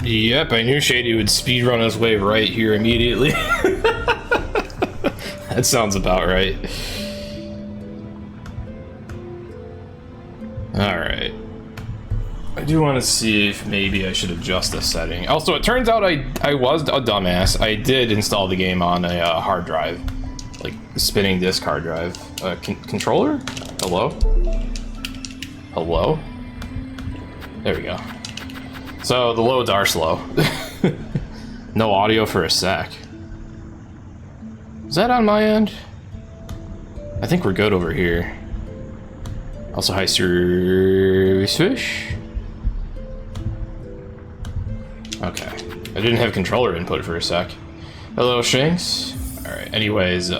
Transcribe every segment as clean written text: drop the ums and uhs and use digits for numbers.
Yep, I knew Shady would speedrun his way right here immediately. That sounds about right. Alright. I do want to see if maybe I should adjust the setting. Also, it turns out I was a dumbass. I did install the game on a hard drive. Like, spinning disk hard drive. Controller? Hello? Hello? There we go. So, the loads are slow. No audio for a sec. Is that on my end? I think we're good over here. Also, hi, Service Fish. Okay. I didn't have controller input for a sec. Hello, Shanks. Alright, anyways,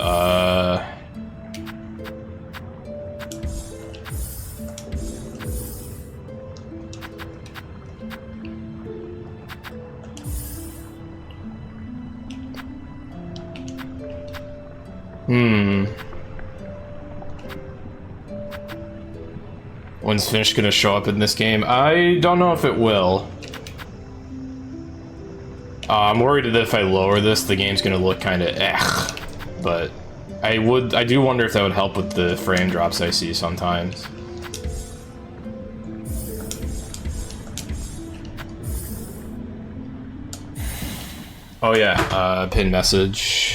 When's Fish gonna show up in this game? I don't know if it will. I'm worried that if I lower this, the game's gonna look kinda but I do wonder if that would help with the frame drops I see sometimes. Oh yeah, pin message.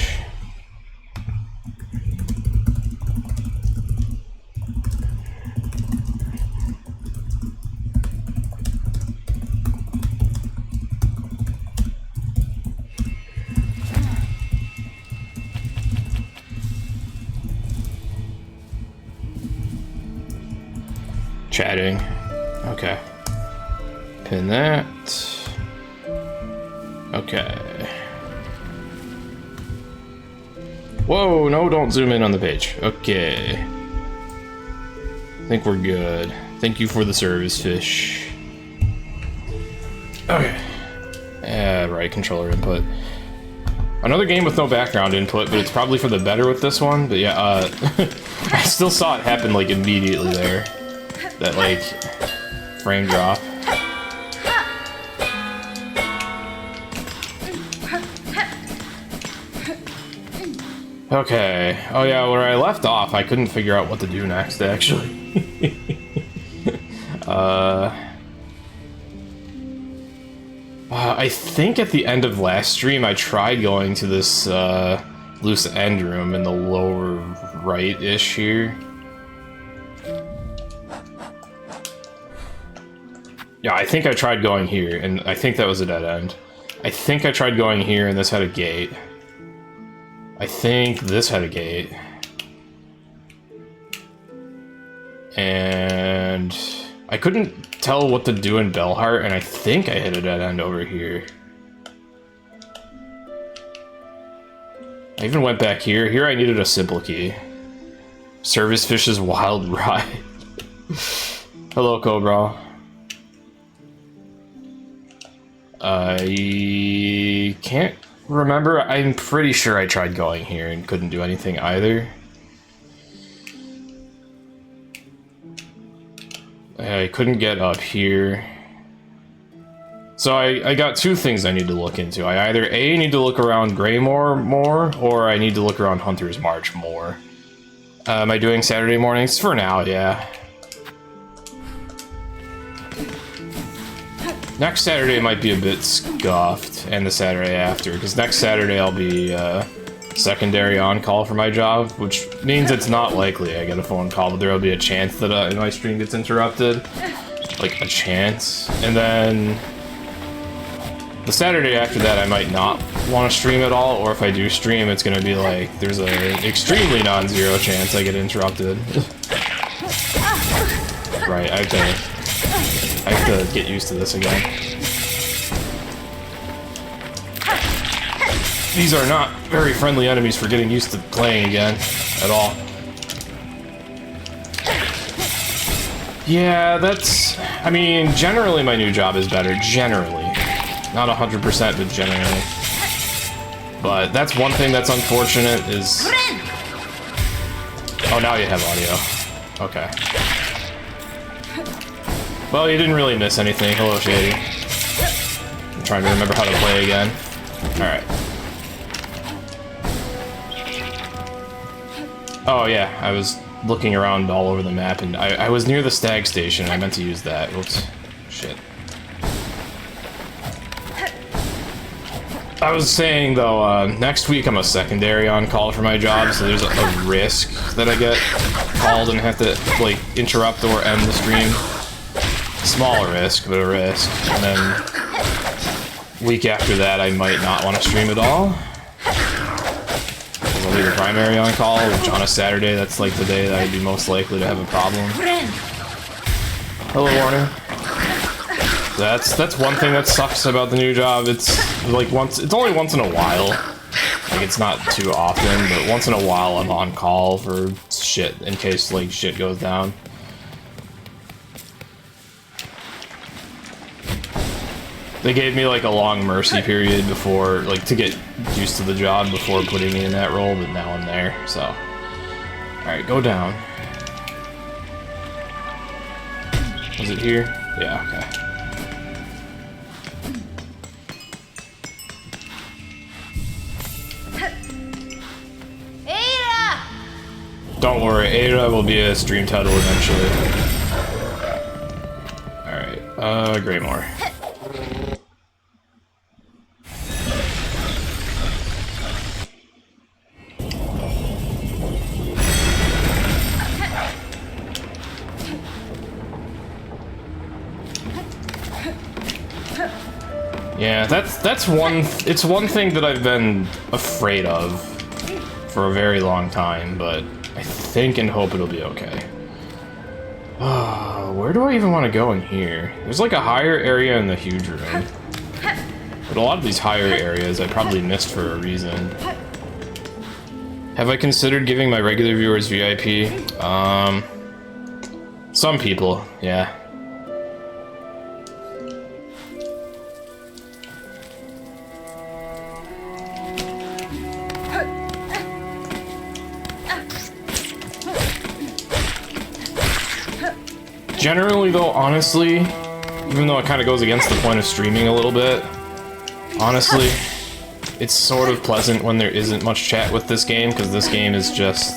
Chatting. Okay. Pin that. Okay. Whoa, no, don't zoom in on the page. Okay. I think we're good. Thank you for the service, Fish. Okay. Right, controller input. Another game with no background input, but it's probably for the better with this one. But yeah, I still saw it happen, like, immediately there. That, like, frame drop. Okay. Oh yeah, where I left off, I couldn't figure out what to do next, actually. I think at the end of last stream, I tried going to this loose end room in the lower right-ish here. Yeah, I think I tried going here, and I think that was a dead end. I think I tried going here, and this had a gate. I think this had a gate. And I couldn't tell what to do in Bellheart, and I think I hit a dead end over here. I even went back here. Here I needed a simple key. Service Fish's Wild Ride. Hello, Cobra. I can't remember. I'm pretty sure I tried going here and couldn't do anything either. I couldn't get up here. So I got two things I need to look into. I either A, need to look around Greymoor more, or I need to look around Hunter's March more. Am I doing Saturday mornings? For now, yeah. Next Saturday might be a bit scuffed, and the Saturday after, because next Saturday I'll be secondary on-call for my job, which means it's not likely I get a phone call, but there will be a chance that my stream gets interrupted. Like, a chance. And then the Saturday after that I might not want to stream at all, or if I do stream, it's going to be like, there's an extremely non-zero chance I get interrupted. Right, I have to get used to this again. These are not very friendly enemies for getting used to playing again, at all. Yeah, that's... I mean, generally my new job is better. Generally. Not 100%, but generally. But that's one thing that's unfortunate is... Oh, now you have audio. Okay. Well, you didn't really miss anything. Hello, Shady. I'm trying to remember how to play again. Alright. Oh yeah, I was looking around all over the map, and I was near the stag station. I meant to use that. Oops. Shit. I was saying, though, next week I'm a secondary on call for my job, so there's a risk that I get called and have to, like, interrupt or end the stream. Small risk, but a risk. And then, week after that, I might not want to stream at all. I'll be the primary on call, which on a Saturday, that's like the day that I'd be most likely to have a problem. Hello, Warner. That's one thing that sucks about the new job. It's like it's only once in a while. Like, it's not too often, but once in a while I'm on call for shit in case like shit goes down. They gave me like a long mercy period before, like, to get used to the job before putting me in that role, but now I'm there, so. Alright, go down. Was it here? Yeah, okay. Don't worry, Ada will be a stream title eventually. Alright, Greymore. Yeah, that's one thing that I've been afraid of for a very long time, but I think and hope it'll be okay. Where do I even want to go in here? There's like a higher area in the huge room. But a lot of these higher areas I probably missed for a reason. Have I considered giving my regular viewers VIP? Some people, yeah. Generally, though, honestly, even though it kind of goes against the point of streaming a little bit, honestly, it's sort of pleasant when there isn't much chat with this game, because this game is just...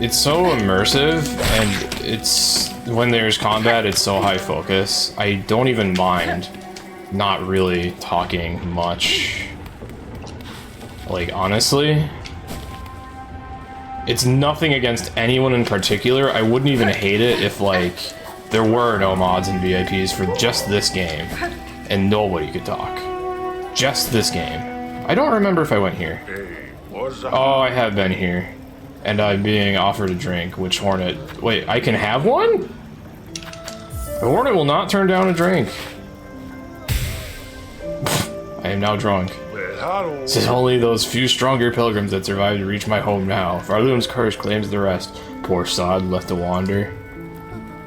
it's so immersive, and it's... when there's combat, it's so high focus. I don't even mind not really talking much. Like, honestly... it's nothing against anyone in particular. I wouldn't even hate it if, like, there were no mods and VIPs for just this game, and nobody could talk. Just this game. I don't remember if I went here. Oh, I have been here. And I'm being offered a drink, which Hornet... wait, I can have one? The Hornet will not turn down a drink. I am now drunk. It says only those few stronger pilgrims that survive to reach my home now. Farloom's curse claims the rest. Poor sod left to wander.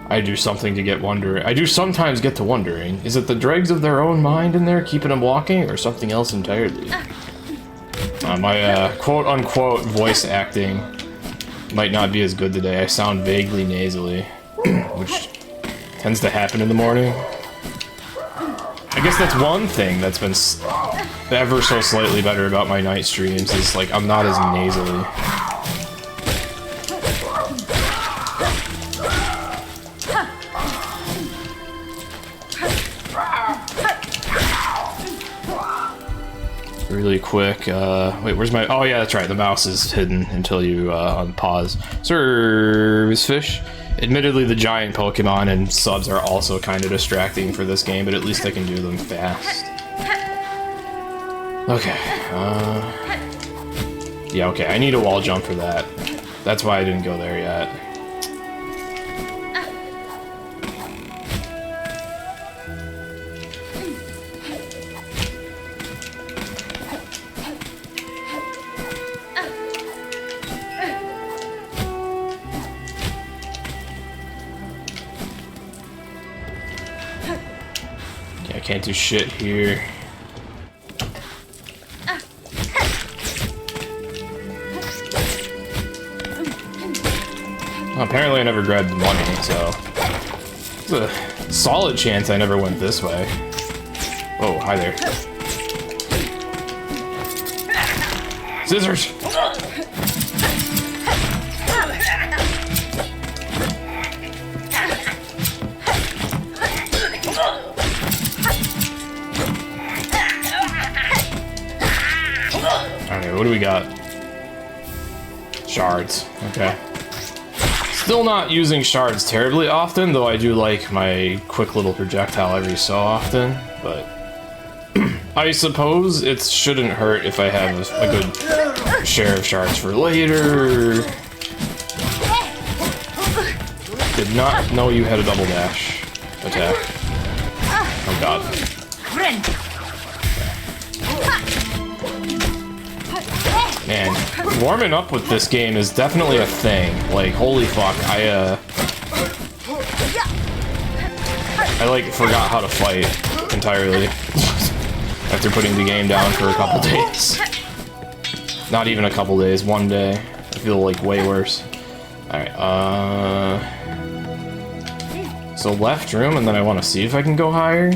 I do something to get wondering. I do sometimes get to wondering. Is it the dregs of their own mind in there keeping them walking, or something else entirely? My quote-unquote voice acting might not be as good today. I sound vaguely nasally, which tends to happen in the morning. I guess that's one thing that's been ever so slightly better about my night streams, is like I'm not as nasally. Really quick, wait, where's my... oh yeah, that's right, the mouse is hidden until you unpause. Service fish. Admittedly, the giant Pokemon and subs are also kind of distracting for this game, but at least I can do them fast. Okay, yeah, okay, I need a wall jump for that. That's why I didn't go there yet. Can't do shit here. Well, apparently I never grabbed the money, so... it's a solid chance I never went this way. Oh, hi there. Scissors! Okay, what do we got? Shards. Okay. Still not using shards terribly often, though I do like my quick little projectile every so often, but I suppose it shouldn't hurt if I have a good share of shards for later. Did not know you had a double dash attack. Oh god. Man, warming up with this game is definitely a thing. Like, holy fuck, I like forgot how to fight entirely after putting the game down for a couple days. Not even a couple days, one day. I feel like way worse. Alright, so left room, and then I want to see if I can go higher.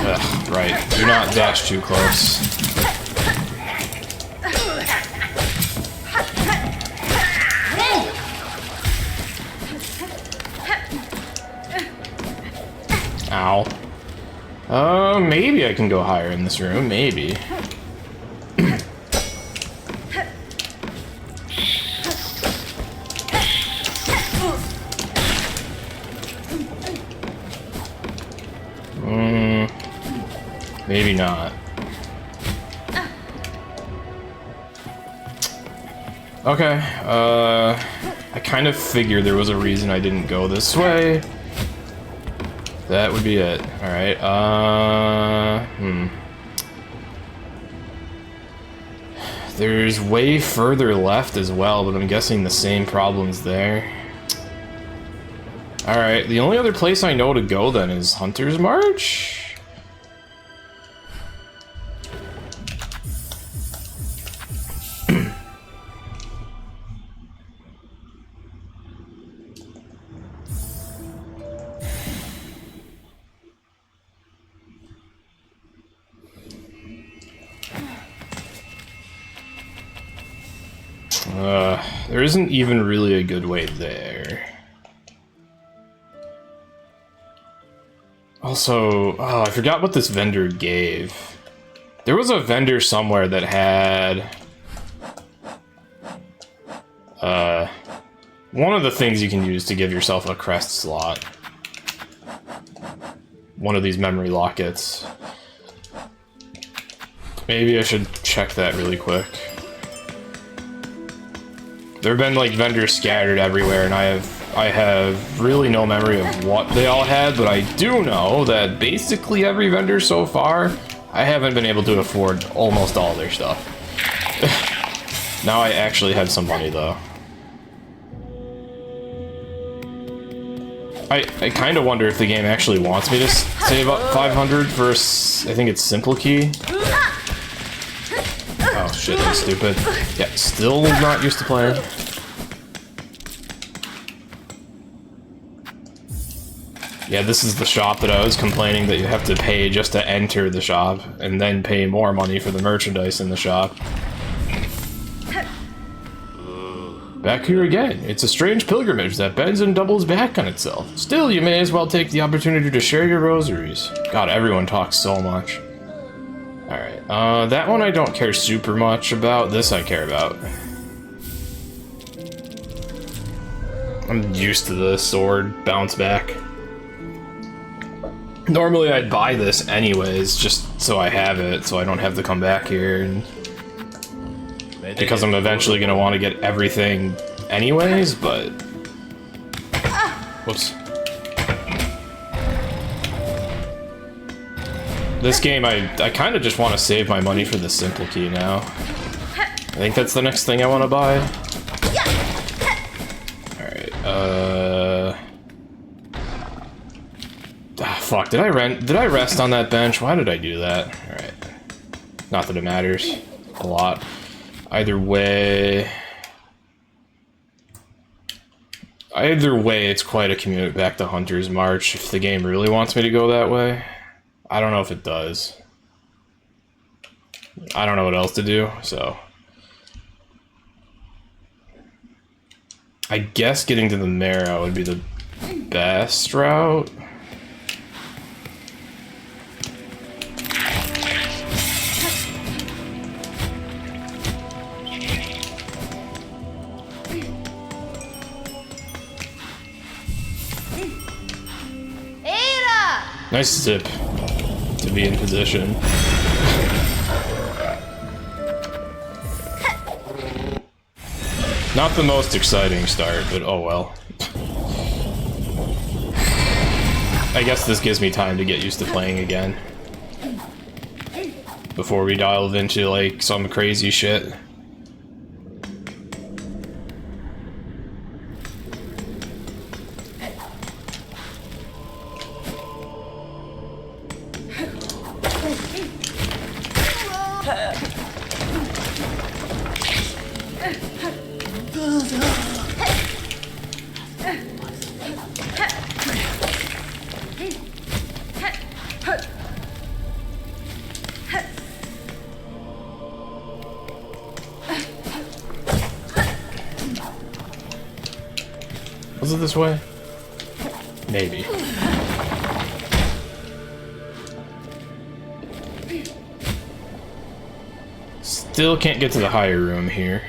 Ugh, right. Do not dash too close. Ow. Maybe I can go higher in this room. Maybe. Maybe not. Okay, I kind of figured there was a reason I didn't go this way. That would be it. Alright, There's way further left as well, but I'm guessing the same problem's there. Alright, the only other place I know to go then is Hunter's March? There isn't even really a good way there. Also, oh, I forgot what this vendor gave. There was a vendor somewhere that had... one of the things you can use to give yourself a crest slot. One of these memory lockets. Maybe I should check that really quick. There have been like vendors scattered everywhere, and I have really no memory of what they all had, but I do know that basically every vendor so far, I haven't been able to afford almost all their stuff. Now I actually have some money though. I kind of wonder if the game actually wants me to save up 500 for, I think it's simple key. Oh shit, I'm stupid. Yeah, still not used to playing. Yeah, this is the shop that I was complaining that you have to pay just to enter the shop, and then pay more money for the merchandise in the shop. Back here again. It's a strange pilgrimage that bends and doubles back on itself. Still, you may as well take the opportunity to share your rosaries. God, everyone talks so much. Alright, that one I don't care super much about. This I care about. I'm used to the sword bounce back. Normally I'd buy this anyways, just so I have it, so I don't have to come back here. And because I'm eventually going to want to get everything anyways, but... Whoops. This game, I kind of just want to save my money for the simple key now. I think that's the next thing I want to buy. Alright, fuck, did I rest on that bench? Why did I do that? Alright. Not that it matters a lot. Either way, it's quite a commute back to Hunter's March if the game really wants me to go that way. I don't know if it does. I don't know what else to do, so... I guess getting to the Marrow would be the best route. Nice zip to be in position. Not the most exciting start, but oh well. I guess this gives me time to get used to playing again. Before we dive into like some crazy shit. Was it this way? Maybe. Still can't get to the higher room here.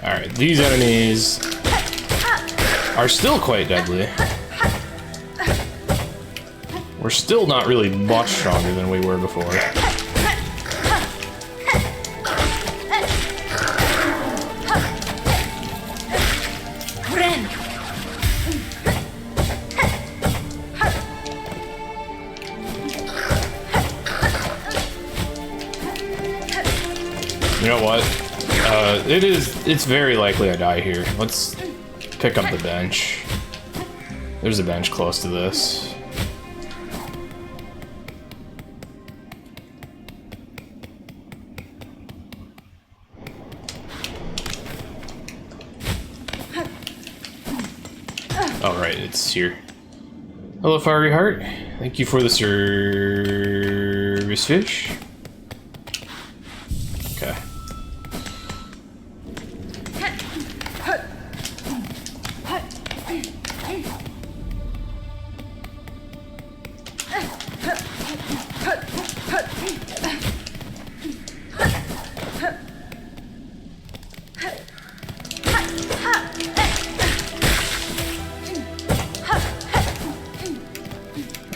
Alright, these enemies are still quite deadly. We're still not really much stronger than we were before. You know what? It's very likely I die here. Let's pick up the bench. There's a bench close to this. Oh, right, it's here. Hello, Fiery Heart. Thank you for the service fish. Okay.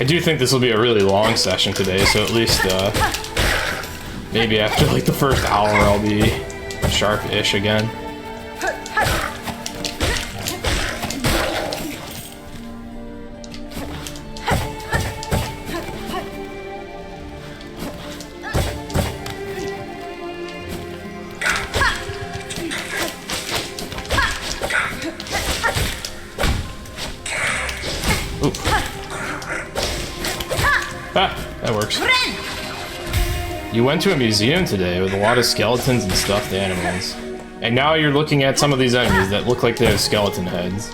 I do think this will be a really long session today, so at least, maybe after, like, the first hour I'll be sharp-ish again. Ooh. Ah, that works. You went to a museum today with a lot of skeletons and stuffed animals. And now you're looking at some of these enemies that look like they have skeleton heads.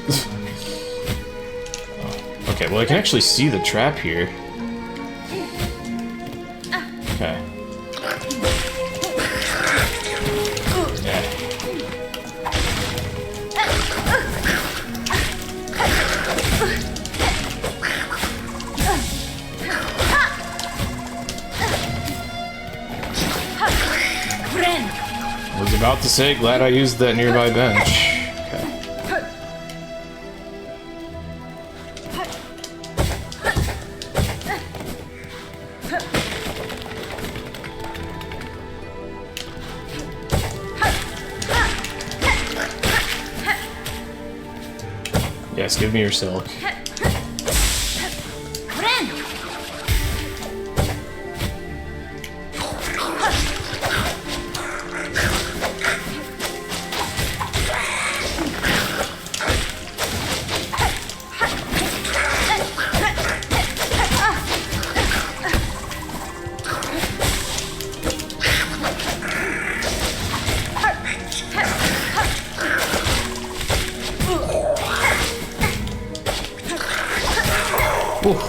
Oh, okay, well I can actually see the trap here. Okay. Yeah. I was about to say, glad I used that nearby bench. Okay. Yes, give me your silk. Whew.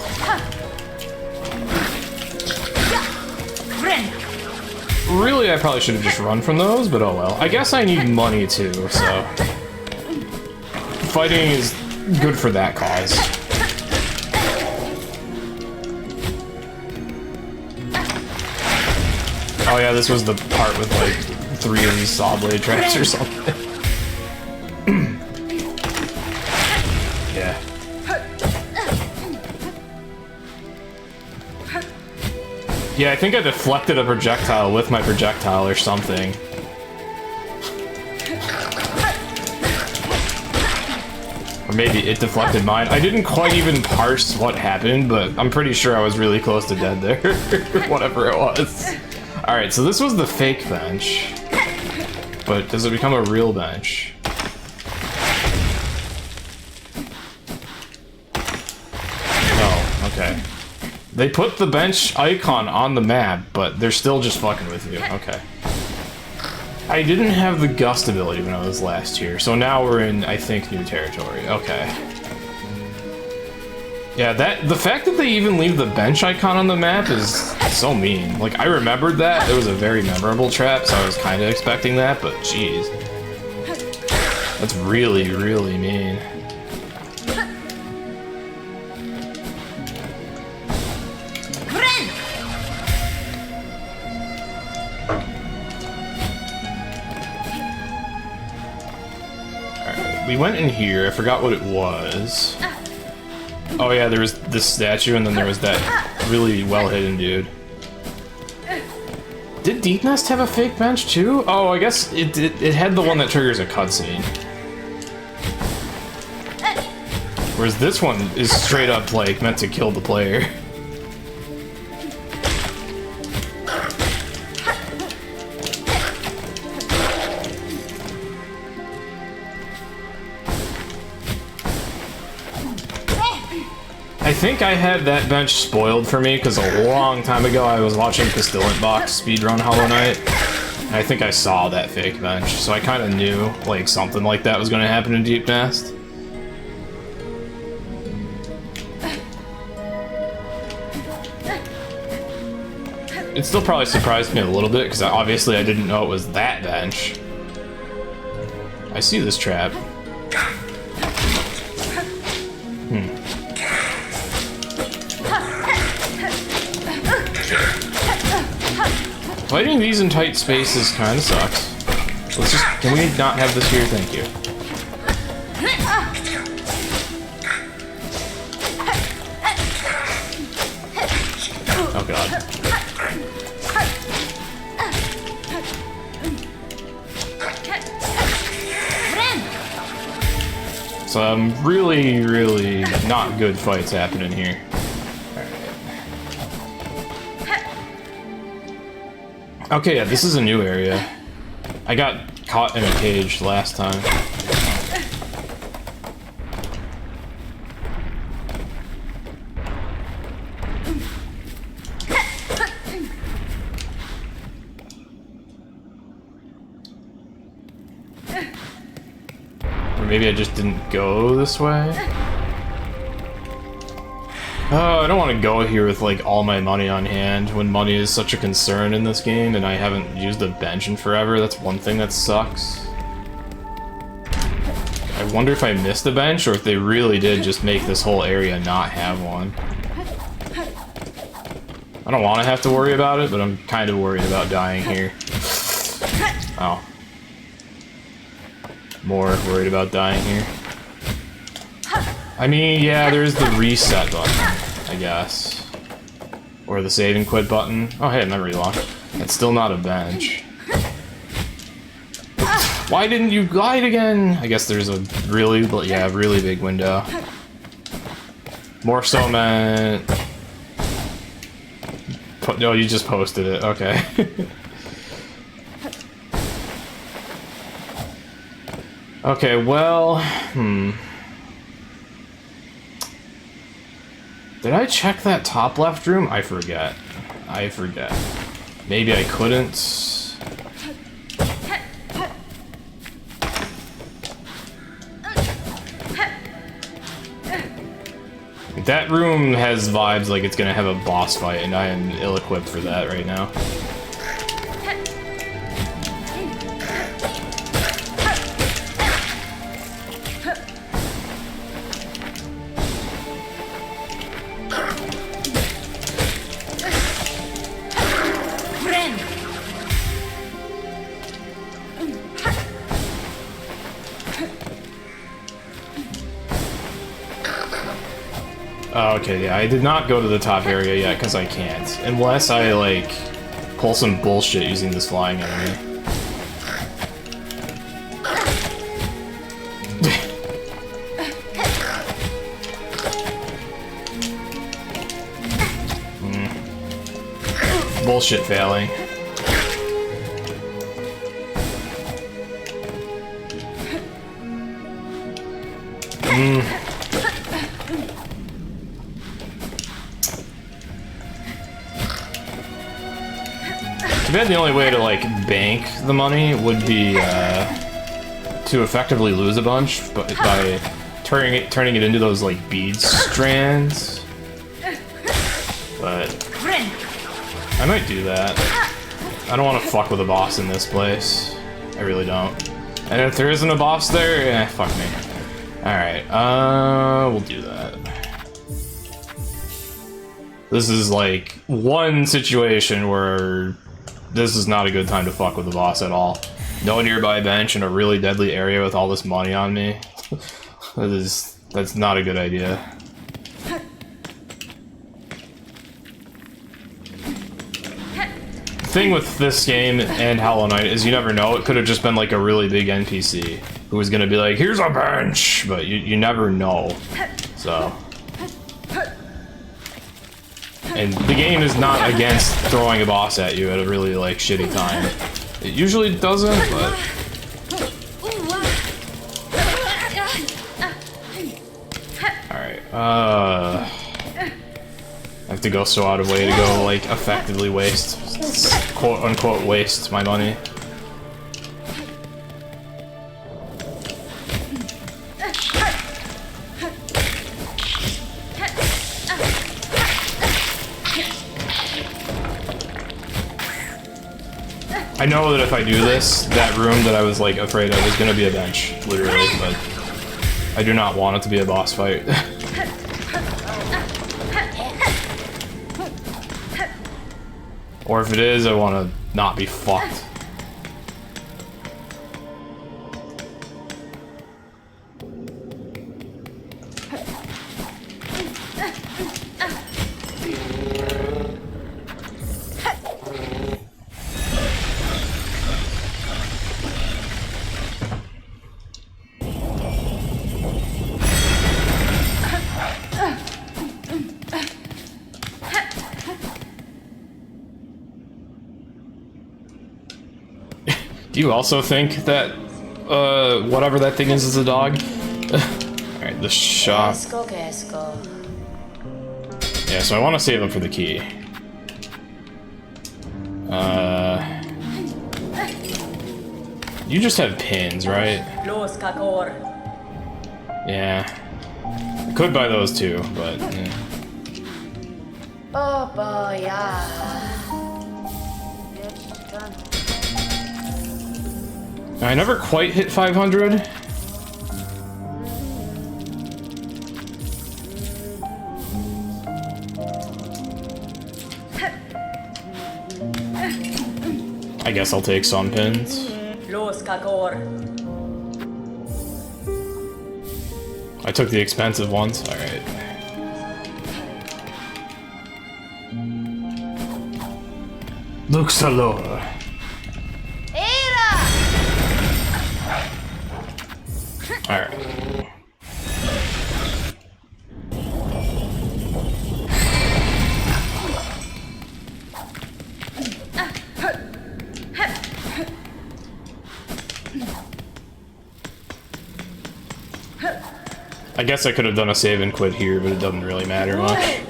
Really, I probably should have just run from those, but oh well. I guess I need money too, so... Fighting is good for that cause. Oh yeah, this was the part with like 3 of these saw blade traps or something. Yeah. Yeah, I think I deflected a projectile with my projectile or something. Or maybe it deflected mine. I didn't quite even parse what happened, but I'm pretty sure I was really close to dead there. Whatever it was. Alright, so this was the fake bench. But does it become a real bench? Oh, okay. They put the bench icon on the map, but they're still just fucking with you. Okay. I didn't have the gust ability when I was last here, so now we're in, I think, new territory. Okay. Yeah, the fact that they even leave the bench icon on the map is so mean. Like, I remembered that. It was a very memorable trap, so I was kind of expecting that, but jeez. That's really, really mean. We went in here, I forgot what it was. Oh yeah, there was this statue and then there was that really well-hidden dude. Did Deep Nest have a fake bench too? Oh, I guess it had the one that triggers a cutscene. Whereas this one is straight up like meant to kill the player. I think I had that bench spoiled for me because a long time ago I was watching Castillant Box speedrun Hollow Knight, and I think I saw that fake bench, so I kind of knew like something like that was going to happen in Deep Nest. It still probably surprised me a little bit because obviously I didn't know it was that bench. I see this trap. Fighting these in tight spaces kind of sucks. Let's just, can we not have this here? Thank you. Oh god. Some really, really not good fights happening here. Okay, yeah, this is a new area. I got caught in a cage last time. Or maybe I just didn't go this way? Oh, I don't want to go here with like all my money on hand when money is such a concern in this game and I haven't used a bench in forever. That's one thing that sucks. I wonder if I missed a bench or if they really did just make this whole area not have one. I don't want to have to worry about it, but I'm kind of worried about dying here. Oh. More worried about dying here. I mean, yeah, there's the reset button, I guess. Or the save and quit button. Oh, hey, memory lock. That's still not a bench. Why didn't you glide again? I guess there's a really, yeah, really big window. More so meant... No, you just posted it. Okay. Okay, well... Did I check that top left room? I forget. I forget. Maybe I couldn't. that room has vibes like it's gonna have a boss fight, and I am ill-equipped for that right now. Oh, okay, yeah, I did not go to the top area yet, because I can't. Unless I, like, pull some bullshit using this flying enemy. Bullshit failing. Too bad the only way to, like, bank the money would be, to effectively lose a bunch, but by turning it into those, like, bead strands. But I might do that. I don't want to fuck with a boss in this place. I really don't. And if there isn't a boss there, fuck me. Alright, we'll do that. This is, like, one situation where this is not a good time to fuck with the boss at all. No nearby bench in a really deadly area with all this money on me. That's not a good idea. The thing with this game and Hollow Knight is you never know. It could have just been like a really big NPC who was gonna be like, here's a bench, but you never know. So. And the game is not against throwing a boss at you at a really, like, shitty time. It usually doesn't, but... Alright, I have to go so out of way to go, like, effectively waste, quote-unquote waste my money. I know that if I do this, that room that I was, like, afraid of is gonna be a bench, literally, but I do not want it to be a boss fight. Or if it is, I want to not be fucked. Do you also think that, whatever that thing is a dog? Alright, the shop. Yeah, so I want to save up for the key. You just have pins, right? Yeah. I could buy those too, but, I never quite hit 500. I guess I'll take some pins. I took the expensive ones. Alright. Luxalor. Alright. I guess I could have done a save and quit here, but it doesn't really matter much.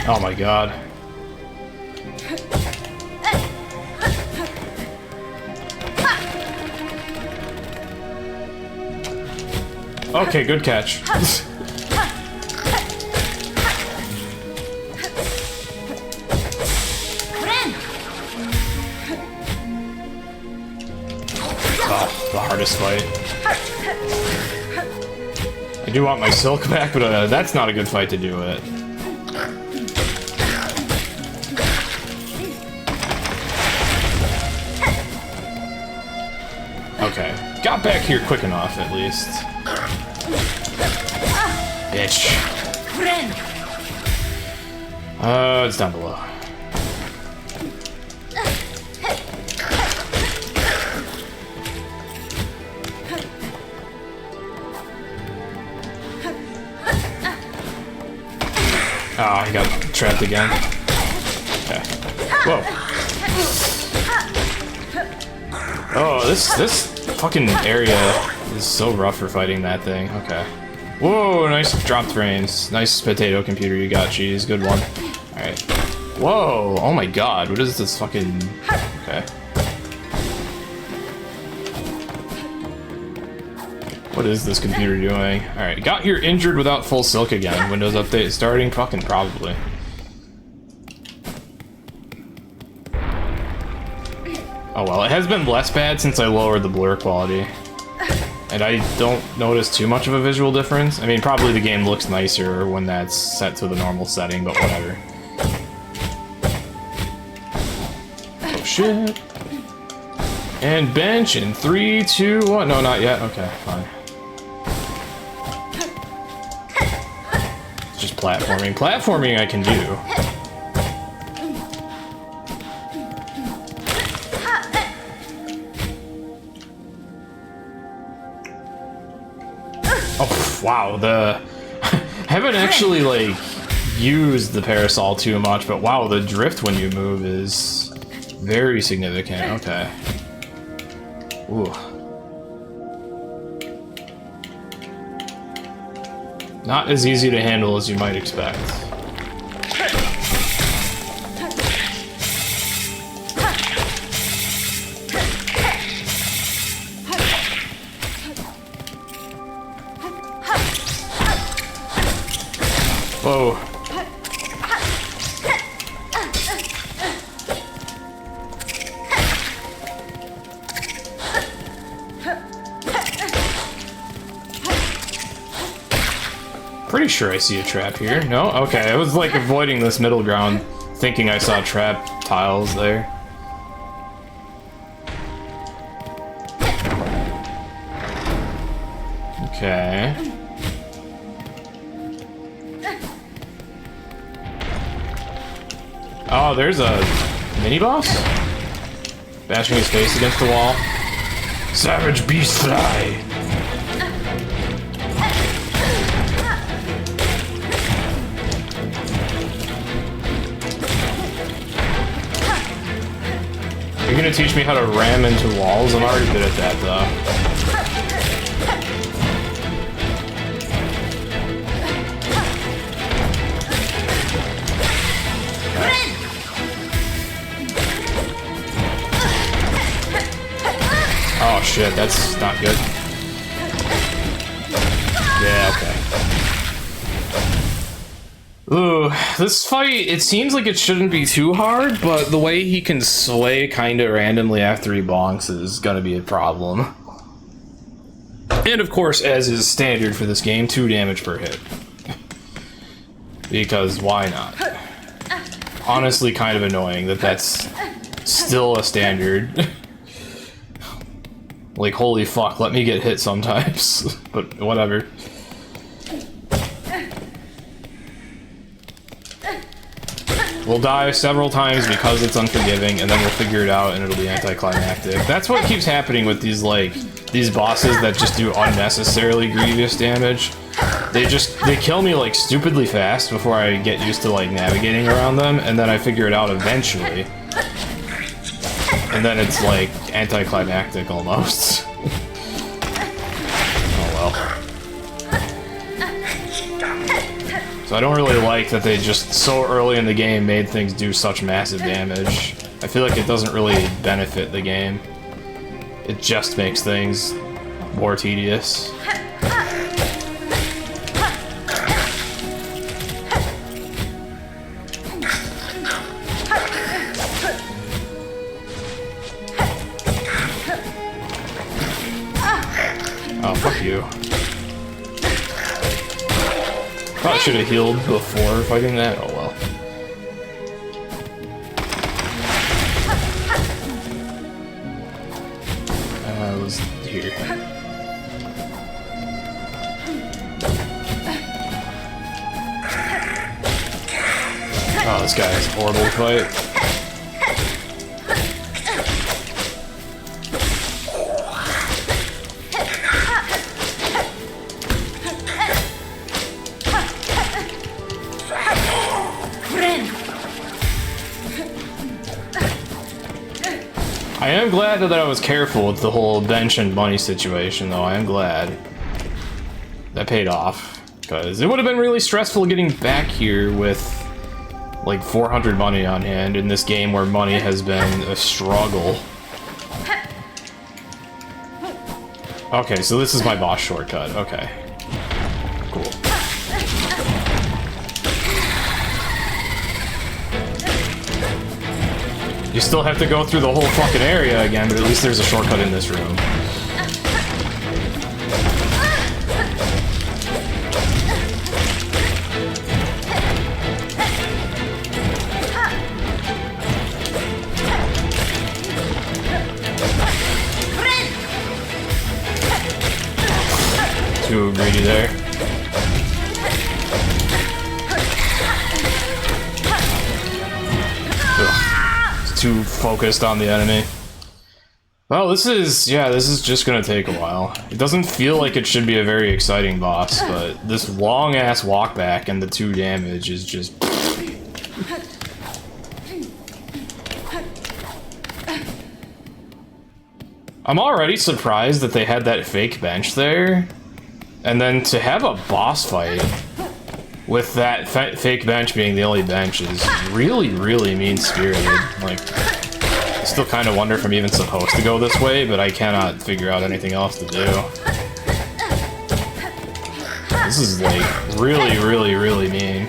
Oh my god. Okay, good catch. Oh, the hardest fight. I do want my silk back, but that's not a good fight to do it. Okay, got back here quick enough, at least. Bitch. It's down below. Oh, he got trapped again. Okay. Whoa. Oh, this fucking area is so rough for fighting that thing. Okay. Whoa, nice drop frames. Nice potato computer you got, cheese. Good one. Alright. Whoa, oh my god, what is this fucking... Okay. What is this computer doing? Alright, got here injured without full silk again. Windows update starting? Fucking probably. Oh well, it has been less bad since I lowered the blur quality. And I don't notice too much of a visual difference. I mean, probably the game looks nicer when that's set to the normal setting, but whatever. Oh shit. And bench in 3, 2, 1. No, not yet. Okay, fine. It's just platforming. Platforming I can do. Oh, wow, I haven't actually, like, used the parasol too much, but wow, the drift when you move is very significant. Okay. Ooh. Not as easy to handle as you might expect. Whoa. Pretty sure I see a trap here. No? Okay, I was like avoiding this middle ground, thinking I saw trap tiles there. Okay. Oh, there's a mini-boss? Bashing his face against the wall. Savage beast fly! You're gonna teach me how to ram into walls? I'm already good at that, though. Oh shit, that's not good. Yeah, okay. Ooh, this fight, it seems like it shouldn't be too hard, but the way he can sway kinda randomly after he bonks is gonna be a problem. And of course, as is standard for this game, 2 damage per hit. Because why not? Honestly, kind of annoying that that's still a standard. Like, holy fuck, let me get hit sometimes. But whatever. We'll die several times because it's unforgiving, and then we'll figure it out and it'll be anticlimactic. That's what keeps happening with these, like, these bosses that just do unnecessarily grievous damage. They kill me, like, stupidly fast before I get used to, like, navigating around them, and then I figure it out eventually. And then it's, like, anticlimactic almost. Oh well. So I don't really like that they just so early in the game made things do such massive damage. I feel like it doesn't really benefit the game. It just makes things more tedious. Oh, fuck you. Probably should have healed before fighting that. Oh well. I was here. Oh, this guy is horrible to fight. I am glad that I was careful with the whole bench and money situation, though. I am glad. That paid off. Because it would have been really stressful getting back here with, like, 400 money on hand in this game where money has been a struggle. Okay, so this is my boss shortcut. Okay. Cool. You still have to go through the whole fucking area again, but at least there's a shortcut in this room. Too greedy there. Too focused on the enemy. Well, this is just gonna take a while. It doesn't feel like it should be a very exciting boss, but this long-ass walk back and the 2 damage is just... I'm already surprised that they had that fake bench there, and then to have a boss fight with that fake bench being the only bench is really, really mean-spirited. Like, I still kind of wonder if I'm even supposed to go this way, but I cannot figure out anything else to do. This is, like, really, really, really mean.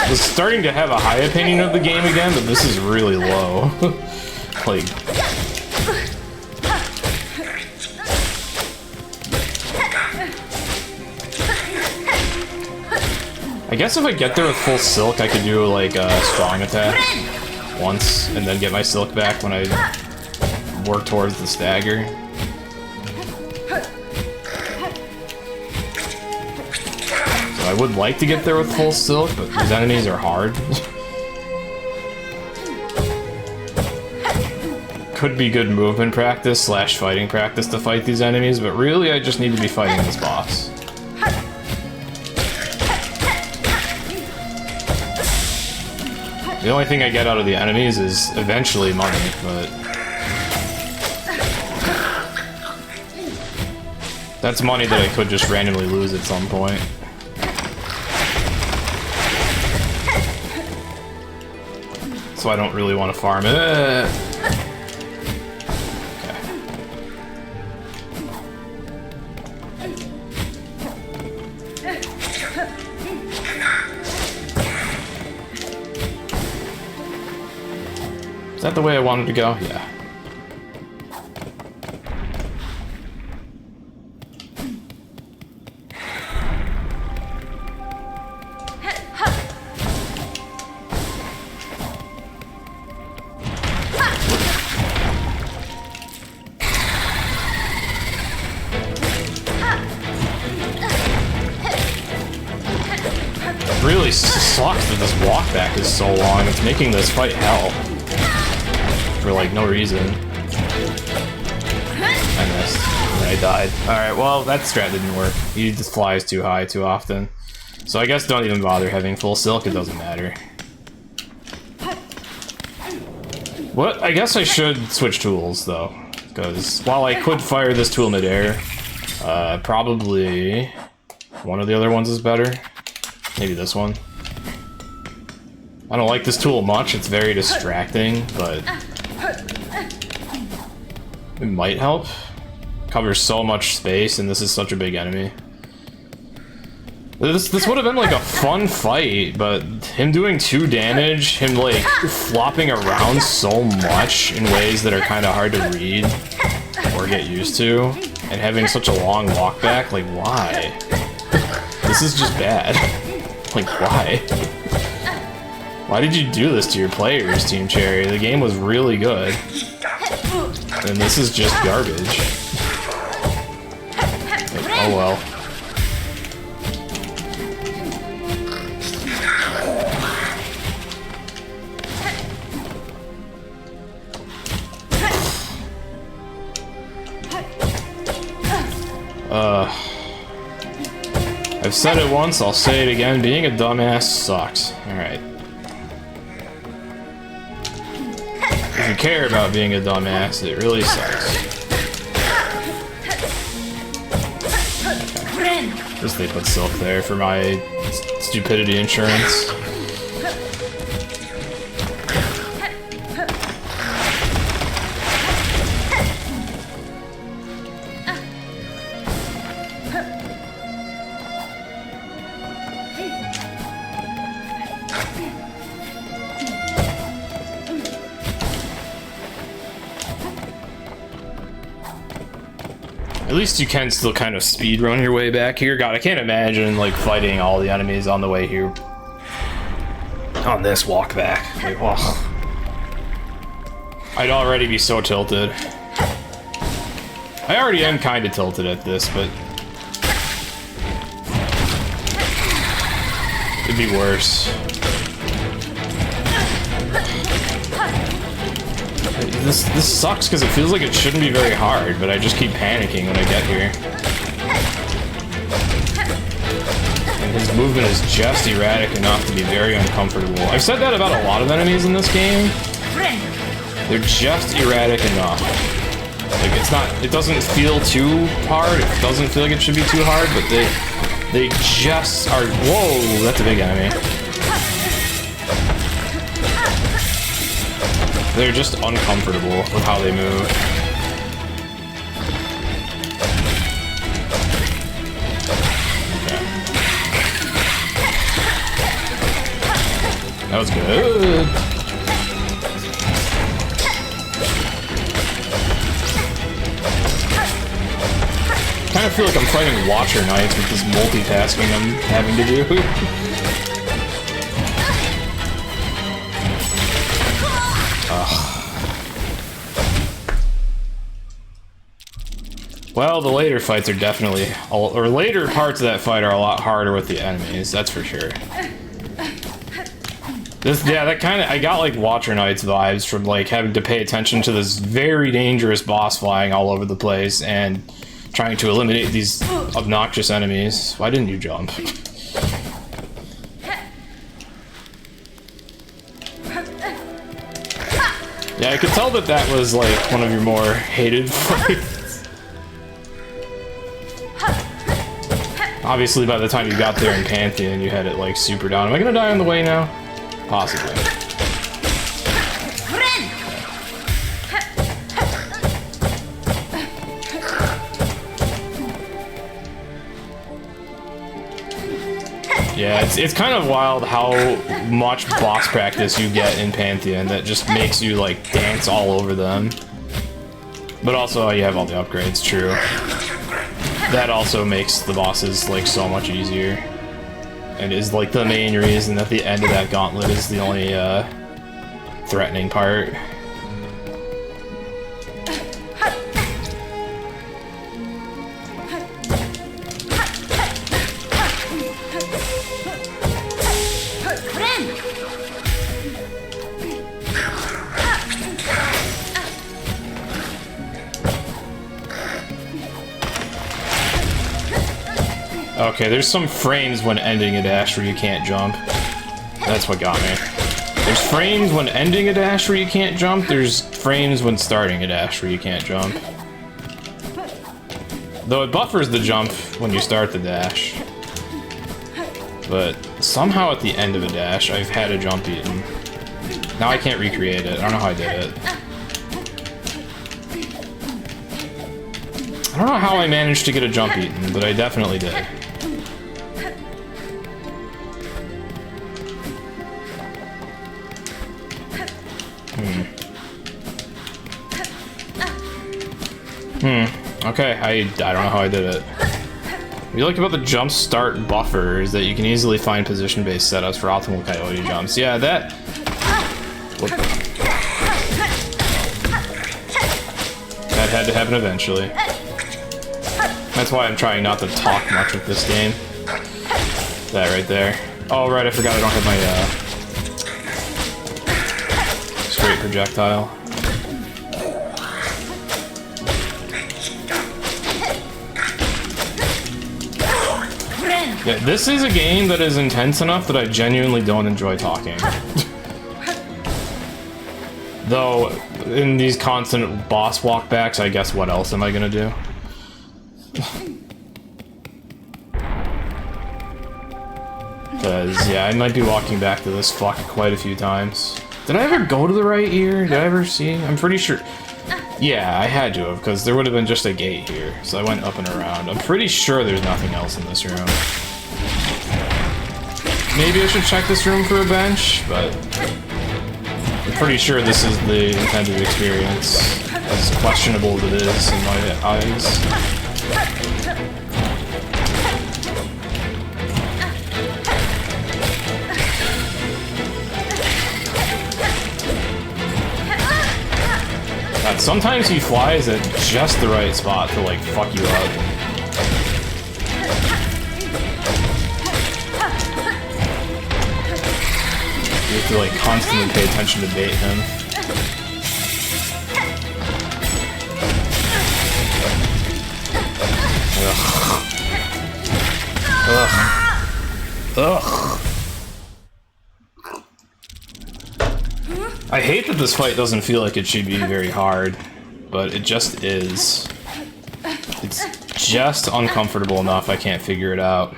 I was starting to have a high opinion of the game again, but this is really low. Like... I guess if I get there with full silk, I could do, like, a strong attack once, and then get my silk back when I work towards the stagger. I would like to get there with full silk, but these enemies are hard. Could be good movement practice / fighting practice to fight these enemies, but really I just need to be fighting this boss. The only thing I get out of the enemies is eventually money, but... that's money that I could just randomly lose at some point. So I don't really want to farm it. Okay. Is that the way I wanted to go? Yeah. really sucks that this walkback is so long. It's making this fight hell. For, like, no reason. I missed. And I died. Alright, well, that strat didn't work. He just flies too high too often. So I guess don't even bother having full silk, it doesn't matter. What? I guess I should switch tools, though. Because while I could fire this tool midair, probably one of the other ones is better. Maybe this one. I don't like this tool much, it's very distracting, but it might help. Covers so much space, and this is such a big enemy. This would have been like a fun fight, but him doing 2 damage, him like flopping around so much in ways that are kind of hard to read or get used to, and having such a long walk back, like why? This is just bad. Like why? Why did you do this to your players, Team Cherry? The game was really good. And this is just garbage. Like, oh well. I've said it once, I'll say it again, being a dumbass sucks. Alright. If you care about being a dumbass, it really sucks. Okay. Just they put silk there for my stupidity insurance. At least you can still kind of speed run your way back here. God, I can't imagine like fighting all the enemies on the way here on this walk back. Like, wow. I'd already be so tilted. I already am kind of tilted at this, but it'd be worse. This sucks because it feels like it shouldn't be very hard, but I just keep panicking when I get here. And his movement is just erratic enough to be very uncomfortable. I've said that about a lot of enemies in this game. They're just erratic enough. Like it doesn't feel too hard, it doesn't feel like it should be too hard, but they just are, whoa, that's a big enemy. They're just uncomfortable with how they move. Okay. That was good. Kind of feel like I'm fighting Watcher Knights with this multitasking I'm having to do. Well, the later fights are definitely, or later parts of that fight are a lot harder with the enemies, that's for sure. Yeah, that kind of, I got like Watcher Knights vibes from like having to pay attention to this very dangerous boss flying all over the place and trying to eliminate these obnoxious enemies. Why didn't you jump? Yeah, I could tell that that was like one of your more hated fights. Obviously, by the time you got there in Pantheon, you had it like super down. Am I gonna die on the way now? Possibly. Yeah, it's kind of wild how much boss practice you get in Pantheon that just makes you like dance all over them. But also you have all the upgrades, true. That also makes the bosses like so much easier. And is like the main reason that the end of that gauntlet is the only threatening part. Okay, there's some frames when ending a dash where you can't jump. That's what got me. There's frames when ending a dash where you can't jump. There's frames when starting a dash where you can't jump. Though it buffers the jump when you start the dash. But somehow at the end of a dash, I've had a jump eaten. Now I can't recreate it. I don't know how I did it. I don't know how I managed to get a jump eaten, but I definitely did. Okay, I don't know how I did it. What you like about the jump start buffer is that you can easily find position-based setups for optimal coyote jumps. Yeah, that... What? That had to happen eventually. That's why I'm trying not to talk much with this game. That right there. Oh, right, I forgot I don't have my, straight projectile. Yeah, this is a game that is intense enough that I genuinely don't enjoy talking. Though, in these constant boss walkbacks, I guess what else am I gonna do? Because, yeah, I might be walking back to this fuck quite a few times. Did I ever go to the right here? Did I ever see? I'm pretty sure... Yeah, I had to have, because there would have been just a gate here. So I went up and around. I'm pretty sure there's nothing else in this room. Maybe I should check this room for a bench, but... I'm pretty sure this is the intended experience. As questionable as it is in my eyes. God, sometimes he flies at just the right spot to, like, fuck you up. You have to, like, constantly pay attention to bait him. Ugh. Ugh. Ugh. I hate that this fight doesn't feel like it should be very hard, but it just is. It's just uncomfortable enough I can't figure it out.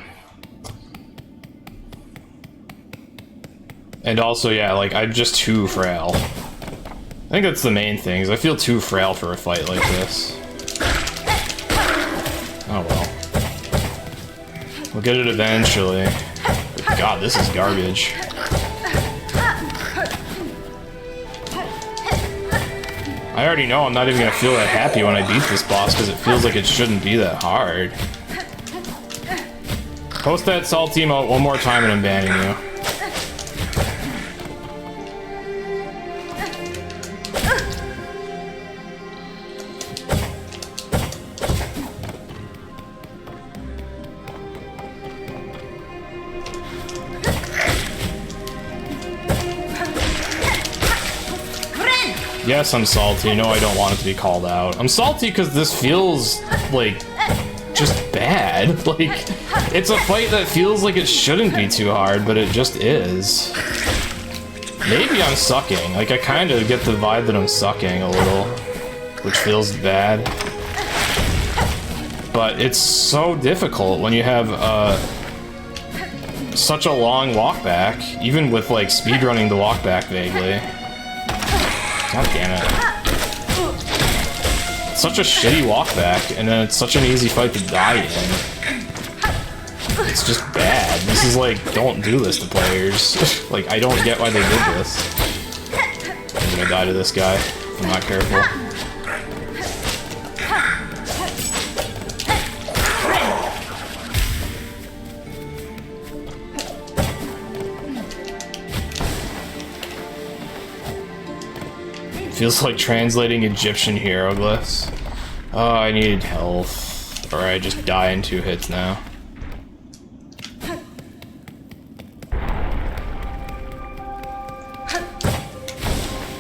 And also, yeah, like, I'm just too frail. I think that's the main thing, is I feel too frail for a fight like this. Oh well. We'll get it eventually. But God, this is garbage. I already know I'm not even gonna feel that happy when I beat this boss, because it feels like it shouldn't be that hard. Post that salt emote one more time and I'm banning you. Yes, I'm salty. No, I don't want it to be called out. I'm salty because this feels, like, just bad. Like, it's a fight that feels like it shouldn't be too hard, but it just is. Maybe I'm sucking. Like, I kind of get the vibe that I'm sucking a little, which feels bad. But it's so difficult when you have, such a long walk back, even with, like, speedrunning the walk back vaguely. God damn it. It's such a shitty walk back, and then it's such an easy fight to die in. It's just bad. This is like, don't do this to players. Like, I don't get why they did this. I'm gonna die to this guy if I'm not careful. Feels like translating Egyptian hieroglyphs. Oh, I need health. Or I just die in 2 hits now.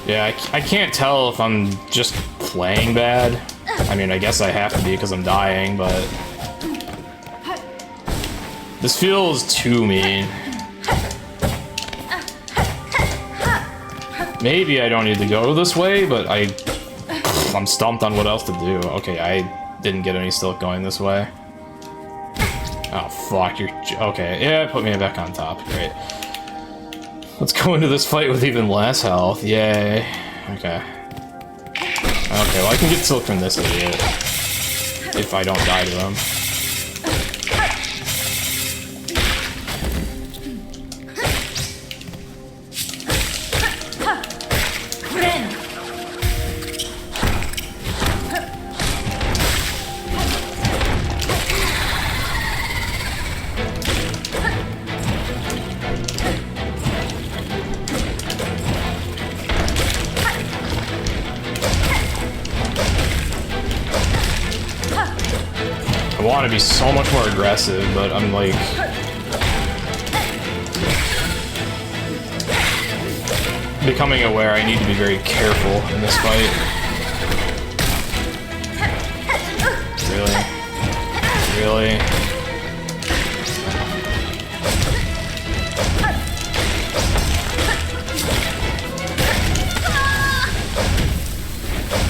Yeah, I can't tell if I'm just playing bad. I mean, I guess I have to be because I'm dying, but... This feels too mean. Maybe I don't need to go this way, but I'm stumped on what else to do. Okay, I didn't get any silk going this way. Oh, fuck, okay, yeah, put me back on top, great. Let's go into this fight with even less health, yay. Okay. Okay, well I can get silk from this idiot. If I don't die to him. I want to be so much more aggressive, but I'm like... becoming aware I need to be very careful in this fight. Really? Really?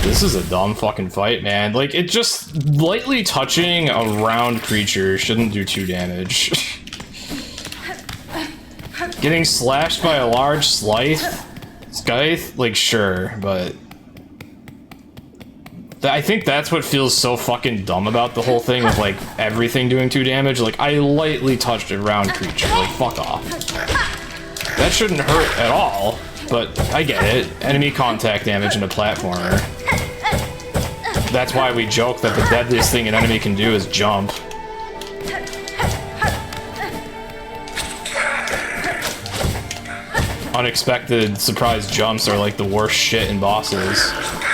This is a dumb fucking fight, man. Like, it just lightly touching a round creature shouldn't do 2 damage. Getting slashed by a large scythe, like, sure, but... I think that's what feels so fucking dumb about the whole thing with, like, everything doing 2 damage. Like, I lightly touched a round creature. Like, fuck off. That shouldn't hurt at all, but I get it. Enemy contact damage in a platformer. That's why we joke that the deadliest thing an enemy can do is jump. Unexpected surprise jumps are like the worst shit in bosses.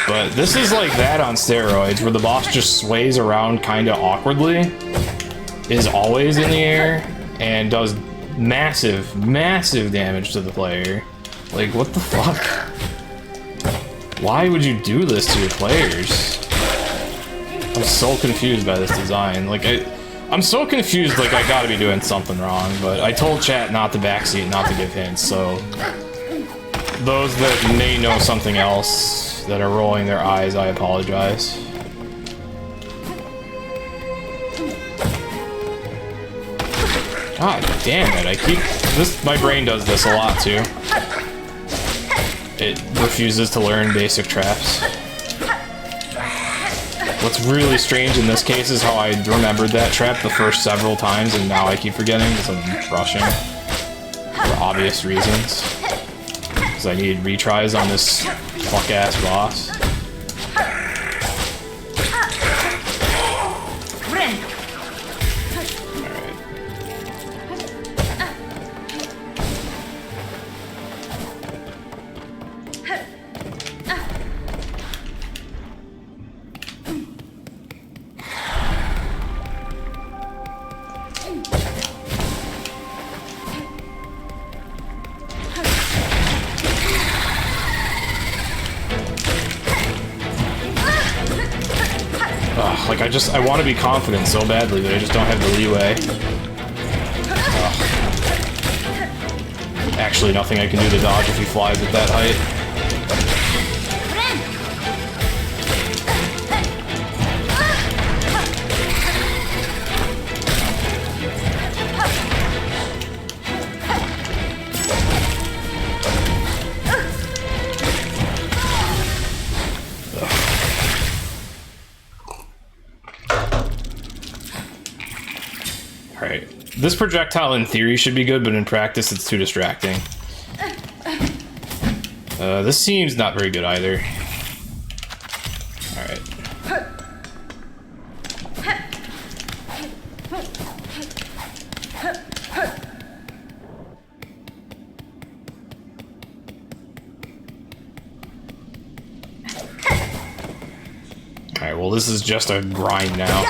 But this is like that on steroids, where the boss just sways around kinda awkwardly, is always in the air, and does massive, massive damage to the player. Like, what the fuck? Why would you do this to your players? I'm so confused by this design. Like, I'm so confused, like, I gotta be doing something wrong, but I told chat not to backseat, not to give hints, so... Those that may know something else, that are rolling their eyes, I apologize. God damn it, my brain does this a lot, too. It refuses to learn basic traps. What's really strange in this case is how I remembered that trap the first several times, and now I keep forgetting because I'm rushing. For obvious reasons. Because I need retries on this fuck-ass boss. Like, I want to be confident so badly that I just don't have the leeway. Ugh. Actually, nothing I can do to dodge if he flies at that height. This projectile in theory should be good, but in practice it's too distracting. This seems not very good either. Alright. Alright, well this is just a grind now.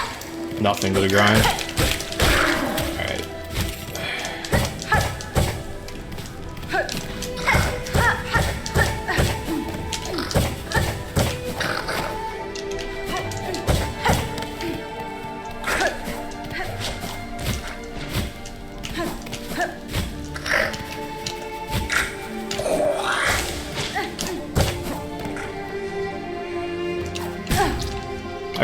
Nothing but a grind.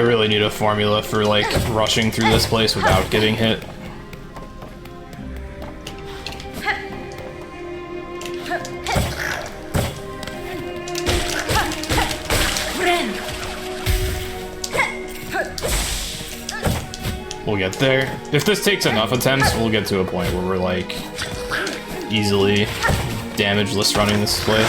really need a formula for, like, rushing through this place without getting hit. We'll get there. If this takes enough attempts, we'll get to a point where we're, like, easily damageless running this place.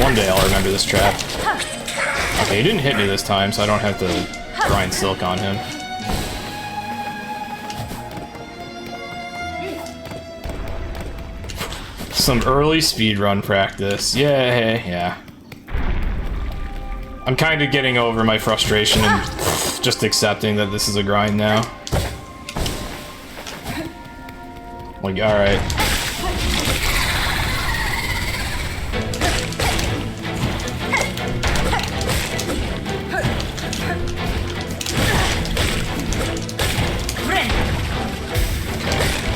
One day I'll remember this trap. Okay, he didn't hit me this time, so I don't have to grind silk on him. Some early speedrun practice. Yeah. I'm kind of getting over my frustration and just accepting that this is a grind now. Like, alright.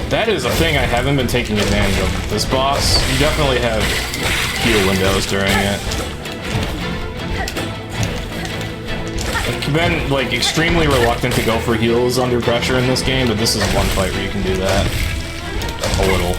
That is a thing I haven't been taking advantage of with this boss. You definitely have heal windows during it. I've been, like, extremely reluctant to go for heals under pressure in this game, but this is one fight where you can do that. A little.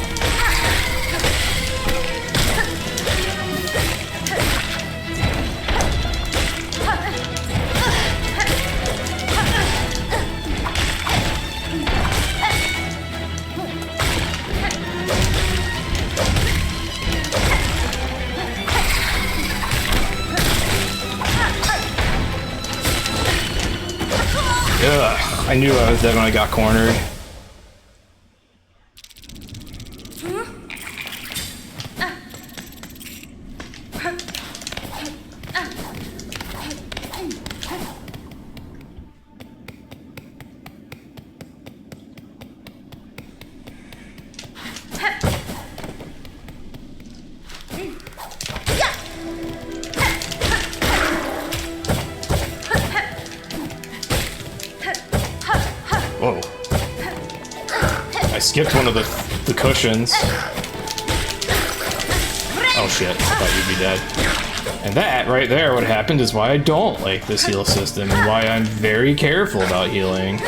Ugh, I knew I was dead when I got cornered. Whoa. I skipped one of the cushions. Oh shit, I thought you'd be dead. And that, right there, what happened is why I don't like this heal system and why I'm very careful about healing.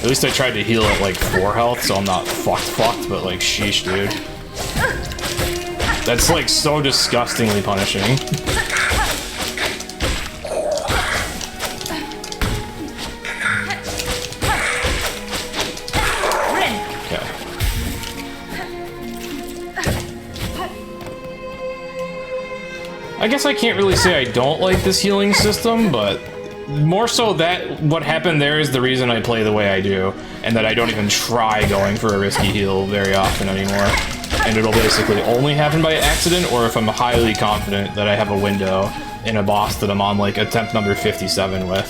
At least I tried to heal at like 4 health, so I'm not fucked, but like, sheesh, dude. That's like so disgustingly punishing. Okay. I guess I can't really say I don't like this healing system, but more so that what happened there is the reason I play the way I do, and that I don't even try going for a risky heal very often anymore. And it'll basically only happen by accident, or if I'm highly confident that I have a window in a boss that I'm on like attempt number 57 with.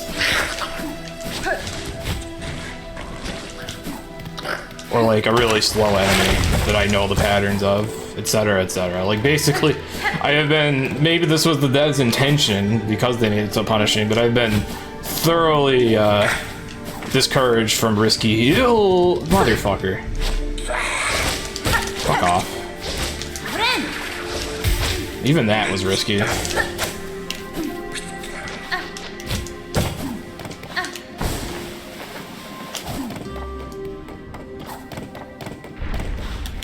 Or like a really slow enemy that I know the patterns of, etc, etc. Like basically, I have been, maybe this was the dev's intention because they made it so punishing, but I've been thoroughly discouraged from risky heal. Motherfucker. Fuck off. Even that was risky.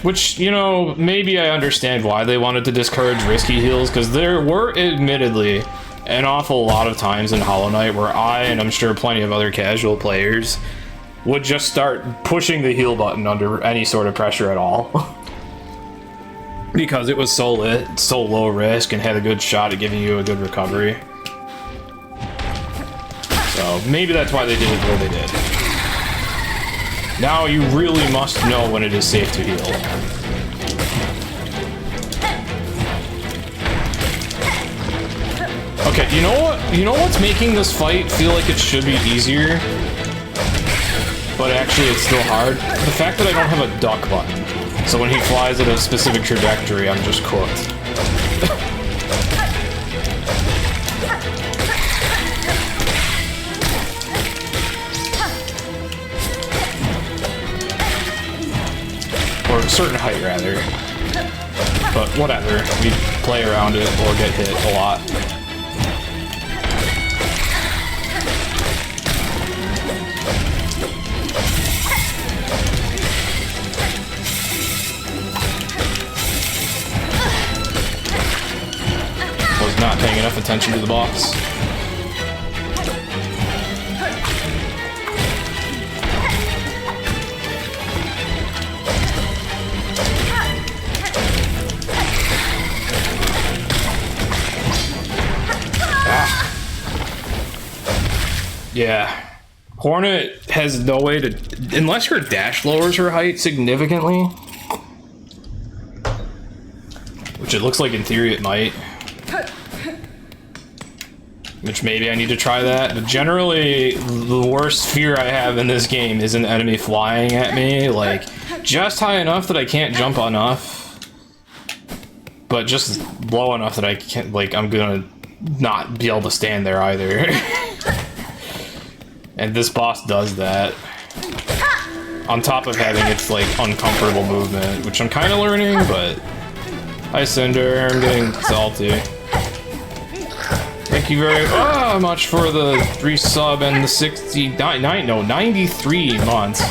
Which, you know, maybe I understand why they wanted to discourage risky heals, because there were admittedly an awful lot of times in Hollow Knight where I, and I'm sure plenty of other casual players, would just start pushing the heal button under any sort of pressure at all. Because it was so low risk and had a good shot at giving you a good recovery. So maybe that's why they did it the way they did. Now you really must know when it is safe to heal. Okay, you know what? You know what's making this fight feel like it should be easier, but actually it's still hard? The fact that I don't have a duck button. So when he flies at a specific trajectory, I'm just cooked. Or a certain height, rather. But whatever, we play around it or get hit a lot. Was not paying enough attention to the boss. Yeah. Hornet has no way to... Unless your dash lowers her height significantly. Which it looks like in theory it might. Which maybe I need to try that. But generally, the worst fear I have in this game is an enemy flying at me. Like, just high enough that I can't jump enough. But just low enough that I can't... Like, I'm gonna not be able to stand there either. And this boss does that. On top of having its, like, uncomfortable movement, which I'm kind of learning, but... Hi, Cinder. I'm getting salty. Thank you very much for the resub and the 93 months.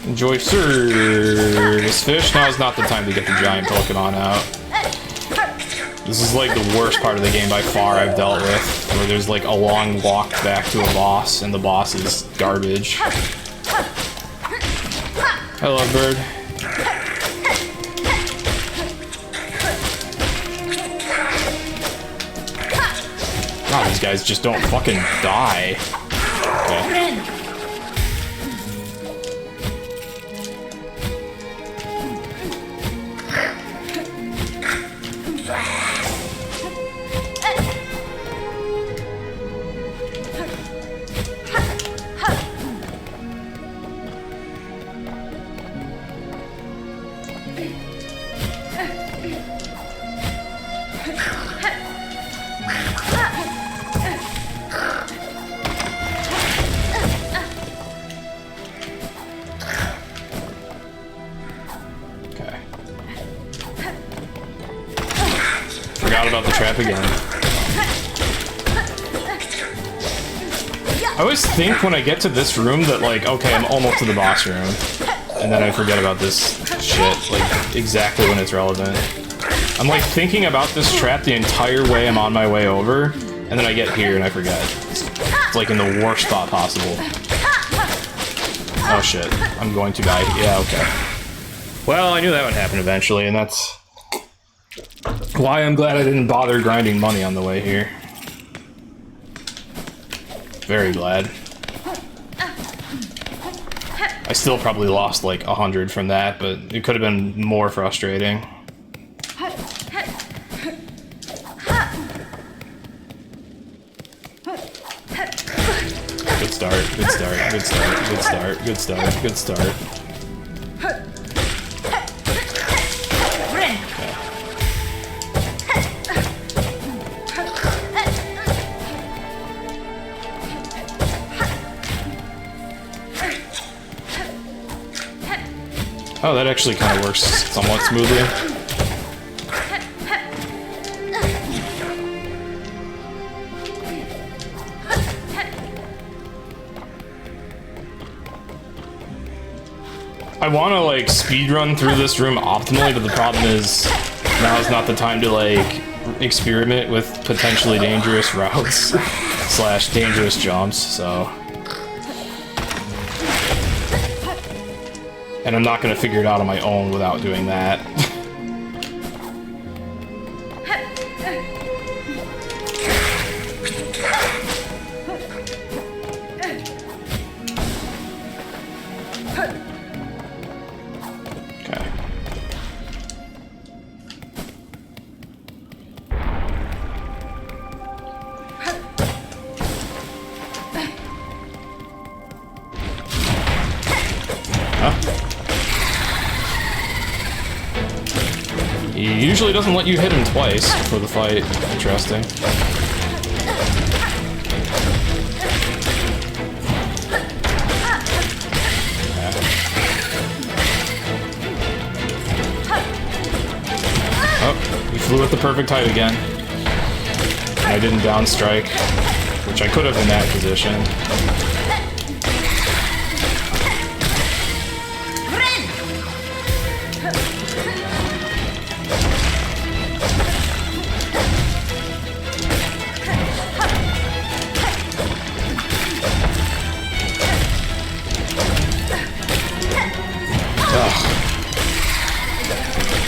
Enjoy Service Fish. Now is not the time to get the giant Pokemon out. This is like the worst part of the game by far I've dealt with, where there's like a long walk back to a boss, and the boss is garbage. I love Bird. God, these guys just don't fucking die. Okay. About the trap again. I always think when I get to this room that, like, okay, I'm almost to the boss room. And then I forget about this shit, like, exactly when it's relevant. I'm, like, thinking about this trap the entire way I'm on my way over, and then I get here and I forget. It's like in the worst spot possible. Oh shit, I'm going to die. Yeah, okay. Well, I knew that would happen eventually, and that's why I'm glad I didn't bother grinding money on the way here. Very glad. I still probably lost like 100 from that, but it could have been more frustrating. Good start, good start, good start, good start, good start, good start. Oh, that actually kind of works somewhat smoothly. I want to, like, speedrun through this room optimally, but the problem is now is not the time to, like, experiment with potentially dangerous routes / dangerous jumps, so... And I'm not going to figure it out on my own without doing that. Okay. He usually doesn't let you hit him twice for the fight. Interesting. Oh, he flew at the perfect height again. And I didn't down strike, which I could have in that position.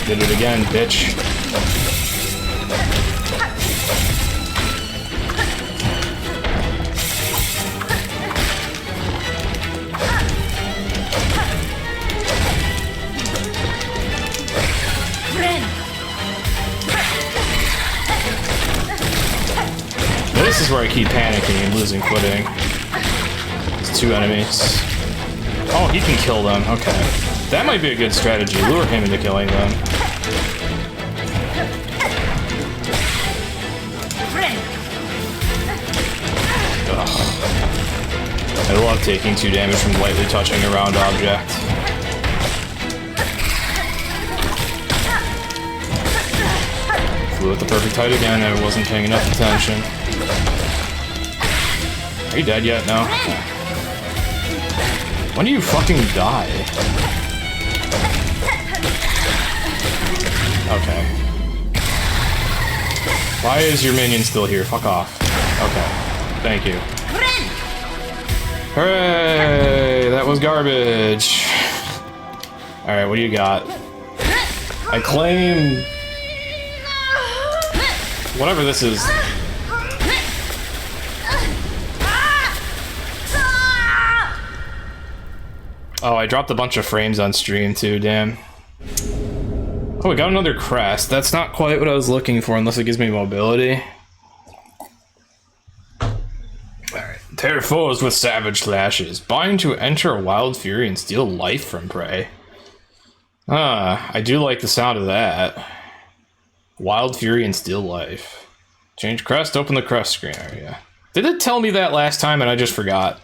Did it again, bitch. This is where I keep panicking and losing footing. It's 2 enemies. Oh, he can kill them. Okay. That might be a good strategy. Lure him into killing them. Ugh. I love taking 2 damage from lightly touching a round object. Flew at the perfect height again, and I wasn't paying enough attention. Are you dead yet? No? When do you fucking die? Okay. Why is your minion still here? Fuck off. Okay. Thank you. Hooray! That was garbage. Alright, what do you got? I claim... whatever this is. Oh, I dropped a bunch of frames on stream too, damn. Oh, we got another crest. That's not quite what I was looking for unless it gives me mobility. Alright. Tear foes with savage lashes. Bind to enter a wild fury and steal life from prey. Ah, I do like the sound of that. Wild fury and steal life. Change crest, open the crest screen area. Did it tell me that last time and I just forgot?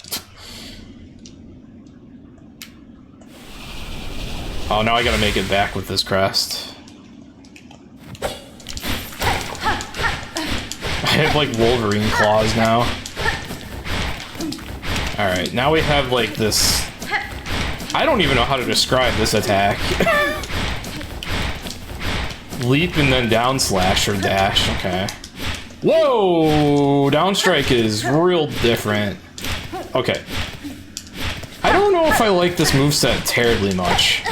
Oh, now I gotta make it back with this crest. I have like Wolverine claws now. Alright, now we have like this... I don't even know how to describe this attack. Leap and then down slash or dash, okay. Whoa! Down strike is real different. Okay. I don't know if I like this moveset terribly much.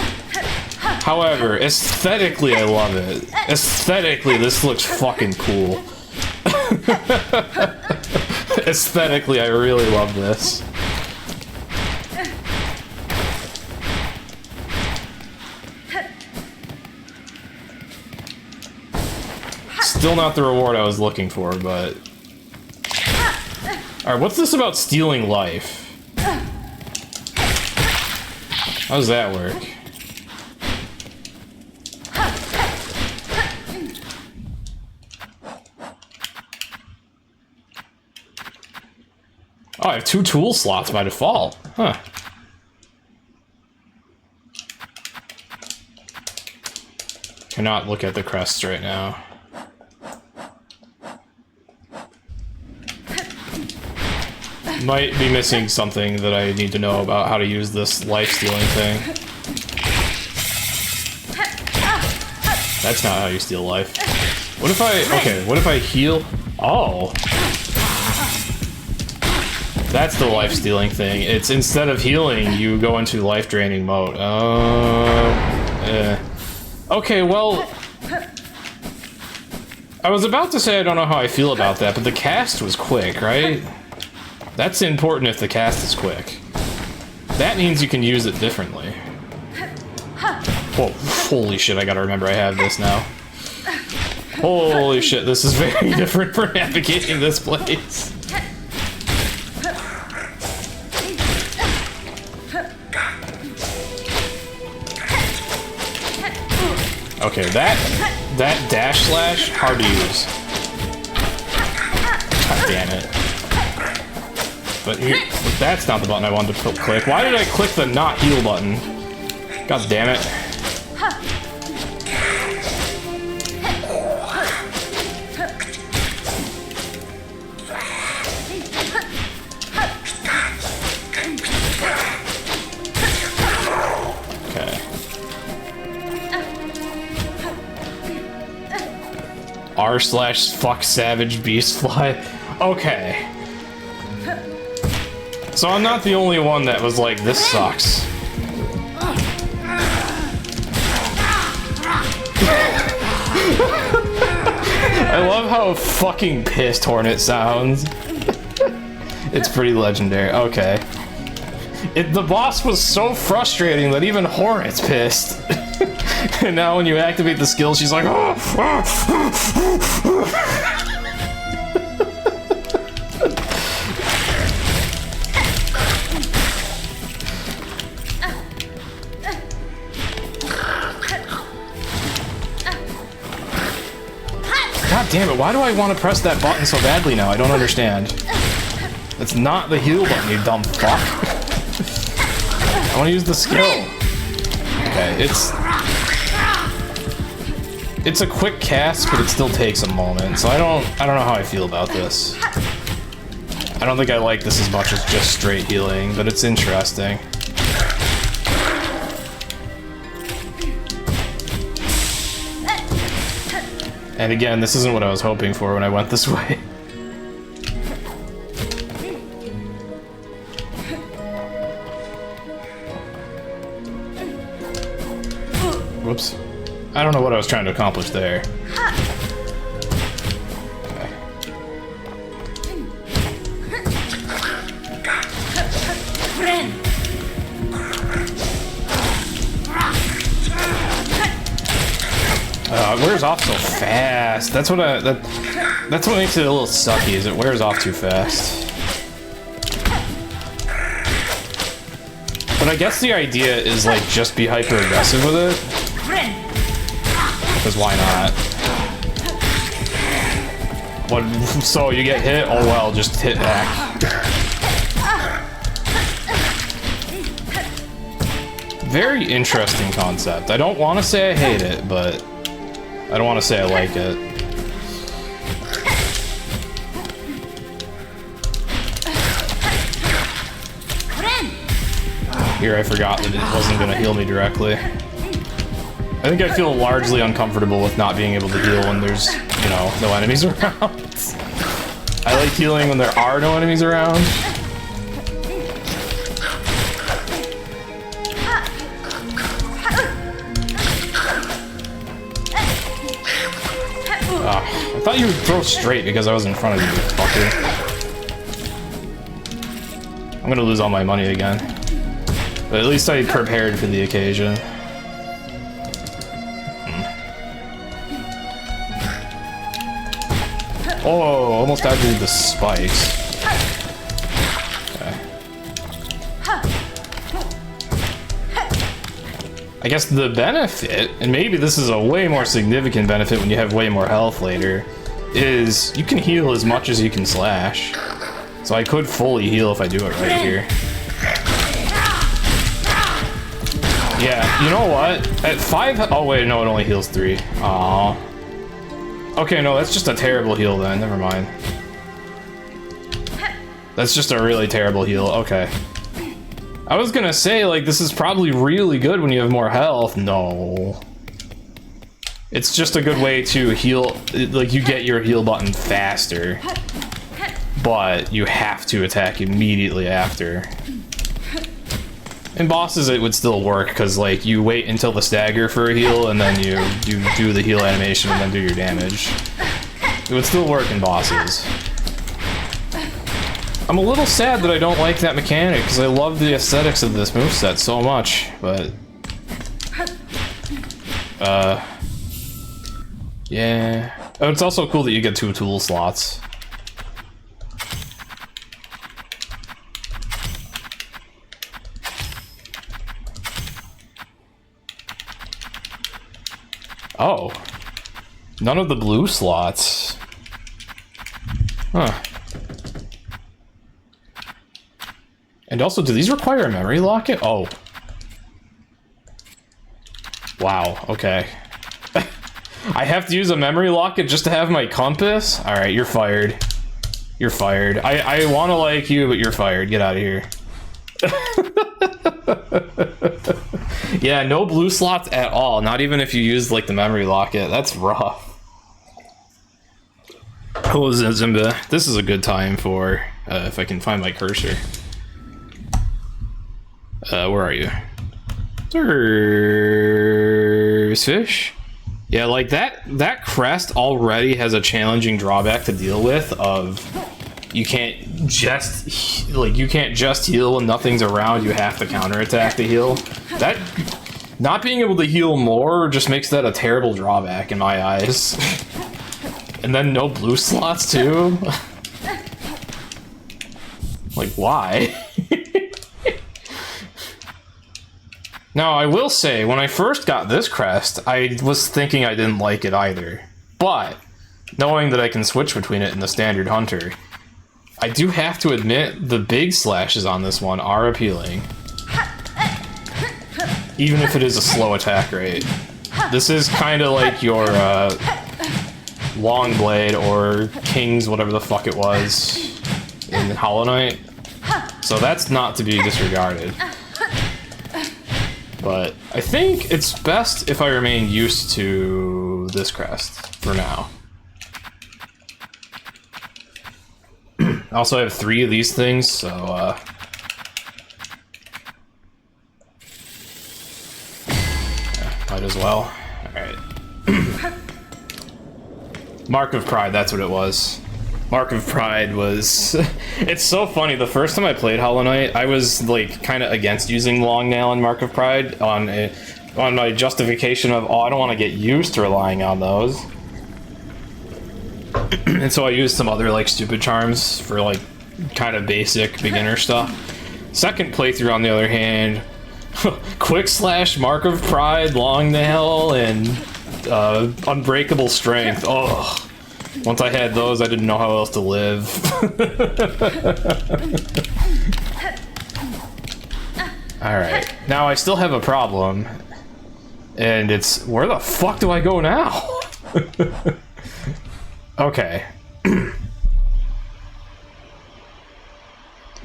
However, aesthetically, I love it. Aesthetically, this looks fucking cool. Aesthetically, I really love this. Still not the reward I was looking for, but... Alright, what's this about stealing life? How does that work? Oh, I have 2 tool slots by default. Huh. Cannot look at the crests right now. Might be missing something that I need to know about how to use this life-stealing thing. That's not how you steal life. What if I... okay, what if I heal? Oh. That's the life-stealing thing. It's instead of healing, you go into life-draining mode. Okay, well... I was about to say I don't know how I feel about that, but the cast was quick, right? That's important if the cast is quick. That means you can use it differently. Whoa, holy shit, I gotta remember I have this now. Holy shit, this is very different for navigating this place. Okay, That dash slash, hard to use. God damn it. But that's not the button I wanted to click. Why did I click the not heal button? God damn it. Okay. R/fuck savage beast fly. Okay. So I'm not the only one that was like, this sucks. I love how fucking pissed Hornet sounds. It's pretty legendary. Okay. The boss was so frustrating that even Hornet's pissed. And now when you activate the skill, she's like, oh. God damn it, why do I want to press that button so badly now? I don't understand. It's not the heal button, you dumb fuck. I want to use the skill. Okay, it's a quick cast, but it still takes a moment, so I don't know how I feel about this. I don't think I like this as much as just straight healing, but it's interesting. And again, this isn't what I was hoping for when I went this way. Whoops. I don't know what I was trying to accomplish there. It wears off so fast. That's what that's what makes it a little sucky, is it wears off too fast. But I guess the idea is like just be hyper aggressive with it. Because why not? What? So you get hit? Oh well, just hit back. Very interesting concept. I don't want to say I hate it, but I don't want to say I like it. Here, I forgot that it wasn't going to heal me directly. I think I feel largely uncomfortable with not being able to heal when there's, you know, no enemies around. I like healing when there are no enemies around. I thought you would throw straight because I was in front of you, fucker. I'm gonna lose all my money again. But at least I prepared for the occasion. Oh, almost activated the spikes. Okay. I guess the benefit, and maybe this is a way more significant benefit when you have way more health later, is you can heal as much as you can slash. So I could fully heal if I do it right here. Yeah, you know what? At 5... Oh wait, no, it only heals 3. Aww. Okay, no, that's just a terrible heal then. Never mind. That's just a really terrible heal. Okay. I was gonna say, like, this is probably really good when you have more health. No. It's just a good way to heal, like, you get your heal button faster. But you have to attack immediately after. In bosses, it would still work, because, like, you wait until the stagger for a heal, and then you do the heal animation and then do your damage. It would still work in bosses. I'm a little sad that I don't like that mechanic, because I love the aesthetics of this moveset so much, but... yeah... Oh, it's also cool that you get 2 tool slots. Oh. None of the blue slots. Huh. And also, do these require a memory locket? Oh. Wow, okay. I have to use a memory locket just to have my compass? Alright, you're fired. You're fired. I want to like you, but you're fired. Get out of here. Yeah, no blue slots at all. Not even if you use, like, the memory locket. That's rough. Hello, Zimba. This is a good time for, if I can find my cursor. Where are you? There's fish. Yeah, like that crest already has a challenging drawback to deal with of you can't just heal when nothing's around. You have to counterattack to heal. That not being able to heal more just makes that a terrible drawback in my eyes. And then no blue slots too. Like, why? Now, I will say, when I first got this crest, I was thinking I didn't like it either. But, knowing that I can switch between it and the standard hunter, I do have to admit the big slashes on this one are appealing. Even if it is a slow attack rate. This is kind of like your long blade or King's whatever the fuck it was in Hollow Knight. So that's not to be disregarded. But I think it's best if I remain used to this crest for now. I also have 3 of these things, so might as well. Alright. Mark of Pride, that's what it was. Mark of Pride was... It's so funny, the first time I played Hollow Knight, I was, like, kind of against using Long Nail and Mark of Pride on my justification of, oh, I don't want to get used to relying on those. And so I used some other, like, stupid charms for, like, kind of basic beginner stuff. Second playthrough, on the other hand, Quick Slash, Mark of Pride, Long Nail, and Unbreakable Strength. Oh. Once I had those, I didn't know how else to live. Alright, now I still have a problem. And it's, where the fuck do I go now? Okay.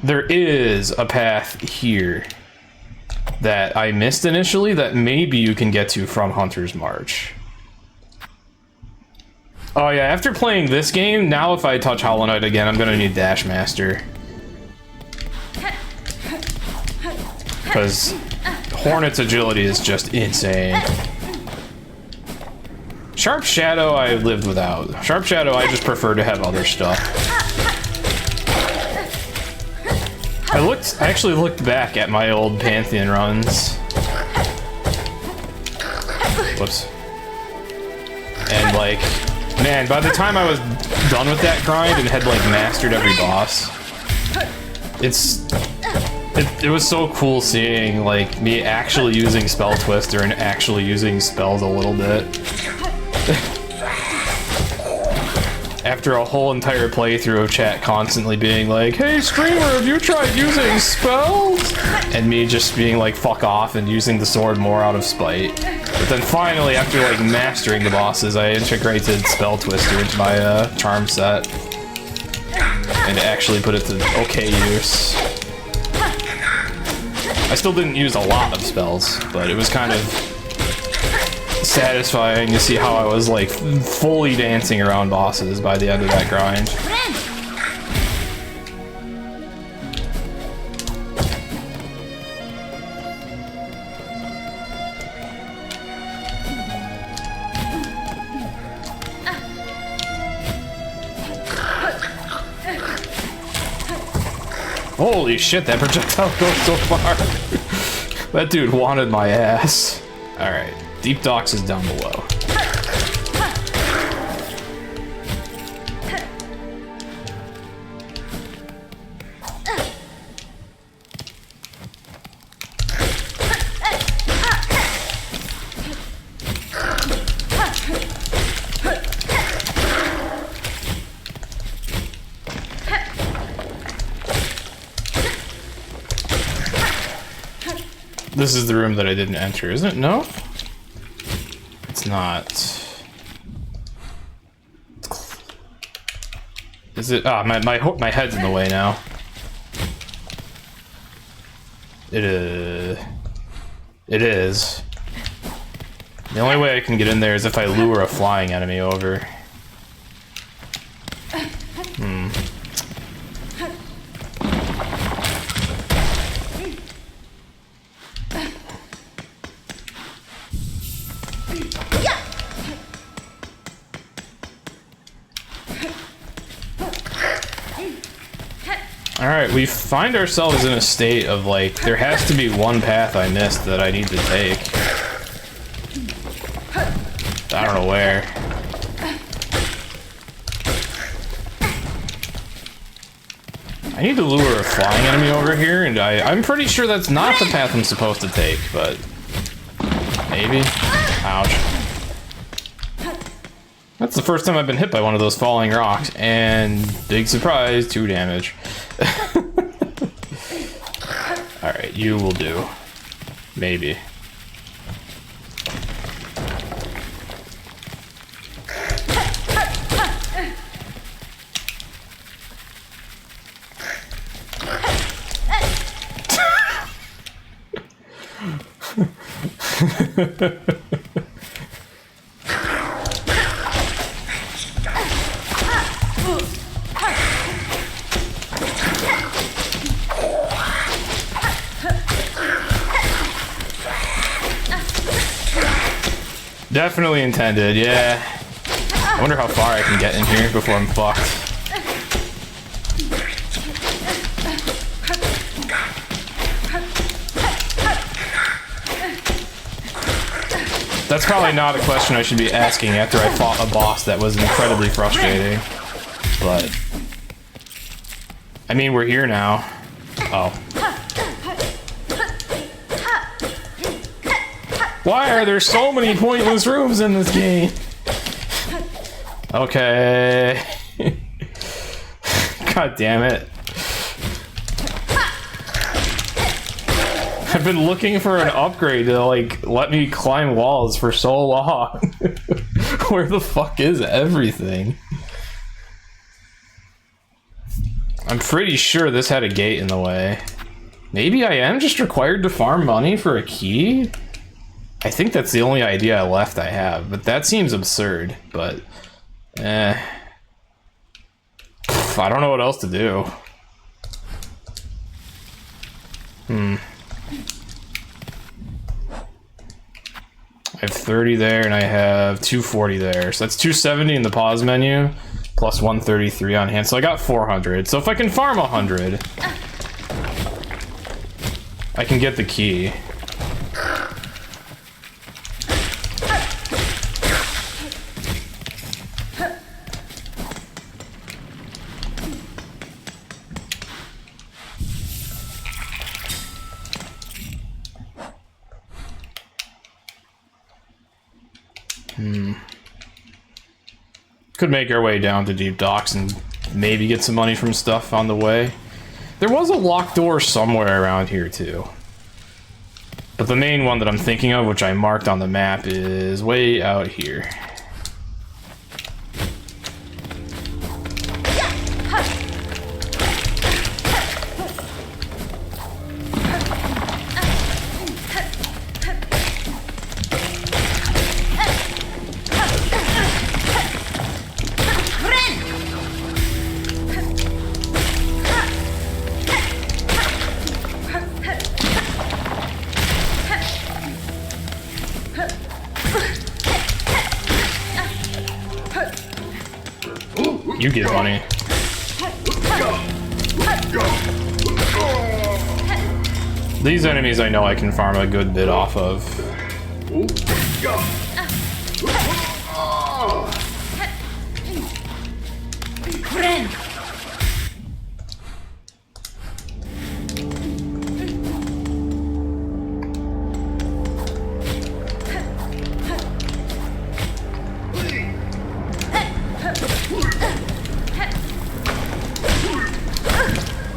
There is a path here that I missed initially that maybe you can get to from Hunter's March. Oh yeah, after playing this game, now if I touch Hollow Knight again, I'm gonna need Dash Master. Because Hornet's agility is just insane. Sharp Shadow I lived without. Sharp Shadow I just prefer to have other stuff. I actually looked back at my old Pantheon runs. Whoops. And like... Man, by the time I was done with that grind and had, like, mastered every boss, it was so cool seeing, like, me actually using Spell Twister and actually using spells a little bit. After a whole entire playthrough of chat constantly being like, hey, streamer, have you tried using spells? And me just being like, fuck off, and using the sword more out of spite. But then finally, after like mastering the bosses, I integrated Spell Twister into my charm set. And actually put it to okay use. I still didn't use a lot of spells, but it was kind of satisfying to see how I was like fully dancing around bosses by the end of that grind. Holy shit, that projectile goes so far. That dude wanted my ass. Alright, Deep Docks is down below. This is the room that I didn't enter, isn't it? No? It's not. Is it? Ah, my head's in the way now. It is. The only way I can get in there is if I lure a flying enemy over. Alright, we find ourselves in a state of like, there has to be one path I missed that I need to take. I don't know where. I need to lure a flying enemy over here, and I'm pretty sure that's not the path I'm supposed to take, but maybe. Ouch. That's the first time I've been hit by one of those falling rocks, and big surprise, 2 damage. Alright, you will do. Maybe. Definitely intended, yeah. I wonder how far I can get in here before I'm fucked. That's probably not a question I should be asking after I fought a boss that was incredibly frustrating. But I mean, we're here now. Oh. Why are there so many pointless rooms in this game? Okay. God damn it. I've been looking for an upgrade to, like, let me climb walls for so long. Where the fuck is everything? I'm pretty sure this had a gate in the way. Maybe I am just required to farm money for a key? I think that's the only idea left I have, but that seems absurd, but... I don't know what else to do. I have 30 there, and I have 240 there. So that's 270 in the pause menu, plus 133 on hand. So I got 400. So if I can farm 100, I can get the key. Could make our way down to Deep Docks and maybe get some money from stuff on the way. There was a locked door somewhere around here too. But the main one that I'm thinking of, which I marked on the map, is way out here. You get money. These enemies I know I can farm a good bit off of.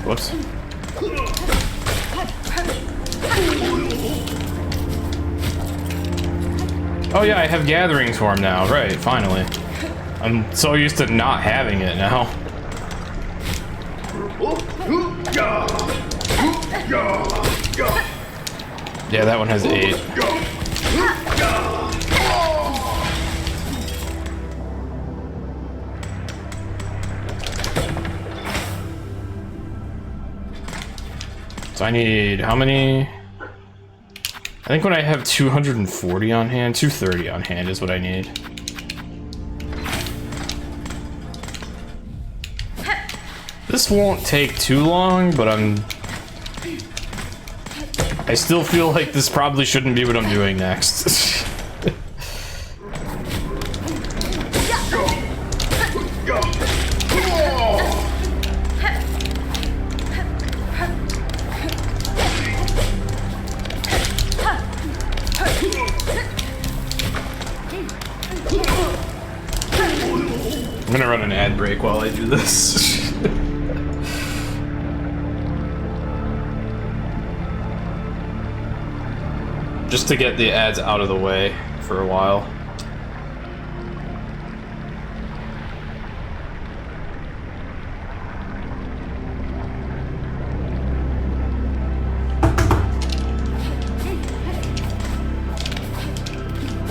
Whoops. Oh yeah, I have Gathering Storm now. Right, finally. I'm so used to not having it now. Yeah, that one has 8. So I need how many? I think when I have 240 on hand, 230 on hand is what I need. This won't take too long, but I still feel like this probably shouldn't be what I'm doing next. I'm gonna run an ad break while I do this. Just to get the ads out of the way for a while.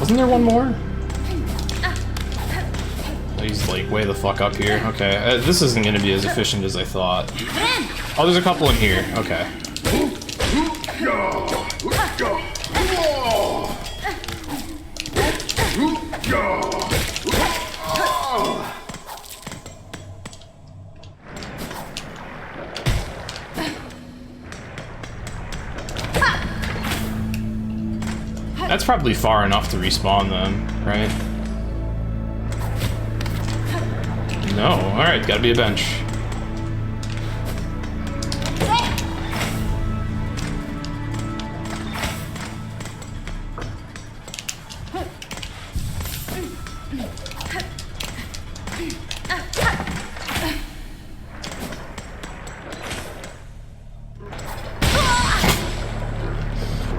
Wasn't there one more? He's like way the fuck up here. Okay, this isn't gonna be as efficient as I thought. Oh, there's a couple in here. Okay. That's probably far enough to respawn them, right? No, alright, gotta be a bench.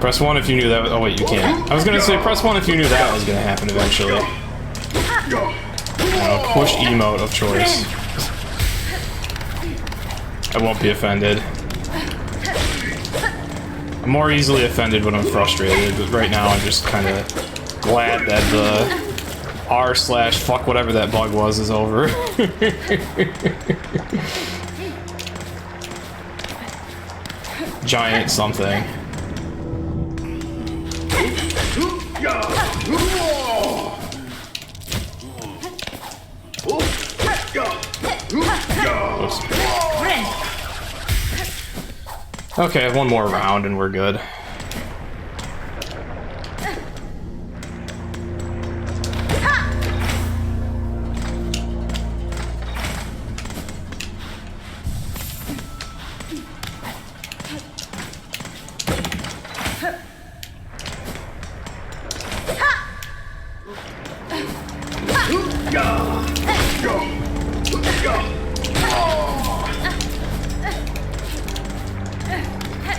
Press 1 if you knew that was, oh wait, you can't. I was gonna say press 1 if you knew that was gonna happen eventually. Push emote of choice. I won't be offended. I'm more easily offended when I'm frustrated, but right now I'm just kind of glad that the r/fuck whatever that bug was is over. Giant something. Oops. Okay, one more round and we're good.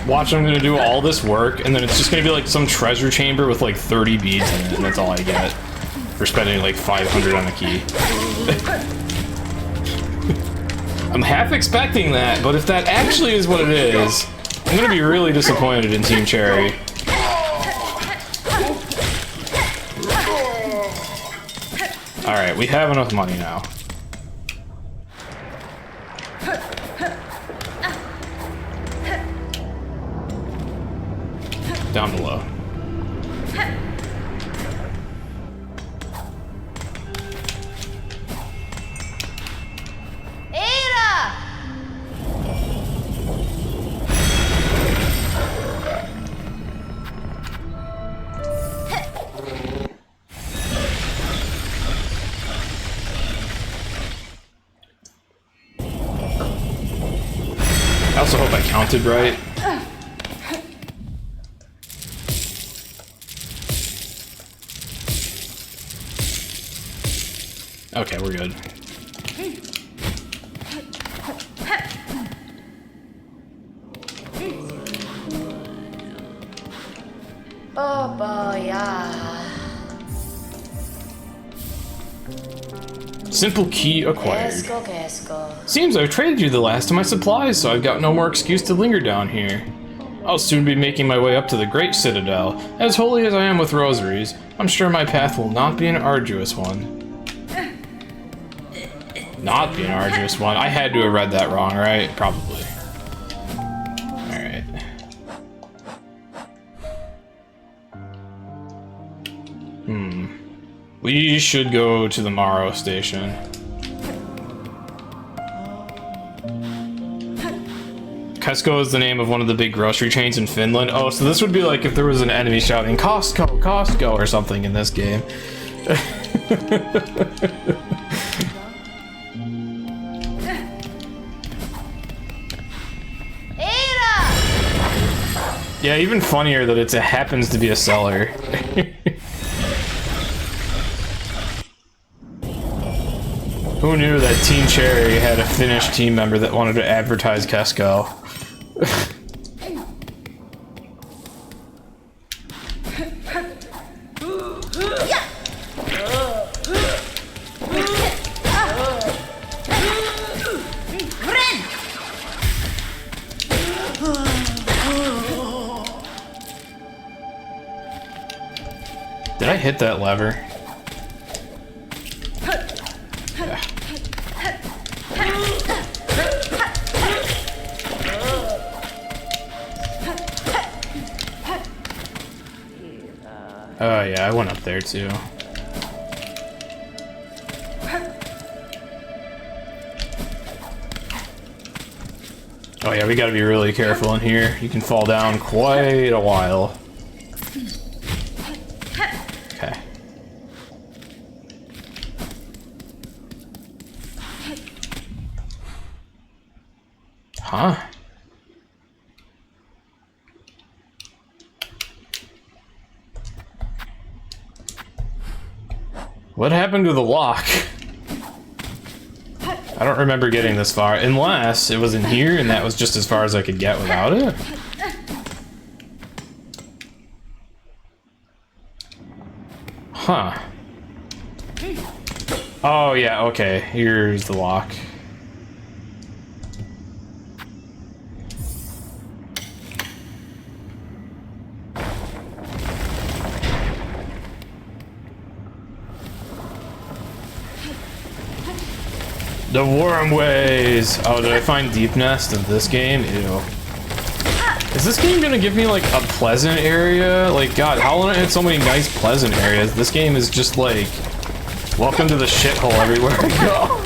Watch, I'm gonna do all this work, and then it's just gonna be like some treasure chamber with like 30 beads in it, and that's all I get for spending like 500 on a key. I'm half expecting that, but if that actually is what it is, I'm gonna be really disappointed in Team Cherry. Alright, we have enough money now. Down below. I also hope I counted right. Okay, we're good. Oh boy, yeah. Simple key acquired. Quesco. Seems I've traded you the last of my supplies, so I've got no more excuse to linger down here. I'll soon be making my way up to the Great Citadel. As holy as I am with rosaries, I'm sure my path will not be an arduous one. Not be an arduous one? I had to have read that wrong, right? Probably. Alright. We should go to the Morrow station. Costco is the name of one of the big grocery chains in Finland. Oh, so this would be like if there was an enemy shouting Costco, Costco, or something in this game. Yeah, even funnier that it happens to be a seller. Who knew that Team Cherry had a Finnish team member that wanted to advertise Costco? Did I hit that lever? Yeah. Oh yeah, I went up there too. Oh yeah, we gotta be really careful in here. You can fall down quite a while. Okay. Huh? What happened to the lock? I don't remember getting this far, unless it was in here and that was just as far as I could get without it. Huh. Oh yeah, okay, here's the lock. The Wormways! Oh, did I find Deep Nest in this game? Ew. Is this game gonna give me, like, a pleasant area? Like, God, Hollow Knight had so many nice pleasant areas. This game is just, like, welcome to the shithole everywhere I go.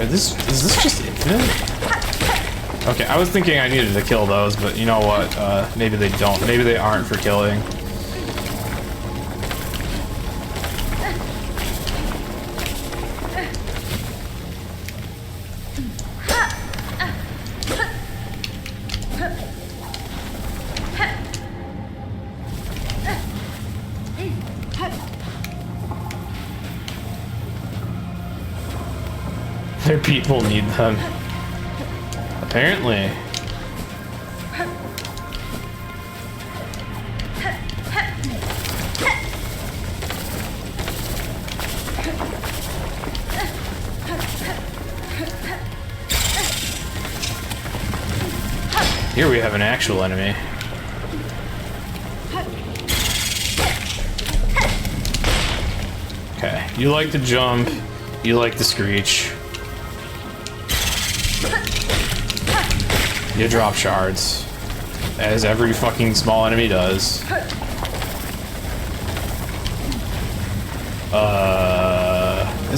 Is this just infinite? Okay, I was thinking I needed to kill those, but you know what? Maybe they don't. Maybe they aren't for killing. Their people need them. Apparently. Here we have an actual enemy. Okay, you like to jump, you like to screech. You drop shards, as every fucking small enemy does. Is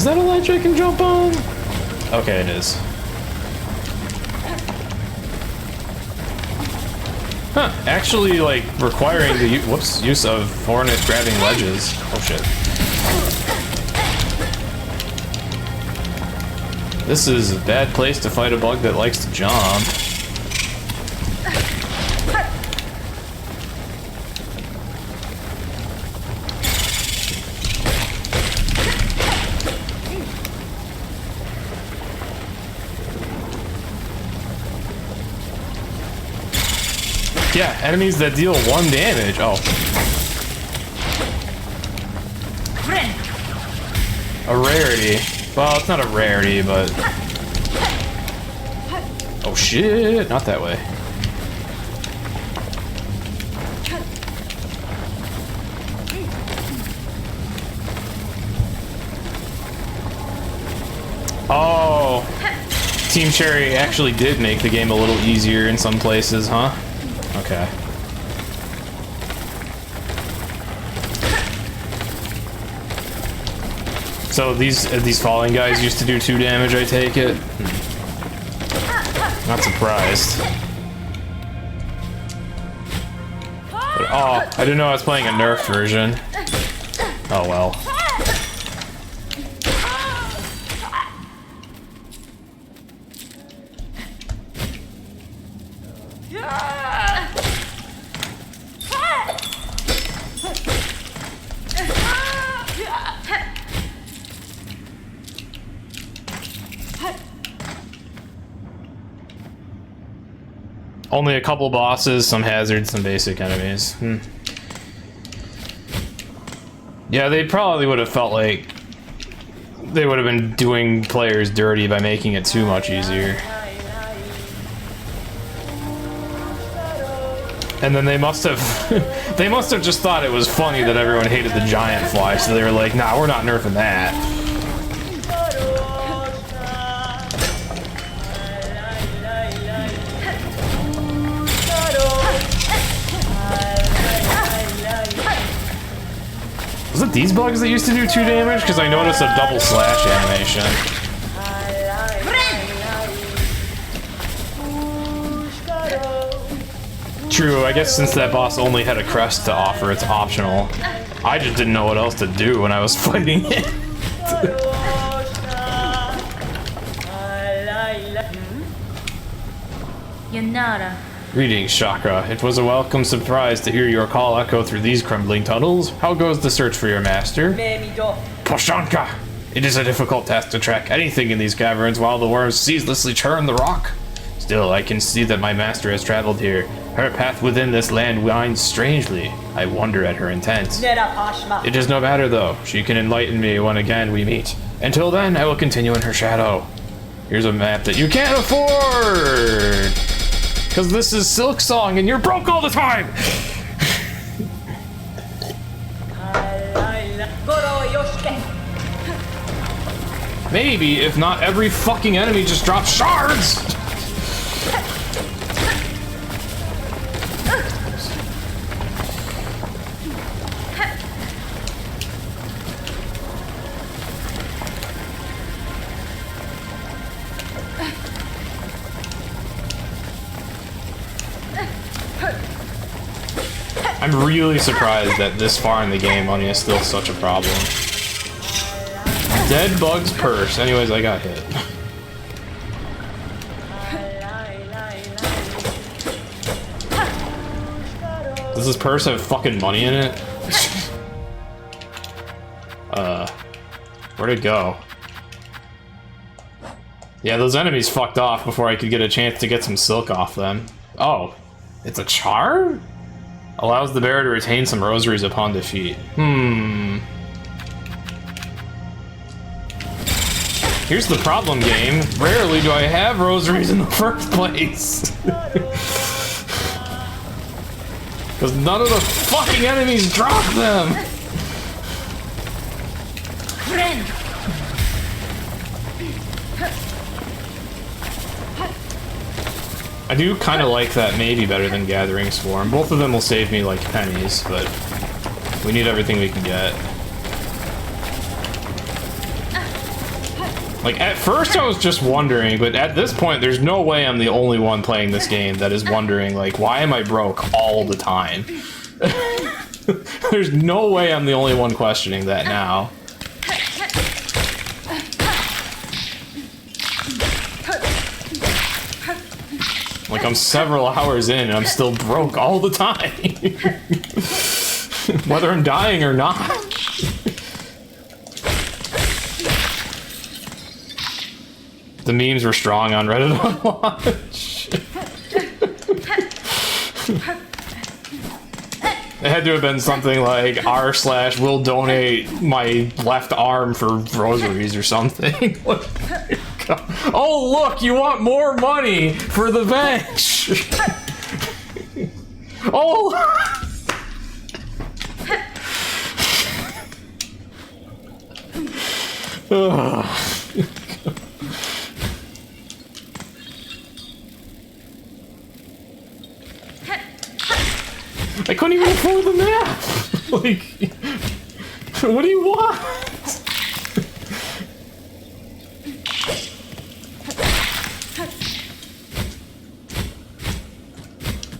that a ledge I can jump on? Okay, it is. Huh, actually, like, requiring the use of Hornet grabbing ledges. Oh shit. This is a bad place to fight a bug that likes to jump. Yeah, enemies that deal 1 damage. Oh. A rarity. Well, it's not a rarity, but... Oh shit, not that way. Oh, Team Cherry actually did make the game a little easier in some places, huh? Okay. So these falling guys used to do 2 damage, I take it? Not surprised. But, oh, I didn't know I was playing a nerfed version. Oh well. Only a couple bosses, some hazards, some basic enemies. Yeah, they probably would have felt like they would have been doing players dirty by making it too much easier. And then they must have they must have just thought it was funny that everyone hated the giant fly, so they were like, nah, we're not nerfing that. Was it these bugs that used to do 2 damage? Because I noticed a double slash animation. True, I guess since that boss only had a crest to offer, it's optional. I just didn't know what else to do when I was fighting it. Yanara. Greetings, Chakra. It was a welcome surprise to hear your call echo through these crumbling tunnels. How goes the search for your master? Poshanka! It is a difficult task to track anything in these caverns while the worms ceaselessly churn the rock. Still, I can see that my master has traveled here. Her path within this land winds strangely. I wonder at her intent. It is no matter, though. She can enlighten me when again we meet. Until then, I will continue in her shadow. Here's a map that you can't afford! Because this is Silksong and you're broke all the time! Maybe if not every fucking enemy just drops shards! I'm really surprised that this far in the game money is still such a problem. Dead bug's purse. Anyways, I got hit. Does this purse have fucking money in it? Where'd it go? Yeah, those enemies fucked off before I could get a chance to get some silk off them. Oh, it's a charm? Allows the bearer to retain some rosaries upon defeat. Here's the problem, game. Rarely do I have rosaries in the first place. Because none of the fucking enemies drop them! I do kind of like that maybe better than Gathering Swarm. Both of them will save me like pennies, but we need everything we can get. Like, at first I was just wondering, but at this point there's no way I'm the only one playing this game that is wondering, like, why am I broke all the time? There's no way I'm the only one questioning that now. Like, I'm several hours in and I'm still broke all the time. Whether I'm dying or not. The memes were strong on Reddit on launch. It had to have been something like r/will donate my left arm for rosaries or something. Oh look, you want more money for the bench. Oh. I couldn't even afford the map! Like, what do you want?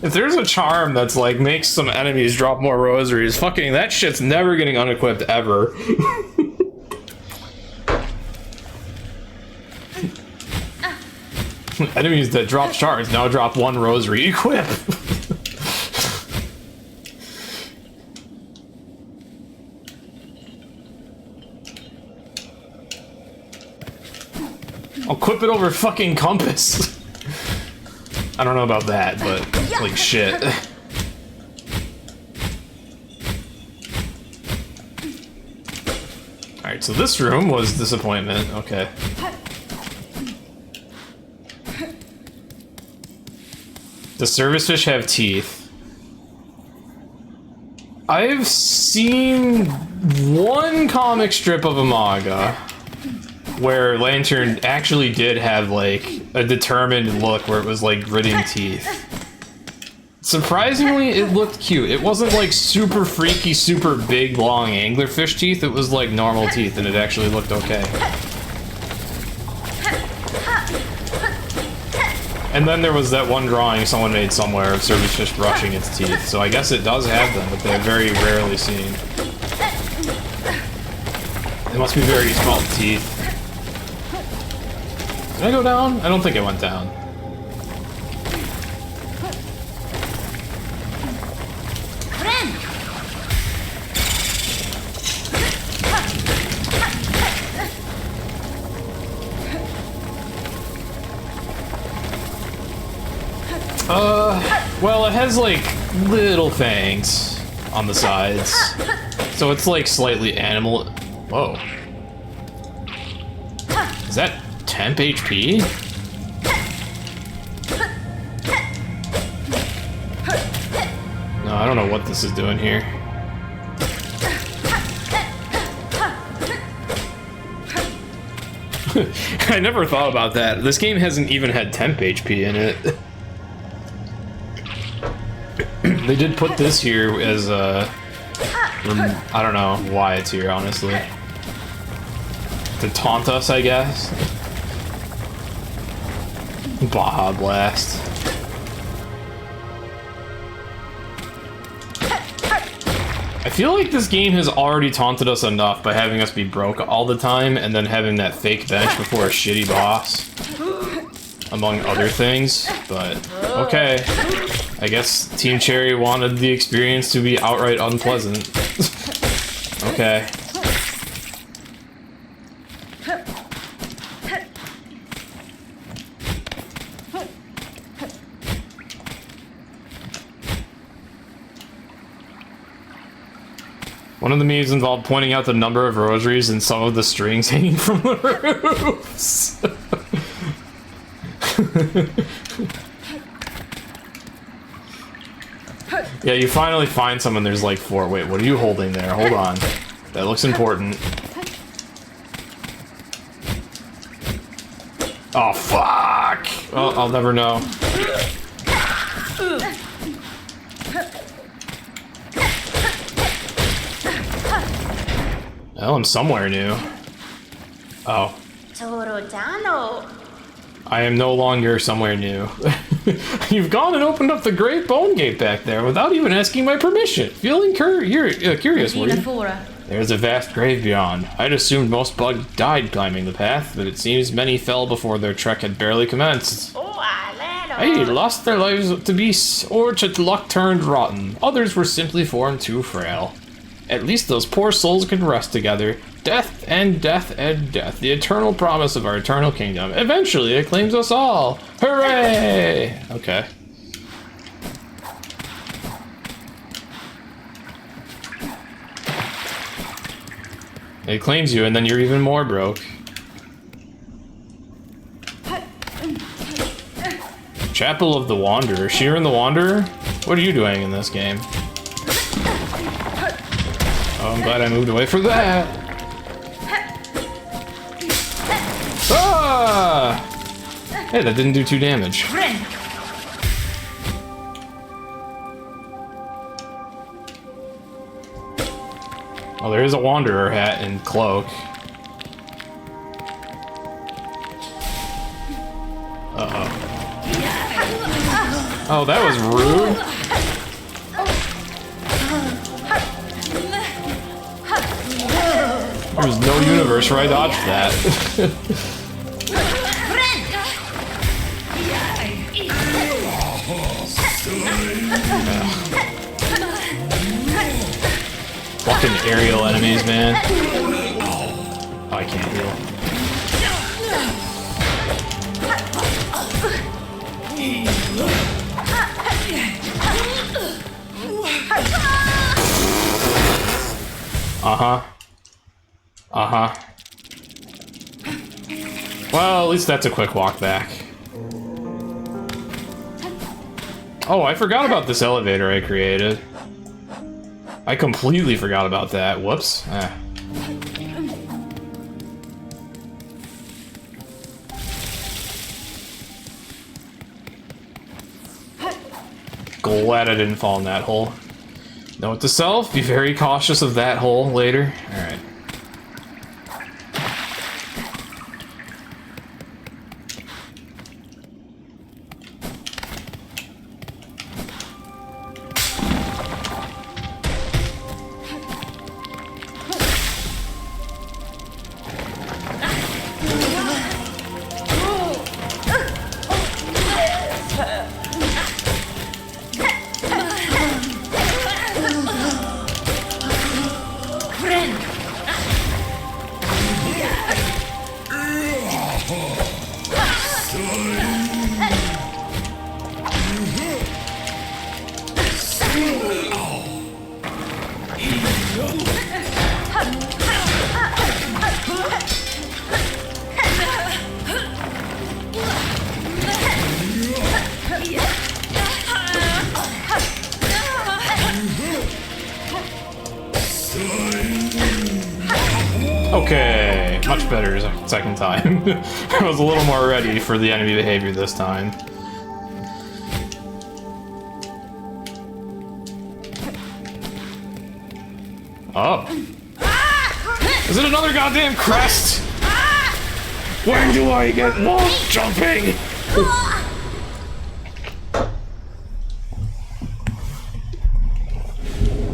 If there's a charm that's like, makes some enemies drop more rosaries, fucking that shit's never getting unequipped ever. Enemies that drop shards now drop 1 rosary equip. I'll equip it over fucking compass. I don't know about that, but like shit. Alright, so this room was disappointment. Okay. Does service fish have teeth? I've seen one comic strip of a manga where Lantern actually did have like a determined look where it was like gritting teeth. Surprisingly, it looked cute. It wasn't like super freaky, super big, long anglerfish teeth. It was like normal teeth and it actually looked okay. And then there was that one drawing someone made somewhere of service fish brushing its teeth, so I guess it does have them, but they're very rarely seen. They must be very small teeth. Did I go down? I don't think I went down. Well, it has, like, little fangs on the sides. So it's, like, slightly animal... Whoa. Is that temp HP? No, I don't know what this is doing here. I never thought about that. This game hasn't even had temp HP in it. They did put this here as a... I don't know why it's here, honestly. To taunt us, I guess. Baja Blast. I feel like this game has already taunted us enough by having us be broke all the time and then having that fake bench before a shitty boss. Among other things, but okay. I guess Team Cherry wanted the experience to be outright unpleasant. Okay. One of the memes involved pointing out the number of rosaries and some of the strings hanging from the roofs. Yeah, you finally find someone, there's like 4. Wait, what are you holding there? Hold on. That looks important. Oh, fuck! Well, I'll never know. Well, I'm somewhere new. Oh. I am no longer somewhere new. You've gone and opened up the Great Bone Gate back there without even asking my permission. Feeling curious, were you? There's a vast grave beyond. I'd assumed most bug died climbing the path, but it seems many fell before their trek had barely commenced. Hey, lost their lives to beasts, or to luck turned rotten. Others were simply formed too frail. At least those poor souls could rest together. Death and death and death, the eternal promise of our eternal kingdom. Eventually, it claims us all. Hooray! Okay. It claims you, and then you're even more broke. Chapel of the Wanderer. Sheeran the Wanderer? What are you doing in this game? Oh, I'm glad I moved away from that. Ah! Hey, that didn't do 2 damage. Oh, there is a Wanderer hat and cloak. Uh-oh. Oh, that was rude. There was no universe where I dodged that. Fucking aerial enemies, man. Oh, I can't heal. Uh-huh. Uh-huh. Well, at least that's a quick walk back. Oh, I forgot about this elevator I created. I completely forgot about that. Whoops. Ah. Glad I didn't fall in that hole. Note to self, be very cautious of that hole later. Alright. Okay, much better second time. I was a little more ready for the enemy behavior this time. Oh. Is it another goddamn crest? When do I get wall jumping?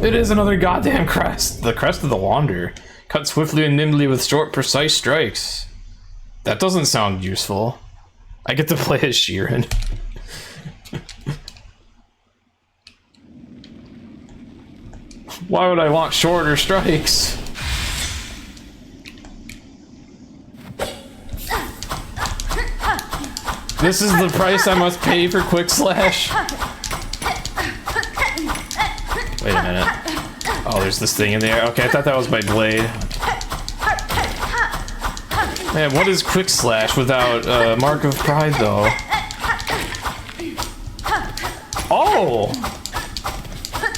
It is another goddamn crest. The crest of the Wanderer. Cut swiftly and nimbly with short, precise strikes. That doesn't sound useful. I get to play as Sheeran. Why would I want shorter strikes? This is the price I must pay for Quick Slash? Wait a minute. Oh, there's this thing in there. Okay, I thought that was my blade. Man, what is Quick Slash without Mark of Pride, though? Oh!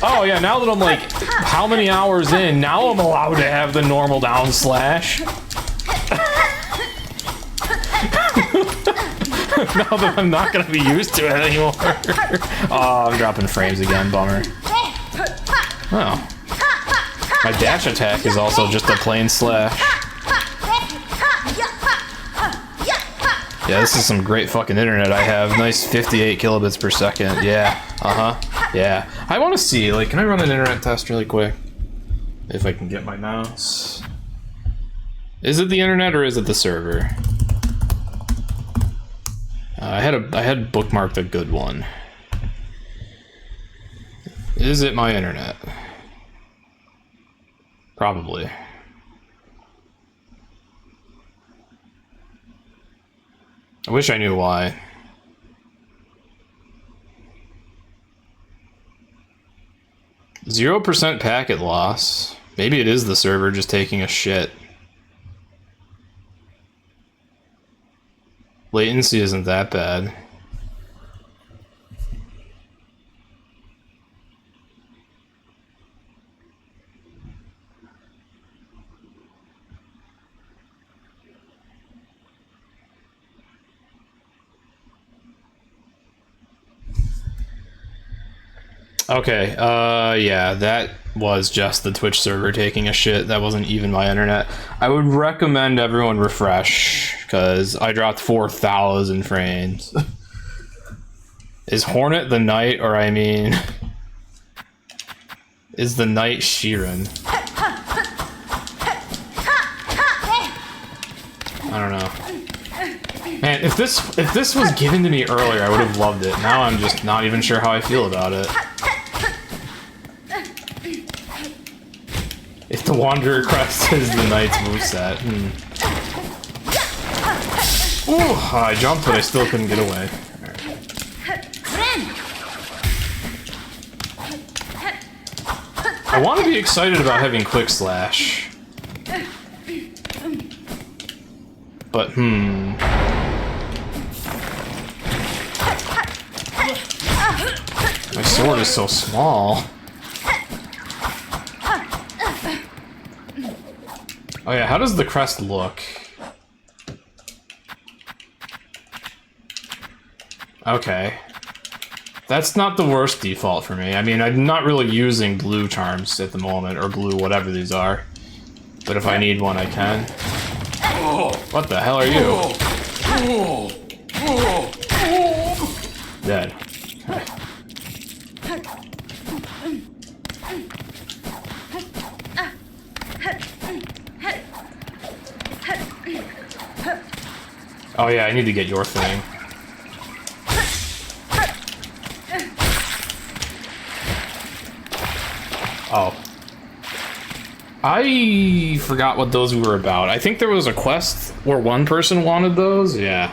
Oh, yeah, now that I'm like, how many hours in, now I'm allowed to have the normal down slash. Now that I'm not gonna be used to it anymore. Oh, I'm dropping frames again, bummer. Oh. My dash attack is also just a plain slash. Yeah, this is some great fucking internet I have. Nice 58 kilobits per second. Yeah, uh-huh. Yeah. I want to see, like, can I run an internet test really quick? If I can get my mouse. Is it the internet or is it the server? I had bookmarked a good one. Is it my internet? Probably. I wish I knew why. %0 packet loss. Maybe it is the server just taking a shit. Latency isn't that bad. Okay, yeah, that was just the Twitch server taking a shit. That wasn't even my internet. I would recommend everyone refresh, because I dropped 4,000 frames. Is Hornet the knight, or I mean... Is the knight Sheeran? I don't know. Man, if this was given to me earlier, I would have loved it. Now I'm just not even sure how I feel about it. If the Wanderer crest is the knight's moveset. Ooh, I jumped, but I still couldn't get away. I want to be excited about having Quick Slash. But, my sword is so small. Oh yeah, how does the crest look? Okay. That's not the worst default for me. I mean, I'm not really using blue charms at the moment, or blue whatever these are. But if I need one, I can. What the hell are you? Dead. Oh yeah, I need to get your thing. Oh. I forgot what those were about. I think there was a quest where one person wanted those. Yeah.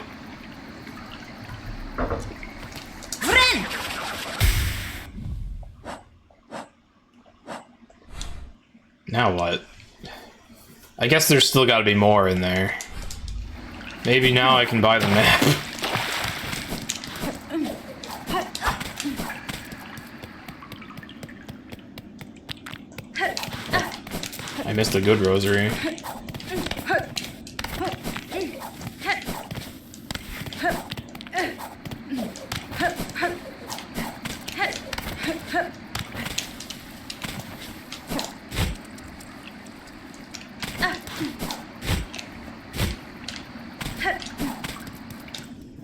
Now what? I guess there's still got to be more in there. Maybe now I can buy the map. I missed a good rosary.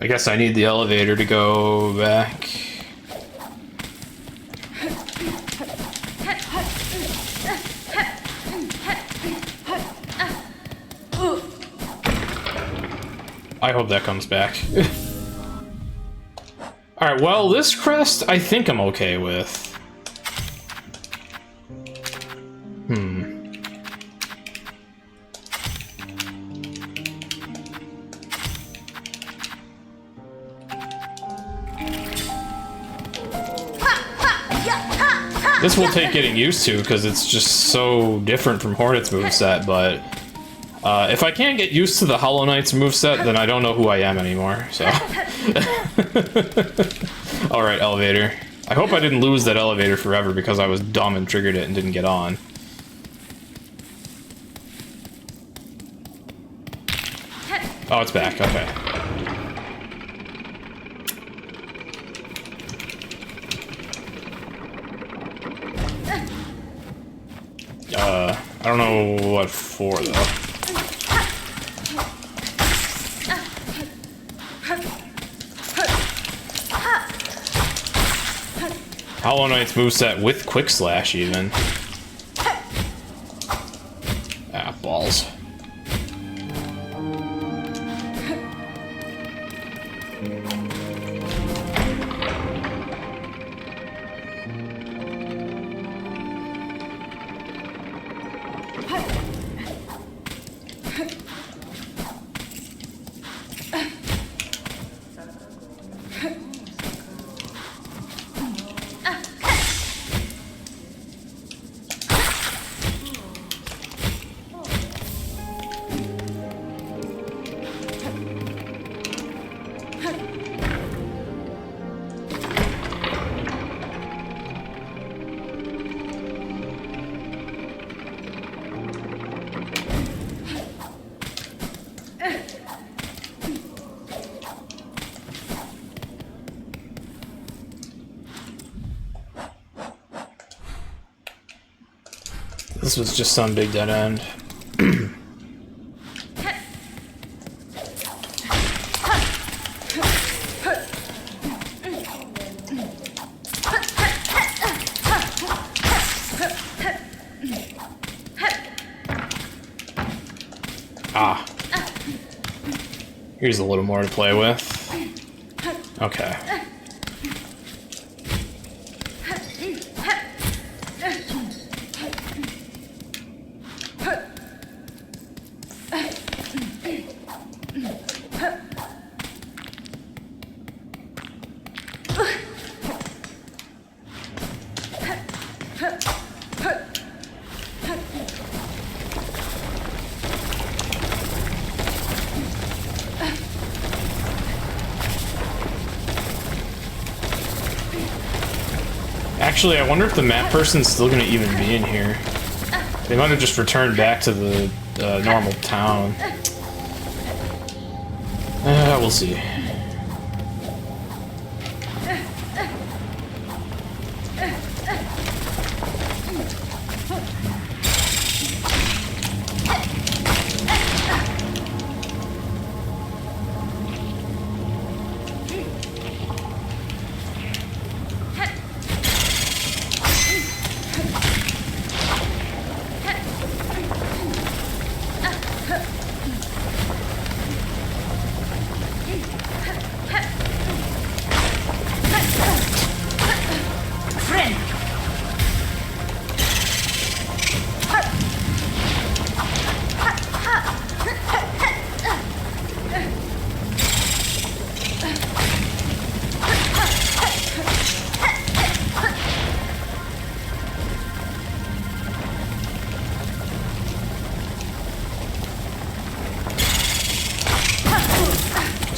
I guess I need the elevator to go back. I hope that comes back. Alright, well, this crest I think I'm okay with. This will take getting used to, because it's just so different from Hornet's moveset, but... if I can't get used to the Hollow Knight's moveset, then I don't know who I am anymore, so... Alright, elevator. I hope I didn't lose that elevator forever because I was dumb and triggered it and didn't get on. Oh, it's back, okay. I don't know what for, though. Hollow Knight's moveset with Quick Slash, even. Ah, balls. This was just some big dead end. Ah. Here's a little more to play with. Okay. Actually, I wonder if the map person's still gonna even be in here. They might have just returned back to the normal town. We'll see.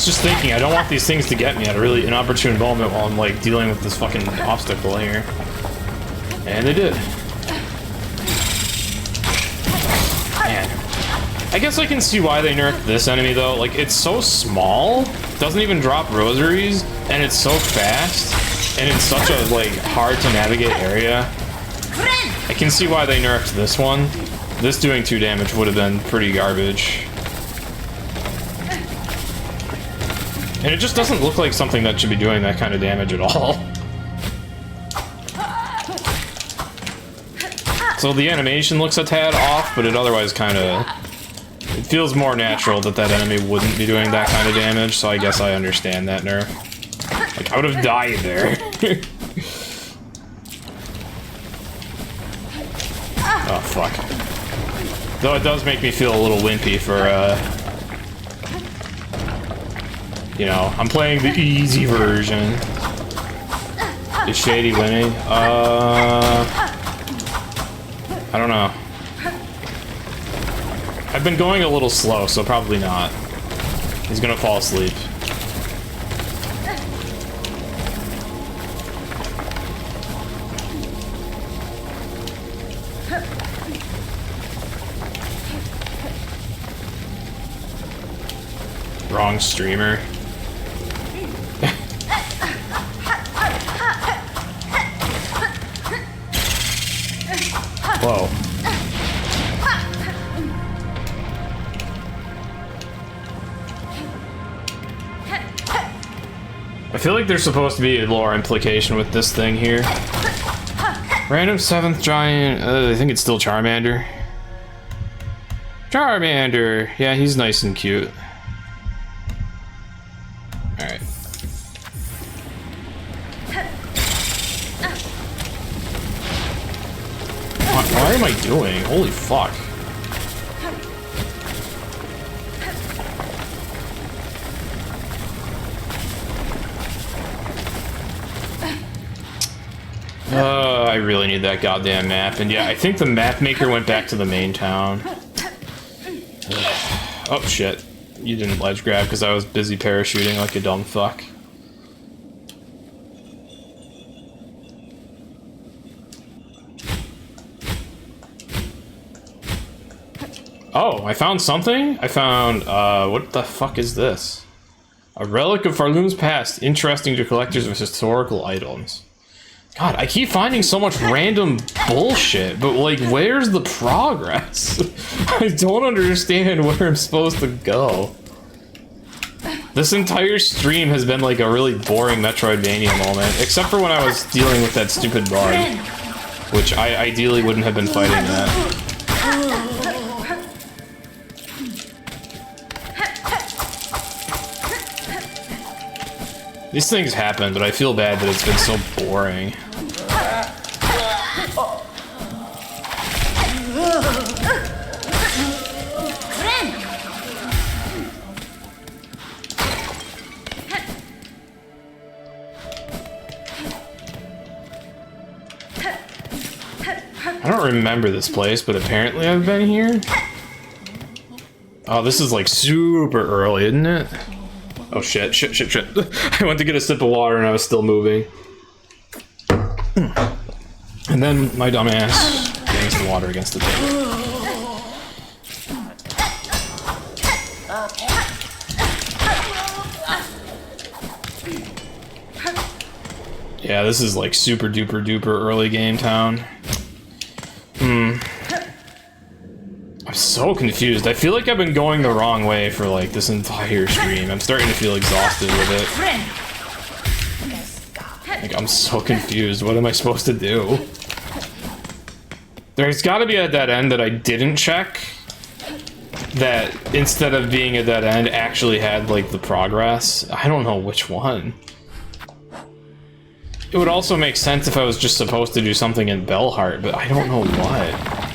Just thinking, I don't want these things to get me at a really inopportune moment while I'm like dealing with this fucking obstacle here. And they did. Man. I guess I can see why they nerfed this enemy though. Like, it's so small, doesn't even drop rosaries, and it's so fast, and it's such a like hard to navigate area. I can see why they nerfed this one. This doing 2 damage would have been pretty garbage. And it just doesn't look like something that should be doing that kind of damage at all. So the animation looks a tad off, but it otherwise kind of... It feels more natural that that enemy wouldn't be doing that kind of damage, so I guess I understand that nerf. Like, I would have died there. Oh, fuck. Though it does make me feel a little wimpy for, you know, I'm playing the easy version. Is Shady winning? I don't know. I've been going a little slow, so probably not. He's gonna fall asleep. Wrong streamer. Whoa. I feel like there's supposed to be a lore implication with this thing here. Random 7th giant, I think it's still Charmander. Charmander! Yeah, he's nice and cute. Alright. What am I doing? Holy fuck. I really need that goddamn map. And yeah, I think the map maker went back to the main town. Oh shit. You didn't ledge grab because I was busy parachuting like a dumb fuck. Oh, I found something? I found, what the fuck is this? A relic of Farloom's past, interesting to collectors of historical items. God, I keep finding so much random bullshit, but like, where's the progress? I don't understand where I'm supposed to go. This entire stream has been like a really boring Metroidvania moment, except for when I was dealing with that stupid bug, which I ideally wouldn't have been fighting that. These things happen, but I feel bad that it's been so boring. I don't remember this place, but apparently I've been here. Oh, this is like super early, isn't it? Oh shit, shit. I went to get a sip of water and I was still moving. And then my dumb ass bangs the water against the table. Yeah, this is like super duper duper early game town. I'm so confused. I feel like I've been going the wrong way for like this entire stream. I'm starting to feel exhausted with it. Like, I'm so confused. What am I supposed to do? There's gotta be a dead end that I didn't check, that instead of being a dead end actually had like the progress. I don't know which one. It would also make sense if I was just supposed to do something in Bellheart, but I don't know what.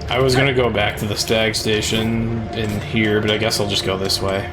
I was gonna go back to the stag station in here, but I guess I'll just go this way.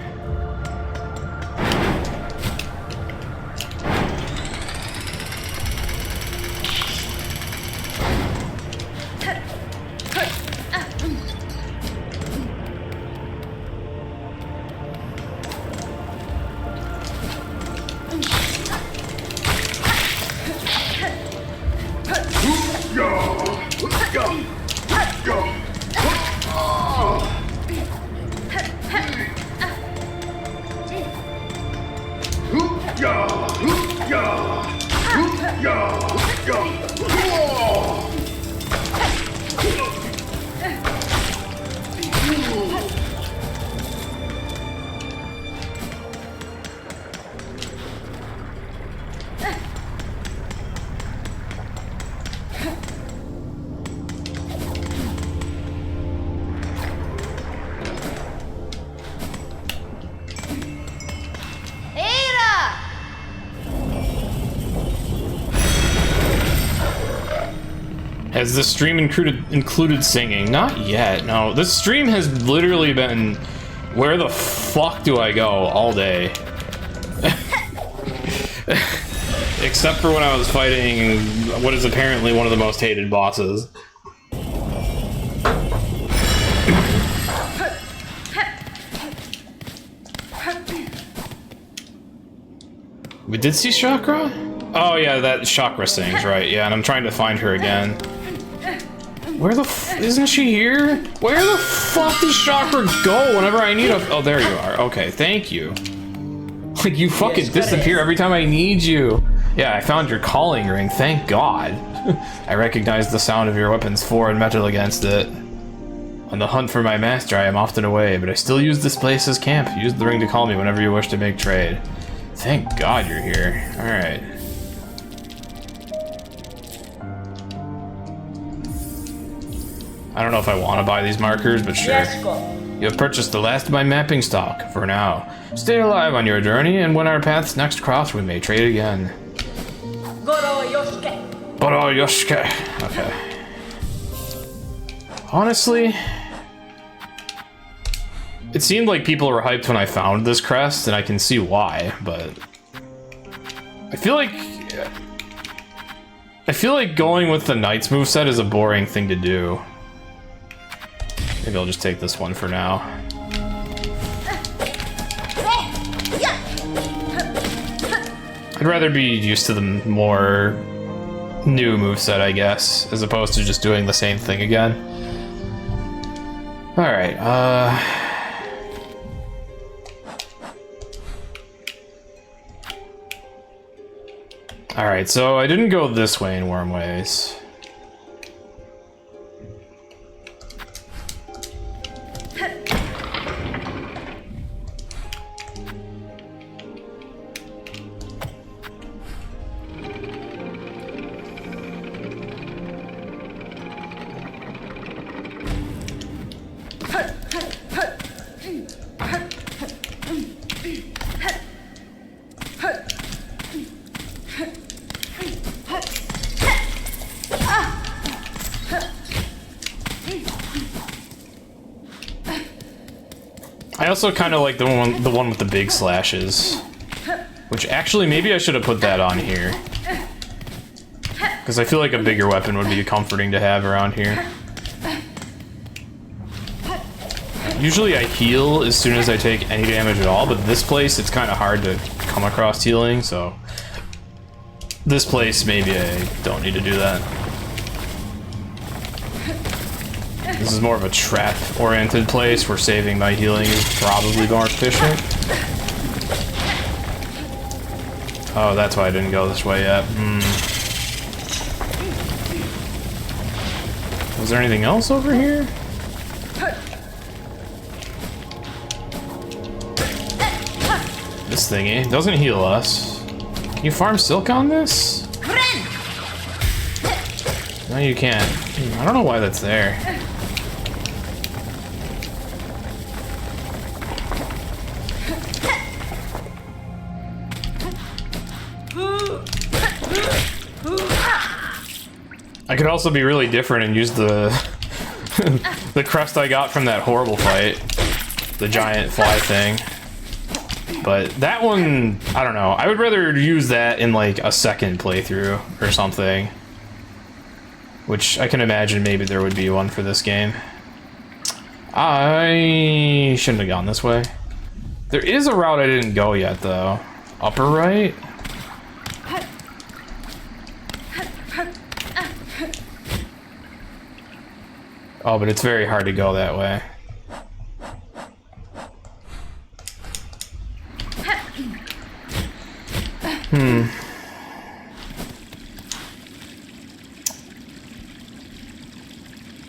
Has the stream included singing? Not yet, no. This stream has literally been, where the fuck do I go all day? Except for when I was fighting what is apparently one of the most hated bosses. We did see Chakra? Oh yeah, that Chakra sings, right, yeah, and I'm trying to find her again. Where the isn't she here? Where the fuck does Chakra go whenever I need a- oh, there you are. Okay, thank you. Like, you fucking disappear every time I need you. Yeah, I found your calling ring, thank God. I recognize the sound of your weapon's foreign metal against it. On the hunt for my master, I am often away, but I still use this place as camp. Use the ring to call me whenever you wish to make trade. Thank God you're here. Alright. I don't know if I want to buy these markers, but sure. You have purchased the last of my mapping stock, for now. Stay alive on your journey, and when our paths next cross, we may trade again. Goro Yosuke. Okay. Honestly, It seemed like people were hyped when I found this crest, and I can see why, but I feel like going with the Knight's moveset is a boring thing to do. Maybe I'll just take this one for now. I'd rather be used to the more new moveset, I guess, as opposed to just doing the same thing again. Alright, Alright, so I didn't go this way in Wormways. I also kind of like the one with the big slashes, which actually maybe I should have put that on here, because I feel like a bigger weapon would be comforting to have around here. Usually I heal as soon as I take any damage at all, but this place it's kind of hard to come across healing, so this place maybe I don't need to do that. This is more of a trap-oriented place where saving my healing is probably more efficient. Oh, that's why I didn't go this way yet. Was there anything else over here? This thingy doesn't heal us. Can you farm silk on this? No, you can't. I don't know why that's there. I could also be really different and use the the crest I got from that horrible fight, the giant fly thing. But that one, I don't know. I would rather use that in like a second playthrough or something, which I can imagine maybe there would be one for this game. I shouldn't have gone this way. There is a route I didn't go yet though. Upper right? Oh, but it's very hard to go that way.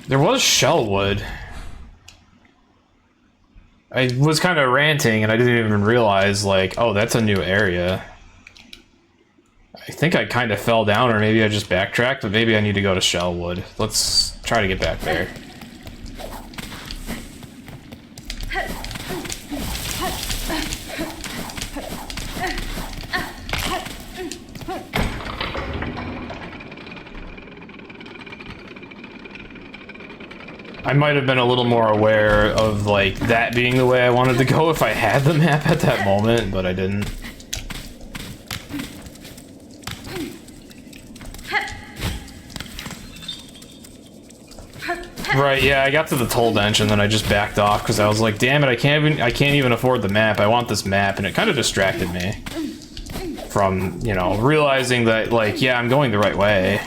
There was shellwood. I was kind of ranting and I didn't even realize, like, oh, that's a new area. I think I kind of fell down, or maybe I just backtracked, but maybe I need to go to shellwood. Let's try to get back there. I might have been a little more aware of, like, that being the way I wanted to go if I had the map at that moment, but I didn't. Right, yeah, I got to the toll bench and then I just backed off because I was like, damn it, I can't even afford the map. I want this map, and it kind of distracted me from, you know, realizing that, like, yeah, I'm going the right way.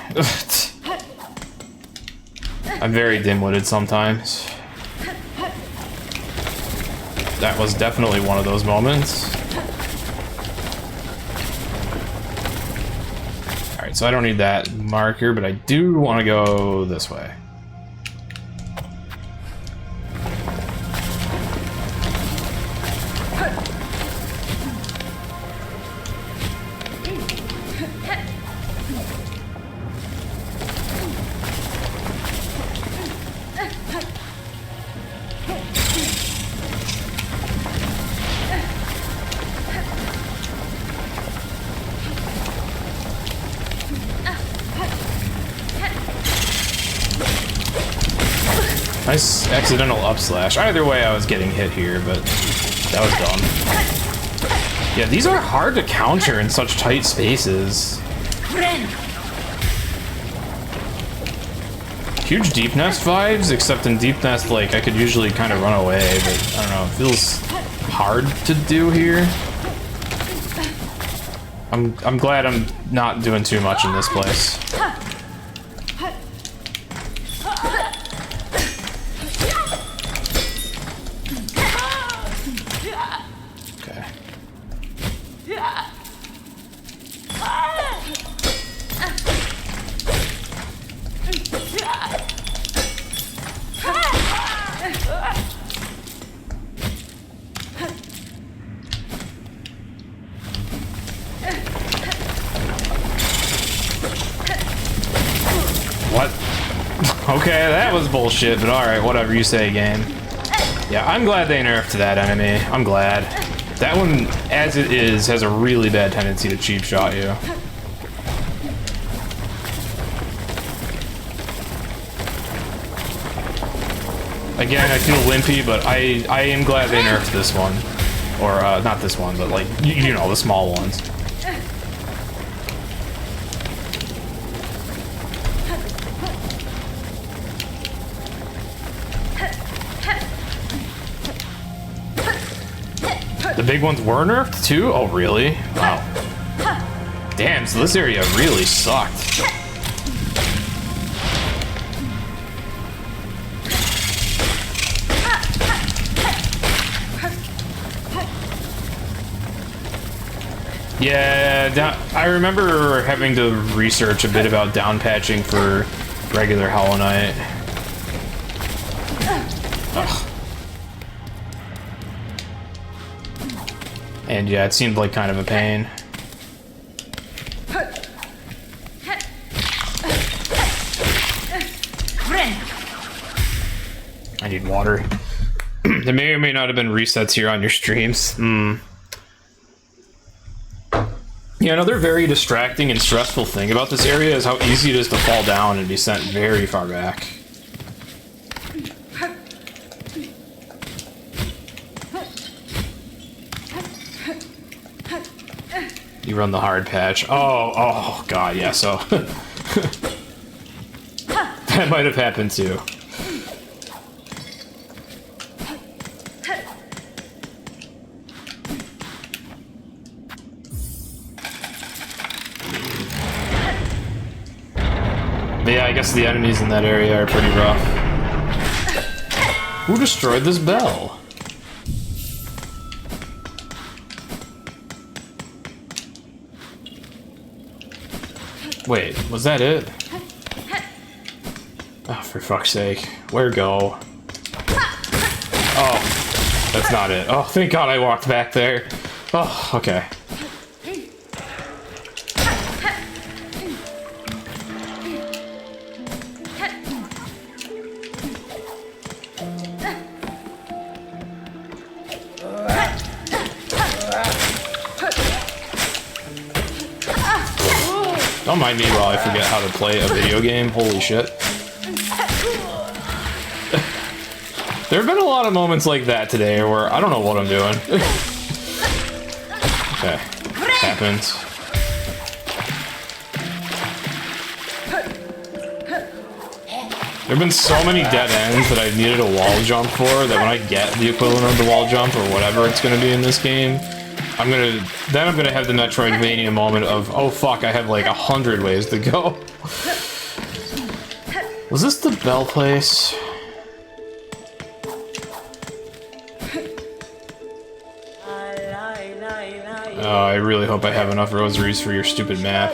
I'm very dim-witted sometimes. That was definitely one of those moments. Alright, so I don't need that marker, but I do want to go this way. Nice accidental up slash. Either way, I was getting hit here, but that was dumb. Yeah, these are hard to counter in such tight spaces. Huge Deep Nest vibes, except in Deep Nest, like, I could usually kind of run away, but I don't know, it feels hard to do here. I'm glad I'm not doing too much in this place. Okay. What? Okay, that was bullshit, but alright, whatever you say, game. Yeah, I'm glad they nerfed that enemy. I'm glad. That one, as it is, has a really bad tendency to cheap shot you. Again, I feel limpy, but I am glad they nerfed this one. Or, not this one, but like, you know, the small ones. The big ones were nerfed too? Oh, really? Wow. Damn, so this area really sucked. Yeah, I remember having to research a bit about down patching for regular Hollow Knight. Ugh. And yeah, it seemed like kind of a pain. I need water. There may or may not have been resets here on your streams. Yeah, another very distracting and stressful thing about this area is how easy it is to fall down and be sent very far back. You run the hard patch. Oh god, yeah, so... that might have happened too. But yeah, I guess the enemies in that area are pretty rough. Who destroyed this bell? Wait, was that it? Oh, for fuck's sake. Where go? Oh, that's not it. Oh, thank God I walked back there. Oh, okay. Don't mind me while I forget how to play a video game. Holy shit. There have been a lot of moments like that today where I don't know what I'm doing. Okay. Happens. There have been so many dead ends that I've needed a wall jump for that when I get the equivalent of the wall jump or whatever it's going to be in this game, I'm gonna have the Metroidvania moment of, oh fuck, I have like 100 ways to go. Was this the bell place? Oh, I really hope I have enough rosaries for your stupid map.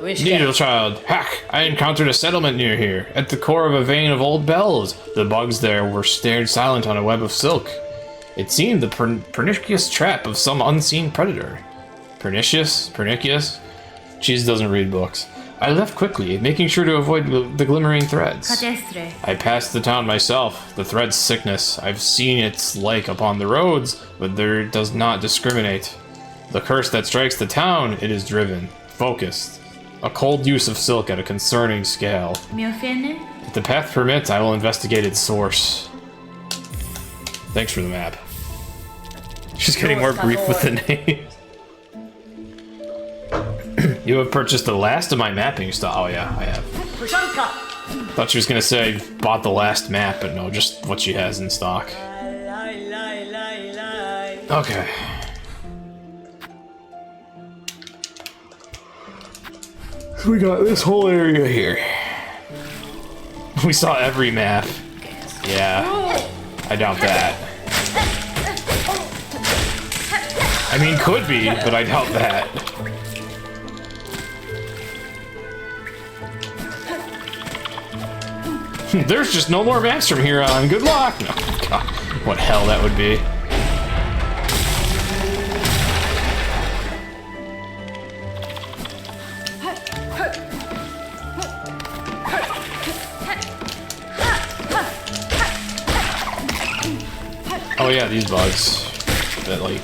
Needle child, hack! I encountered a settlement near here, at the core of a vein of old bells. The bugs there were stared silent on a web of silk. It seemed the pernicious trap of some unseen predator. Pernicious? Pernicious? Cheese doesn't read books. I left quickly, making sure to avoid the glimmering threads. I passed the town myself, the thread's sickness. I've seen its like upon the roads, but there does not discriminate. The curse that strikes the town, it is driven. Focused. A cold use of silk at a concerning scale. If the path permits, I will investigate its source. Thanks for the map. She's getting more brief with the name. You have purchased the last of my mapping stuff. Oh yeah, I have. Thought she was gonna say bought the last map, but no, just what she has in stock. Okay. We got this whole area here. We saw every map. Yeah, I doubt that. I mean, could be, but I doubt that. There's just no more maps from here on. Good luck! No, God, what hell that would be. Oh yeah, these bugs that like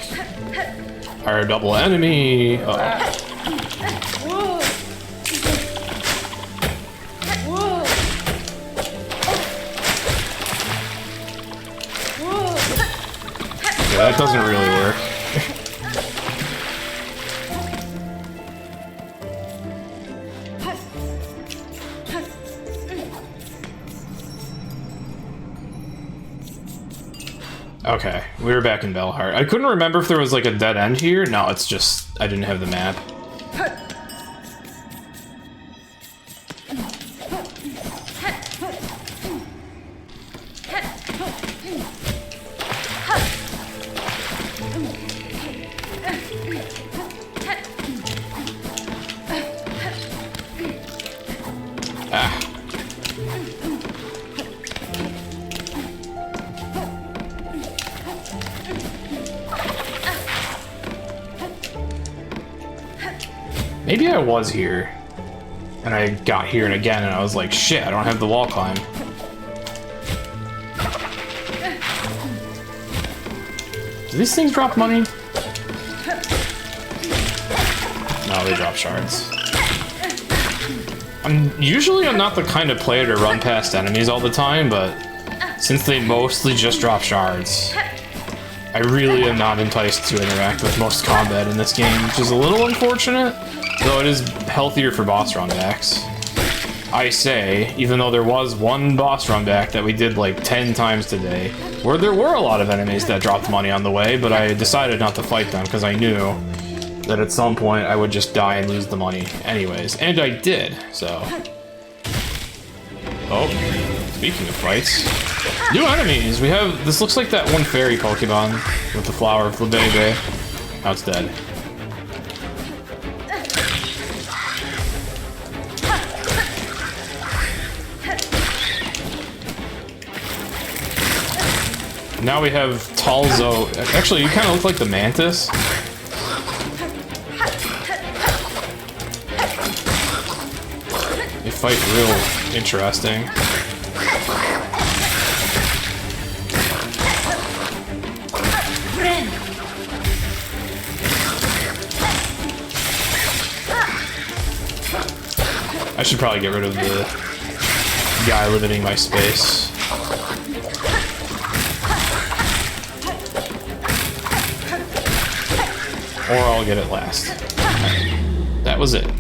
are a double enemy. Uh-oh. Yeah, that doesn't really work. Okay, we were back in Belhart. I couldn't remember if there was like a dead end here. No, it's just I didn't have the map. Ah. Maybe I was here, and I got here and again, and I was like, shit, I don't have the wall climb. Do these things drop money? No, they drop shards. Usually I'm not the kind of player to run past enemies all the time, but since they mostly just drop shards, I really am not enticed to interact with most combat in this game, which is a little unfortunate. Though it is healthier for boss run backs. I say, even though there was one boss run back that we did like 10 times today, where there were a lot of enemies that dropped money on the way, but I decided not to fight them because I knew that at some point I would just die and lose the money anyways. And I did, so. Oh, speaking of fights. New enemies! We have, this looks like that one fairy Pokemon with the flower of Flabebe. Now it's dead. Now we have Talzo. Actually, you kind of look like the Mantis. They fight real interesting. I should probably get rid of the guy limiting my space. Or I'll get it last. That was it.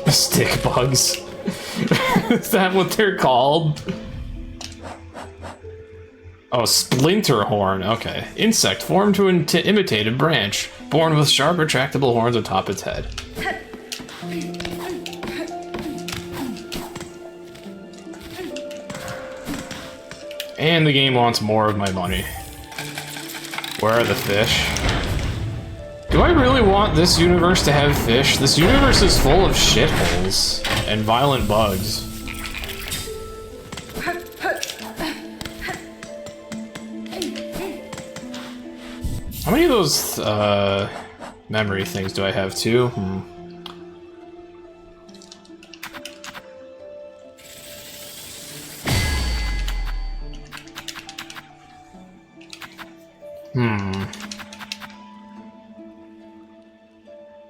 Stick bugs. Is that what they're called? Oh, splinter horn. Okay. Insect formed to imitate a branch, born with sharp, retractable horns atop its head. And the game wants more of my money. Where are the fish? Do I really want this universe to have fish? This universe is full of shitholes and violent bugs. How many of those memory things do I have too?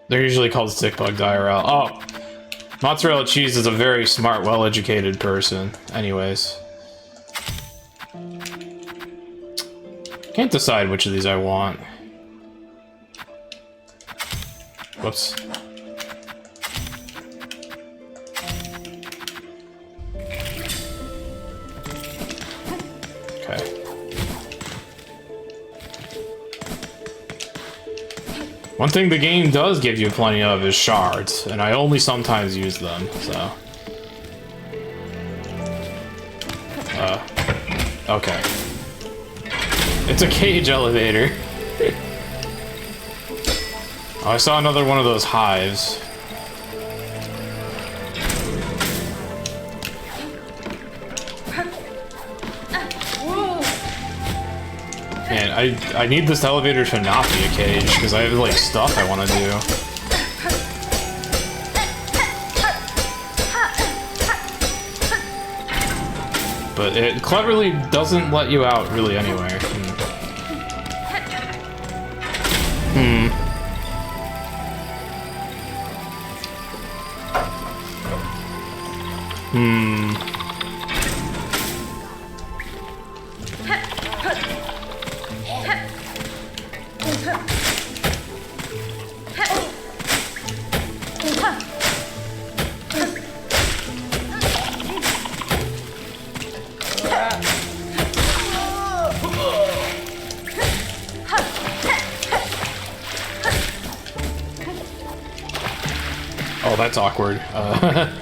They're usually called stick bugs IRL. Oh! Mozzarella cheese is a very smart, well-educated person. Anyways. Can't decide which of these I want. Whoops. Okay. One thing the game does give you plenty of is shards, and I only sometimes use them, so... okay. It's a cage elevator. Oh, I saw another one of those hives. Man, I need this elevator to not be a cage, because I have, like, stuff I want to do. But it cleverly doesn't let you out really anywhere. Oh, that's awkward. Okay.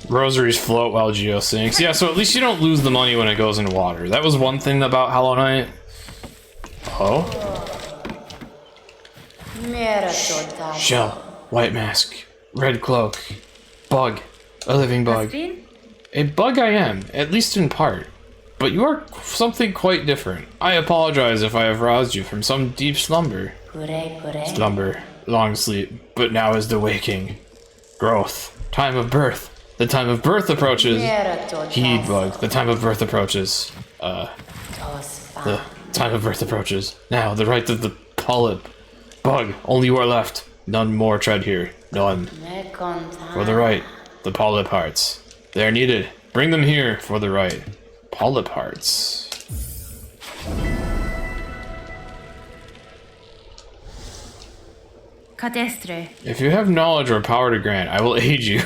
Rosaries float while Geo sinks. Yeah, so at least you don't lose the money when it goes in water. That was one thing about Hollow Knight. Oh? Shell, white mask, red cloak, bug, a living bug. A bug I am, at least in part. But you are something quite different. I apologize if I have roused you from some deep slumber. Slumber, long sleep, but now is the waking. Growth, time of birth. The time of birth approaches. Heed bug. The time of birth approaches. The time of birth approaches. Now, the right of the polyp. Bug, only you are left. None more tread here. None. For the right, the polyp hearts. They are needed. Bring them here for the right. Polyp hearts. If you have knowledge or power to grant, I will aid you.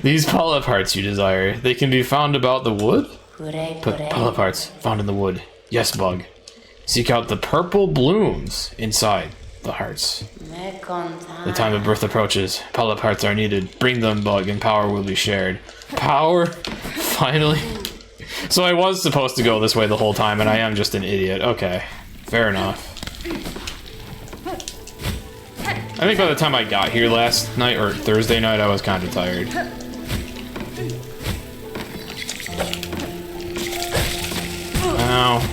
These polyp hearts you desire, they can be found about the wood? Polyp hearts, found in the wood. Yes, bug. Seek out the purple blooms inside the hearts. The time of birth approaches. Polyp hearts are needed. Bring them, bug, and power will be shared. Power? Finally? So I was supposed to go this way the whole time, and I am just an idiot. Okay. Fair enough. I think by the time I got here last night, or Thursday night, I was kind of tired. Ow.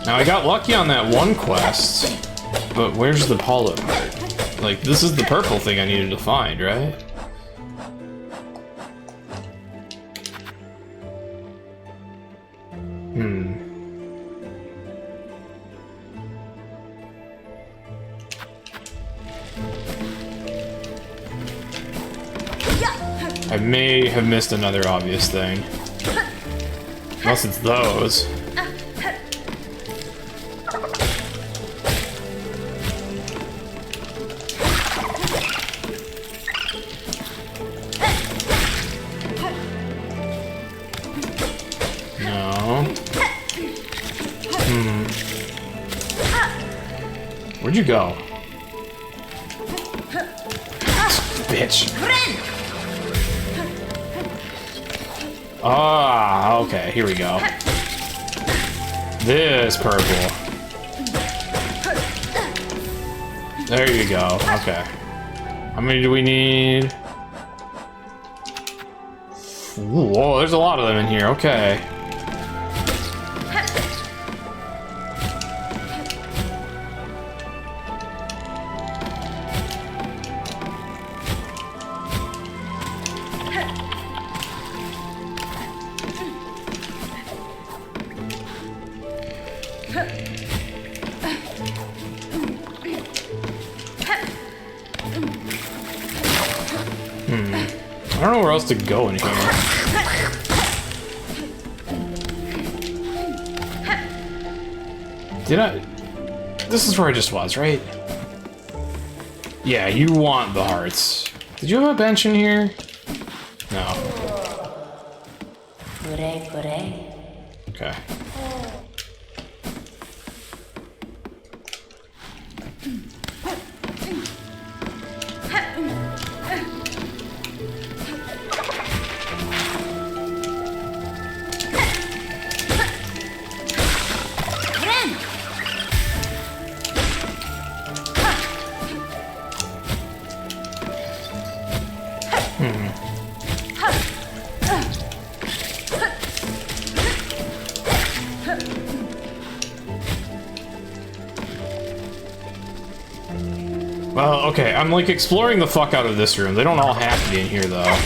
Now, I got lucky on that one quest, but where's the polyp heart? Like, this is the purple thing I needed to find, right? I may have missed another obvious thing. Unless it's those. No. Where'd you go? Bitch. Ah, okay, here we go. This purple. There you go, okay. How many do we need? Whoa, there's a lot of them in here, okay. I don't know where else to go in here. Did I? This is where I just was, right? Yeah, you want the hearts. Did you have a bench in here? No. Okay. Well, okay, I'm like exploring the fuck out of this room. They don't all have to be in here though.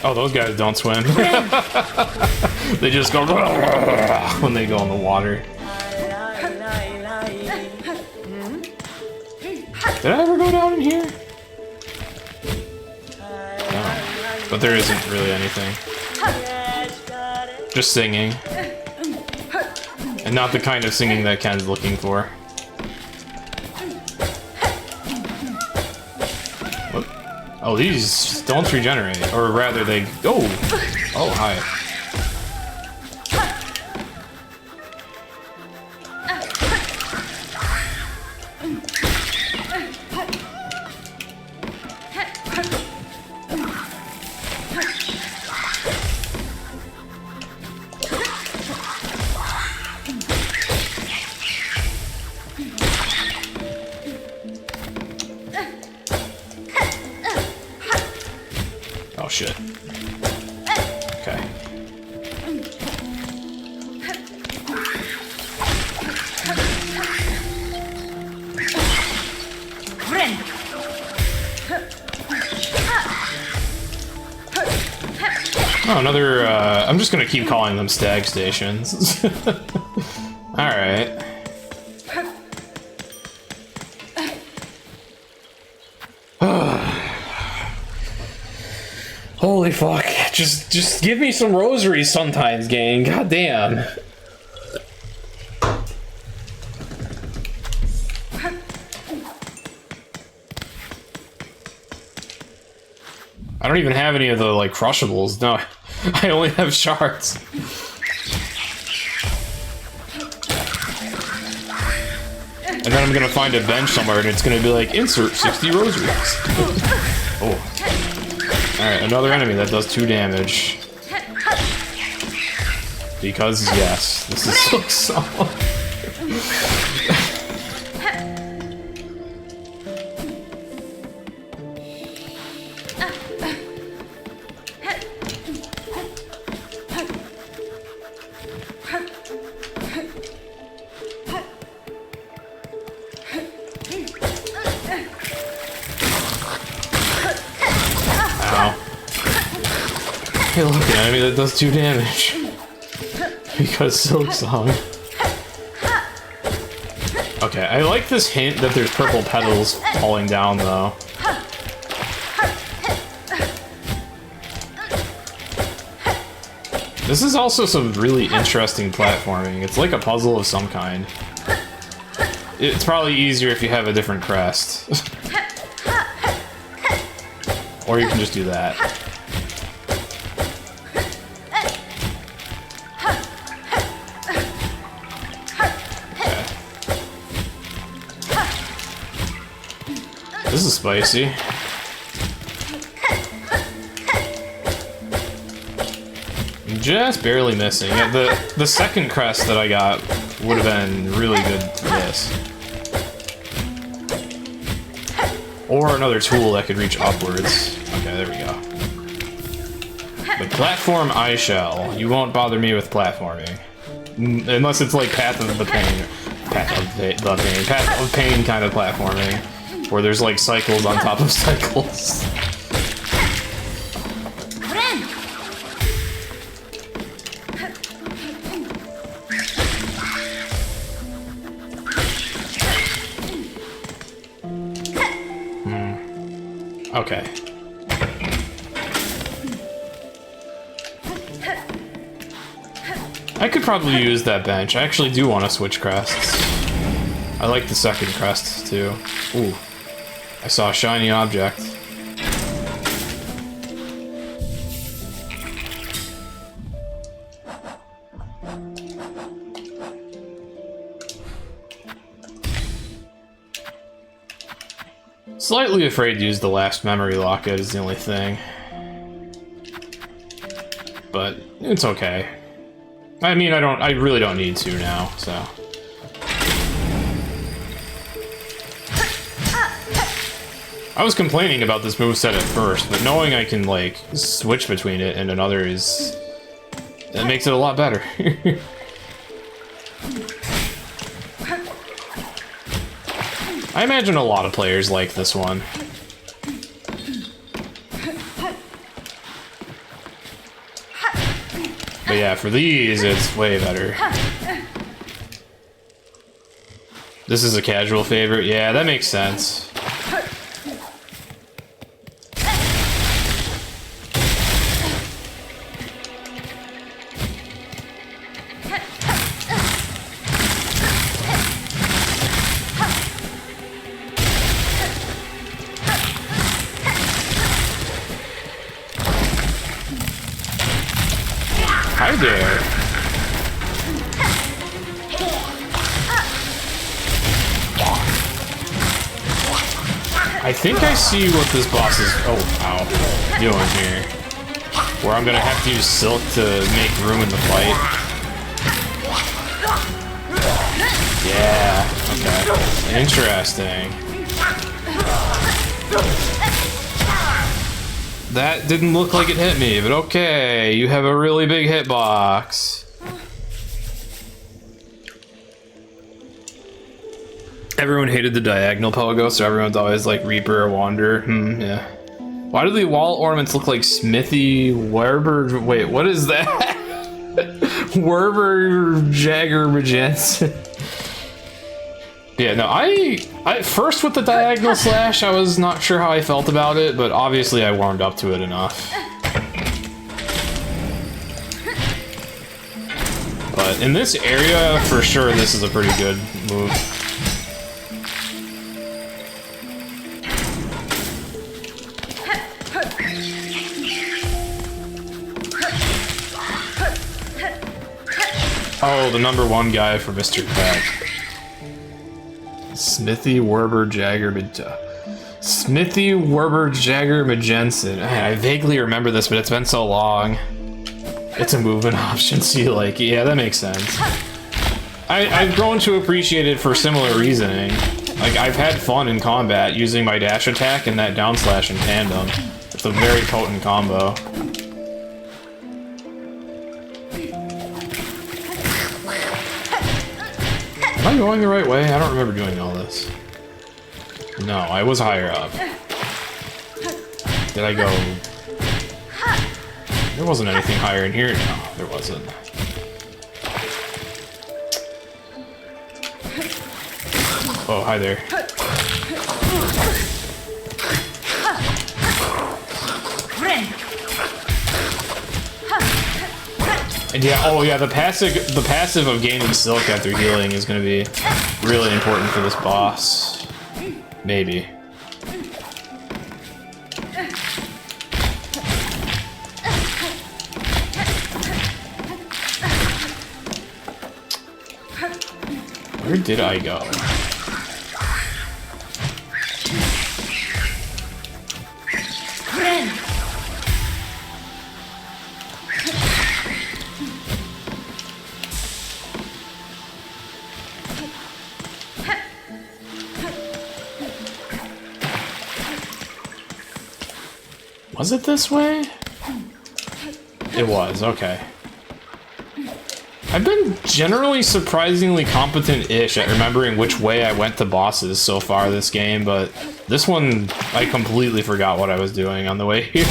Oh, those guys don't swim. They just go when they go in the water. Did I ever go down in here? No. But there isn't really anything. Just singing. And not the kind of singing that Ken's looking for. What? Oh, these don't regenerate. Or rather, they... Oh! Oh, hi. Oh shit. Okay. Oh, another, I'm just gonna keep calling them stag stations. Alright. Holy fuck. Just give me some rosaries sometimes, gang. God damn. I don't even have any of the, like, crushables. No, I only have shards. And then I'm gonna find a bench somewhere and it's gonna be like, insert 60 rosaries. Oh. Alright, another enemy that does 2 damage. Because, yes, this is Silksong. Hey, look, an enemy that does 2 damage. Because Silksong. Okay, I like this hint that there's purple petals falling down, though. This is also some really interesting platforming. It's like a puzzle of some kind. It's probably easier if you have a different crest. Or you can just do that. Okay. This is spicy. Just barely missing. Yeah, the second crest that I got would have been really good for this. Or another tool that could reach upwards. Okay, there we go. The platform I shall. You won't bother me with platforming. Unless it's like Path of the Pain. Path of Pain kind of platforming. Where there's like cycles on top of cycles. Okay. I could probably use that bench. I actually do want to switch crests. I like the second crest, too. Ooh. I saw a shiny object. Slightly afraid to use the last memory locket is the only thing. But it's okay. I mean, I really don't need to now, so. I was complaining about this moveset at first, but knowing I can, like, switch between it and another is... It makes it a lot better. I imagine a lot of players like this one. But yeah, for these, it's way better. This is a casual favorite? Yeah, that makes sense. Hi there. I think I see what this boss is doing here. Where I'm gonna have to use Silk to make room in the fight. Yeah, okay. Interesting. That didn't look like it hit me, but okay, you have a really big hitbox. Everyone hated the diagonal pogo, so everyone's always like Reaper or Wander. Yeah. Why do the wall ornaments look like Smithy Werber? Wait, what is that? Werber Jagger Magenta. Yeah, no, I first with the diagonal slash, I was not sure how I felt about it, but obviously I warmed up to it enough. But in this area, for sure, this is a pretty good move. Oh, the #1 guy for Mr. Peck. Smithy Werber Jagger Smithy Werber Jagger Majensen. I vaguely remember this, but it's been so long. It's a movement option, so you like it. Yeah, that makes sense. I've grown to appreciate it for similar reasoning. Like, I've had fun in combat using my dash attack and that down slash in tandem. It's a very potent combo. Am I going the right way? I don't remember doing all this. No, I was higher up. Did I go... There wasn't anything higher in here. No, there wasn't. Oh, hi there. And yeah, oh yeah, the passive of gaining silk after healing is gonna be really important for this boss. Maybe. Where did I go? Was it this way? It was, okay. I've been generally surprisingly competent-ish at remembering which way I went to bosses so far this game, but this one, I completely forgot what I was doing on the way here.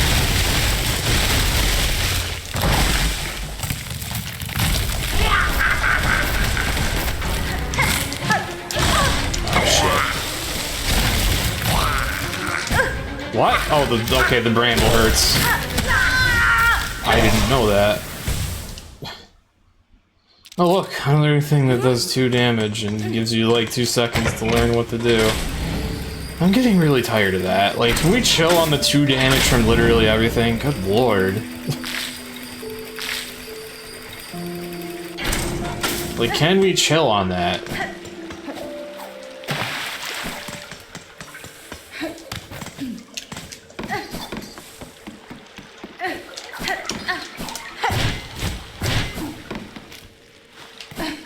What? Oh, okay, the bramble hurts. I didn't know that. Oh look, another thing that does 2 damage and gives you like 2 seconds to learn what to do. I'm getting really tired of that. Like, can we chill on the 2 damage from literally everything? Good lord. Like, can we chill on that?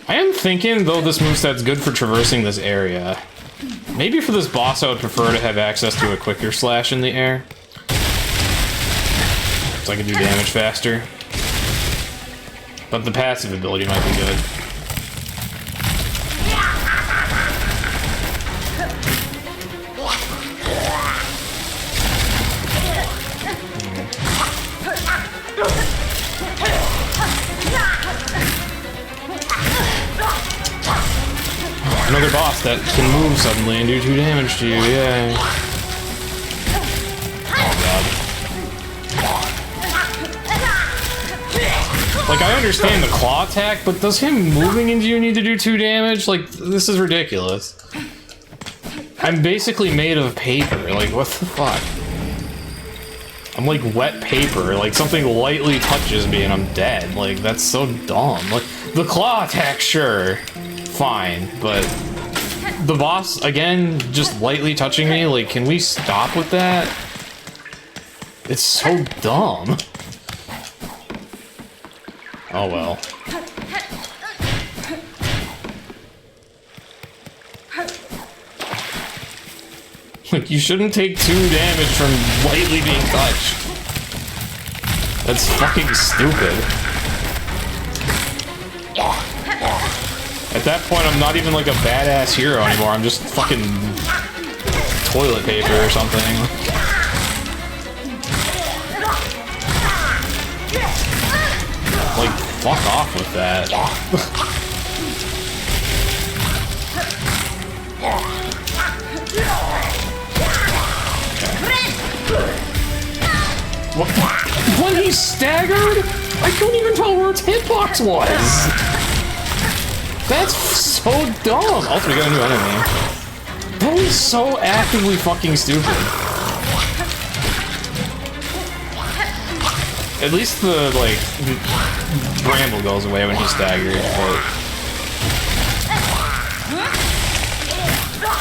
I am thinking, though this moveset's good for traversing this area. Maybe for this boss I would prefer to have access to a quicker slash in the air. So I can do damage faster. But the passive ability might be good. Another boss that can move suddenly and do 2 damage to you, yay. Oh god. Like, I understand the claw attack, but does him moving into you need to do 2 damage? Like, this is ridiculous. I'm basically made of paper, like, what the fuck? I'm like wet paper, like something lightly touches me and I'm dead. Like, that's so dumb. Like, the claw attack, sure. Fine, but the boss, again, just lightly touching me, like, can we stop with that? It's so dumb. Oh well. Like, you shouldn't take 2 damage from lightly being touched. That's fucking stupid. At that point, I'm not even like a badass hero anymore. I'm just fucking toilet paper or something. Like, fuck off with that. What? When he staggered? I couldn't even tell where its hitbox was. That's so dumb! Also, we got a new enemy. That is so actively fucking stupid. At least the, like, bramble goes away when he staggers, but...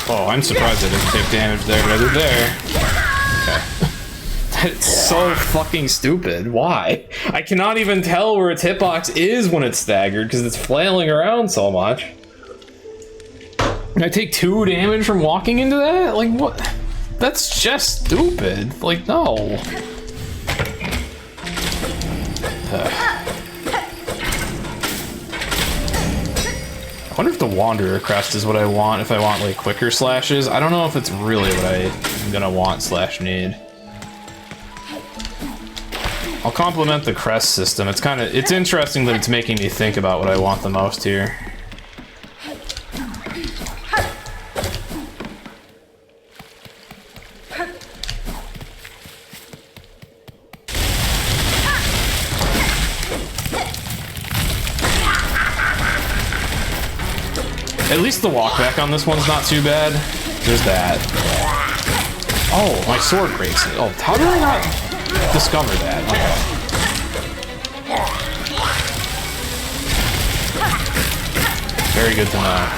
Oh, I'm surprised I didn't take damage there, but I did there. Okay. That's so fucking stupid. Why? I cannot even tell where its hitbox is when it's staggered because it's flailing around so much. And I take 2 damage from walking into that? Like, what? That's just stupid. Like, no. I wonder if the Wanderer crest is what I want if I want, like, quicker slashes. I don't know if it's really what I'm gonna want / need. I'll compliment the crest system. It's interesting that it's making me think about what I want the most here. At least the walk back on this one's not too bad. There's that. Oh, my sword breaks it. Oh, how did I not discover that? Okay. Very good to know.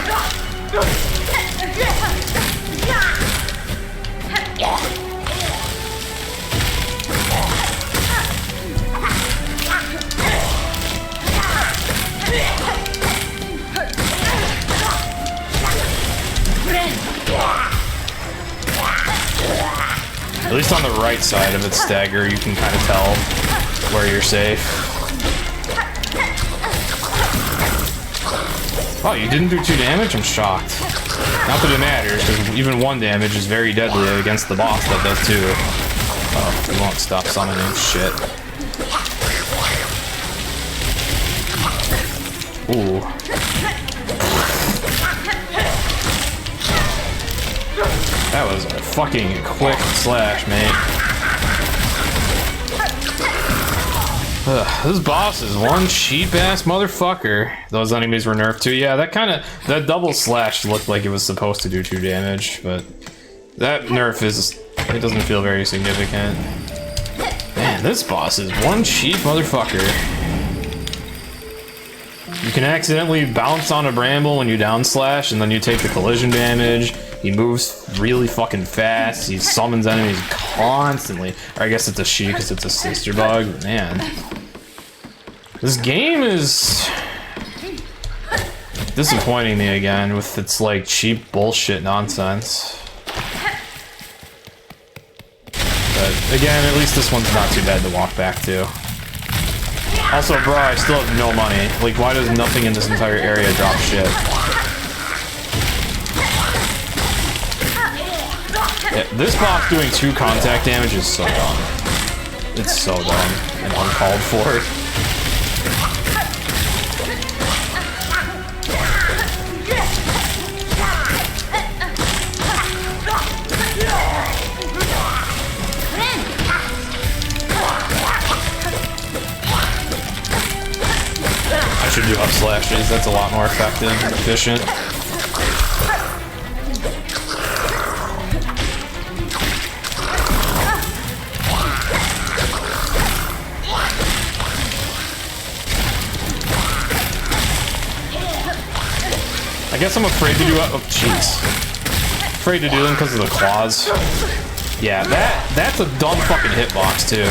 At least on the right side of its stagger, you can kind of tell where you're safe. Oh, you didn't do 2 damage? I'm shocked. Not that it matters, because even 1 damage is very deadly against the boss that does 2. Oh, he won't stop summoning shit. Ooh. That was a fucking quick slash, mate. Ugh, this boss is one cheap-ass motherfucker. Those enemies were nerfed too. Yeah, that double slash looked like it was supposed to do 2 damage, but that nerf it doesn't feel very significant. Man, this boss is one cheap motherfucker. You can accidentally bounce on a bramble when you down slash, and then you take the collision damage. He moves really fucking fast. He summons enemies constantly. Or I guess it's a she because it's a sister bug. But man, this game is disappointing me again with its like cheap bullshit nonsense. But again, at least this one's not too bad to walk back to. Also, bro, I still have no money. Like, why does nothing in this entire area drop shit? Yeah, this boss doing 2 contact damage is so dumb. It's so dumb and uncalled for. I should do up slashes, that's a lot more effective and efficient. I guess I'm afraid to do oh jeez. Afraid to do them because of the claws. Yeah, that's a dumb fucking hitbox too.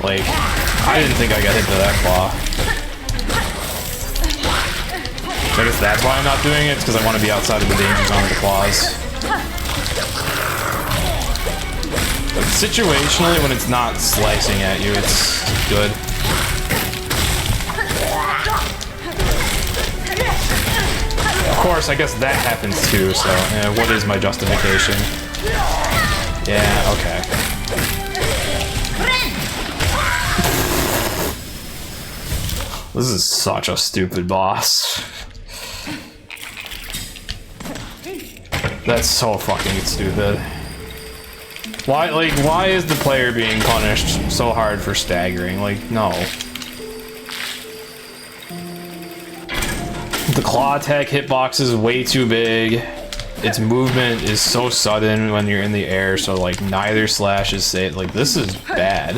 Like, I didn't think I got hit by that claw. So I guess that's why I'm not doing it, it's because I want to be outside of the danger zone of the claws. But situationally, when it's not slicing at you, it's good. Of course, I guess that happens too, so what is my justification? Yeah, okay. This is such a stupid boss. That's so fucking stupid. Why is the player being punished so hard for staggering? Like, no. The claw attack hitbox is way too big. Its movement is so sudden when you're in the air, so like neither slash is safe. Like, this is bad.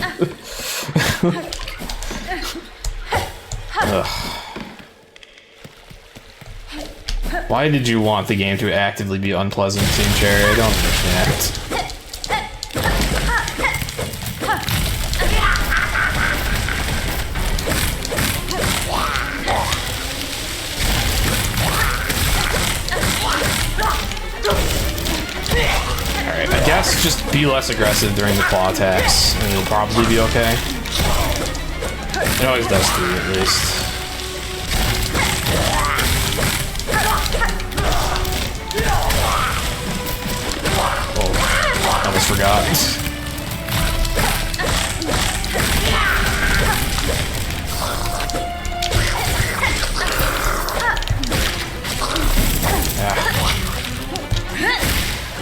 Ugh. Why did you want the game to actively be unpleasant, Team Cherry? I don't understand. Alright, I guess just be less aggressive during the claw attacks, and it'll probably be okay. It always does 3 at least. Oh, I almost forgot.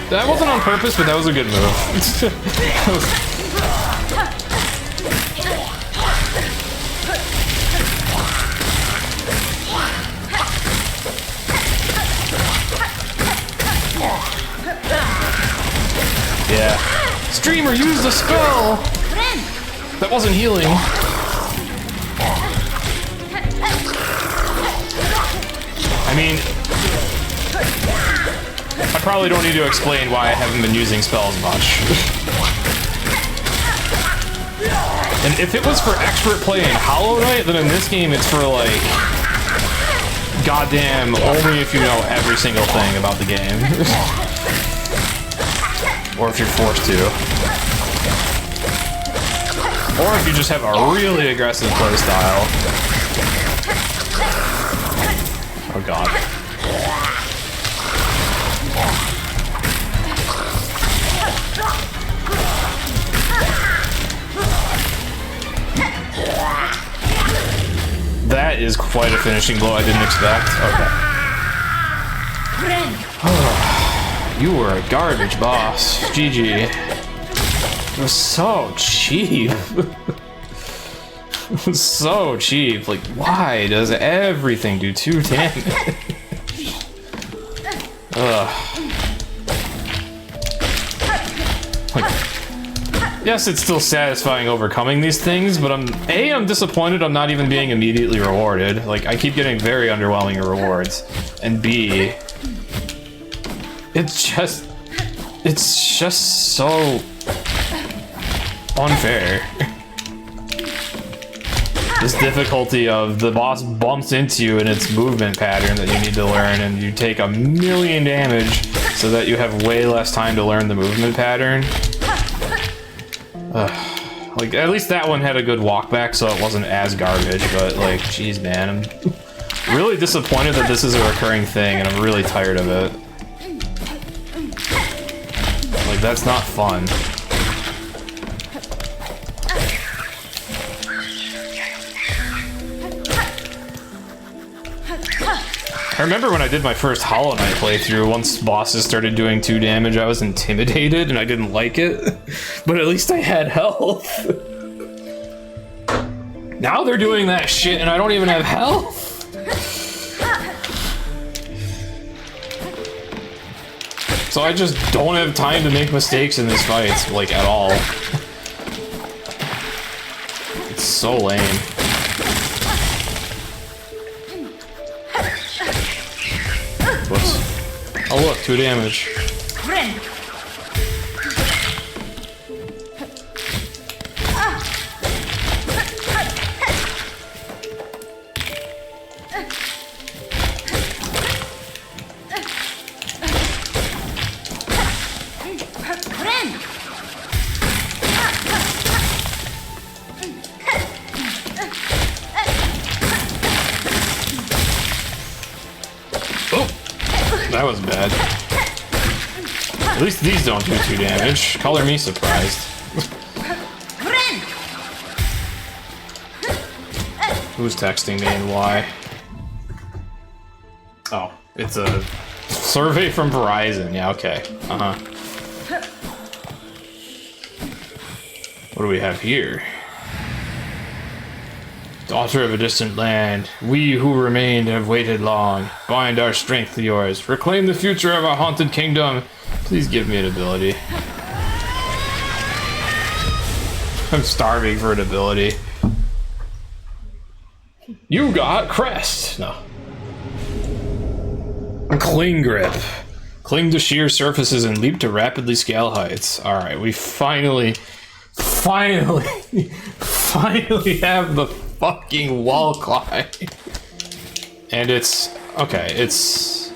That wasn't on purpose, but that was a good move. Yeah. Streamer, use the spell! That wasn't healing. I mean, I probably don't need to explain why I haven't been using spells much. And if it was for expert play in Hollow Knight, then in this game it's for like, goddamn, only if you know every single thing about the game. Or if you're forced to. Or if you just have a really aggressive playstyle. Oh god. That is quite a finishing blow I didn't expect. Okay. You were a garbage boss. GG. It was so cheap. It was so cheap. Like, why does everything do 2 damage? Ugh. Like, yes, it's still satisfying overcoming these things, but I'm disappointed I'm not even being immediately rewarded. Like, I keep getting very underwhelming rewards. And B, it's just so unfair. This difficulty of the boss bumps into you in its movement pattern that you need to learn, and you take 1,000,000 damage so that you have way less time to learn the movement pattern. Like, at least that one had a good walk back, so it wasn't as garbage, but like, geez, man, I'm really disappointed that this is a recurring thing, and I'm really tired of it. Like, that's not fun. I remember when I did my first Hollow Knight playthrough, once bosses started doing 2 damage, I was intimidated and I didn't like it. But at least I had health. Now they're doing that shit and I don't even have health. So I just don't have time to make mistakes in this fight, like, at all. It's so lame. Whoops. Oh look, 2 damage. That was bad. At least these don't do 2 damage. Color me surprised. Who's texting me and why? Oh, it's a survey from Verizon. Yeah, okay. What do we have here? Daughter of a distant land, we who remained have waited long. Bind our strength to yours. Reclaim the future of our haunted kingdom. Please give me an ability. I'm starving for an ability. You got Crest. No. Cling Grip. Cling to sheer surfaces and leap to rapidly scale heights. Alright, we finally have the fucking wall climb. And it's okay, it's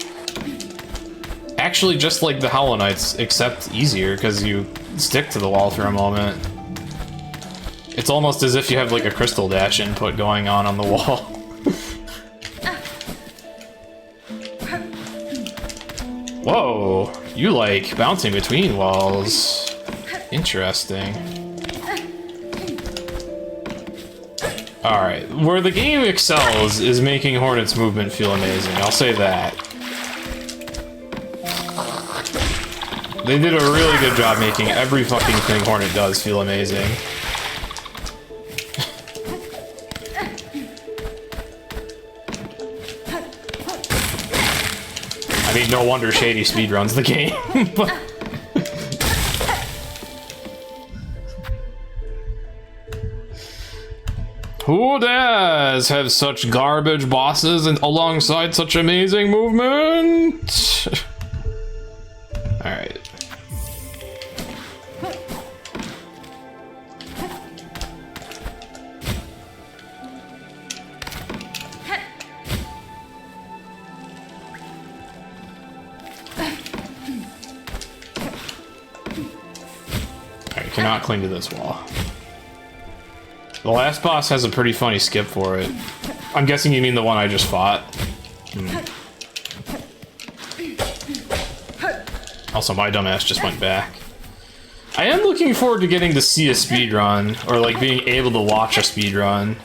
actually just like the Hollow Knights, except easier because you stick to the wall for a moment. It's almost as if you have like a crystal dash input going on the wall. Whoa, you like bouncing between walls. Interesting. Alright, where the game excels is making Hornet's movement feel amazing, I'll say that. They did a really good job making every fucking thing Hornet does feel amazing. I mean, no wonder Shady speedruns the game, but... Who dares have such garbage bosses and alongside such amazing movement? Alright. Alright, cannot cling to this wall. The last boss has a pretty funny skip for it. I'm guessing you mean the one I just fought. Also, my dumbass just went back. I am looking forward to getting to see a speedrun, or like being able to watch a speedrun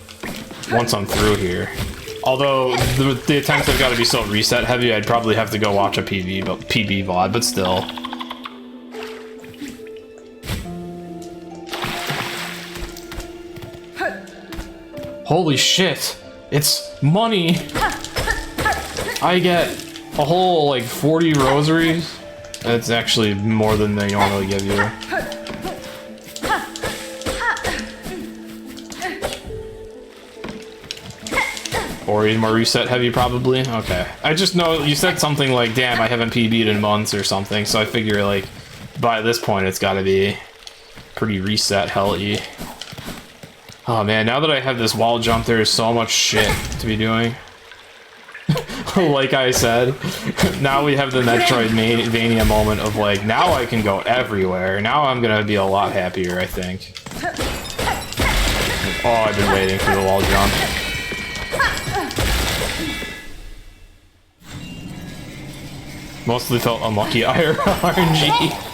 once I'm through here. Although, the attempts have got to be so reset heavy, I'd probably have to go watch a PB VOD, but still. Holy shit, it's money! I get a whole, like, 40 rosaries. That's actually more than they normally give you. Or even more reset heavy, probably? Okay. I just know you said something like, damn, I haven't PB'd in months or something, so I figure, like, by this point it's gotta be pretty reset hell-y. Oh man, now that I have this wall jump, there is so much shit to be doing. Like I said, now we have the Metroidvania moment of like, now I can go everywhere. Now I'm gonna be a lot happier, I think. Oh, I've been waiting for the wall jump. Mostly felt unlucky RNG.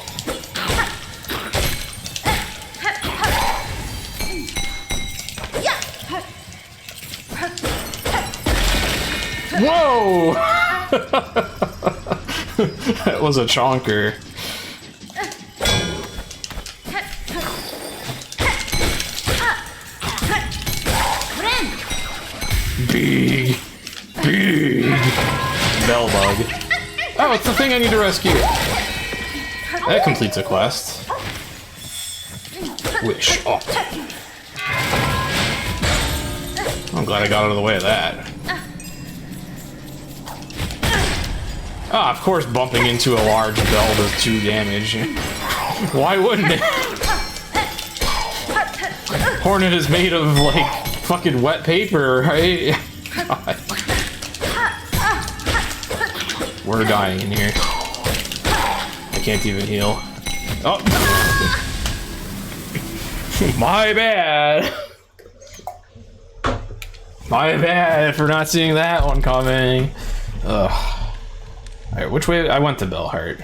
Whoa! That was a chonker. Big bell bug. Oh, it's the thing I need to rescue. That completes a quest. Wish. Oh. I'm glad I got out of the way of that. Ah, of course bumping into a large bell does 2 damage. Why wouldn't it? Hornet is made of, like, fucking wet paper, right? God. We're dying in here. I can't even heal. Oh! My bad! My bad for not seeing that one coming. Ugh. Alright, which way? I went to Bellheart.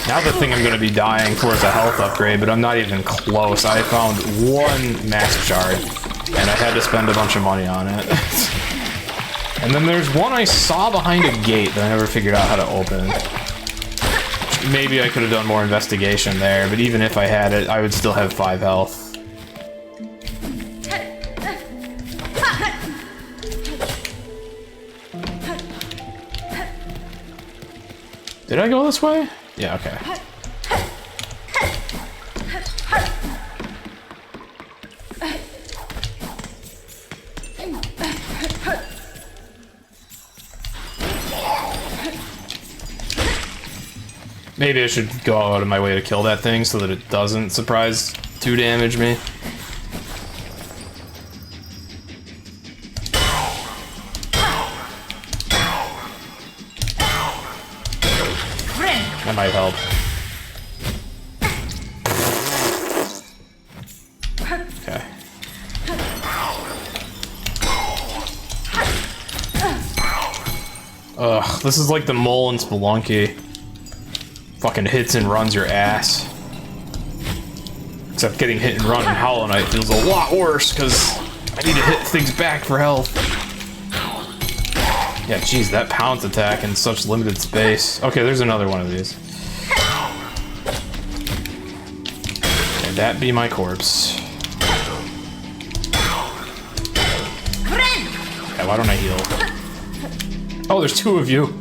Now the thing I'm going to be dying for is a health upgrade, but I'm not even close. I found 1 max shard, and I had to spend a bunch of money on it. And then there's one I saw behind a gate that I never figured out how to open. Maybe I could have done more investigation there, but even if I had it, I would still have 5 health. Did I go this way? Yeah, okay. Maybe I should go out of my way to kill that thing so that it doesn't surprise 2 damage me. That might help. Okay. Ugh, this is like the mole in Spelunky. Fucking hits and runs your ass. Except getting hit and run in Hollow Knight feels a lot worse, because I need to hit things back for health. Yeah, geez, that pounce attack in such limited space. Okay, there's another one of these. And that be my corpse. Yeah, why don't I heal? Oh, there's two of you.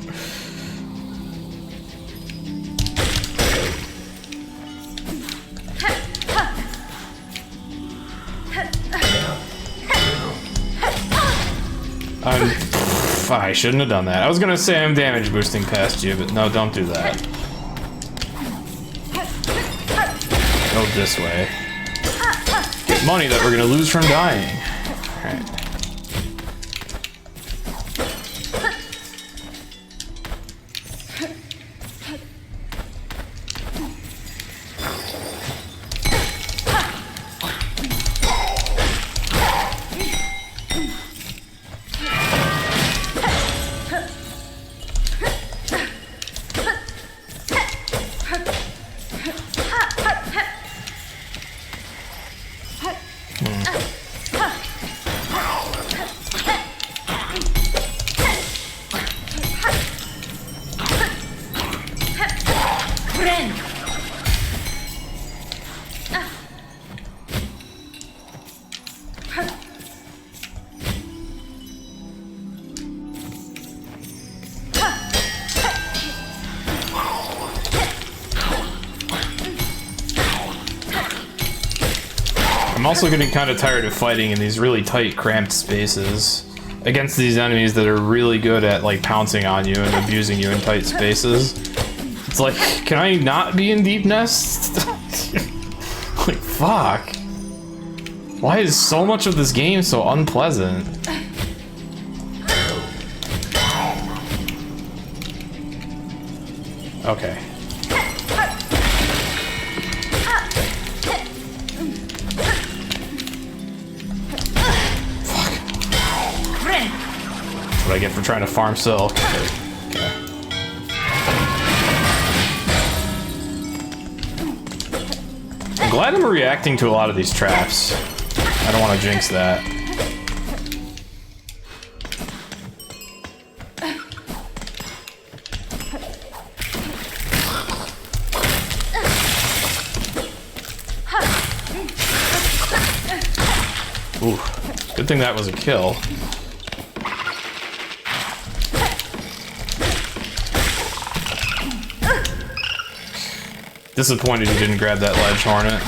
I shouldn't have done that. I was gonna say I'm damage boosting past you, but no, don't do that. Go this way. Get money that we're gonna lose from dying. Alright. I'm also getting kind of tired of fighting in these really tight, cramped spaces against these enemies that are really good at like pouncing on you and abusing you in tight spaces. It's like, can I not be in deep nests? Like, fuck. Why is so much of this game so unpleasant? Okay. What I get for trying to farm silk. Okay. I'm glad I'm reacting to a lot of these traps. I don't want to jinx that. Ooh, good thing that was a kill. Disappointed you didn't grab that ledge hornet.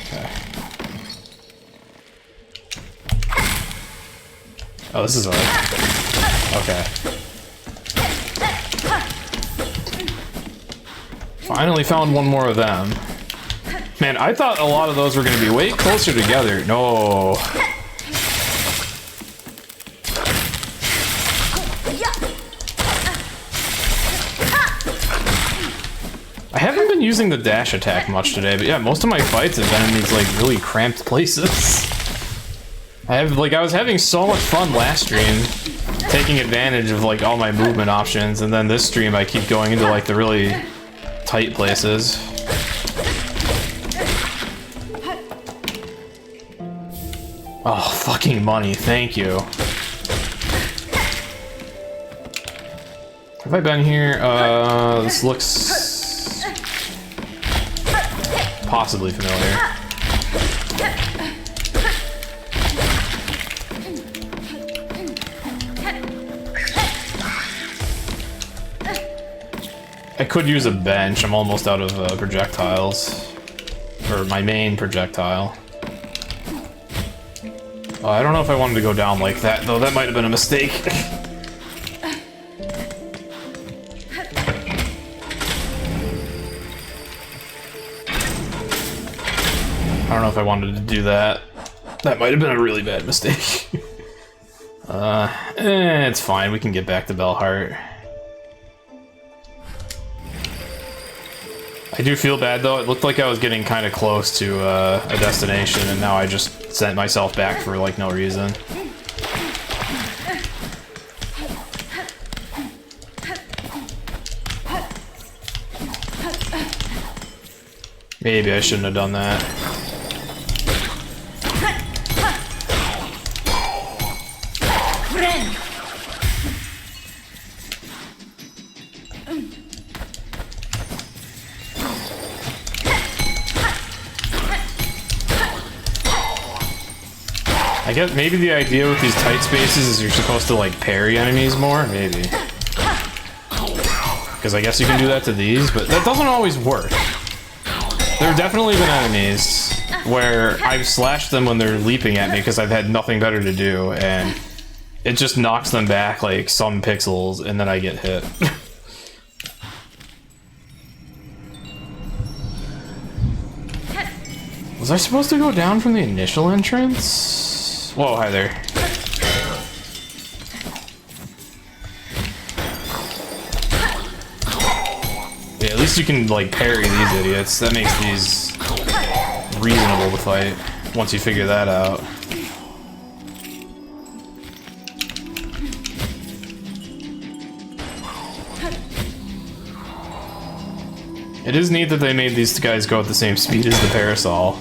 Okay. Oh, this is okay. Finally found one more of them. Man, I thought a lot of those were gonna be way closer together. No. I haven't been using the dash attack much today, but yeah, most of my fights have been in these like really cramped places. I was having so much fun last stream, taking advantage of like all my movement options, and then this stream I keep going into like the really tight places. Oh, fucking money, thank you. Have I been here? This looks possibly familiar. I could use a bench. I'm almost out of projectiles. Or my main projectile. I don't know if I wanted to go down like that, though. That might have been a mistake. I don't know if I wanted to do that. That might have been a really bad mistake. It's fine. We can get back to Bellheart. I do feel bad, though. It looked like I was getting kind of close to a destination, and now I just sent myself back for, like, no reason. Maybe I shouldn't have done that. I guess maybe the idea with these tight spaces is you're supposed to like parry enemies more, maybe. Because I guess you can do that to these, but that doesn't always work. There have definitely been enemies where I've slashed them when they're leaping at me because I've had nothing better to do, and it just knocks them back like some pixels, and then I get hit. Was I supposed to go down from the initial entrance? Whoa, hi there. Yeah, at least you can, like, parry these idiots. That makes these reasonable to fight, once you figure that out. It is neat that they made these guys go at the same speed as the parasol.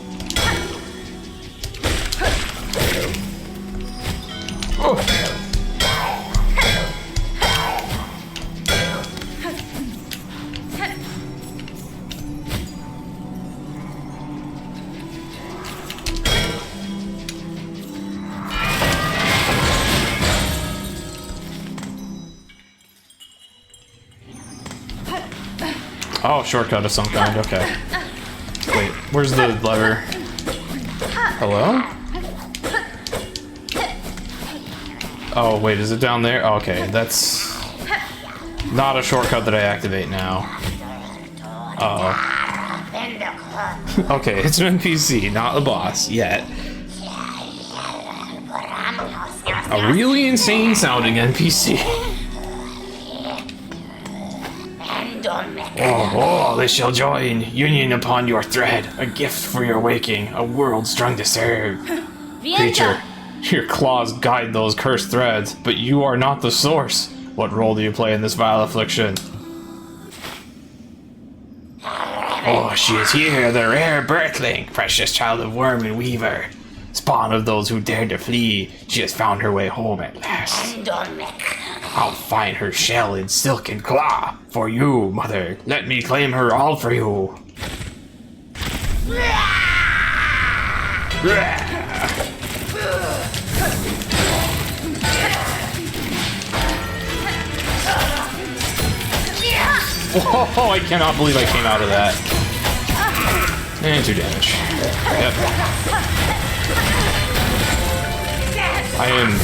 Oh, shortcut of some kind, okay. Wait, where's the lever? Hello? Oh, wait, is it down there? Oh, okay, that's not a shortcut that I activate now. Uh-oh. Okay, it's an NPC, not a boss, yet. A really insane sounding NPC. Oh, they shall join, union upon your thread, a gift for your waking, a world strong to serve. Creature, your claws guide those cursed threads, but you are not the source. What role do you play in this vile affliction? Oh, she is here, the rare birthling, precious child of worm and weaver. Spawn of those who dared to flee, she has found her way home at last. I'll find her shell in silk and claw. For you, mother, let me claim her all for you. Oh, I cannot believe I came out of that. And 2 damage. Yep. I am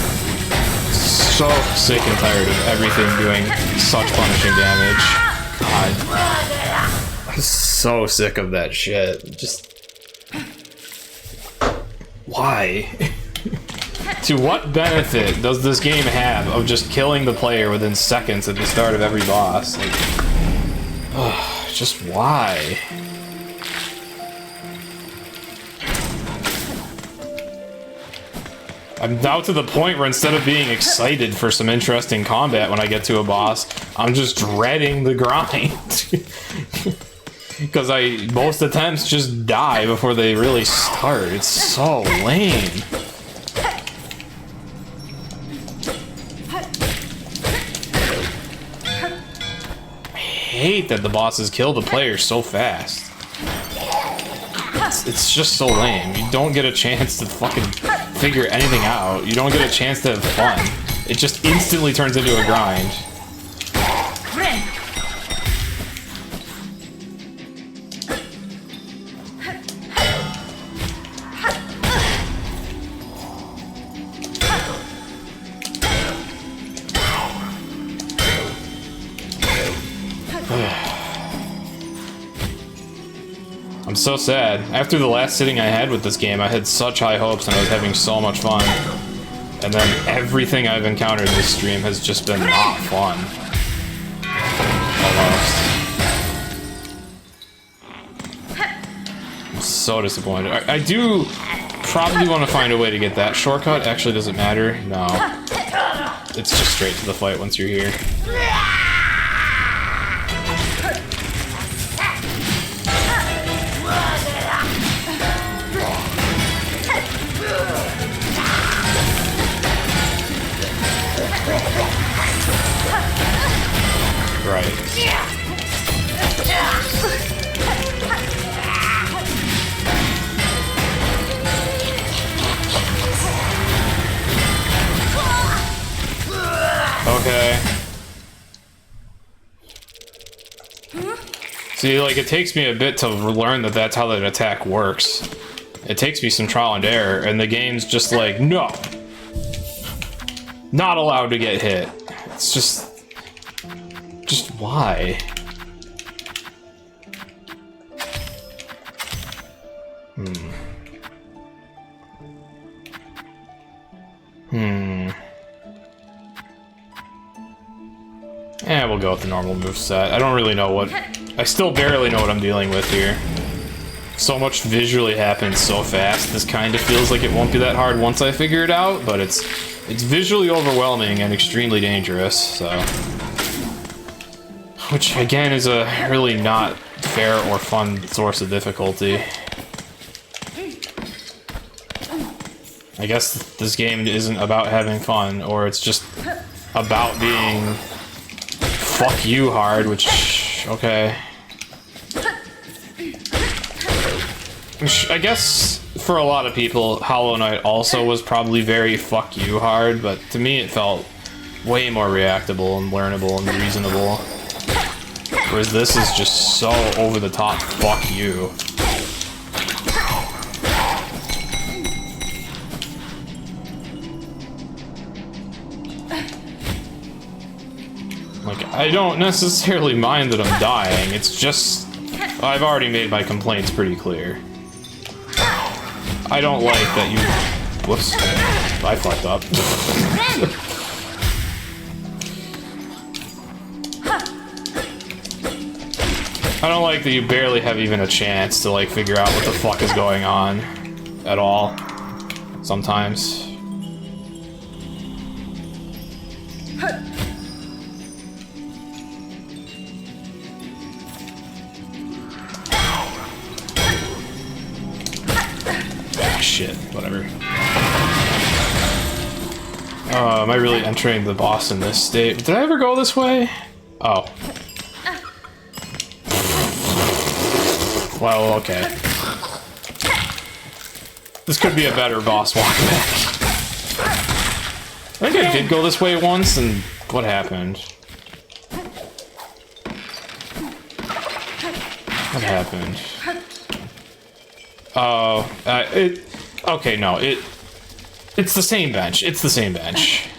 so sick and tired of everything doing such punishing damage. God. I'm so sick of that shit. Just... why? To what benefit does this game have of just killing the player within seconds at the start of every boss? Like, just why? I'm now to the point where instead of being excited for some interesting combat when I get to a boss, I'm just dreading the grind. Because most attempts just die before they really start. It's so lame. I hate that the bosses kill the player so fast. It's just so lame. You don't get a chance to fucking figure anything out. You don't get a chance to have fun. It just instantly turns into a grind. I'm so sad. After the last sitting I had with this game, I had such high hopes and I was having so much fun. And then everything I've encountered this stream has just been not fun. Almost. I'm so disappointed. I do probably want to find a way to get that shortcut. Actually, does it matter? No. It's just straight to the fight once you're here. Right. See, like, it takes me a bit to learn that that's how that attack works. It takes me some trial and error, and the game's just like, no! Not allowed to get hit. It's just... Just why? Yeah, we'll go with the normal moveset. I don't really know what... I still barely know what I'm dealing with here. So much visually happens so fast, this kind of feels like it won't be that hard once I figure it out, but it's visually overwhelming and extremely dangerous, so... Which, again, is a really not fair or fun source of difficulty. I guess this game isn't about having fun, or it's just about being fuck you hard, which, okay. I guess for a lot of people, Hollow Knight also was probably very fuck you hard, but to me it felt way more reactable and learnable and reasonable. Whereas this is just so over the top fuck you. Like, I don't necessarily mind that I'm dying, it's just... I've already made my complaints pretty clear. I don't like that you... Whoops. I fucked up. I don't like that you barely have even a chance to, like, figure out what the fuck is going on. At all. Sometimes. Shit, whatever. Am I really entering the boss in this state? Did I ever go this way? Oh. Well, okay. This could be a better boss walk back. I think I did go this way once, and what happened? What happened? Oh, okay, no, it's the same bench. It's the same bench.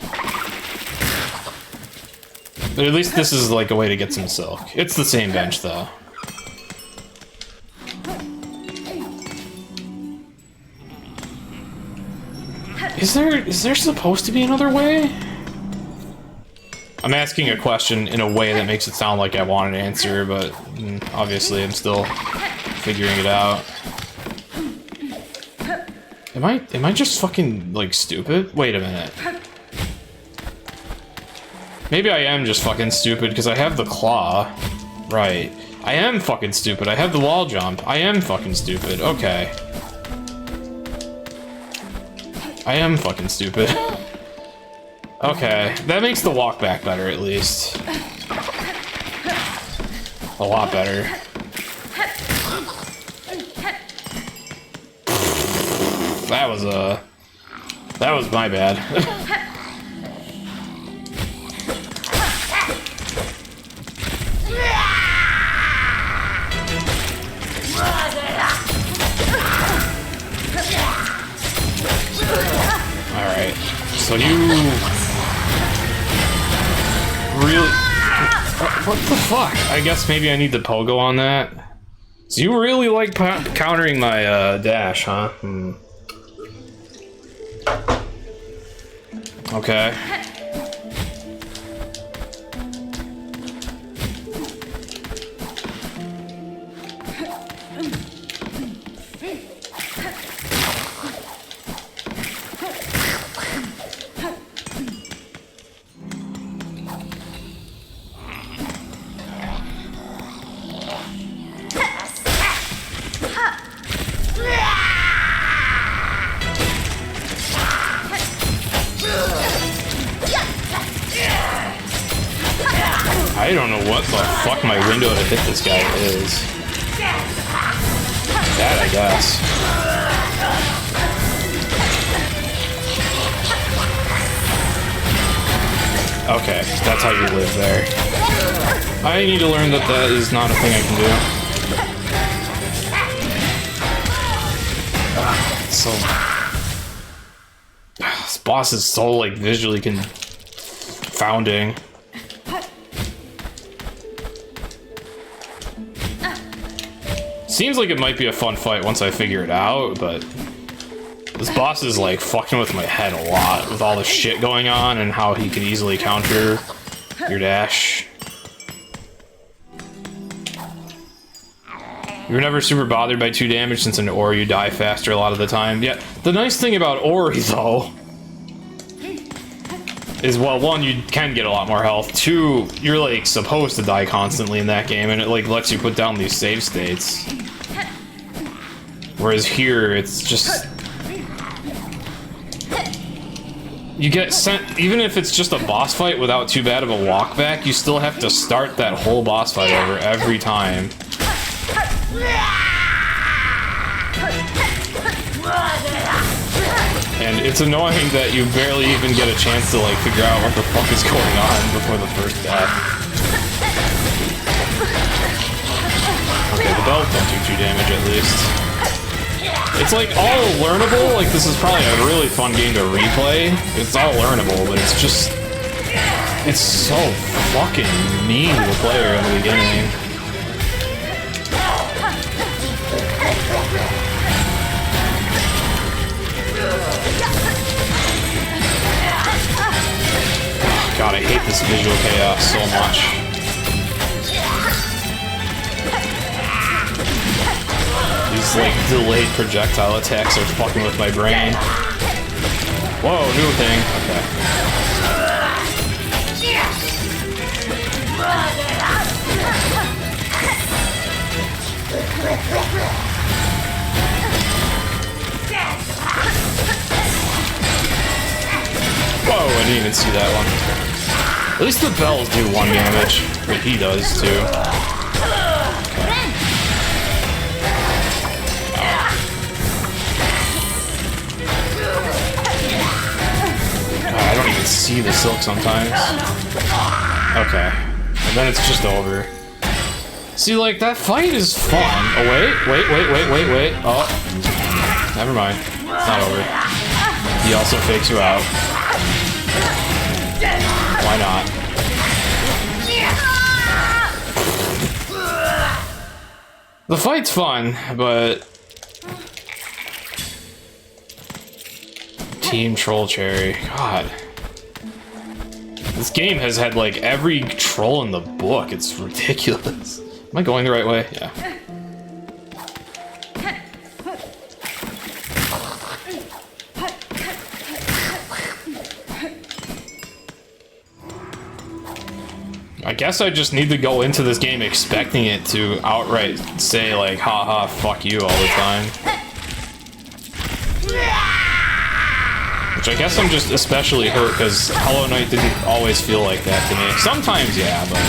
But at least this is like a way to get some silk. It's the same bench, though. Is there supposed to be another way? I'm asking a question in a way that makes it sound like I want an answer, but obviously I'm still figuring it out. Am I just fucking, like, stupid? Wait a minute. Maybe I am just fucking stupid, because I have the claw. Right. I am fucking stupid. I have the wall jump. I am fucking stupid. Okay. I am fucking stupid. Okay. That makes the walk back better, at least. A lot better. That was my bad. Alright, so you... really... what the fuck? I guess maybe I need the pogo on that. So you really like countering my dash, huh? Okay. I don't know what the fuck my window to hit this guy is. That, I guess. Okay, that's how you live there. I need to learn that that is not a thing I can do. So... This boss is so, like, visually confounding. Seems like it might be a fun fight once I figure it out, but... This boss is, like, fucking with my head a lot with all the shit going on and how he can easily counter your dash. You're never super bothered by 2 damage since an Ori you die faster a lot of the time. Yeah, the nice thing about Ori, though, is, well, 1, you can get a lot more health. 2, you're, like, supposed to die constantly in that game, and it, like, lets you put down these save states. Whereas here, it's just... You get sent, even if it's just a boss fight without too bad of a walk back, you still have to start that whole boss fight over every time. And it's annoying that you barely even get a chance to, like, figure out what the fuck is going on before the first death. Okay, the bells don't do 2 damage at least. It's, like, all learnable. Like, this is probably a really fun game to replay. It's all learnable, but it's just... It's so fucking mean to the player in the beginning. God, I hate this visual chaos so much. These, like, delayed projectile attacks are fucking with my brain. Whoa, new thing. Okay. Whoa, I didn't even see that one. At least the bells do 1 damage, but he does too. I don't even see the silk sometimes. Okay. And then it's just over. See, like, that fight is fun. Oh, wait. Oh. Never mind. It's not over. He also fakes you out. Why not? The fight's fun, but... Team Troll Cherry. God. This game has had, like, every troll in the book. It's ridiculous. Am I going the right way? Yeah. I guess I just need to go into this game expecting it to outright say, like, haha, fuck you all the time. Which I guess I'm just especially hurt because Hollow Knight didn't always feel like that to me. Sometimes, yeah, but...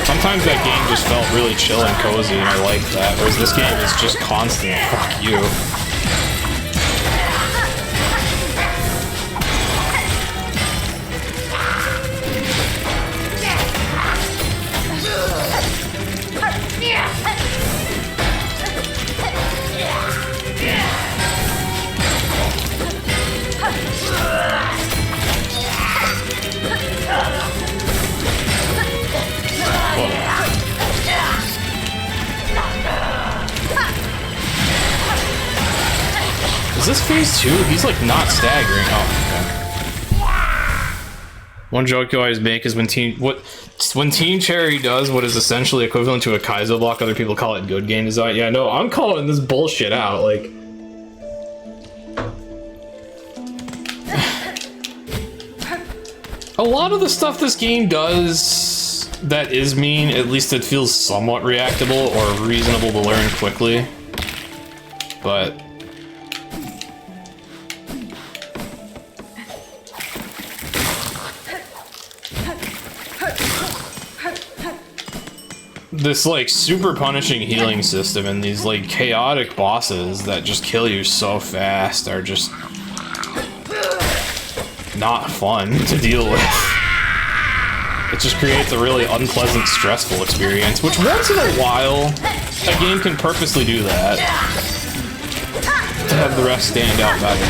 Sometimes that game just felt really chill and cozy and I liked that, whereas this game is just constant, fuck you. Is this phase 2? He's like not staggering. Oh, okay. One joke you always make is when Team Cherry does what is essentially equivalent to a Kaizo block, other people call it good game design. Yeah, no, I'm calling this bullshit out. Like, a lot of the stuff this game does that is mean, at least it feels somewhat reactable or reasonable to learn quickly. But this, like, super punishing healing system and these, like, chaotic bosses that just kill you so fast are just not fun to deal with. It just creates a really unpleasant, stressful experience, which once in a while, a game can purposely do that. To have the rest stand out better.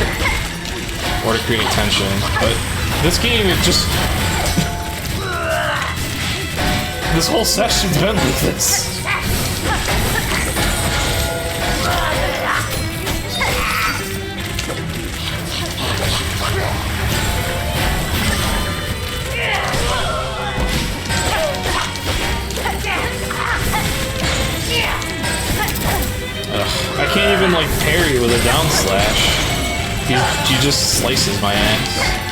Or to create tension. But this game, it just... this whole session's been like this. I can't even, like, parry with a down slash. He just slices my ass.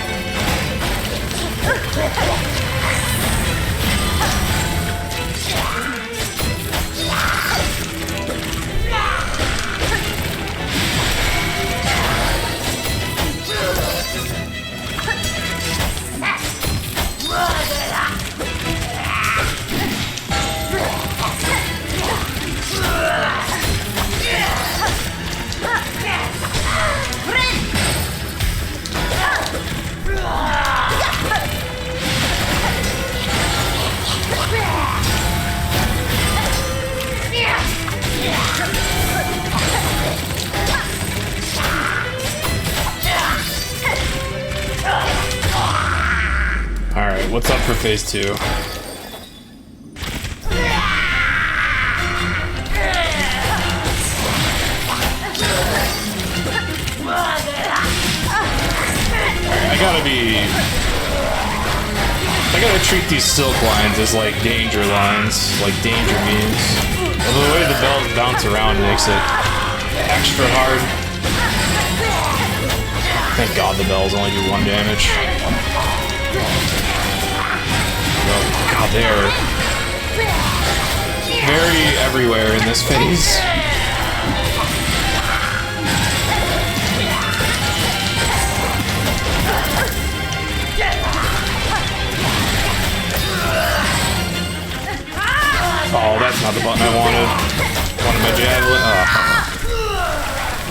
Alright, what's up for phase 2? I gotta treat these silk lines as like danger lines, like danger beams. Although the way the bells bounce around makes it extra hard. Thank God the bells only do 1 damage. Oh God, they're very everywhere in this phase. Oh, that's not the button I wanted. Wanted my javelin.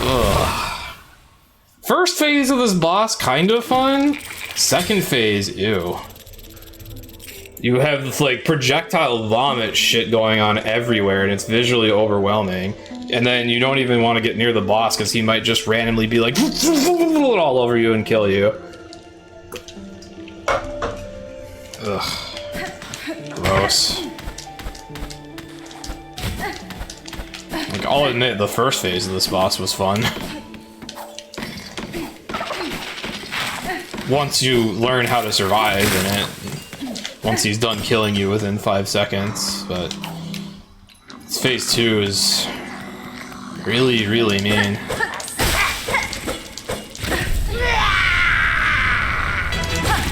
Ugh. First phase of this boss, kind of fun. Second phase, ew. You have, like, projectile vomit shit going on everywhere, and it's visually overwhelming. And then you don't even want to get near the boss, because he might just randomly be like, all over you and kill you. Ugh. Gross. Like, I'll admit, the first phase of this boss was fun. Once you learn how to survive in it. Once he's done killing you within 5 seconds. But this phase 2 is really, really mean.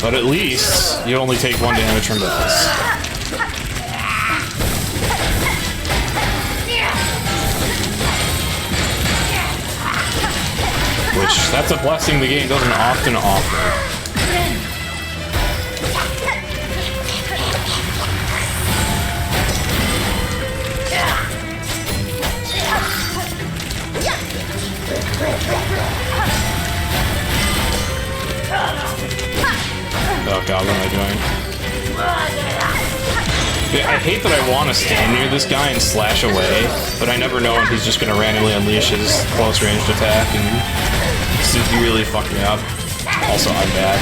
But at least you only take 1 damage from those. Which, that's a blessing the game doesn't often offer. Oh God, what am I doing? I hate that I want to stand near this guy and slash away, but I never know when he's just going to randomly unleash his close-ranged attack and he really fucked me up. Also, I'm bad.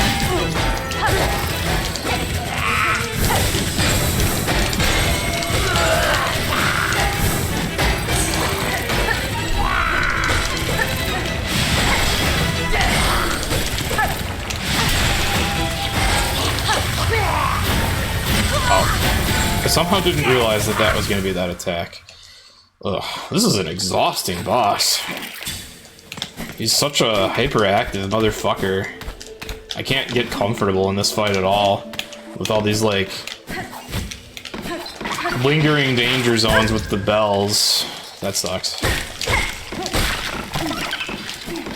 Oh. I somehow didn't realize that that was going to be that attack. Ugh, this is an exhausting boss. He's such a hyperactive motherfucker. I can't get comfortable in this fight at all. With all these, like, lingering danger zones with the bells. That sucks.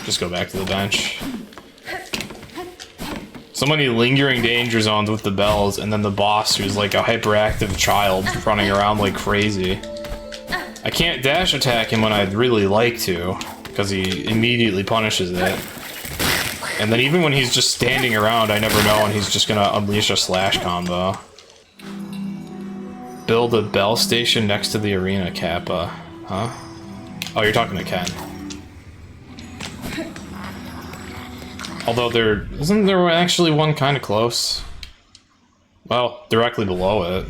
Just go back to the bench. So many lingering danger zones with the bells, and then the boss who's like a hyperactive child running around like crazy. I can't dash attack him when I'd really like to, because he immediately punishes it. And then even when he's just standing around, I never know when he's just gonna unleash a slash combo. Build a bell station next to the arena, Kappa. Huh? Oh, you're talking to Ken. Although isn't there actually one kind of close? Well, directly below it.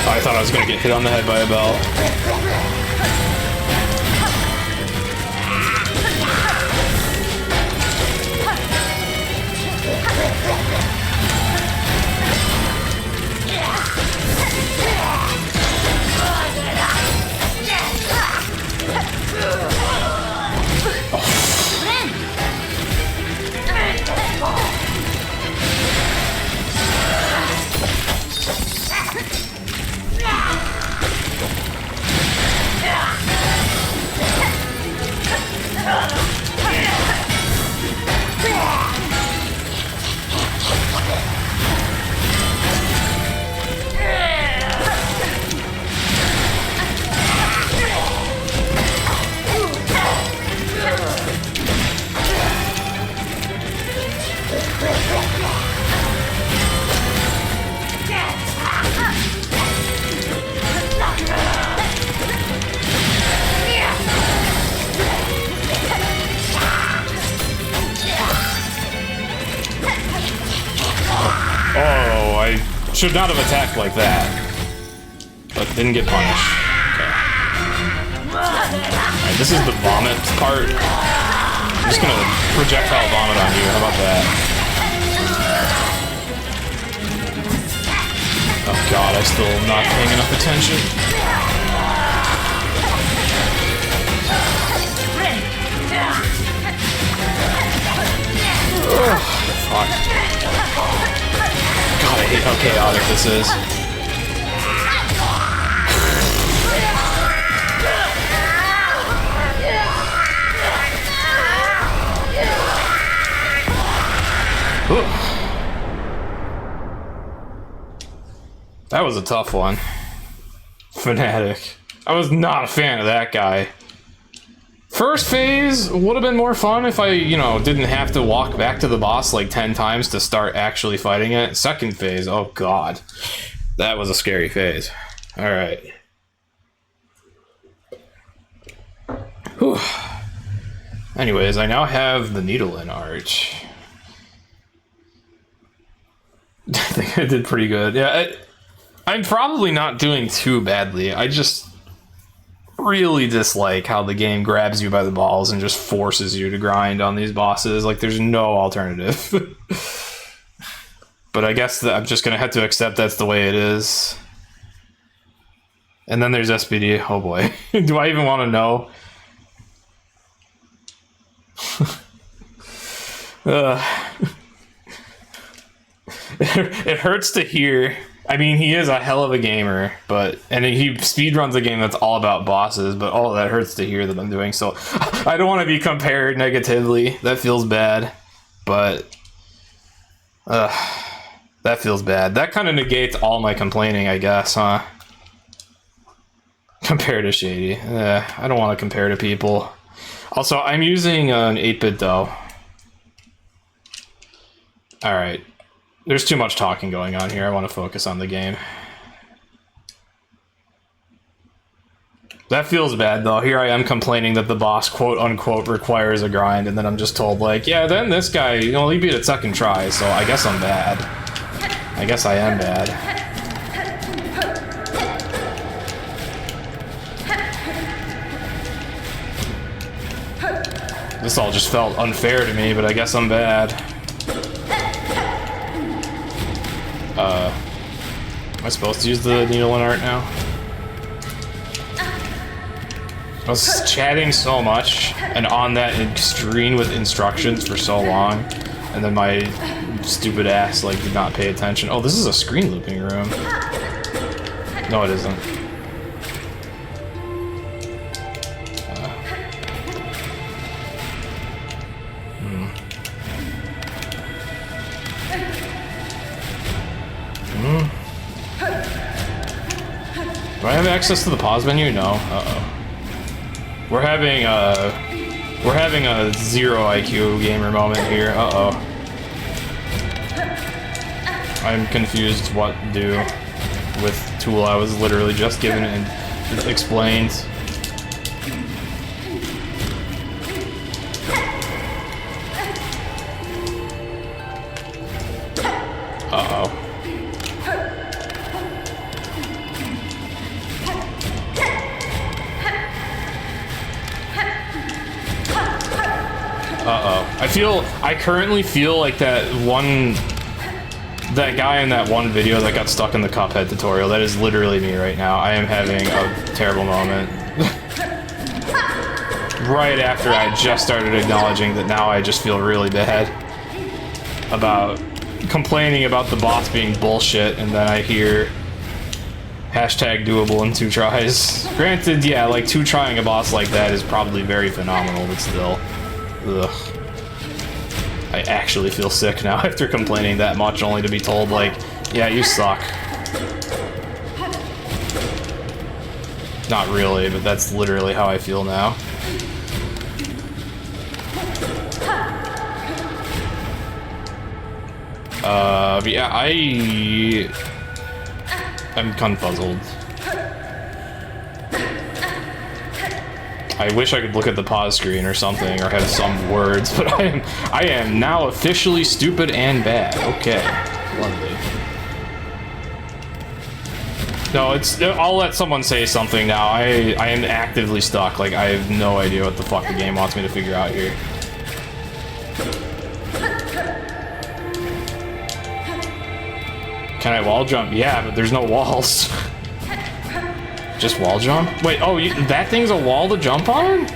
I thought I was gonna get hit on the head by a bell. Oh, I should not have attacked like that. But didn't get punished. Okay. Alright, this is the vomit part. I'm just gonna projectile vomit on you. How about that? Oh god, I still am not paying enough attention. Ugh, fuck. God, I hate how chaotic this is. Ooh. That was a tough one. Fanatic. I was not a fan of that guy. First phase would have been more fun if I, you know, didn't have to walk back to the boss like 10 times to start actually fighting it. Second phase, oh god. That was a scary phase. Alright. Whew. Anyways, I now have the needle in art. I think I did pretty good. Yeah, I'm probably not doing too badly. I just really dislike how the game grabs you by the balls and just forces you to grind on these bosses. Like, there's no alternative. But I guess that I'm just gonna have to accept that's the way it is. And then there's SPD. Oh boy. Do I even want to know? It hurts to hear. I mean, he is a hell of a gamer, and he speedruns a game that's all about bosses, but all that hurts to hear that I'm doing, so I don't want to be compared negatively. That feels bad, but that feels bad. That kind of negates all my complaining, I guess, huh? Compare to Shady. I don't want to compare to people. Also, I'm using an 8-bit dough. Alright. There's too much talking going on here. I want to focus on the game. That feels bad, though. Here I am complaining that the boss, quote-unquote, requires a grind, and then I'm just told, like, yeah, then this guy, you know, he beat it second try, so I guess I'm bad. I guess I am bad. This all just felt unfair to me, but I guess I'm bad. Am I supposed to use the needle in art now? I was chatting so much and on that screen with instructions for so long, and then my stupid ass like did not pay attention. Oh, this is a screen looping room. No, it isn't. Do I have access to the pause menu? No. Uh-oh. We're having a zero IQ gamer moment here. Uh-oh. I'm confused what to do with tool I was literally just given and explained. Uh-oh. I currently feel like that guy in that one video that got stuck in the Cuphead tutorial. That is literally me right now. I am having a terrible moment. Right after I just started acknowledging that now I just feel really bad about complaining about the boss being bullshit, and then I hear hashtag doable in 2 tries. Granted, yeah, like 2 trying a boss like that is probably very phenomenal, but still. Ugh. I actually feel sick now after complaining that much, only to be told, like, yeah, you suck. Not really, but that's literally how I feel now. But yeah, I'm confuzzled. I wish I could look at the pause screen or something, or have some words, but I am now officially stupid and bad. Okay, lovely. No, I'll let someone say something now. I am actively stuck. Like, I have no idea what the fuck the game wants me to figure out here. Can I wall jump? Yeah, but there's no walls. Just wall jump? Wait, oh, that thing's a wall to jump on?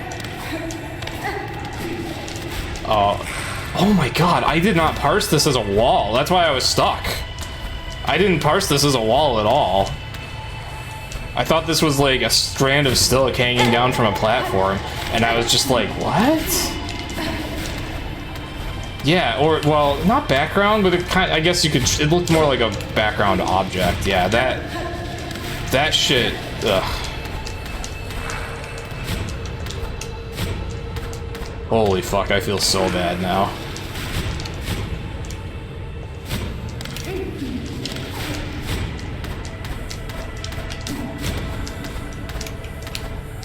Oh my god, I did not parse this as a wall. That's why I was stuck. I didn't parse this as a wall at all. I thought this was like a strand of stilk hanging down from a platform, and I was just like, what? Yeah, or, well, not background, but I guess you could, it looked more like a background object. Yeah, that shit, ugh. Holy fuck, I feel so bad now.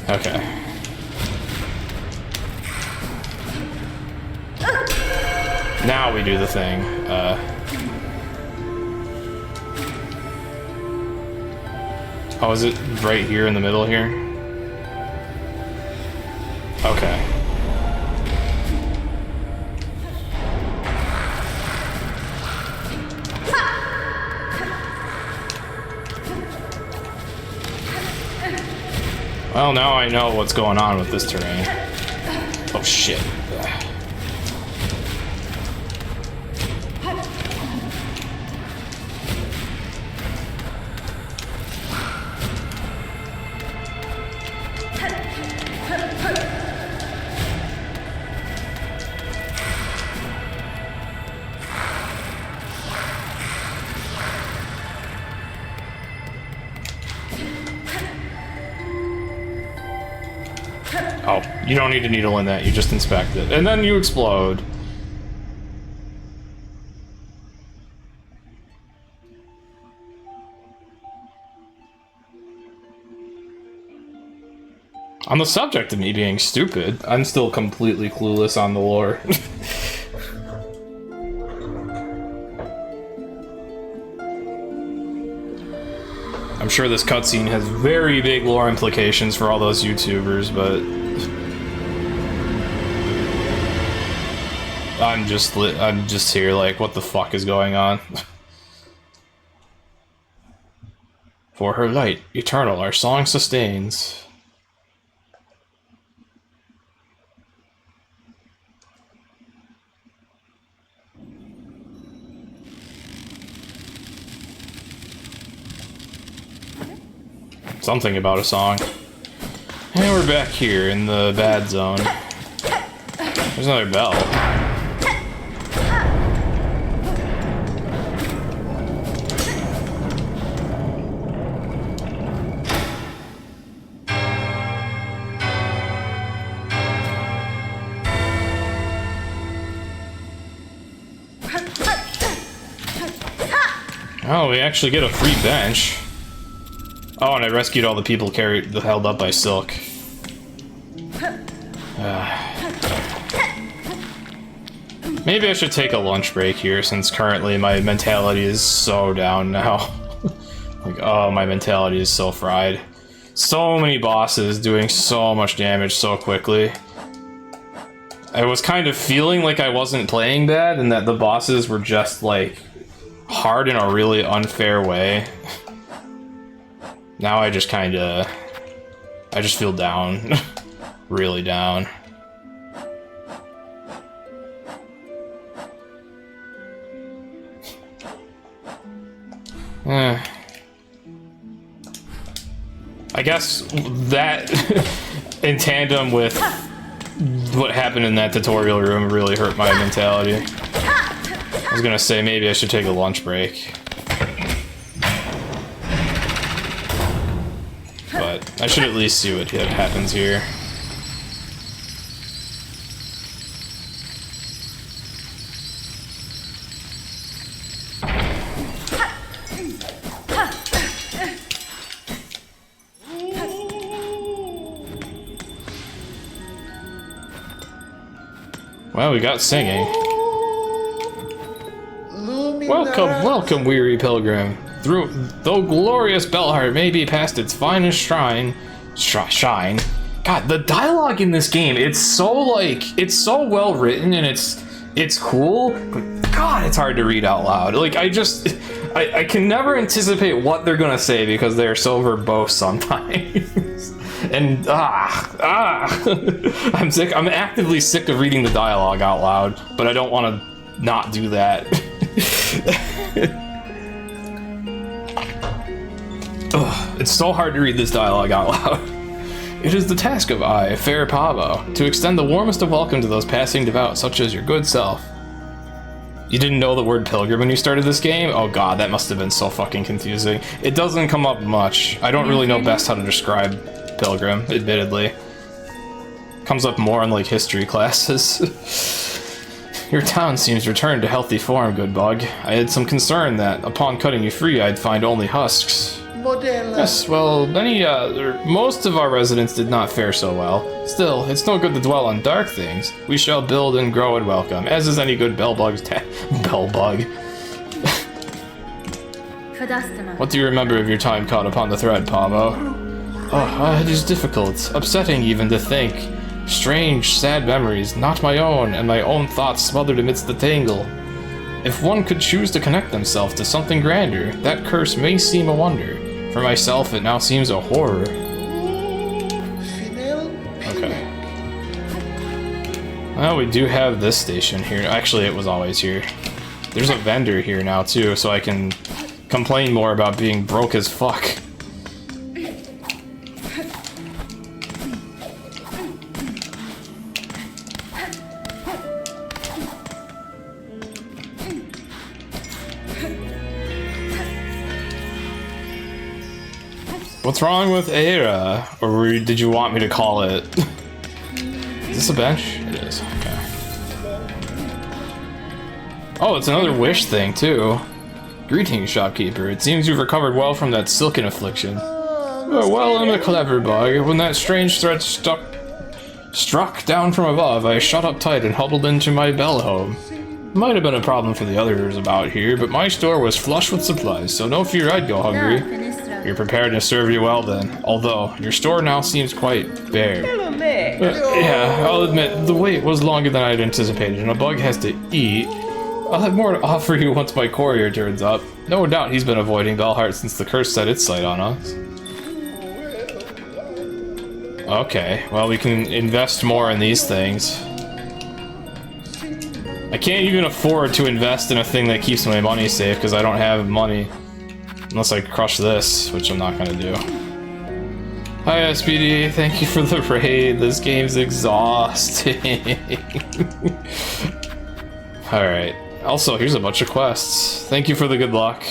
Okay. Now we do the thing. Oh, is it right here in the middle here? Okay. Well, now I know what's going on with this terrain. Oh, shit. Oh, you don't need a needle in that, you just inspect it. And then you explode. On the subject of me being stupid, I'm still completely clueless on the lore. I'm sure this cutscene has very big lore implications for all those YouTubers, but I'm just here like, what the fuck is going on? For her light, eternal, our song sustains. Something about a song. And we're back here in the bad zone. There's another bell. Oh, we actually get a free bench. Oh, and I rescued all the people held up by Silk. Maybe I should take a lunch break here, since currently my mentality is so down now. Like, oh, my mentality is so fried. So many bosses doing so much damage so quickly. I was kind of feeling like I wasn't playing bad, and that the bosses were just, like, hard in a really unfair way. Now I just kinda... I just feel down. Really down. I guess that, in tandem with what happened in that tutorial room, really hurt my mentality. I was gonna say maybe I should take a lunch break. But I should at least see what happens here. Well, we got singing. Welcome, welcome, weary pilgrim. Though glorious Bellheart may be past its finest shine. God, the dialogue in this game, it's so well written and it's cool, but God, it's hard to read out loud. Like, I can never anticipate what they're gonna say because they're so verbose sometimes. And I'm sick. I'm actively sick of reading the dialogue out loud, but I don't want to not do that. Ugh, it's so hard to read this dialogue out loud. It is the task of I, fair Pavo, to extend the warmest of welcome to those passing devout, such as your good self. You didn't know the word pilgrim when you started this game? Oh god, that must have been so fucking confusing. It doesn't come up much. I don't really know best how to describe pilgrim, admittedly. Comes up more in like history classes. Your town seems returned to healthy form, good bug. I had some concern that upon cutting you free I'd find only husks. Yes, well, most of our residents did not fare so well. Still, it's no good to dwell on dark things. We shall build and grow and welcome, as is any good bellbug. What do you remember of your time caught upon the thread, Pavo? Oh, it is difficult, upsetting even to think. Strange, sad memories, not my own, and my own thoughts smothered amidst the tangle. If one could choose to connect themselves to something grander, that curse may seem a wonder. For myself, it now seems a horror. Okay. Well, we do have this station here. Actually, it was always here. There's a vendor here now, too, so I can complain more about being broke as fuck. What's wrong with Era? Or did you want me to call it? Is this a bench? It is, okay. Oh, it's another wish thing, too. Greetings, shopkeeper. It seems you've recovered well from that silken affliction. Oh, well, I'm a clever bug. When that strange threat struck down from above, I shut up tight and huddled into my bell home. Might have been a problem for the others about here, but my store was flush with supplies, so no fear I'd go hungry. Your preparedness served you well then, although your store now seems quite bare. Yeah, I'll admit, the wait was longer than I'd anticipated, and a bug has to eat. I'll have more to offer you once my courier turns up. No doubt he's been avoiding Bellheart since the curse set its sight on us. Okay, well we can invest more in these things. I can't even afford to invest in a thing that keeps my money safe because I don't have money. Unless I crush this, which I'm not gonna do. Hi SPD, thank you for the raid. This game's exhausting. Alright. Also, here's a bunch of quests. Thank you for the good luck.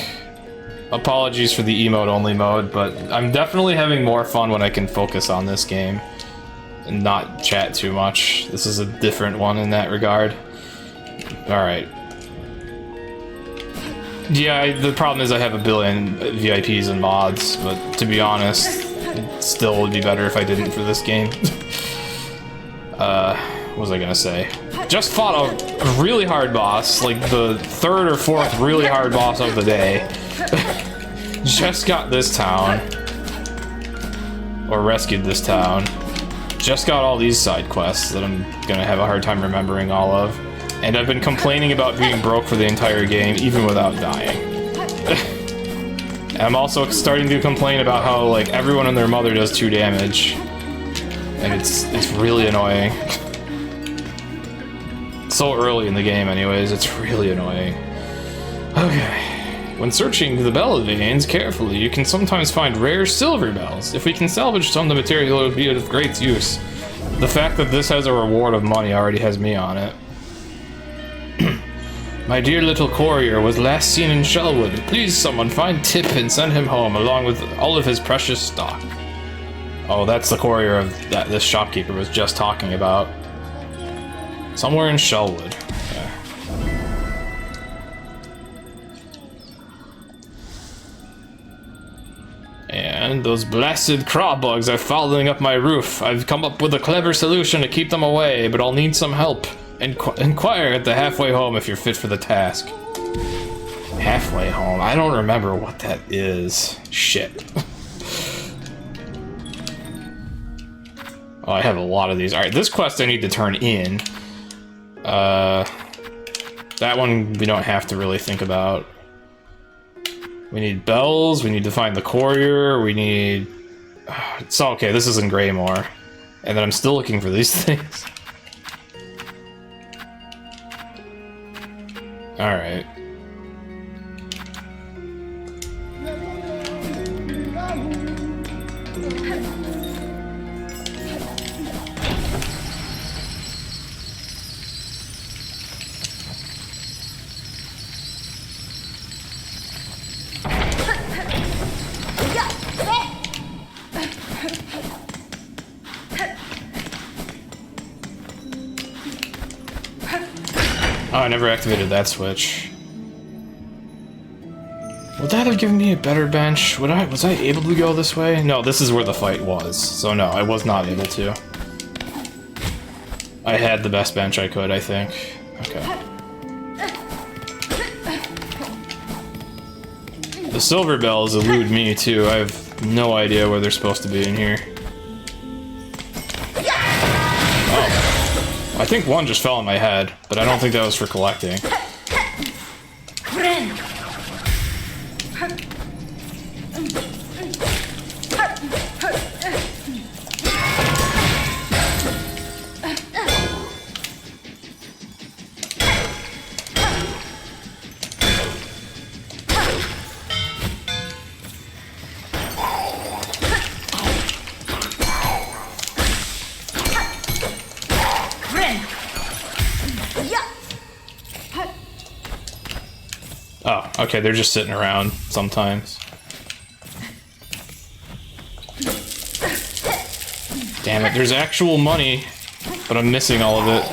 Apologies for the emote only mode, but I'm definitely having more fun when I can focus on this game and not chat too much. This is a different one in that regard. Alright. Yeah, the problem is I have a billion VIPs and mods, but to be honest, it still would be better if I didn't for this game. What was I gonna say? Just fought a really hard boss, like the third or fourth really hard boss of the day. Just got this town. Or rescued this town. Just got all these side quests that I'm gonna have a hard time remembering all of. And I've been complaining about being broke for the entire game, even without dying. I'm also starting to complain about how, like, everyone and their mother does 2 damage. And it's really annoying. So early in the game anyways, it's really annoying. Okay. When searching the bell veins carefully, you can sometimes find rare silver bells. If we can salvage some of the material, it would be of great use. The fact that this has a reward of money already has me on it. My dear little courier was last seen in Shellwood. Please someone find Tip and send him home along with all of his precious stock. Oh, that's the courier of that this shopkeeper was just talking about. Somewhere in Shellwood. Okay. And those blasted craw bugs are following up my roof. I've come up with a clever solution to keep them away, but I'll need some help. Inquire at the halfway home if you're fit for the task. Halfway home? I don't remember what that is. Shit. Oh, I have a lot of these. Alright, this quest I need to turn in. That one we don't have to really think about. We need bells, we need to find the courier, we need... It's okay, this isn't Greymore. And then I'm still looking for these things. Alright. Oh, I never activated that switch. Would that have given me a better bench? Was I able to go this way? No, this is where the fight was. So no, I was not able to. I had the best bench I could, I think. Okay. The silver bells elude me too. I have no idea where they're supposed to be in here. I think one just fell on my head, but I don't think that was for collecting. Oh, okay, they're just sitting around sometimes. Damn it, there's actual money, but I'm missing all of it.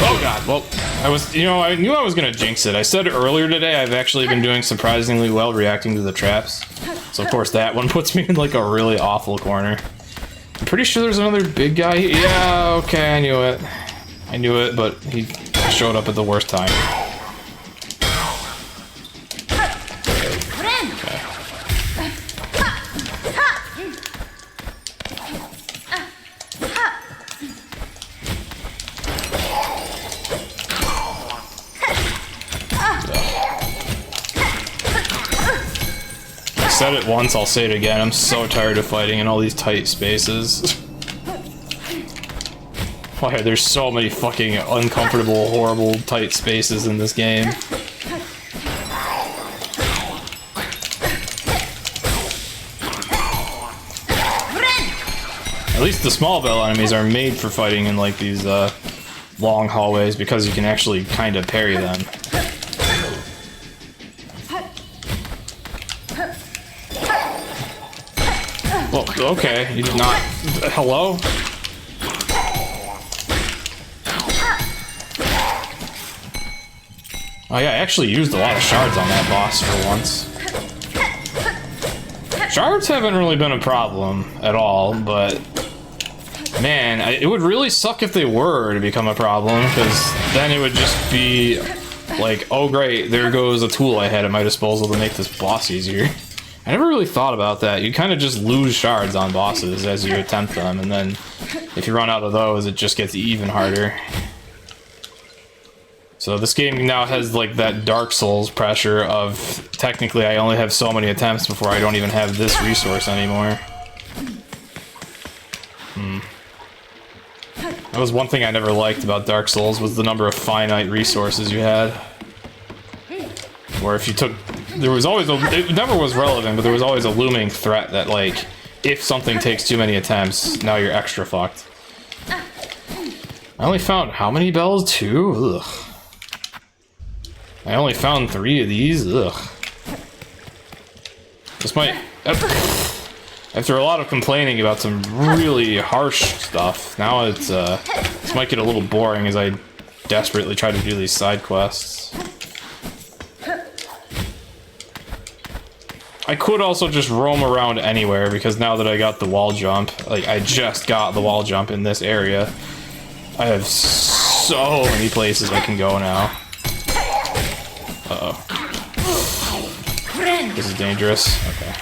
Oh god, well, I knew I was gonna jinx it. I said earlier today I've actually been doing surprisingly well reacting to the traps. So of course that one puts me in like a really awful corner. I'm pretty sure there's another big guy. Yeah, okay, I knew it. I knew it, but he showed up at the worst time. I said it once, I'll say it again. I'm so tired of fighting in all these tight spaces. Why there's so many fucking uncomfortable, horrible, tight spaces in this game. At least the small bell enemies are made for fighting in like these long hallways because you can actually kind of parry them. Well, okay, you did not. Hello? Oh yeah, I actually used a lot of shards on that boss for once. Shards haven't really been a problem at all, but man, it would really suck if they were to become a problem, because then it would just be like, oh great, there goes a tool I had at my disposal to make this boss easier. I never really thought about that. You kind of just lose shards on bosses as you attempt them, and then if you run out of those, it just gets even harder. So this game now has like that Dark Souls pressure of technically I only have so many attempts before I don't even have this resource anymore. That was one thing I never liked about Dark Souls, was the number of finite resources you had. Where if you took... There was always a... It never was relevant, but there was always a looming threat that, like, if something takes too many attempts, now you're extra fucked. I only found how many bells? 2? Ugh. I only found 3 of these? Ugh. This might... After a lot of complaining about some really harsh stuff, now it's, this might get a little boring as I desperately try to do these side quests. I could also just roam around anywhere, because now that I got the wall jump, like, I just got the wall jump in this area, I have so many places I can go now. Uh-oh. This is dangerous. Okay.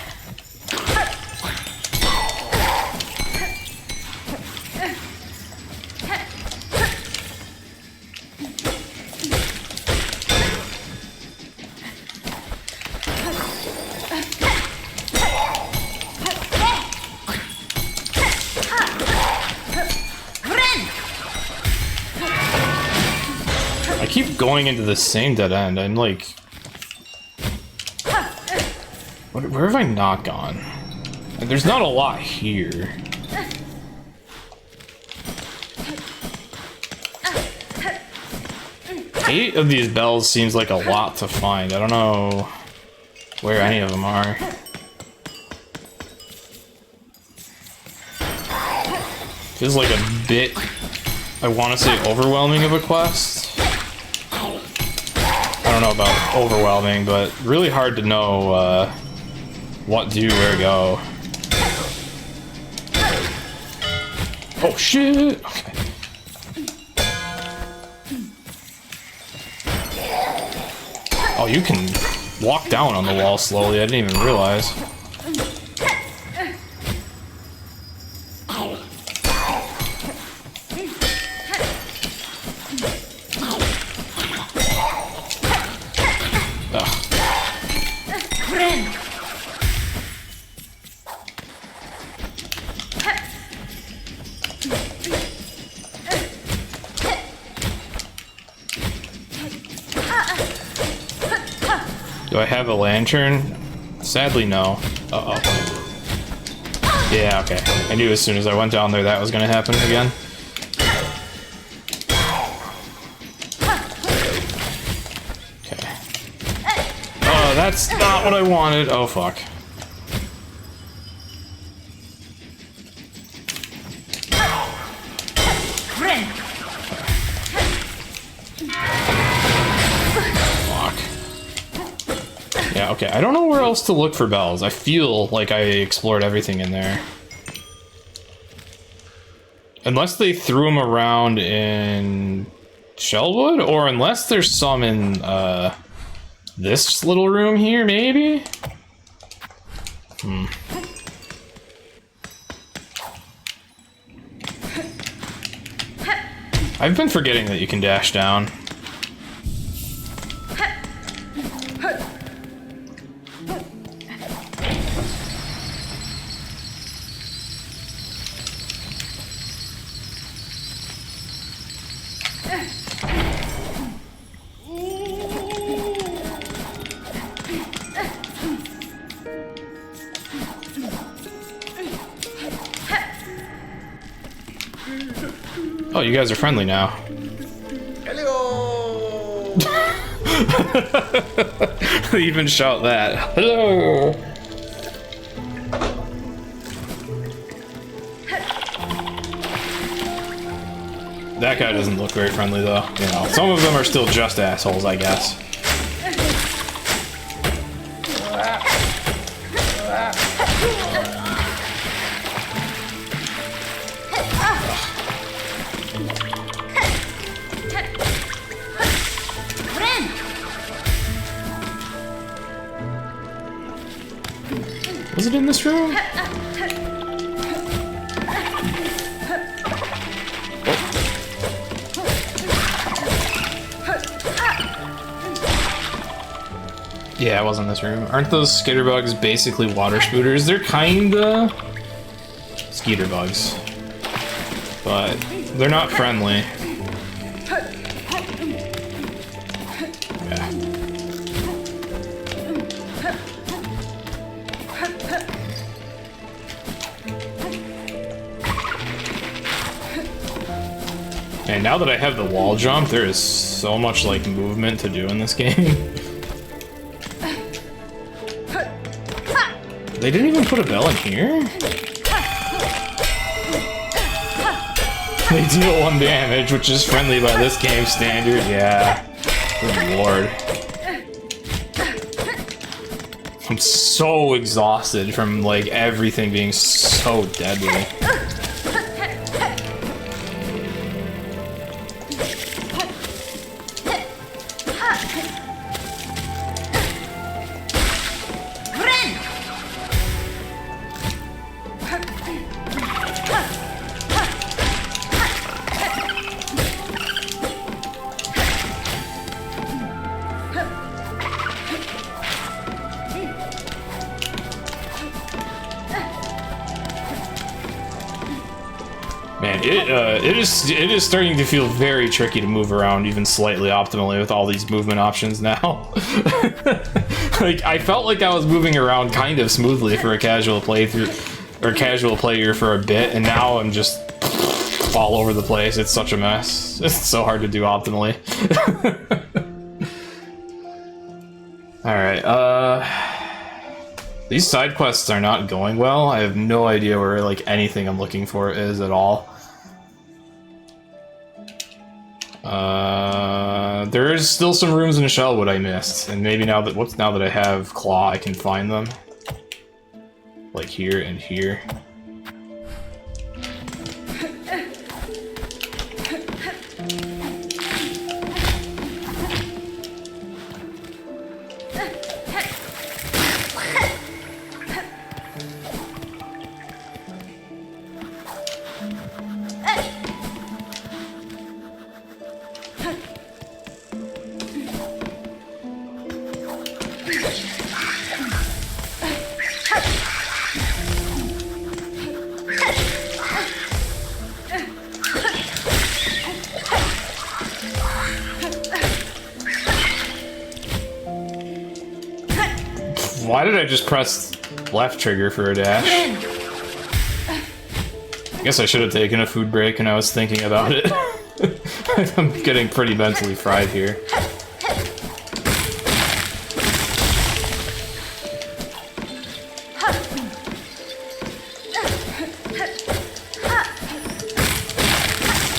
I keep going into the same dead end. I'm like... Where have I not gone? There's not a lot here. Eight of these bells seems like a lot to find. I don't know where any of them are. Feels like a bit, I want to say, overwhelming of a quest. I don't know about overwhelming, but really hard to know what to do, where to go. Oh shit! Okay. Oh, you can walk down on the wall slowly, I didn't even realize. Do I have a lantern? Sadly, no. Uh-oh. Yeah, okay. I knew as soon as I went down there that was gonna happen again. Okay. Oh, that's not what I wanted. Oh, fuck. Yeah, okay, I don't know where else to look for bells. I feel like I explored everything in there. Unless they threw them around in Shellwood, or unless there's some in this little room here, maybe? I've been forgetting that you can dash down. Oh, you guys are friendly now. Hello! They even shout that. Hello! That guy doesn't look very friendly though. You know, some of them are still just assholes, I guess. Was it in this room? Yeah, it was in this room. Aren't those skitter bugs basically water spooters? They're kinda skeeter bugs, but they're not friendly. Yeah. And now that I have the wall jump, there is so much like movement to do in this game. They didn't even put a bell in here? They deal 1 damage, which is friendly by this game standard. Yeah. Good lord. I'm so exhausted from like everything being so deadly. Man, it is starting to feel very tricky to move around even slightly optimally with all these movement options now. Like, I felt like I was moving around kind of smoothly for a casual playthrough, or casual player for a bit, and now I'm just all over the place. It's such a mess. It's so hard to do optimally. Alright, these side quests are not going well. I have no idea where, like, anything I'm looking for is at all. There is still some rooms in Shellwood I missed, and maybe now that I have Claw, I can find them. Like here and here. Why did I just press left trigger for a dash? I guess I should have taken a food break when I was thinking about it. I'm getting pretty mentally fried here.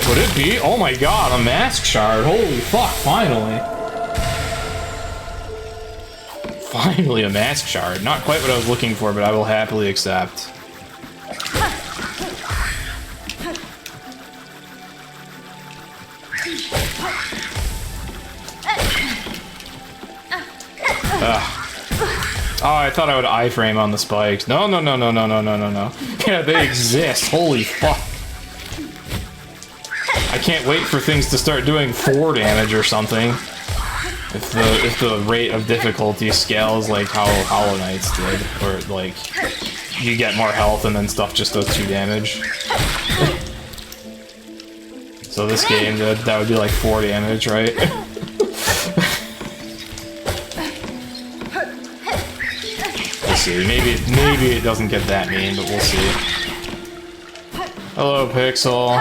Would it be? Oh my god, a mask shard. Holy fuck, finally. Finally a mask shard. Not quite what I was looking for, but I will happily accept. Oh, I thought I would iframe on the spikes. No. Yeah, they exist. Holy fuck. I can't wait for things to start doing 4 damage or something. If the rate of difficulty scales like how Hollow Knights did, or like you get more health and then stuff just does 2 damage. So this game, that would be like 4 damage, right? We'll see. Maybe it doesn't get that mean, but we'll see. Hello, Pixel.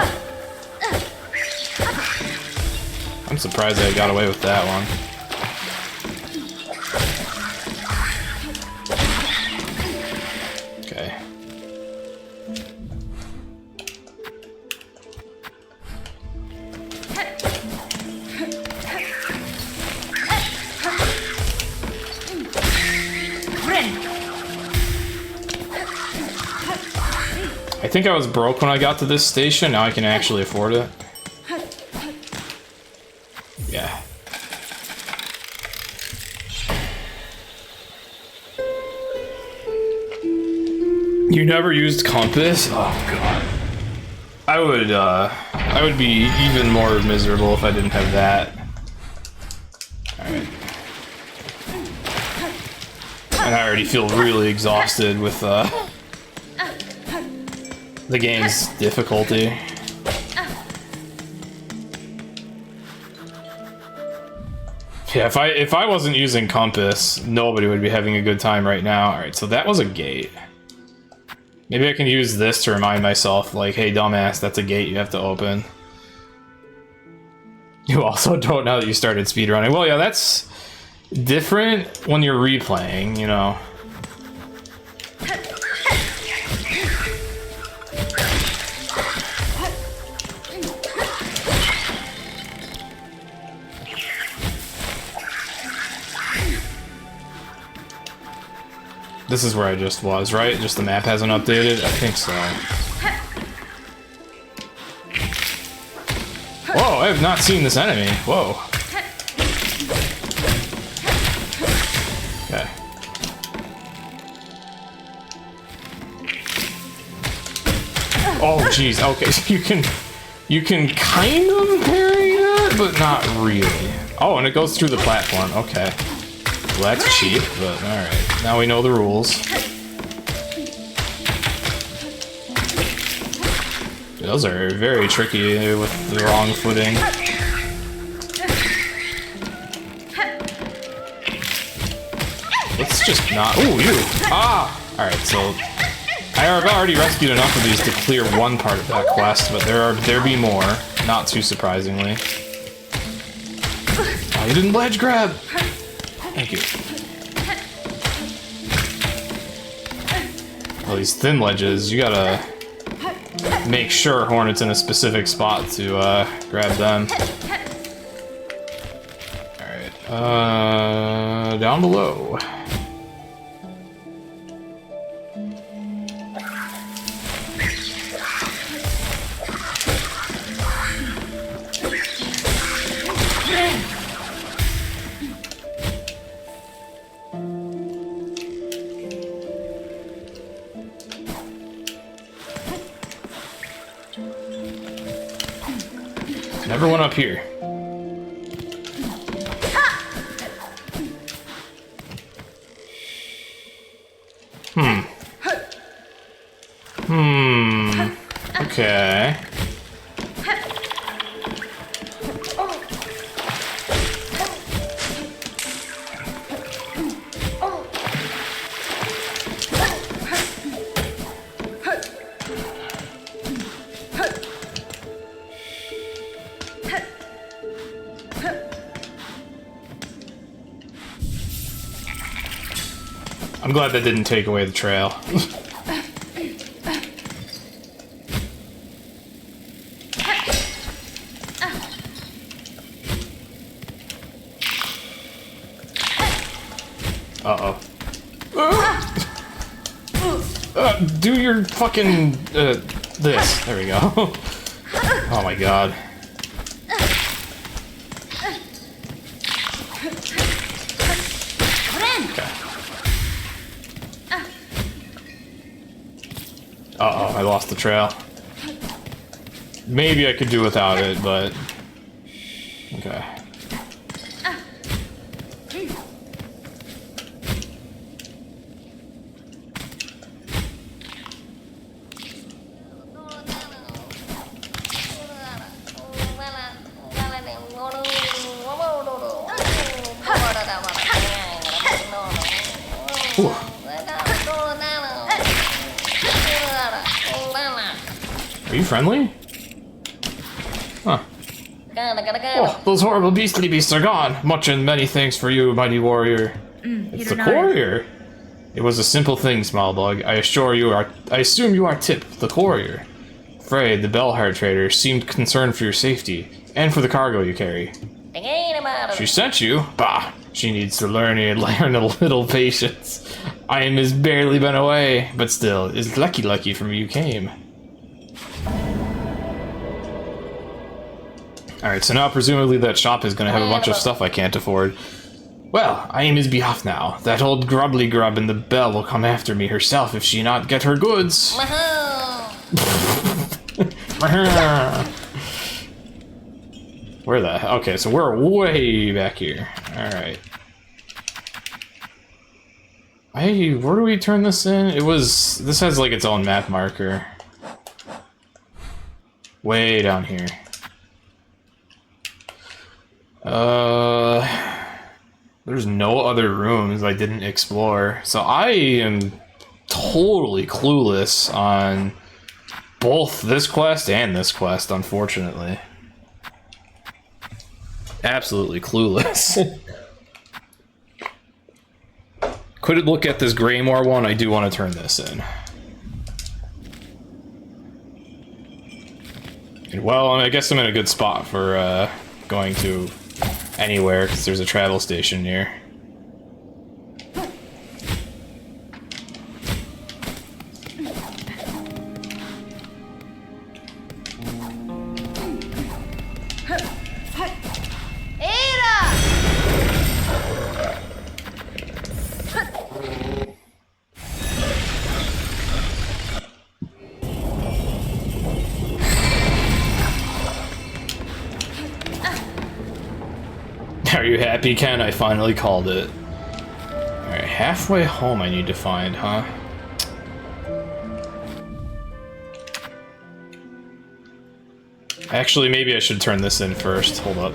I'm surprised I got away with that one. Okay. I think I was broke when I got to this station. Now I can actually afford it. Yeah. You never used compass? Oh god. I would be even more miserable if I didn't have that. Alright. And I already feel really exhausted with the game's difficulty. Yeah, if I wasn't using compass, nobody would be having a good time right now. Alright, so that was a gate. Maybe I can use this to remind myself, like, hey dumbass, that's a gate you have to open. You also don't know that you started speedrunning. Well, yeah, that's different when you're replaying, you know. This is where I just was, right? Just the map hasn't updated? I think so. Whoa, I have not seen this enemy. Whoa. Okay. Oh, jeez. Okay, so you can kind of parry that, but not really. Oh, and it goes through the platform. Okay. Well, that's cheap, but alright. Now we know the rules. Those are very tricky with the wrong footing. Let's just not... Ooh, you! Ah! Alright, so... I've already rescued enough of these to clear one part of that quest, but there be more. Not too surprisingly. Oh, you didn't ledge grab! Thank you. Well, these thin ledges, you gotta make sure Hornet's in a specific spot to grab them. Alright, down below. Never went up here. Okay. I'm glad that didn't take away the trail. Uh-oh. Do your fucking, this. There we go. Oh my god. Uh-oh, I lost the trail. Maybe I could do without it, but... Okay. Whew. Are you friendly? Huh. Oh, those horrible beastly beasts are gone. Much and many thanks for you, mighty warrior. It's the courier. It was a simple thing, Smallbug. I assume you are Tip, the courier. Afraid the Bellheart trader seemed concerned for your safety and for the cargo you carry. She sent you? Bah! She needs to learn a little patience. I has barely been away, but still, it's lucky for me you came. Alright, so now presumably that shop is gonna have a bunch of stuff I can't afford. Well, I is be off now. That old grubbly grub in the bell will come after me herself if she not get her goods. Where the? Okay, so we're way back here. Alright. Hey, where do we turn this in? This has like its own map marker. Way down here. There's no other rooms I didn't explore, so I am totally clueless on both this quest and this quest, unfortunately. Absolutely clueless. Could look at this Greymore one, I do want to turn this in. Well, I guess I'm in a good spot for going to anywhere, because there's a travel station near. Are you happy, Ken? I finally called it. Alright, halfway home I need to find, huh? Actually, maybe I should turn this in first. Hold up.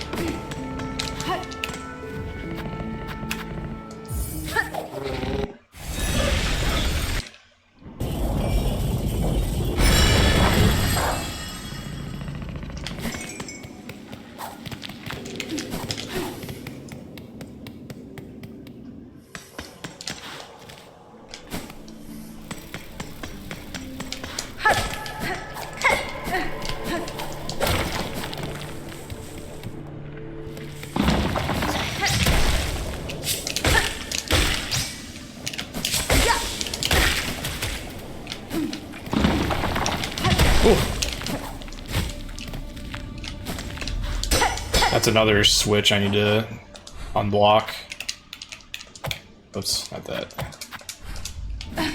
That's another switch I need to unblock. Oops, not that. I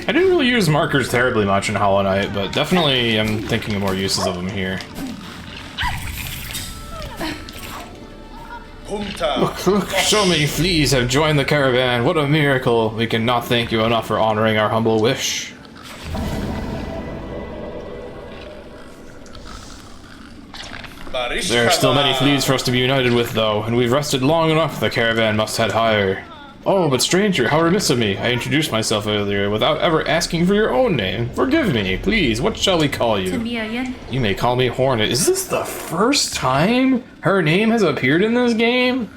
didn't really use markers terribly much in Hollow Knight, but definitely I'm thinking of more uses of them here. Look, so many fleas have joined the caravan. What a miracle. We cannot thank you enough for honoring our humble wish. There are still many fleas for us to be united with, though, and we've rested long enough. The caravan must head higher. Oh, but stranger, how remiss of me. I introduced myself earlier without ever asking for your own name. Forgive me, please. What shall we call you? You may call me Hornet. Is this the first time her name has appeared in this game?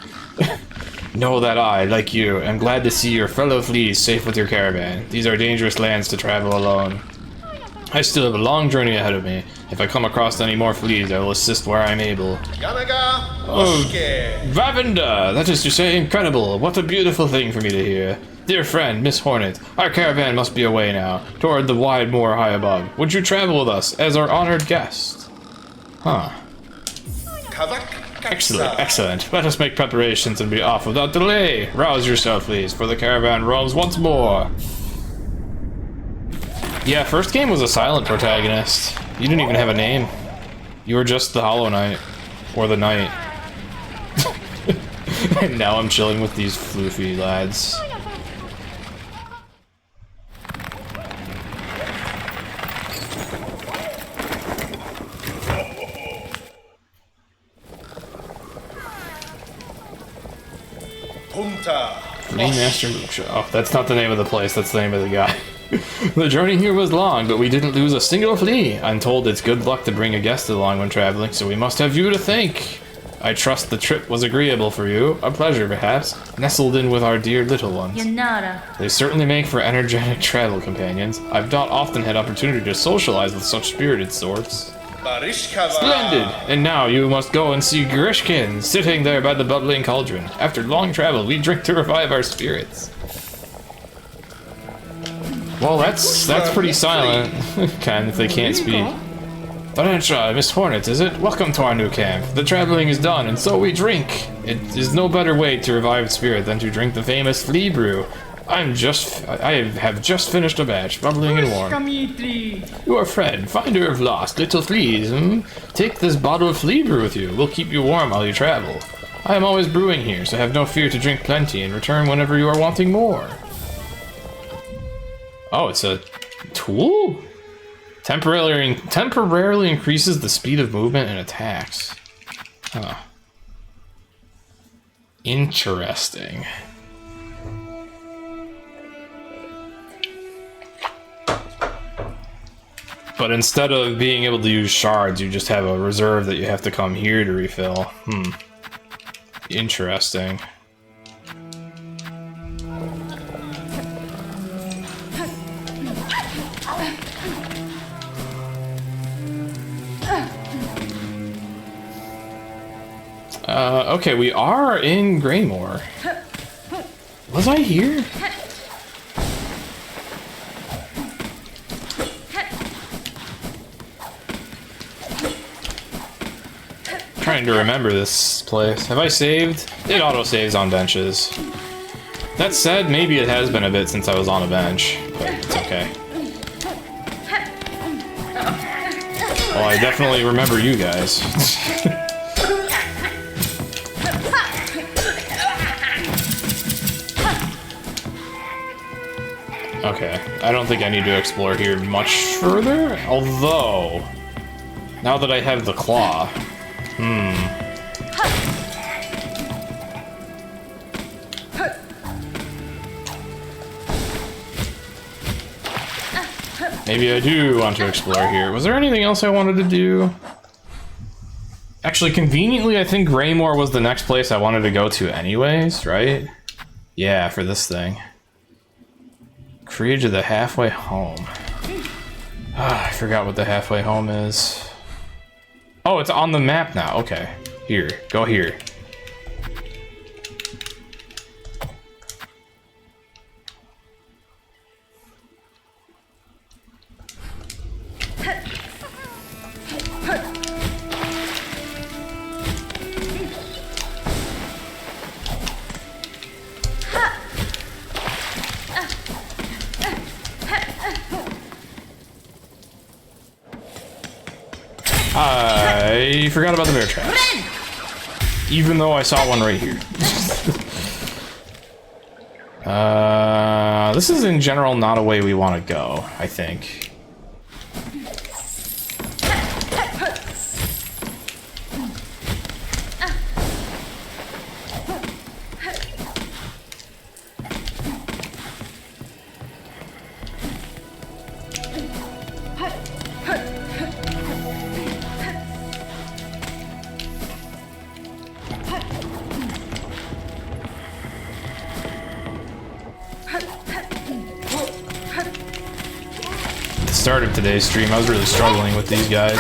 Know that I, like you, am glad to see your fellow fleas safe with your caravan. These are dangerous lands to travel alone. I still have a long journey ahead of me. If I come across any more fleas, I will assist where I'm able. Oh, Vavinda! That is to say, incredible. What a beautiful thing for me to hear. Dear friend, Miss Hornet, our caravan must be away now, toward the wide moor high above. Would you travel with us as our honored guest? Huh. Excellent, excellent. Let us make preparations and be off without delay. Rouse yourself, please, for the caravan roams once more. Yeah, first game was a silent protagonist. You didn't even have a name. You were just the Hollow Knight. Or the Knight. And now I'm chilling with these floofy lads. Flea Master Mooksha. Oh, that's not the name of the place, that's the name of the guy. The journey here was long, but we didn't lose a single flea. I'm told it's good luck to bring a guest along when traveling, so we must have you to thank. I trust the trip was agreeable for you. A pleasure, perhaps. Nestled in with our dear little ones. Yanara. They certainly make for energetic travel companions. I've not often had opportunity to socialize with such spirited sorts. Splendid! And now you must go and see Grishkin, sitting there by the bubbling cauldron. After long travel, we drink to revive our spirits. Well, that's pretty silent, Ken, if they can't speak. Tarantra, Miss Hornet, is it? Welcome to our new camp. The traveling is done, and so we drink. It is no better way to revive spirit than to drink the famous flea brew. I have just finished a batch, bubbling and warm. Your friend, finder of lost little fleas, Take this bottle of flea brew with you. We'll keep you warm while you travel. I am always brewing here, so have no fear to drink plenty and return whenever you are wanting more. Oh, it's a tool? Temporarily increases the speed of movement and attacks. Huh. Interesting. But instead of being able to use shards, you just have a reserve that you have to come here to refill. Interesting. Okay, we are in Greymore. Was I here? Trying to remember this place. Have I saved? It auto-saves on benches. That said, maybe it has been a bit since I was on a bench, but it's okay. Well, I definitely remember you guys. Okay, I don't think I need to explore here much further, although, now that I have the claw, maybe I do want to explore here. Was there anything else I wanted to do? Actually, conveniently, I think Greymore was the next place I wanted to go to anyways, right? Yeah, for this thing. Created the halfway home. Ah, I forgot what the halfway home is. Oh, it's on the map now. Okay. Here. Go here. I forgot about the bear traps. Even though I saw one right here. This is in general not a way we want to go, I think. Start of today's stream, I was really struggling with these guys.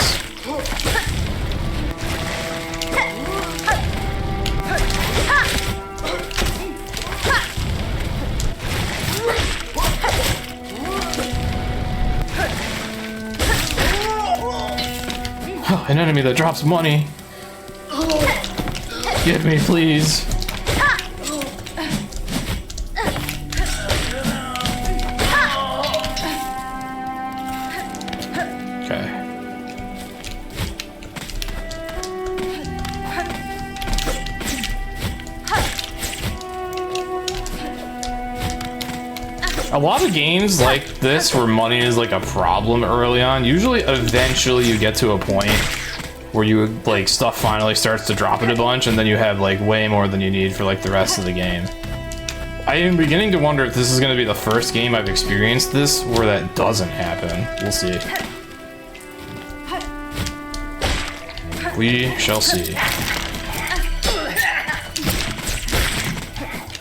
Oh, an enemy that drops money. Get me, please. A lot of games like this where money is like a problem early on, usually eventually you get to a point where you like stuff finally starts to drop it a bunch, and then you have like way more than you need for like the rest of the game. I am beginning to wonder if this is going to be the first game I've experienced this where that doesn't happen. We'll see. We shall see.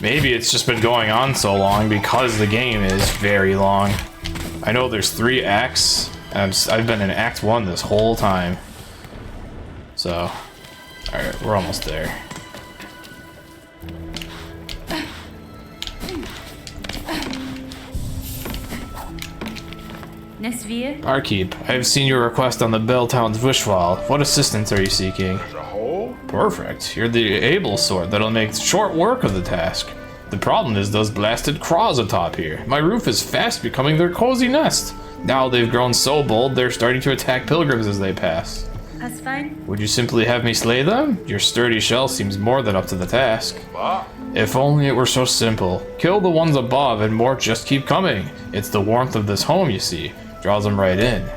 Maybe it's just been going on so long because the game is very long. I know there's 3 acts, and I've been in Act 1 this whole time. So, alright, we're almost there. Barkeep, I have seen your request on the Belltown's Wishfall. What assistance are you seeking? Perfect. You're the able sort that'll make short work of the task. The problem is those blasted craws atop here. My roof is fast becoming their cozy nest. Now they've grown so bold, they're starting to attack pilgrims as they pass. That's fine. Would you simply have me slay them? Your sturdy shell seems more than up to the task. If only it were so simple. Kill the ones above and more just keep coming. It's the warmth of this home, you see. Draws them right in.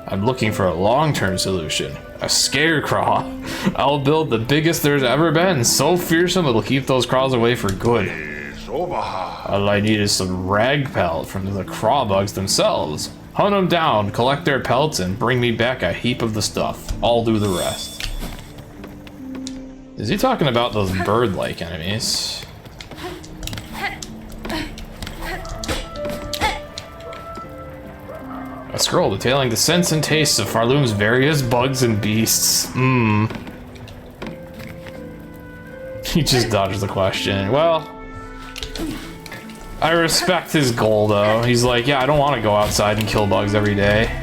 I'm looking for a long-term solution. A scarecraw. I'll build the biggest there's ever been, so fearsome it'll keep those craws away for good. All I need is some rag pelt from the craw bugs themselves. Hunt them down, collect their pelts, and bring me back a heap of the stuff. I'll do the rest. Is he talking about those bird-like enemies? A scroll detailing the scents and tastes of Farloom's various bugs and beasts. He just dodged the question. Well, I respect his goal though. He's like, yeah, I don't want to go outside and kill bugs every day.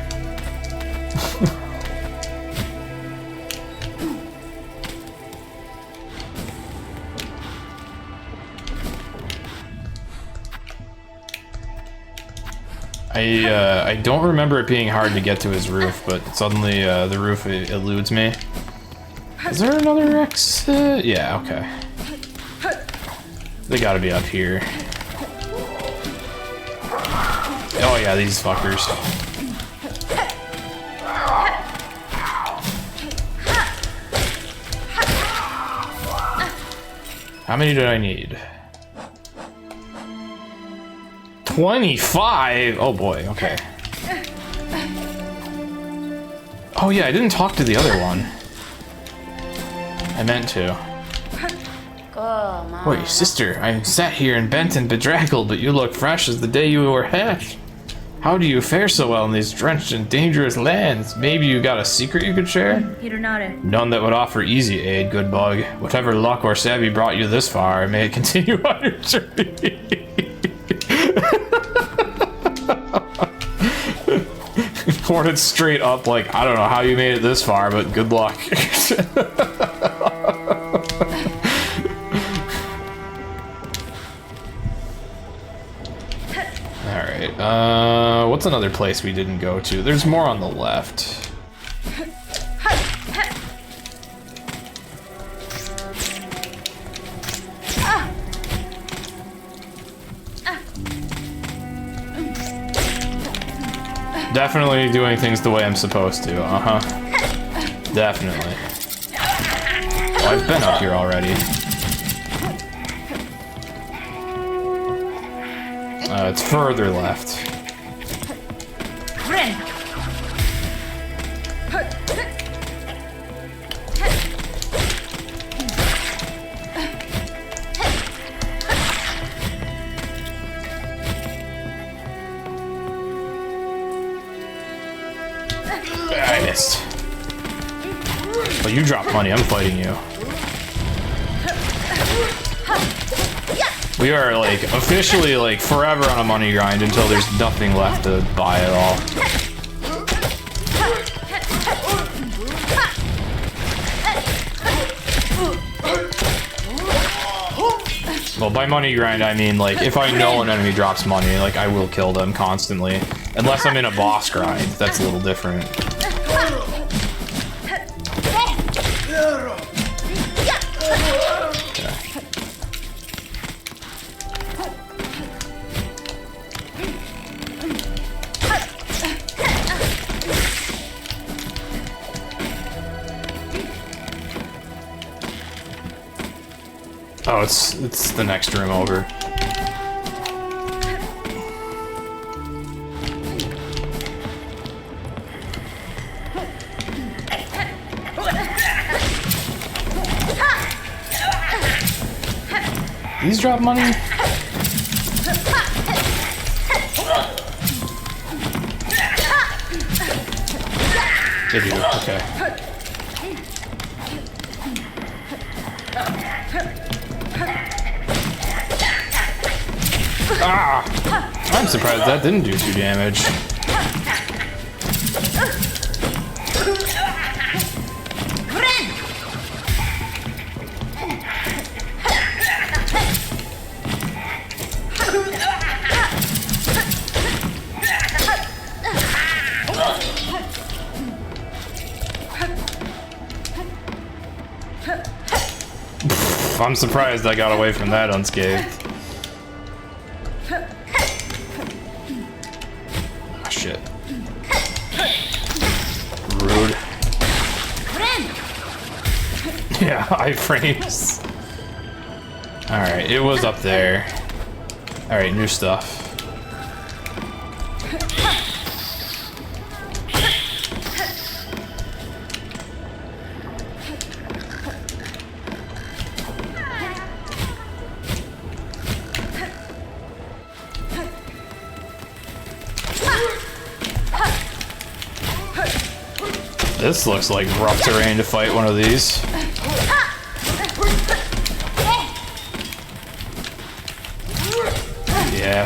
I don't remember it being hard to get to his roof, but suddenly the roof eludes me. Is there another exit? Yeah, okay. They gotta be up here. Oh yeah, these fuckers. How many did I need? 25? Oh boy, okay. Oh yeah, I didn't talk to the other one. I meant to. Wait, sister, I sat here and bent and bedraggled, but you look fresh as the day you were hatched. How do you fare so well in these drenched and dangerous lands? Maybe you got a secret you could share? None that would offer easy aid, good bug. Whatever luck or savvy brought you this far, may it continue on your journey. Poured it straight up like, I don't know how you made it this far, but good luck. Alright, what's another place we didn't go to? There's more on the left. Definitely doing things the way I'm supposed to, Definitely. Oh, I've been up here already. It's further left. I missed. But you drop money, I'm fighting you. We are like officially like forever on a money grind until there's nothing left to buy at all. Well, by money grind I mean like if I know an enemy drops money, like I will kill them constantly. Unless I'm in a boss grind, that's a little different. Oh, it's the next room over. These drop money? They do, okay. Ah! I'm surprised that didn't do 2 damage. I'm surprised I got away from that unscathed. Oh, shit. Rude. Yeah, iframes. Alright, it was up there. Alright, new stuff. This looks like rough terrain to fight one of these. Yeah.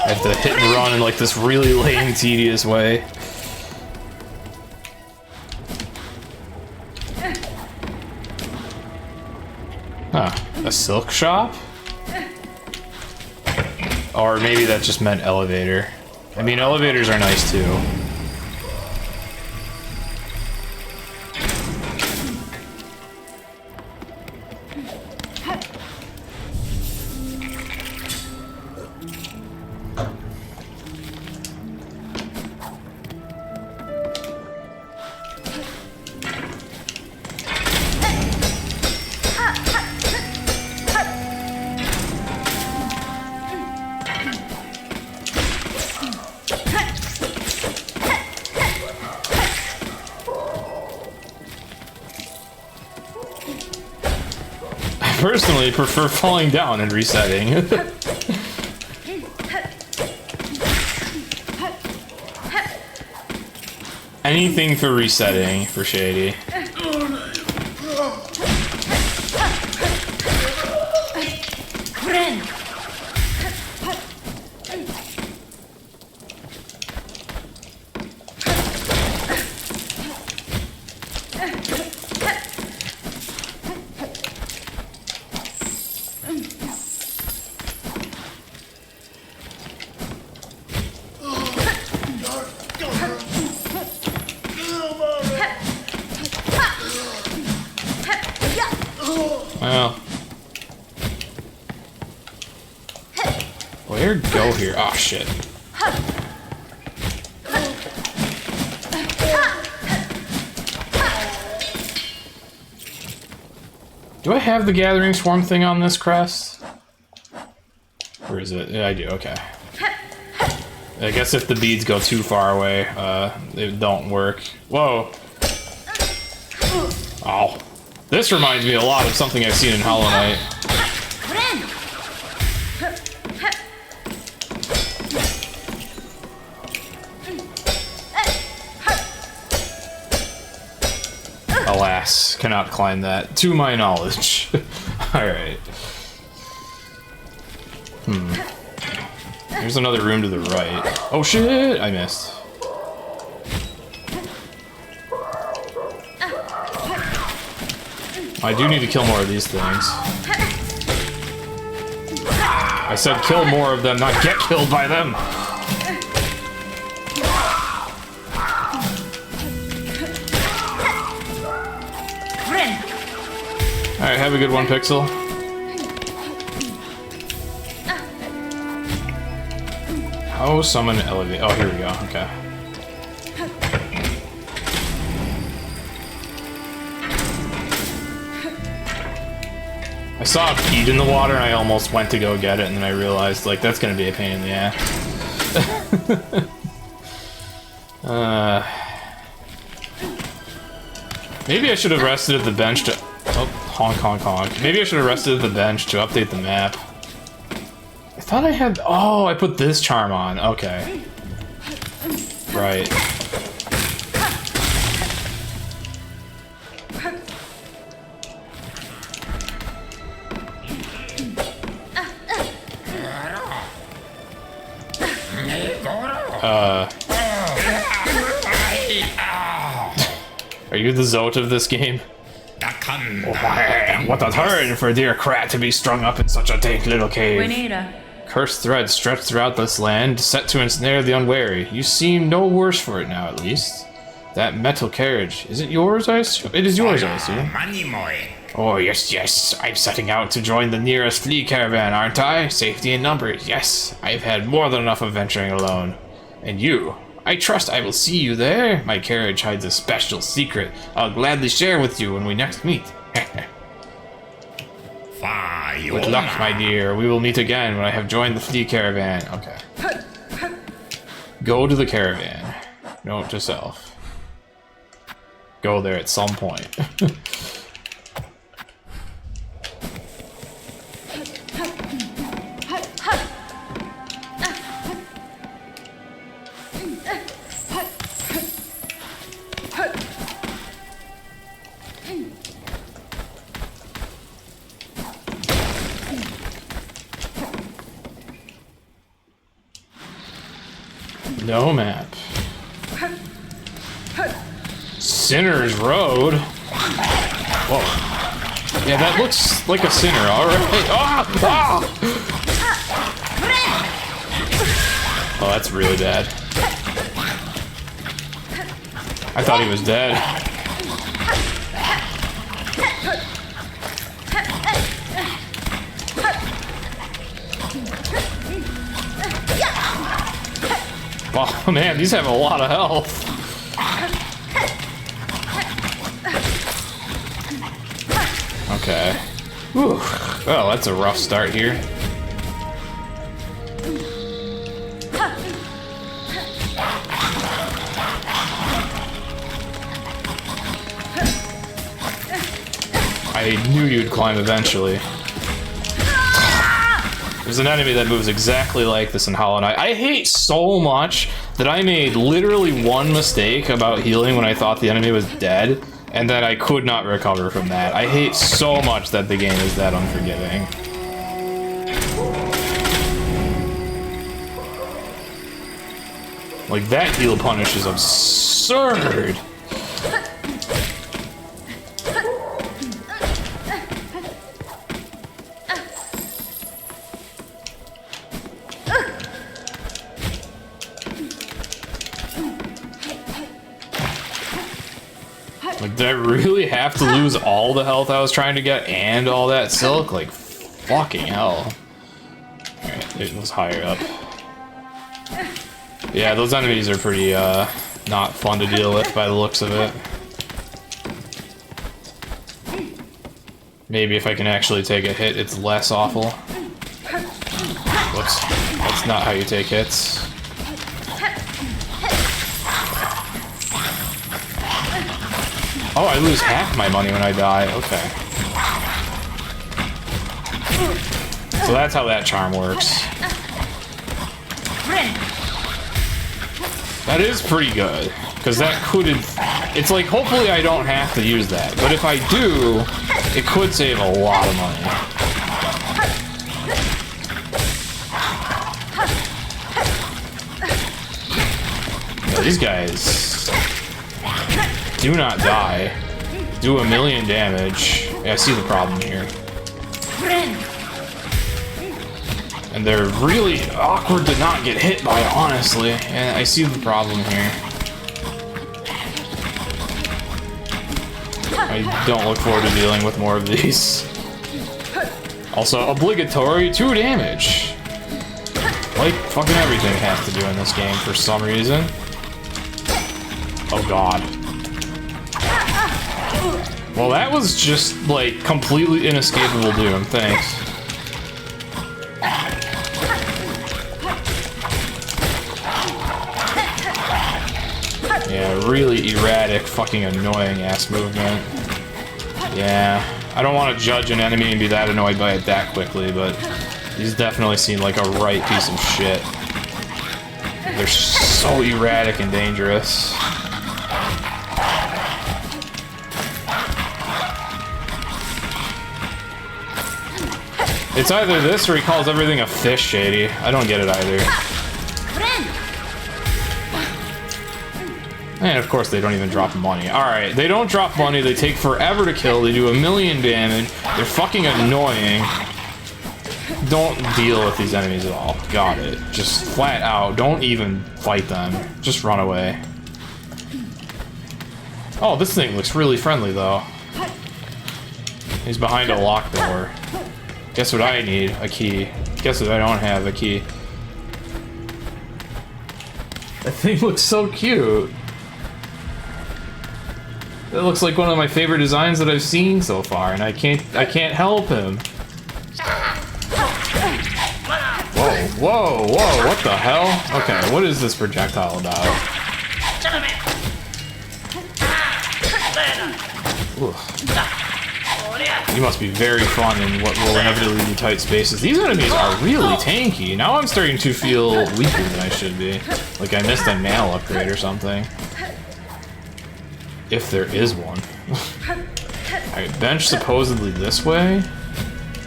I have to hit and run in like this really lame, tedious way. Huh. A silk shop? Or maybe that just meant elevator. I mean, elevators are nice too. Personally, prefer falling down and resetting. Anything for resetting for Shady. Well, where'd go here? Oh shit. Do I have the Gathering Swarm thing on this crest? Or is it? Yeah, I do, okay. I guess if the beads go too far away, they don't work. Whoa. Oh. This reminds me a lot of something I've seen in Hollow Knight. Alas, cannot climb that, to my knowledge. Alright. There's another room to the right. Oh shit! I missed. I do need to kill more of these things. I said kill more of them, not get killed by them! Alright, have a good one, Pixel. How summon elevate? Oh, here we go, okay. I saw a peat in the water and I almost went to go get it, and then I realized, like, that's gonna be a pain in the ass. Maybe I should have rested at the bench to... Oh, honk, honk, honk. Maybe I should have rested at the bench to update the map. I thought I had... Oh, I put this charm on. Okay. Right. Are you the Zote of this game? What a turn for dear Krat to be strung up in such a dank little cave. Cursed threads stretch throughout this land, set to ensnare the unwary. You seem no worse for it now, at least. That metal carriage, is it yours, I assume? It is yours, I assume. Oh, yes, yes. I'm setting out to join the nearest flea caravan, aren't I? Safety in numbers, yes. I've had more than enough of venturing alone. And you? I trust I will see you there. My carriage hides a special secret I'll gladly share with you when we next meet. Good luck, my dear. We will meet again when I have joined the flea caravan. Okay. Go to the caravan. Note to self. Go there at some point. No map. Sinner's Road? Whoa. Yeah, that looks like a sinner, alright. Ah! Ah! Oh, that's really bad. I thought he was dead. Oh man, these have a lot of health. Okay. Whew. Oh, that's a rough start here. I knew you'd climb eventually. There's an enemy that moves exactly like this in Hollow Knight. I hate so much that I made literally one mistake about healing when I thought the enemy was dead, and then I could not recover from that. I hate so much that the game is that unforgiving. Like, that heal punish is absurd! Like, did I really have to lose all the health I was trying to get and all that silk? Like, fucking hell. Alright, it was higher up. Yeah, those enemies are pretty, not fun to deal with by the looks of it. Maybe if I can actually take a hit, it's less awful. Whoops. That's not how you take hits. Oh, I lose half my money when I die. Okay. So that's how that charm works. That is pretty good, because that could... It's like, hopefully I don't have to use that, but if I do, it could save a lot of money. Yeah, these guys do not die. Do 1,000,000 damage. Yeah, I see the problem here. And they're really awkward to not get hit by, honestly. And I see the problem here. I don't look forward to dealing with more of these. Also, obligatory 2 damage. Like fucking everything has to do in this game for some reason. Oh god. Well, that was just, like, completely inescapable doom. Thanks. Yeah, really erratic, fucking annoying-ass movement. Yeah, I don't want to judge an enemy and be that annoyed by it that quickly, but he's definitely seemed like a right piece of shit. They're so erratic and dangerous. It's either this or he calls everything a fish, Shady. I don't get it either. And of course they don't even drop money. Alright, they don't drop money, they take forever to kill, they do 1,000,000 damage, they're fucking annoying. Don't deal with these enemies at all. Got it. Just flat out, don't even fight them. Just run away. Oh, this thing looks really friendly though. He's behind a locked door. Guess what I need? A key. Guess what I don't have? A key. That thing looks so cute. That looks like one of my favorite designs that I've seen so far, and I can't help him. Whoa, whoa, whoa, what the hell? Okay, what is this projectile about? Ugh. You must be very fun in what will inevitably be tight spaces. These enemies are really tanky. Now I'm starting to feel weaker than I should be. Like I missed a nail upgrade or something. If there is one. Alright, bench supposedly this way?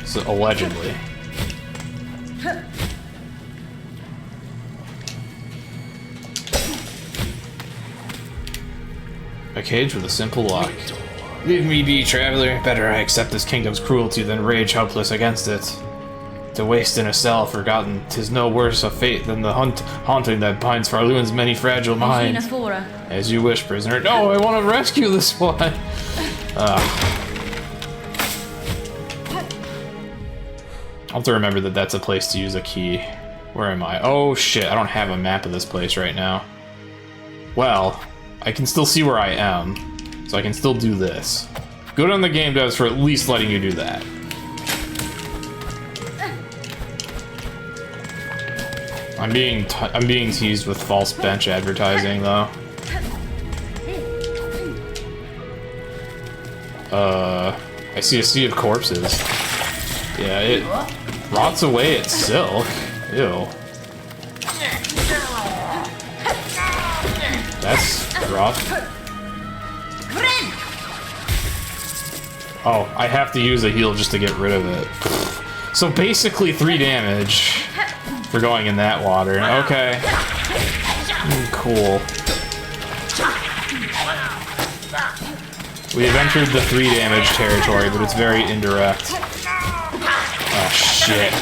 So, allegedly. A cage with a simple lock. Leave me be, traveler. Better I accept this kingdom's cruelty than rage helpless against it. To waste in a cell forgotten, 'tis no worse a fate than the haunting that binds Farluan's many fragile minds. As you wish, prisoner. No, I want to rescue this one! I'll have to remember that that's a place to use a key. Where am I? Oh shit, I don't have a map of this place right now. Well, I can still see where I am, so I can still do this. Good on the game devs for at least letting you do that. I'm being teased with false bench advertising, though. I see a sea of corpses. Yeah, it rots away its silk. Ew. That's rough. Oh, I have to use a heal just to get rid of it. So basically 3 damage for going in that water. Okay. Cool. We have entered the 3 damage territory, but it's very indirect. Oh, shit.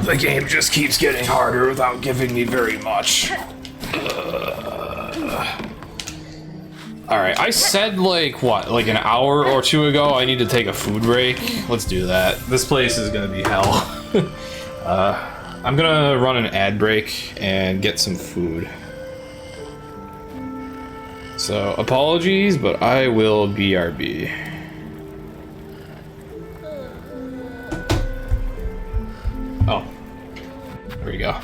The game just keeps getting harder without giving me very much. Alright, I said like, what, like an hour or 2 ago I need to take a food break? Let's do that. This place is gonna be hell. I'm gonna run an ad break and get some food. So, apologies, but I will BRB. Oh. There we go.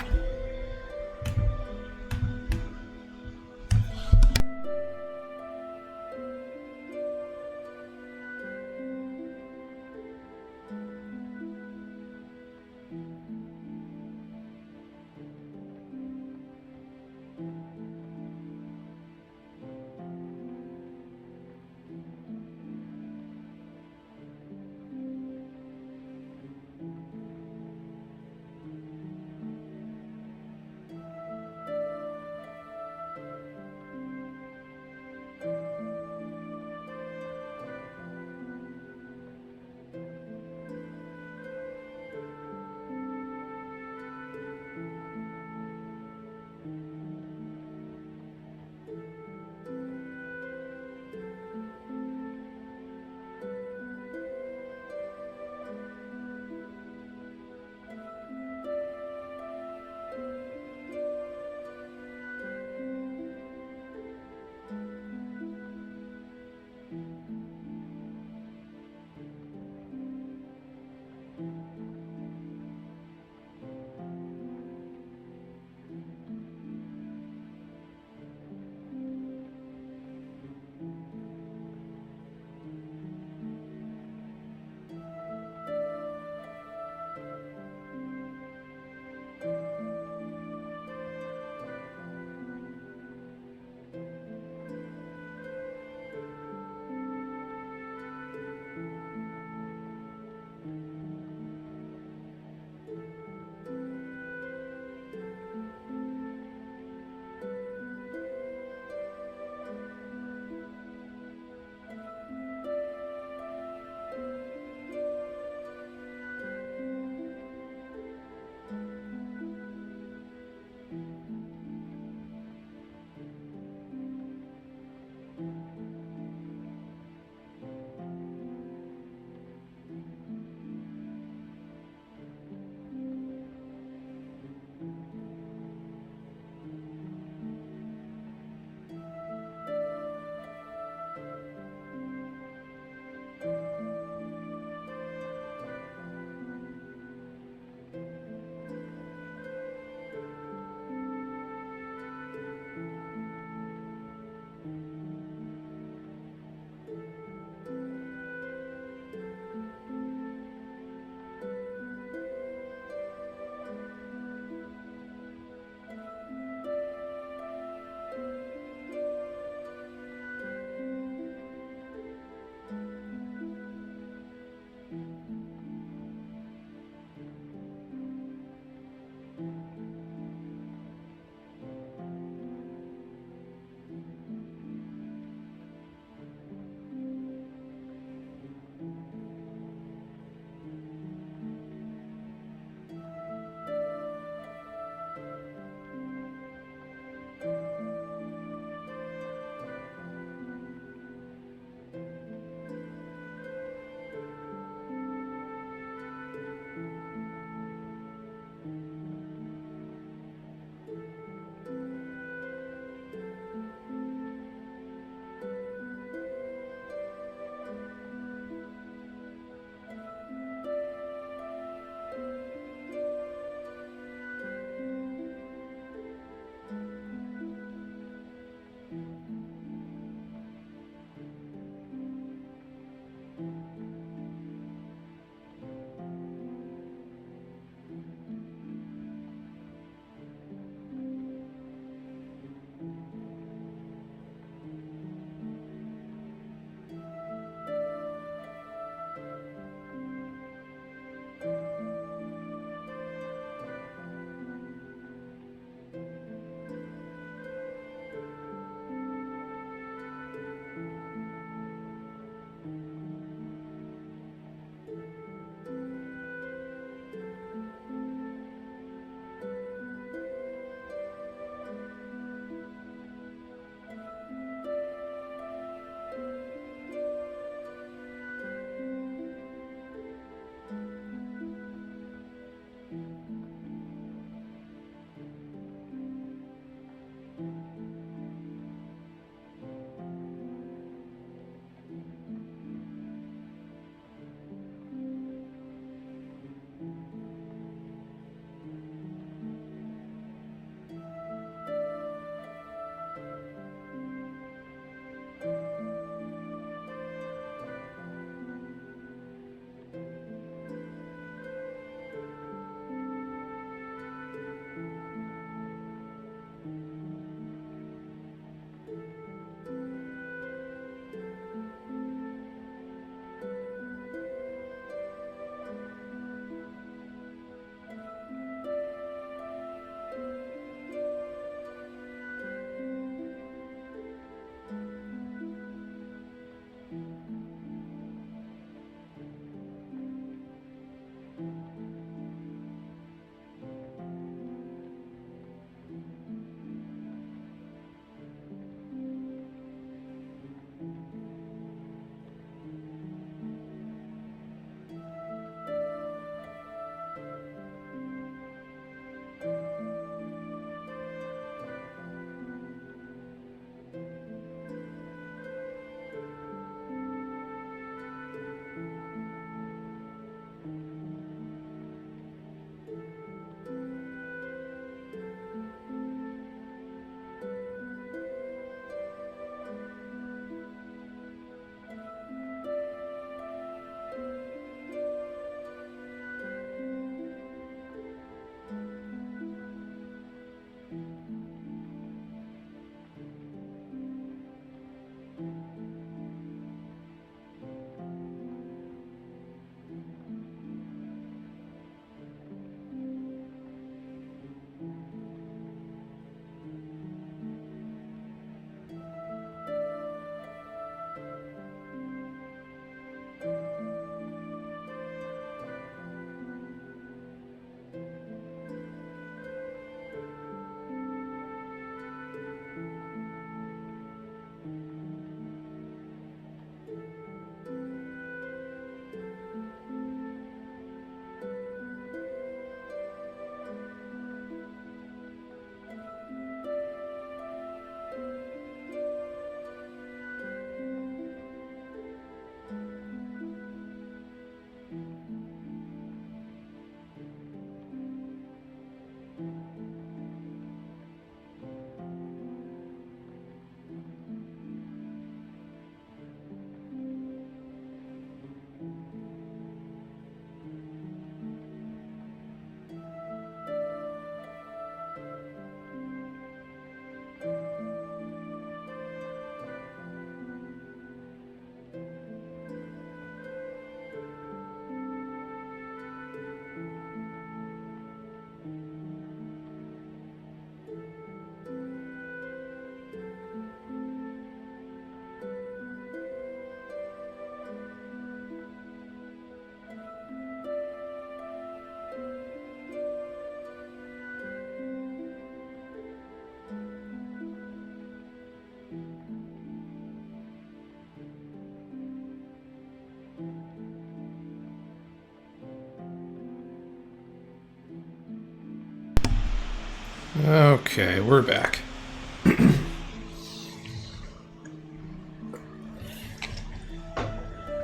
Okay, we're back.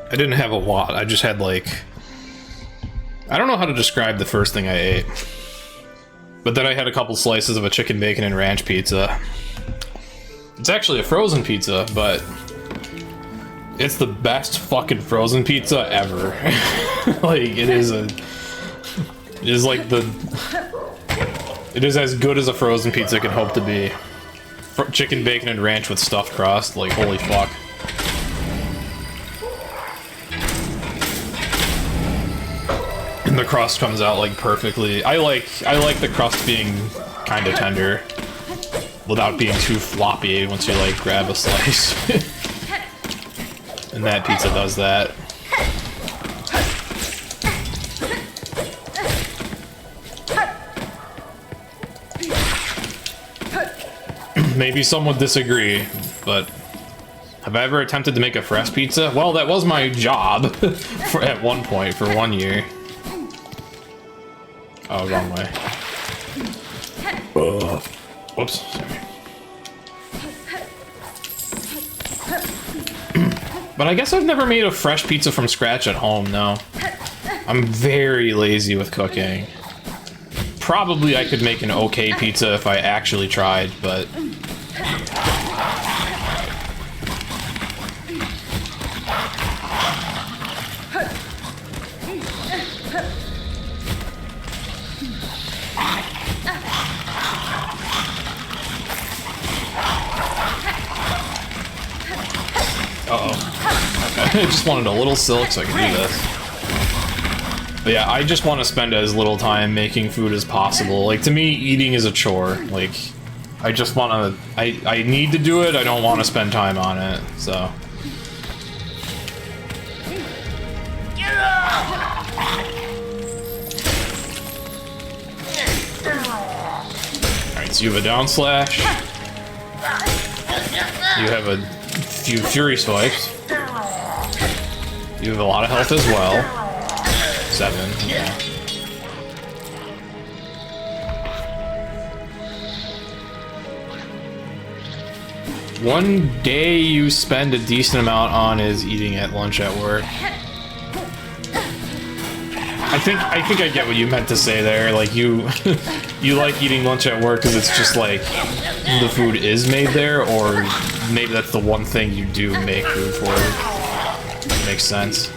I didn't have a lot. I just had like... I don't know how to describe the first thing I ate. But then I had a couple slices of a chicken bacon and ranch pizza. It's actually a frozen pizza, but... it's the best fucking frozen pizza ever. Like, it is a... it is like the... it is as good as a frozen pizza can hope to be. Chicken bacon and ranch with stuffed crust, like, holy fuck. And the crust comes out like perfectly. I like the crust being kind of tender without being too floppy once you like grab a slice. And that pizza does that. Maybe some would disagree, but have I ever attempted to make a fresh pizza? Well, that was my job at one point for 1 year. Oh, wrong way. Whoops. Sorry. But I guess I've never made a fresh pizza from scratch at home, no. I'm very lazy with cooking. Probably I could make an okay pizza if I actually tried, but... Uh-oh. Okay, I just wanted a little silk so I could do this. But yeah, I just want to spend as little time making food as possible. Like, to me, eating is a chore. Like, I just want to... I need to do it, I don't want to spend time on it, so... Alright, so you have a down slash. You have a few fury swipes. You have a lot of health as well. 7, yeah. One day you spend a decent amount on is eating at lunch at work. I think I get what you meant to say there. Like, you you like eating lunch at work because it's just like the food is made there, or maybe that's the one thing you do make food for. Makes sense.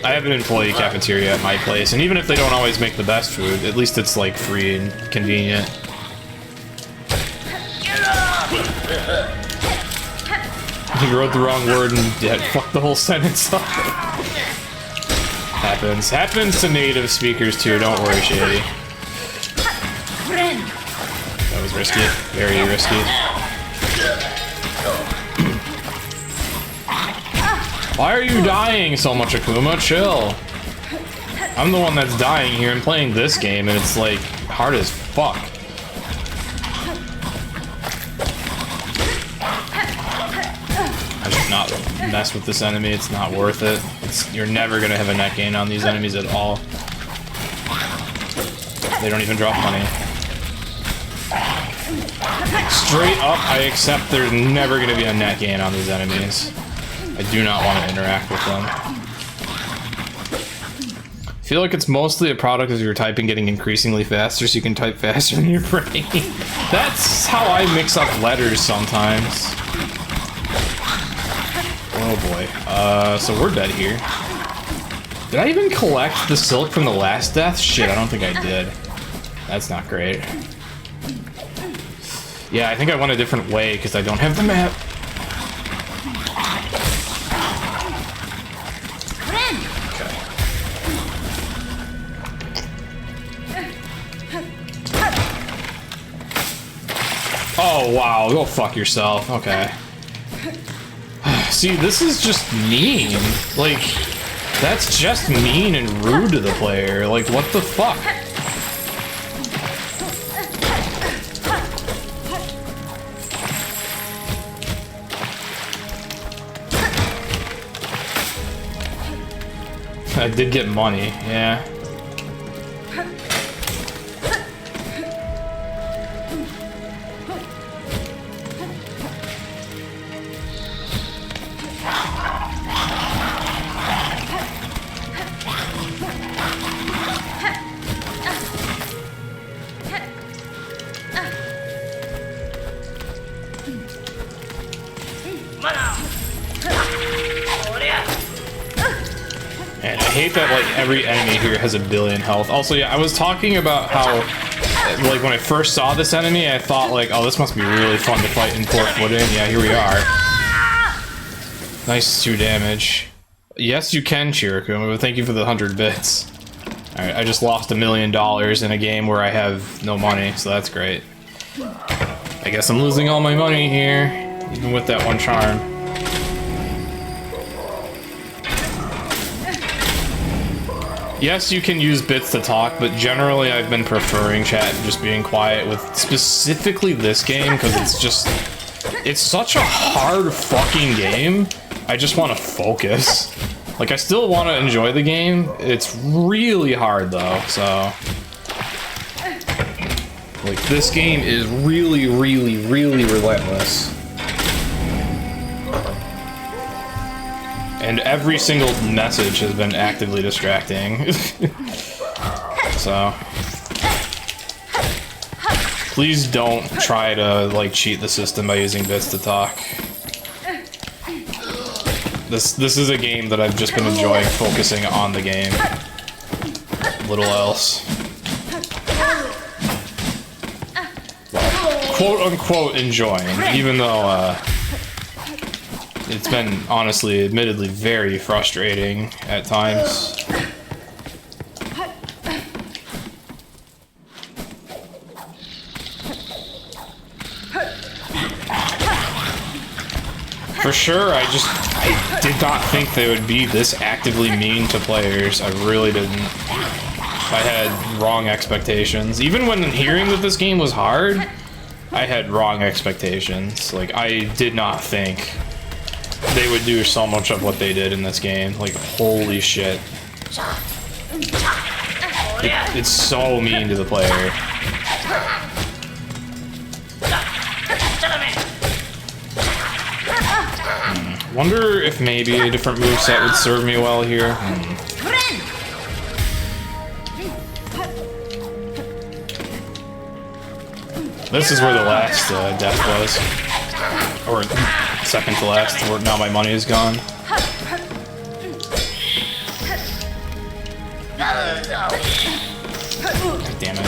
I have an employee cafeteria at my place, and even if they don't always make the best food, at least it's like free and convenient. You wrote the wrong word and fucked the whole sentence up. Happens to native speakers too, don't worry, Shady. That was risky. Very risky. Why are you dying so much, Akuma? Chill. I'm the one that's dying here and playing this game, and it's like hard as fuck. I should not mess with this enemy, it's not worth it. You're never gonna have a net gain on these enemies at all. They don't even drop money. Straight up, I accept there's never gonna be a net gain on these enemies. I do not want to interact with them. I feel like it's mostly a product of your typing getting increasingly faster so you can type faster in your brain. That's how I mix up letters sometimes. Oh boy. So we're dead here. Did I even collect the silk from the last death? Shit, I don't think I did. That's not great. Yeah, I think I went a different way because I don't have the map. Oh, wow. Go fuck yourself. Okay. See, this is just mean. Like, that's just mean and rude to the player. Like, what the fuck? I did get money, yeah. hate that like every enemy here has a billion health. Also, yeah, I was talking about how like when I first saw this enemy, I thought like, oh, this must be really fun to fight in poor footing. Yeah, here we are. Nice 2 damage. Yes, you can, Chiriku. Thank you for the 100 bits. Alright, I just lost $1 million in a game where I have no money, so that's great. I guess I'm losing all my money here, even with that 1 charm. Yes, you can use bits to talk, but generally I've been preferring chat and just being quiet with specifically this game, because it's such a hard fucking game. I just want to focus. Like, I still want to enjoy the game. It's really hard though, so... Like, this game is really, really, really relentless. And every single message has been actively distracting. So... Please don't try to, like, cheat the system by using bits to talk. This is a game that I've just been enjoying focusing on the game. Little else. Quote-unquote enjoying, even though, it's been, honestly, admittedly, very frustrating at times. For sure, I did not think they would be this actively mean to players. I really didn't. I had wrong expectations. Even when hearing that this game was hard, I had wrong expectations. Like, I did not think they would do so much of what they did in this game. Like, holy shit. It's so mean to the player. Wonder if maybe a different moveset would serve me well here. This is where the last death was. Or second to last, where now my money is gone. God damn it.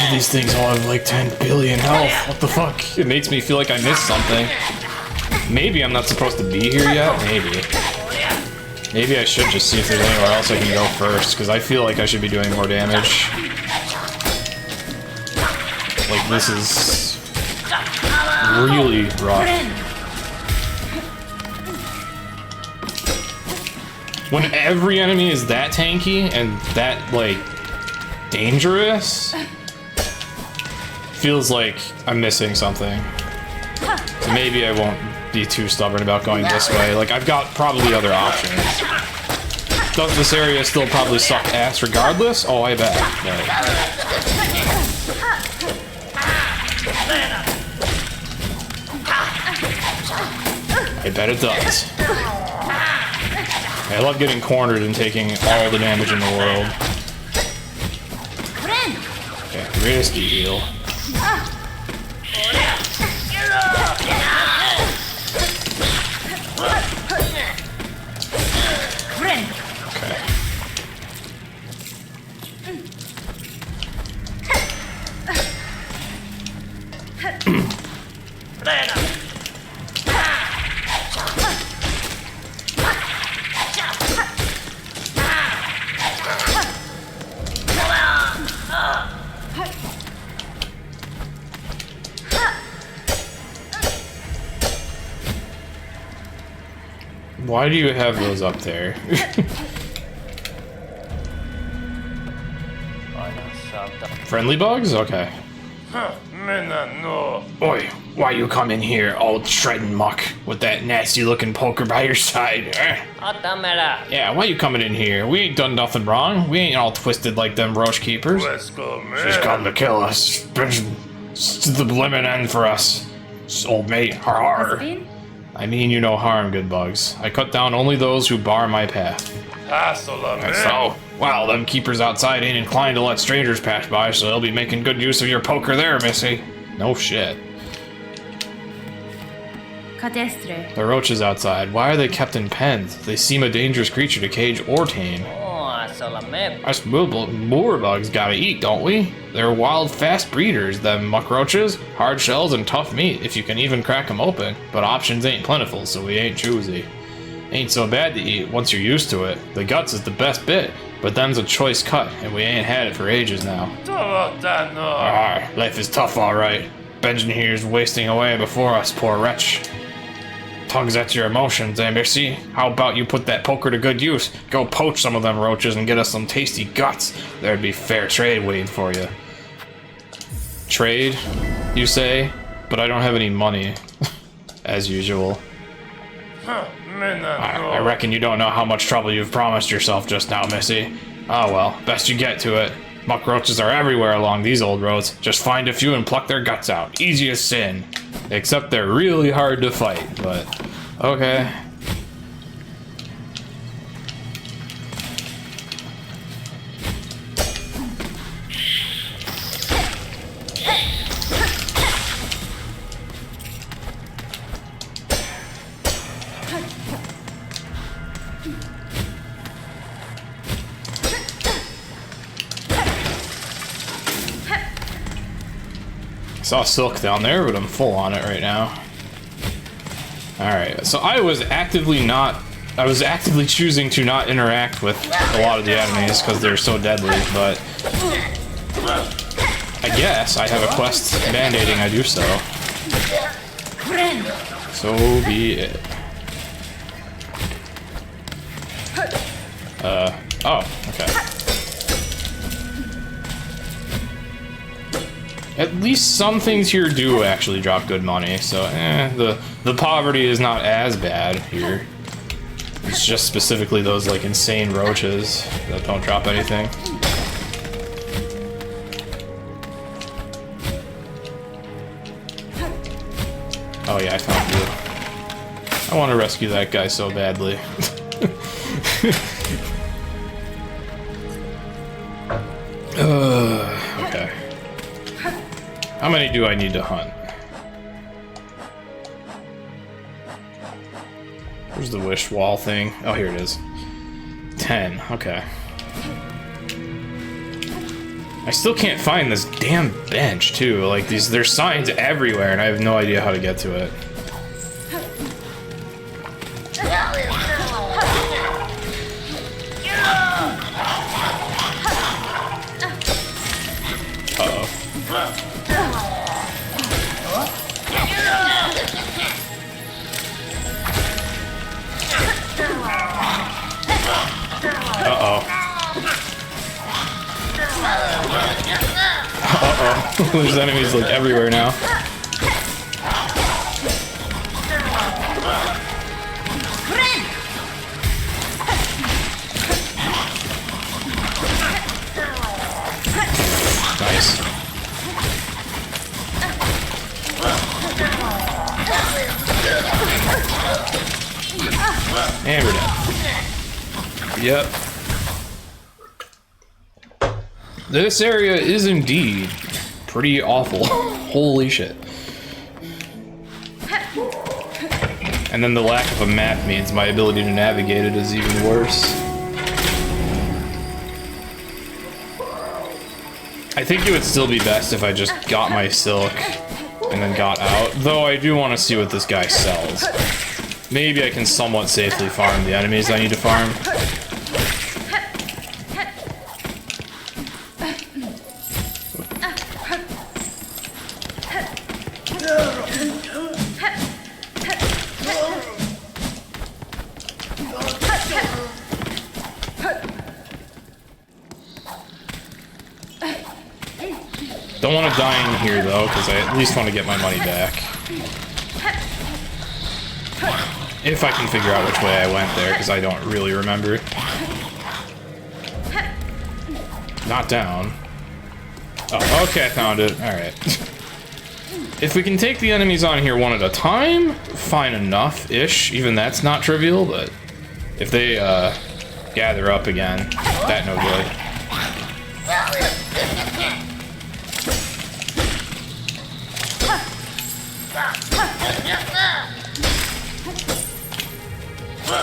These things all have like 10 billion health. What the fuck? It makes me feel like I missed something. Maybe I'm not supposed to be here yet? Maybe. Maybe I should just see if there's anywhere else I can go first, because I feel like I should be doing more damage. Like, this is really rough. When every enemy is that tanky and that, like, dangerous, feels like I'm missing something. So maybe I won't be too stubborn about going this way. Like, I've got probably other options. Does this area still probably suck ass regardless? Oh, I bet. I bet it does. I love getting cornered and taking all the damage in the world. Okay, risky heal. Okay. Why do you have those up there? Friendly bugs? Okay. Oi, why you come in here all treading muck with that nasty looking poker by your side? Yeah, why you coming in here? We ain't done nothing wrong. We ain't all twisted like them roach keepers. She's come to kill us. It's the blimmin' end for us. Old mate, har har. I mean you no harm, good bugs. I cut down only those who bar my path. So, well, them keepers outside ain't inclined to let strangers pass by, so they'll be making good use of your poker there, missy. No shit. The roaches outside. Why are they kept in pens? They seem a dangerous creature to cage or tame. Us moor bugs gotta eat, don't we? They're wild, fast breeders, them muck roaches. Hard shells and tough meat, if you can even crack them open. But options ain't plentiful, so we ain't choosy. Ain't so bad to eat once you're used to it. The guts is the best bit, but them's a choice cut, and we ain't had it for ages now. Life is tough, alright. Benjamin here's wasting away before us, poor wretch. Tugs at your emotions, eh, Missy? How about you put that poker to good use? Go poach some of them roaches and get us some tasty guts. There'd be fair trade waiting for you. Trade, you say? But I don't have any money. As usual. I reckon you don't know how much trouble you've promised yourself just now, Missy. Oh well, best you get to it. Muck roaches are everywhere along these old roads. Just find a few and pluck their guts out. Easy as sin. Except they're really hard to fight, but okay. Saw Silk down there, but I'm full on it right now. Alright, so I was actively choosing to not interact with a lot of the enemies because they're so deadly, but I guess I have a quest mandating I do so. So be it. Oh, okay. At least some things here do actually drop good money, so the poverty is not as bad here. It's just specifically those like insane roaches that don't drop anything. Oh yeah, I found you. I want to rescue that guy so badly. Okay. How many do I need to hunt? Where's the wish wall thing? Oh, here it is. 10, okay. I still can't find this damn bench, too. Like, there's signs everywhere, and I have no idea how to get to it. There's enemies like everywhere now. Nice. And we're done. Yep. This area is indeed pretty awful. Holy shit. And then the lack of a map means my ability to navigate it is even worse. I think it would still be best if I just got my silk and then got out, though I do want to see what this guy sells. Maybe I can somewhat safely farm the enemies I need to farm. Don't want to die in here though, because I at least want to get my money back. If I can figure out which way I went there, because I don't really remember. Not down. Oh, okay, I found it. Alright. If we can take the enemies on here one at a time, fine enough-ish. Even that's not trivial, but if they gather up again, that no good.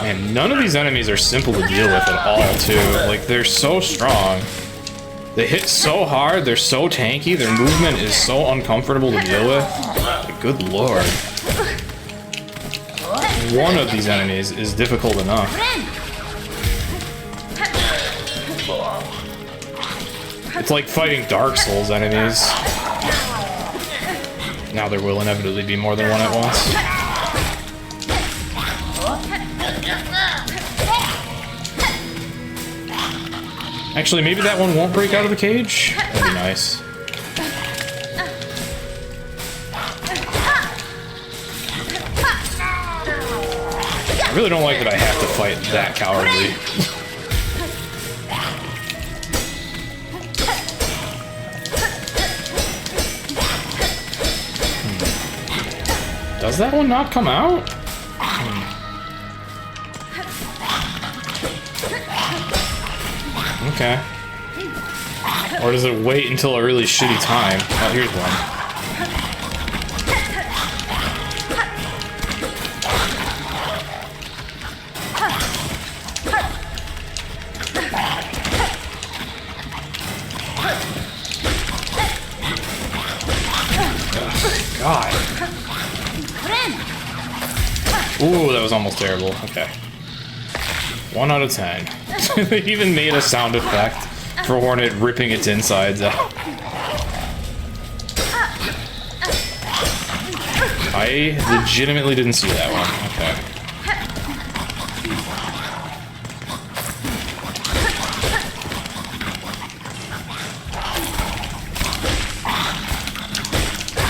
Man, none of these enemies are simple to deal with at all, too. Like, they're so strong. They hit so hard, they're so tanky, their movement is so uncomfortable to deal with. Like, good lord. One of these enemies is difficult enough. It's like fighting Dark Souls enemies. Now there will inevitably be more than one at once. Actually, maybe that one won't break out of the cage? That'd be nice. I really don't like that I have to fight that cowardly. Does that one not come out? Okay. Or does it wait until a really shitty time? Oh, here's one. God. Ooh, that was almost terrible. Okay. 1 out of 10. They even made a sound effect for Hornet ripping its insides out. I legitimately didn't see that one. Okay.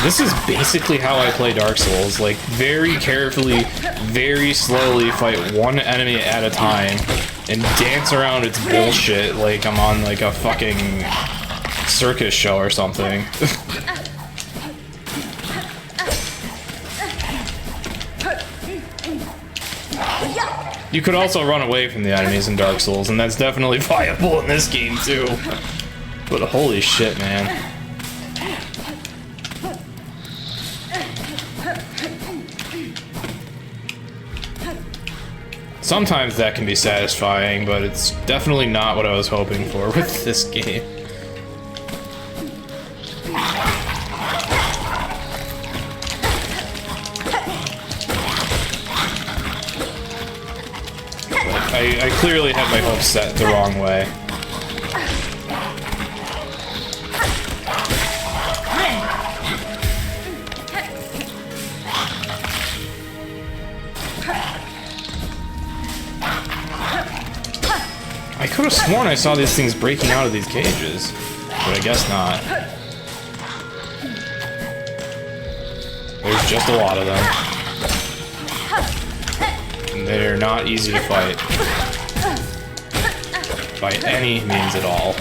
This is basically how I play Dark Souls. Like, very carefully, very slowly fight one enemy at a time and dance around its bullshit like I'm on like a fucking circus show or something. You could also run away from the enemies in Dark Souls, and that's definitely viable in this game too. But holy shit, man. Sometimes that can be satisfying, but it's definitely not what I was hoping for with this game. I clearly had my hopes set the wrong way. I could have sworn I saw these things breaking out of these cages, but I guess not. There's just a lot of them. And they're not easy to fight. By any means at all.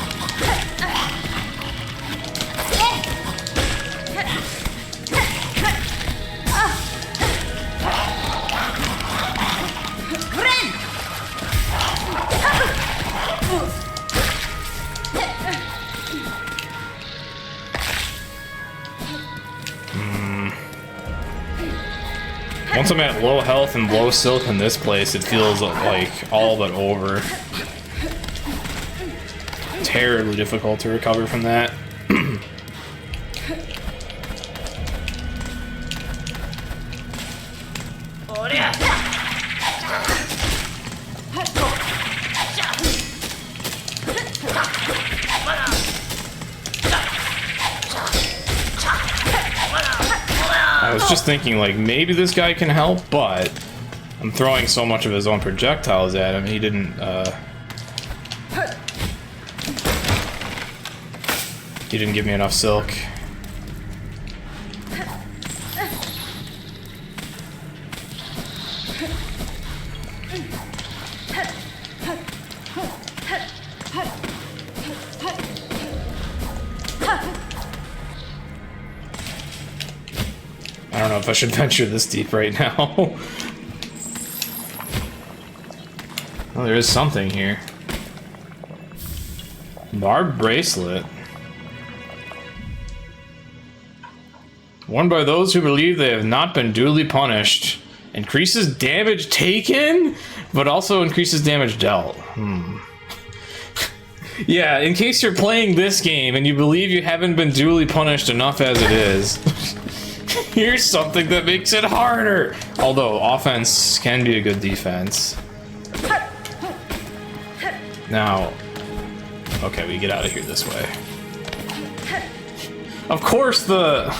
Once I'm at low health and low silk in this place, it feels like all but over. Terribly difficult to recover from that. I was just thinking, like, maybe this guy can help, but I'm throwing so much of his own projectiles at him, he didn't give me enough silk. if I should venture this deep right now. Well, there is something here. Barb bracelet. Worn by those who believe they have not been duly punished. Increases damage taken, but also increases damage dealt. Yeah, in case you're playing this game and you believe you haven't been duly punished enough as it is, here's something that makes it harder. Although offense can be a good defense. Now, okay, we get out of here this way. Of course the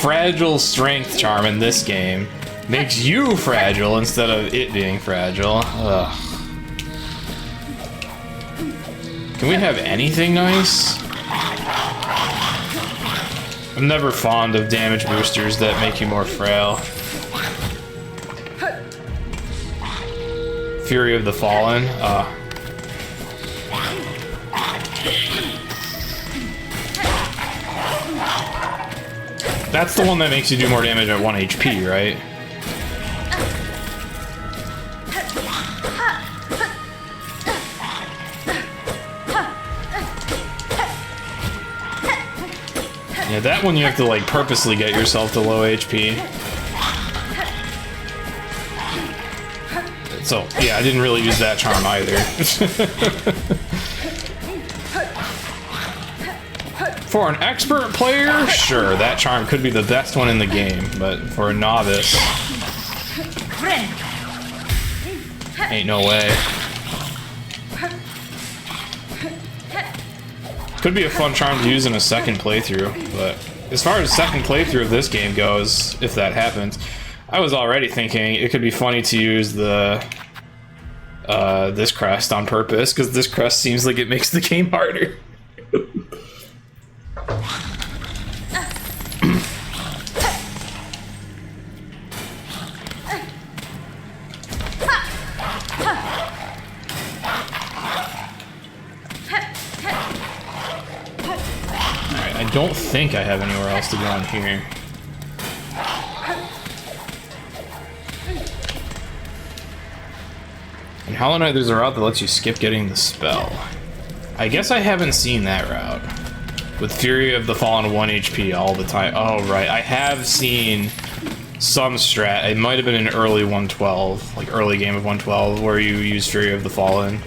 fragile strength charm in this game makes you fragile instead of it being fragile. Ugh. Can we have anything nice? I'm never fond of damage boosters that make you more frail. Fury of the Fallen. That's the one that makes you do more damage at 1 HP, right? Yeah, that one you have to like purposely get yourself to low HP. So, yeah, I didn't really use that charm either. For an expert player, sure, that charm could be the best one in the game, but for a novice, ain't no way. Could be a fun charm to use in a second playthrough, but as far as second playthrough of this game goes, if that happens, I was already thinking it could be funny to use the this crest on purpose, because this crest seems like it makes the game harder. I don't think I have anywhere else to go in here. In Hollow Knight, there's a route that lets you skip getting the spell. I guess I haven't seen that route. With Fury of the Fallen 1 HP all the time. Oh, right. I have seen some strat. It might have been an early 112, like early game of 112, where you use Fury of the Fallen.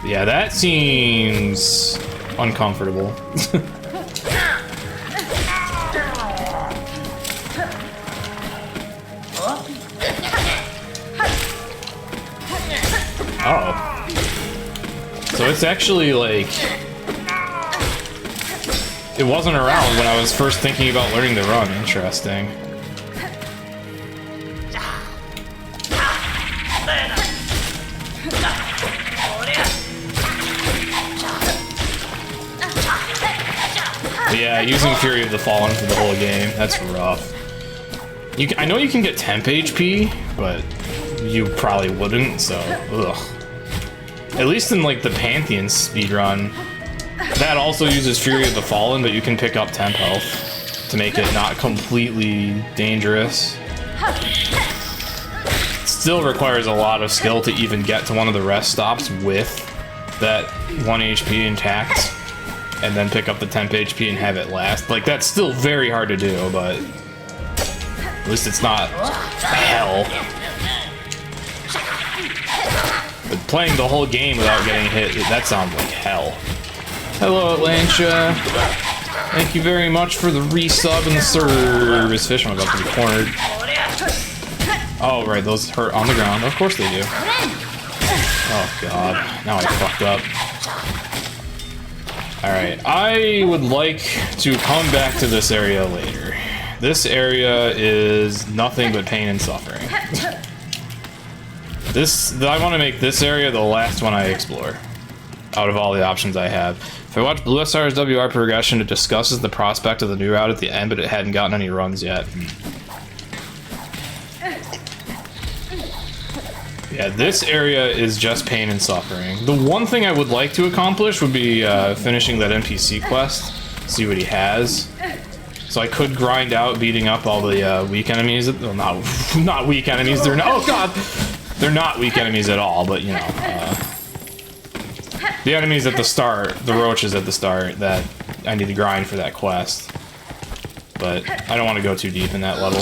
Yeah, that seems uncomfortable. Oh. So it's actually like... It wasn't around when I was first thinking about learning the run. Interesting. But yeah, using Fury of the Fallen for the whole game, that's rough. I know you can get temp HP, but you probably wouldn't, so ugh. At least in like the Pantheon speedrun, that also uses Fury of the Fallen, but you can pick up temp health to make it not completely dangerous. Still requires a lot of skill to even get to one of the rest stops with that 1 HP intact, and then pick up the temp HP and have it last. Like, that's still very hard to do, but at least it's not hell. But playing the whole game without getting hit, that sounds like hell. Hello, Atlantia. Thank you very much for the resub and the service. Fish, I'm about to be cornered. Oh, right, those hurt on the ground. Of course they do. Oh, God. Now I fucked up. Alright, I would like to come back to this area later. This area is nothing but pain and suffering. I want to make this area the last one I explore, out of all the options I have. If I watch Blue SR's WR progression, it discusses the prospect of the new route at the end, but it hadn't gotten any runs yet. Yeah, this area is just pain and suffering. The one thing I would like to accomplish would be finishing that NPC quest, see what he has. So I could grind out beating up all the weak enemies. Well, not weak enemies. They're not. Oh god, they're not weak enemies at all. But you know, the enemies at the start, the roaches at the start, that I need to grind for that quest. But I don't want to go too deep in that level.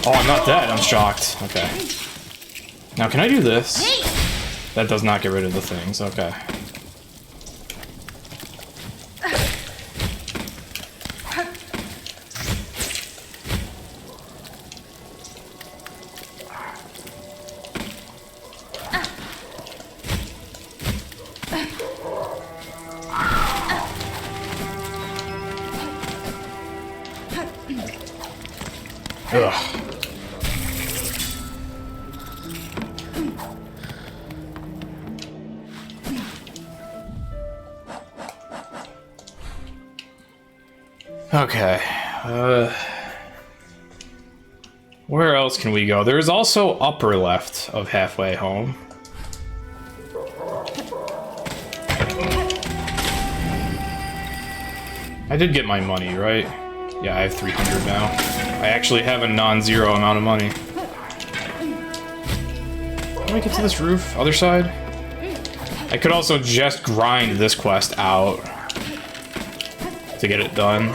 Oh, I'm not dead. I'm shocked. Okay. Now, can I do this? That does not get rid of the things. Okay. Ugh. Okay. Where else can we go? There is also upper left of halfway home. I did get my money, right? Yeah, I have 300 now. I actually have a non-zero amount of money. How do I get to this roof? Other side? I could also just grind this quest out to get it done.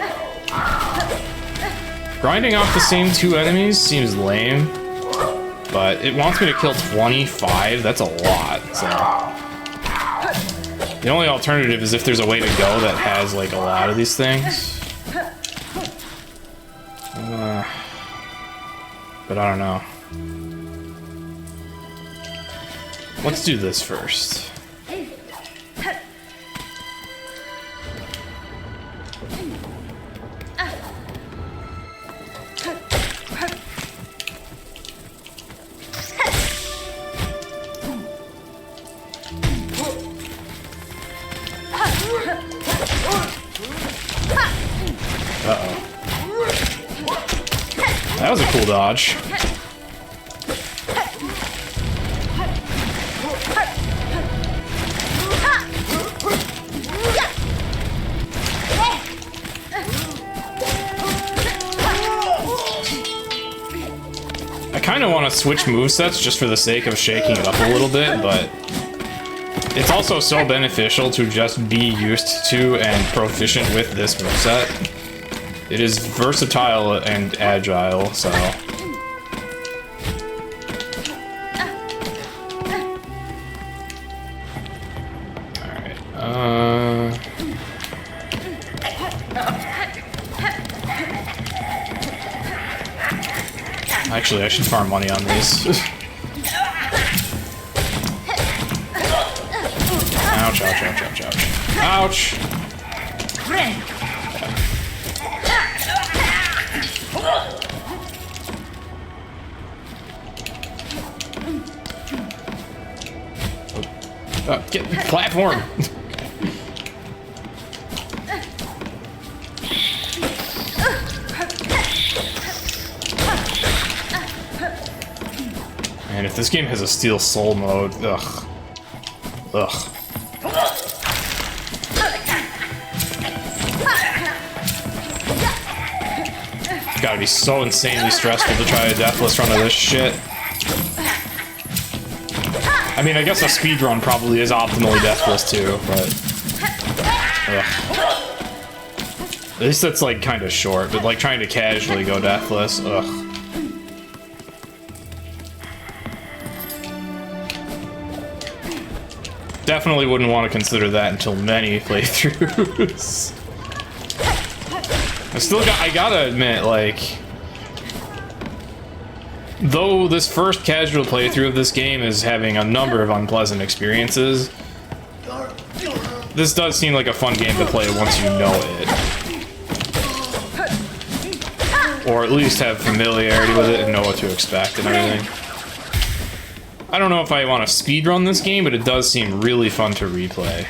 Grinding out the same 2 enemies seems lame, but it wants me to kill 25. That's a lot, so... The only alternative is if there's a way to go that has, like, a lot of these things. But I don't know. Let's do this first. Uh-oh. That was a cool dodge. I kind of want to switch movesets just for the sake of shaking it up a little bit, but it's also so beneficial to just be used to and proficient with this moveset. It is versatile and agile, so... Alright, Actually, I should farm money on these. Ouch, ouch, ouch, ouch, ouch. Ouch! Get platform! Man, if this game has a Steel Soul mode, ugh. Ugh. It's gotta be so insanely stressful to try a deathless run of this shit. I mean, I guess a speedrun probably is optimally deathless too, but... Ugh. At least it's like kind of short, but like trying to casually go deathless, ugh. Definitely wouldn't want to consider that until many playthroughs. I gotta admit, like... Though this first casual playthrough of this game is having a number of unpleasant experiences, this does seem like a fun game to play once you know it. Or at least have familiarity with it and know what to expect and everything. I don't know if I want to speedrun this game, but it does seem really fun to replay.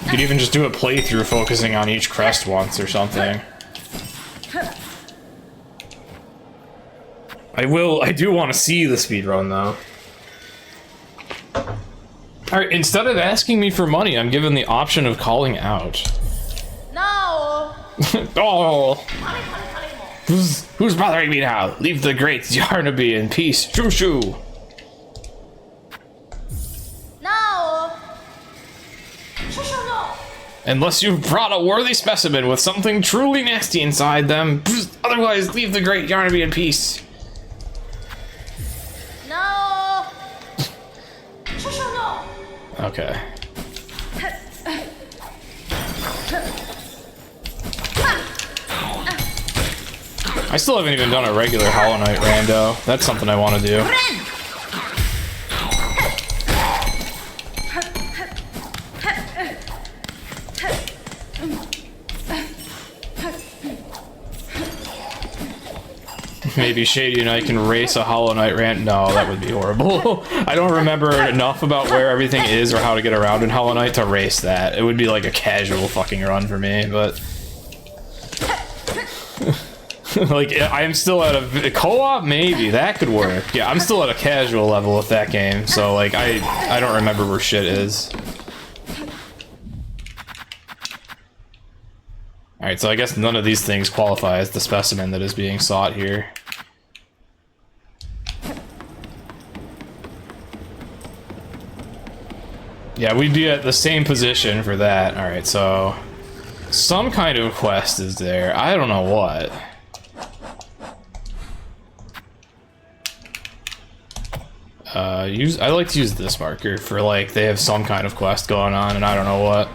You could even just do a playthrough focusing on each crest once or something. I do want to see the speedrun though. Alright, instead of asking me for money, I'm given the option of calling out. No! Oh! Who's bothering me now? Leave the great Yarnaby in peace. Shoo shoo! No! Shoo shoo no! Unless you've brought a worthy specimen with something truly nasty inside them. Otherwise, leave the great Yarnaby in peace. No! Shoo shoo no! Okay. I still haven't even done a regular Hollow Knight rando. That's something I want to do. Maybe Shady and I can race a Hollow Knight rant. No, that would be horrible. I don't remember enough about where everything is or how to get around in Hollow Knight to race that. It would be like a casual fucking run for me, but... like, I'm still at a co-op, maybe that could work. Yeah, I'm still at a casual level with that game, so like I don't remember where shit is. All right, so I guess none of these things qualify as the specimen that is being sought here. Yeah, we'd be at the same position for that. All right, so some kind of quest is there. I don't know what. I like to use this marker for like they have some kind of quest going on and I don't know what.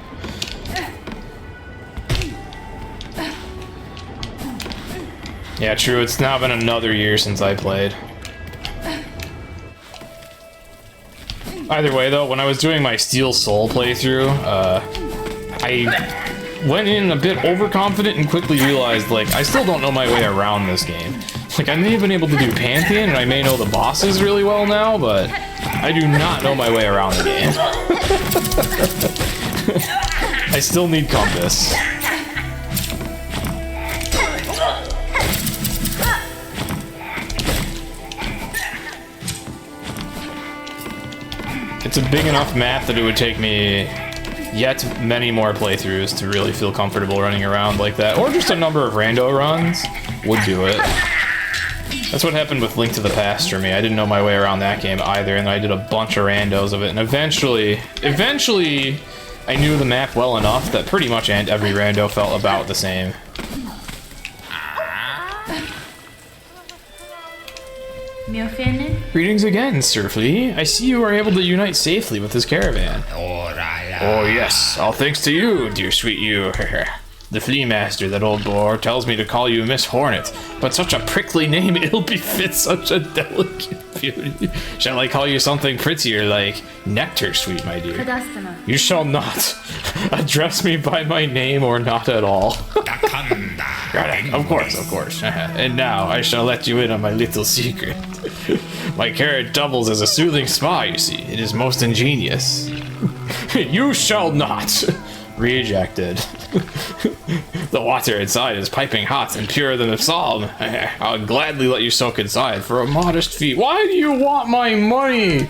Yeah, true, it's now been another year since I played. Either way though, when I was doing my Steel Soul playthrough, I went in a bit overconfident and quickly realized like I still don't know my way around this game. Like, I may have been able to do Pantheon, and I may know the bosses really well now, but I do not know my way around the game. I still need Compass. It's a big enough map that it would take me yet many more playthroughs to really feel comfortable running around like that, or just a number of rando runs would do it. That's what happened with Link to the Past for me. I didn't know my way around that game either, and I did a bunch of randos of it, and eventually, I knew the map well enough that pretty much every rando felt about the same. Greetings again, Sir Flea. I see you are able to unite safely with this caravan. Oh yes, all thanks to you, dear sweet you. The Flea Master, that old boar, tells me to call you Miss Hornet, but such a prickly name ill befits such a delicate beauty. Shall I call you something prettier, like Nectar, sweet my dear? You shall not address me by my name or not at all. Of course. And now I shall let you in on my little secret. My carrot doubles as a soothing spa, you see. It is most ingenious. You shall not. Rejected. The water inside is piping hot and purer than a psalm. I'll gladly let you soak inside for a modest fee. Why do you want my money?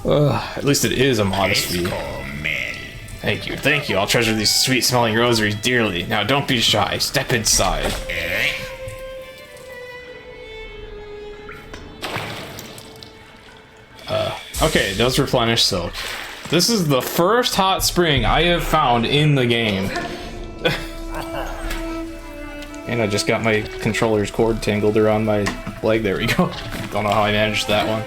At least it is a modest fee. Thank you. I'll treasure these sweet-smelling rosaries dearly. Now don't be shy. Step inside. Okay, it does replenish silk. This is the first hot spring I have found in the game. And I just got my controller's cord tangled around my leg. There we go. Don't know how I managed that one.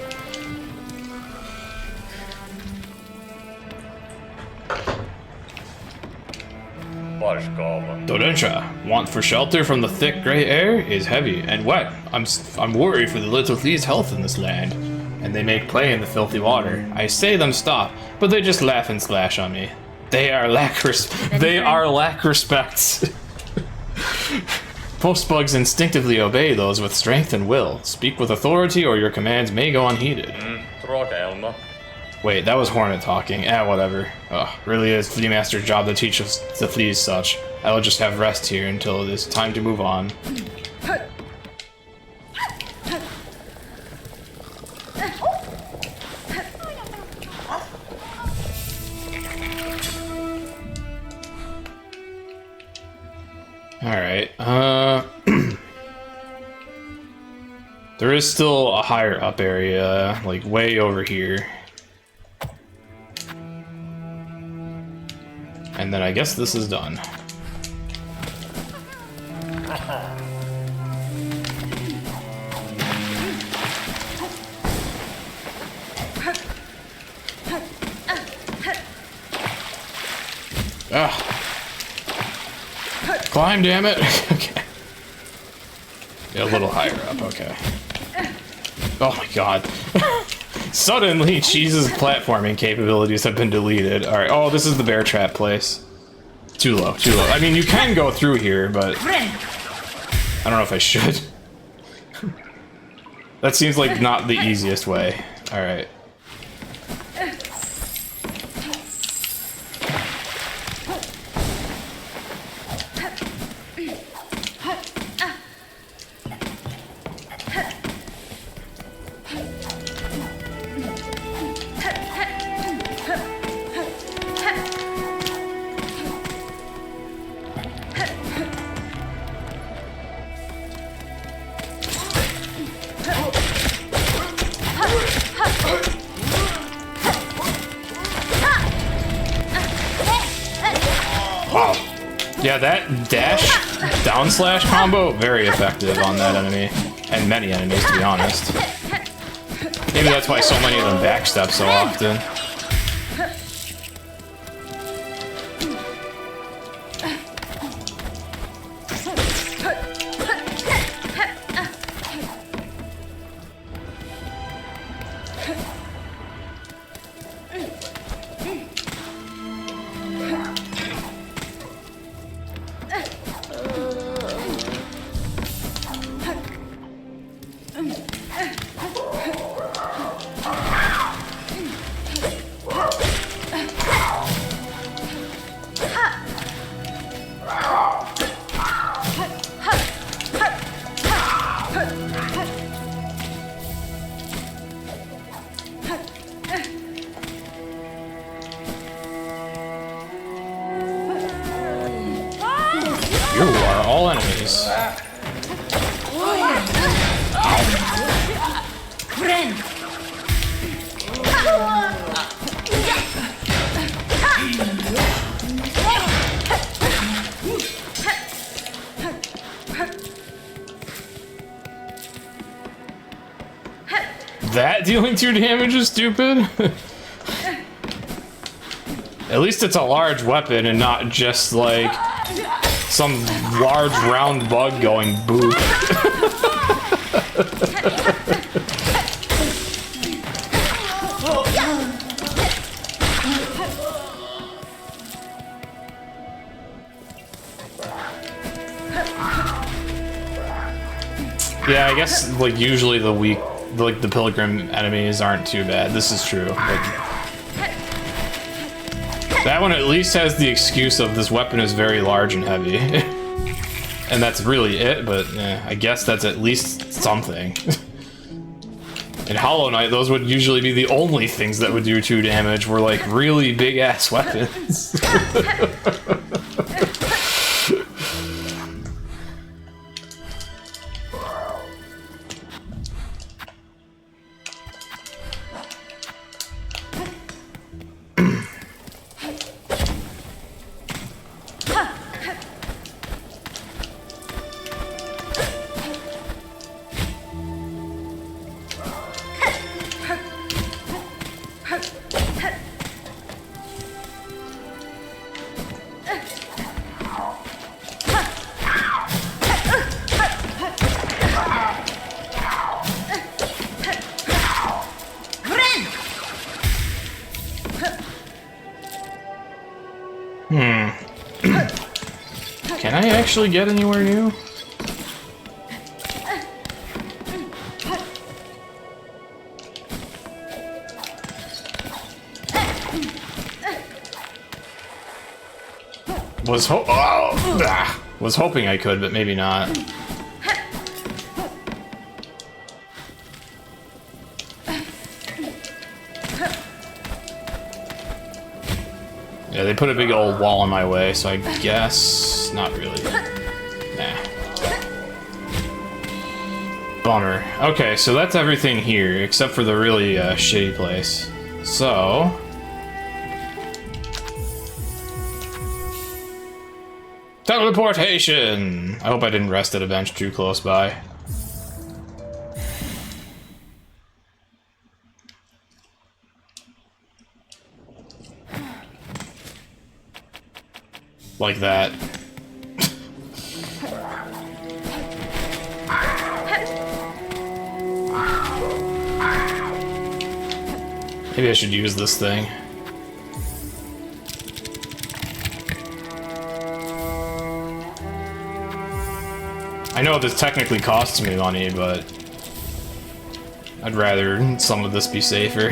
Dodensha, want for shelter from the thick gray air is heavy and wet. I'm worried for the little flea's health in this land, and they make play in the filthy water. I say them stop, but they just laugh and splash on me. They lack respect. Most bugs instinctively obey those with strength and will. Speak with authority or your commands may go unheeded. Wait, that was Hornet talking. Whatever. Ugh, really is Flea Master's job to teach us the fleas such. I will just have rest here until it is time to move on. Alright, there is still a higher up area, like way over here. And then I guess this is done. Ugh. Climb, damn it! Okay. Yeah, a little higher up, okay. Oh my god. Suddenly, Cheese's platforming capabilities have been deleted. Alright, oh, this is the bear trap place. Too low, too low. I mean, you can go through here, but... I don't know if I should. That seems like not the easiest way. Alright. Wow. Yeah, that dash down slash combo, very effective on that enemy. And many enemies, to be honest. Maybe that's why so many of them backstep so often. You are all enemies. That dealing 2 damage is stupid? At least it's a large weapon and not just like some large round bug going boop. Yeah, I guess like usually the weak, like the pilgrim enemies aren't too bad. This is true. But that one at least has the excuse of this weapon is very large and heavy. And that's really it, but I guess that's at least something. In Hollow Knight, those would usually be the only things that would do 2 damage, were like really big ass weapons. Can I actually get anywhere new? Was hoping I could, but maybe not. Yeah, they put a big old wall in my way, so I guess not really. Nah. Bummer. Okay, so that's everything here, except for the really shitty place. So... teleportation! I hope I didn't rest at a bench too close by. Like that. Maybe I should use this thing. I know this technically costs me money, but I'd rather some of this be safer.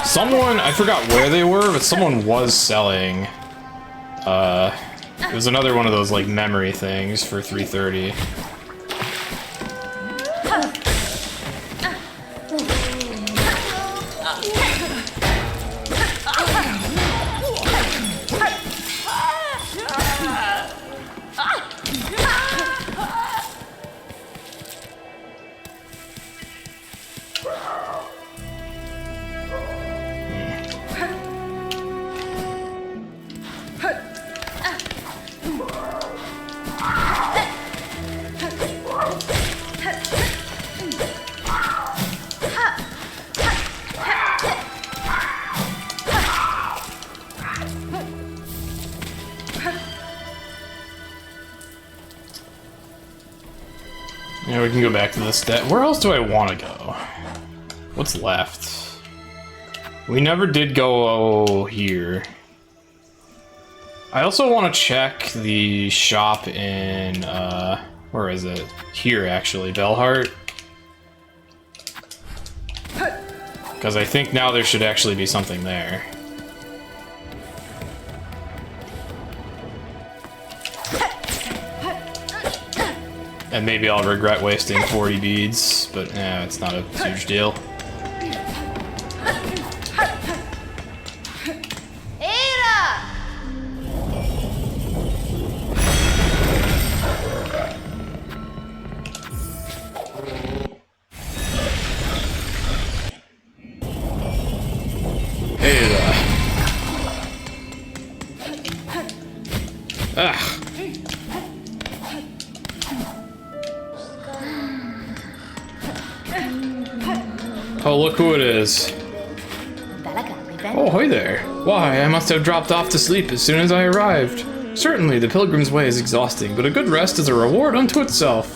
Someone, I forgot where they were, but someone was selling, it was another one of those, like, memory things for 330. Yeah, we can go back to the stat. Where else do I want to go? What's left? We never did go here. I also want to check the shop in, where is it? Here, actually, Belhart. Because I think now there should actually be something there. And maybe I'll regret wasting 40 beads, but nah, it's not a huge deal. Ugh. Oh, look who it is. Oh, hi there. Why, I must have dropped off to sleep as soon as I arrived. Certainly, the pilgrim's way is exhausting, but a good rest is a reward unto itself.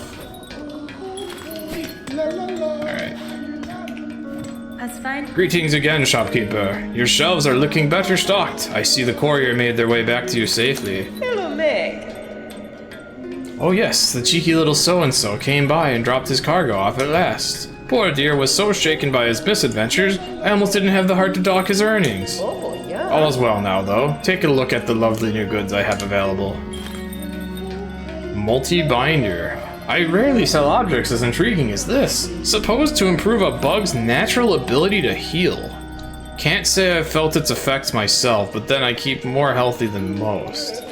Alright. That's fine. Greetings again, shopkeeper. Your shelves are looking better stocked. I see the courier made their way back to you safely. Hello, Meg. Oh yes, the cheeky little so-and-so came by and dropped his cargo off at last. Poor dear was so shaken by his misadventures, I almost didn't have the heart to dock his earnings. Oh, yeah. All is well now, though. Take a look at the lovely new goods I have available. Multi-binder. I rarely sell objects as intriguing as this. Supposed to improve a bug's natural ability to heal. Can't say I've felt its effects myself, but then I keep more healthy than most.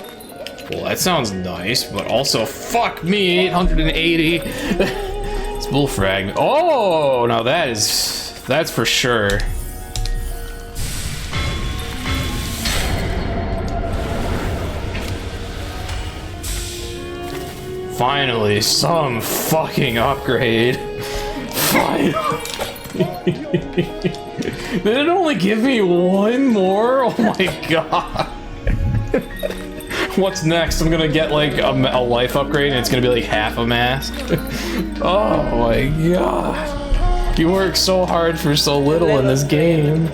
Well, that sounds nice, but also fuck me, 880. It's bullfrag. Oh, now that's for sure. Finally, some fucking upgrade. Finally. Did it only give me one more? Oh my god. What's next? I'm gonna get like a life upgrade and it's gonna be like half a mask. Oh my god. You work so hard for so little in this game.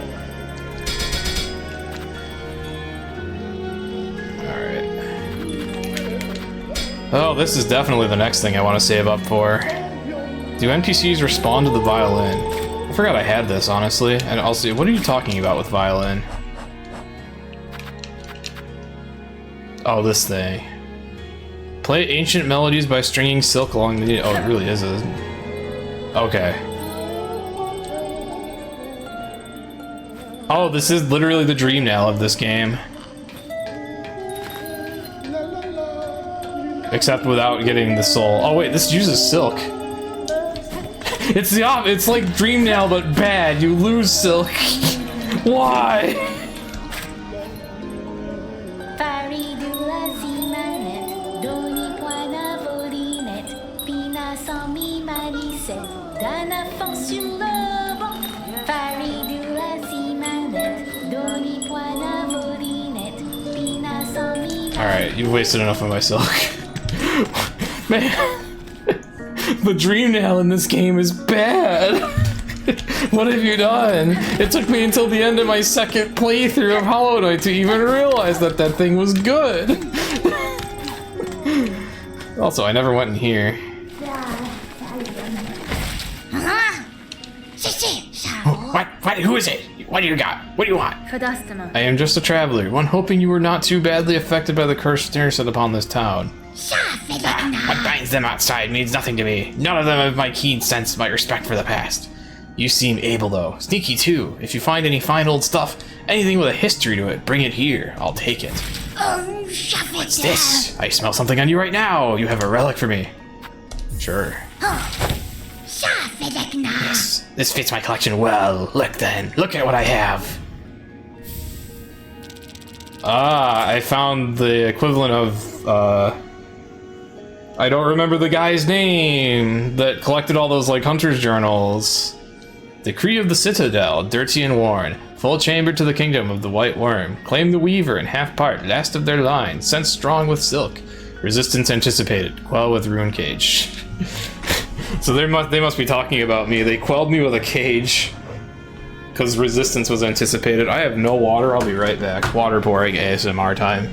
Alright. Oh, this is definitely the next thing I want to save up for. Do NPCs respond to the violin? I forgot I had this, honestly. And also, what are you talking about with violin? Oh, this thing. Play ancient melodies by stringing silk along the... Oh, it really is a... Okay. Oh, this is literally the dream nail of this game. Except without getting the soul. Oh wait, this uses silk. It's the op. It's like Dream Nail, but bad. You lose silk. Why? Alright, you've wasted enough of my silk. Man, the Dream Nail in this game is bad. What have you done? It took me until the end of my second playthrough of Hollow Knight to even realize that that thing was good. Also, I never went in here. What? Who is it? What do you got? What do you want? I am just a traveler, one hoping you were not too badly affected by the cursed snare set upon this town. What binds them outside means nothing to me. None of them have my keen sense, my respect for the past. You seem able, though. Sneaky, too. If you find any fine old stuff, anything with a history to it, bring it here. I'll take it. What's this? I smell something on you right now. You have a relic for me. Sure. Yes, this fits my collection well. Look then. Look at what I have. Ah, I found the equivalent of, I don't remember the guy's name that collected all those, like, hunter's journals. Decree of the Citadel, dirty and worn. Full chamber to the kingdom of the White Worm. Claim the Weaver in half part, last of their line. Sense strong with silk. Resistance anticipated. Quell with rune cage. So they must be talking about me. They quelled me with a cage. Because resistance was anticipated. I have no water, I'll be right back. Water pouring ASMR time.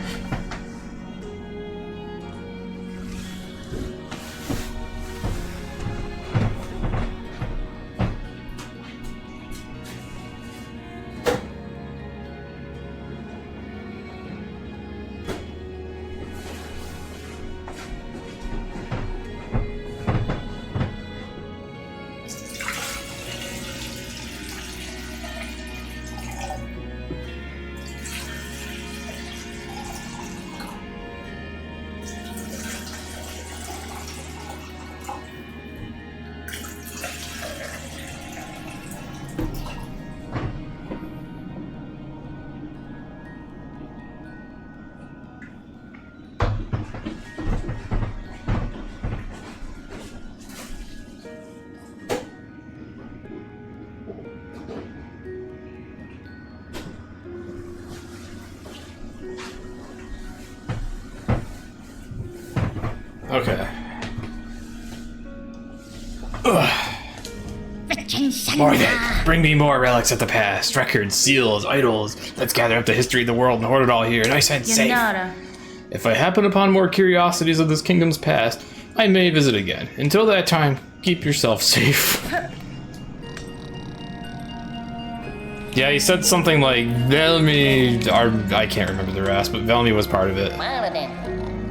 Okay. More then. Bring me more relics of the past. Records, seals, idols. Let's gather up the history of the world and hoard it all here. Nice and safe. If I happen upon more curiosities of this kingdom's past, I may visit again. Until that time, keep yourself safe. Yeah, he said something like Velmi, or I can't remember the rest, but Velmi was part of it.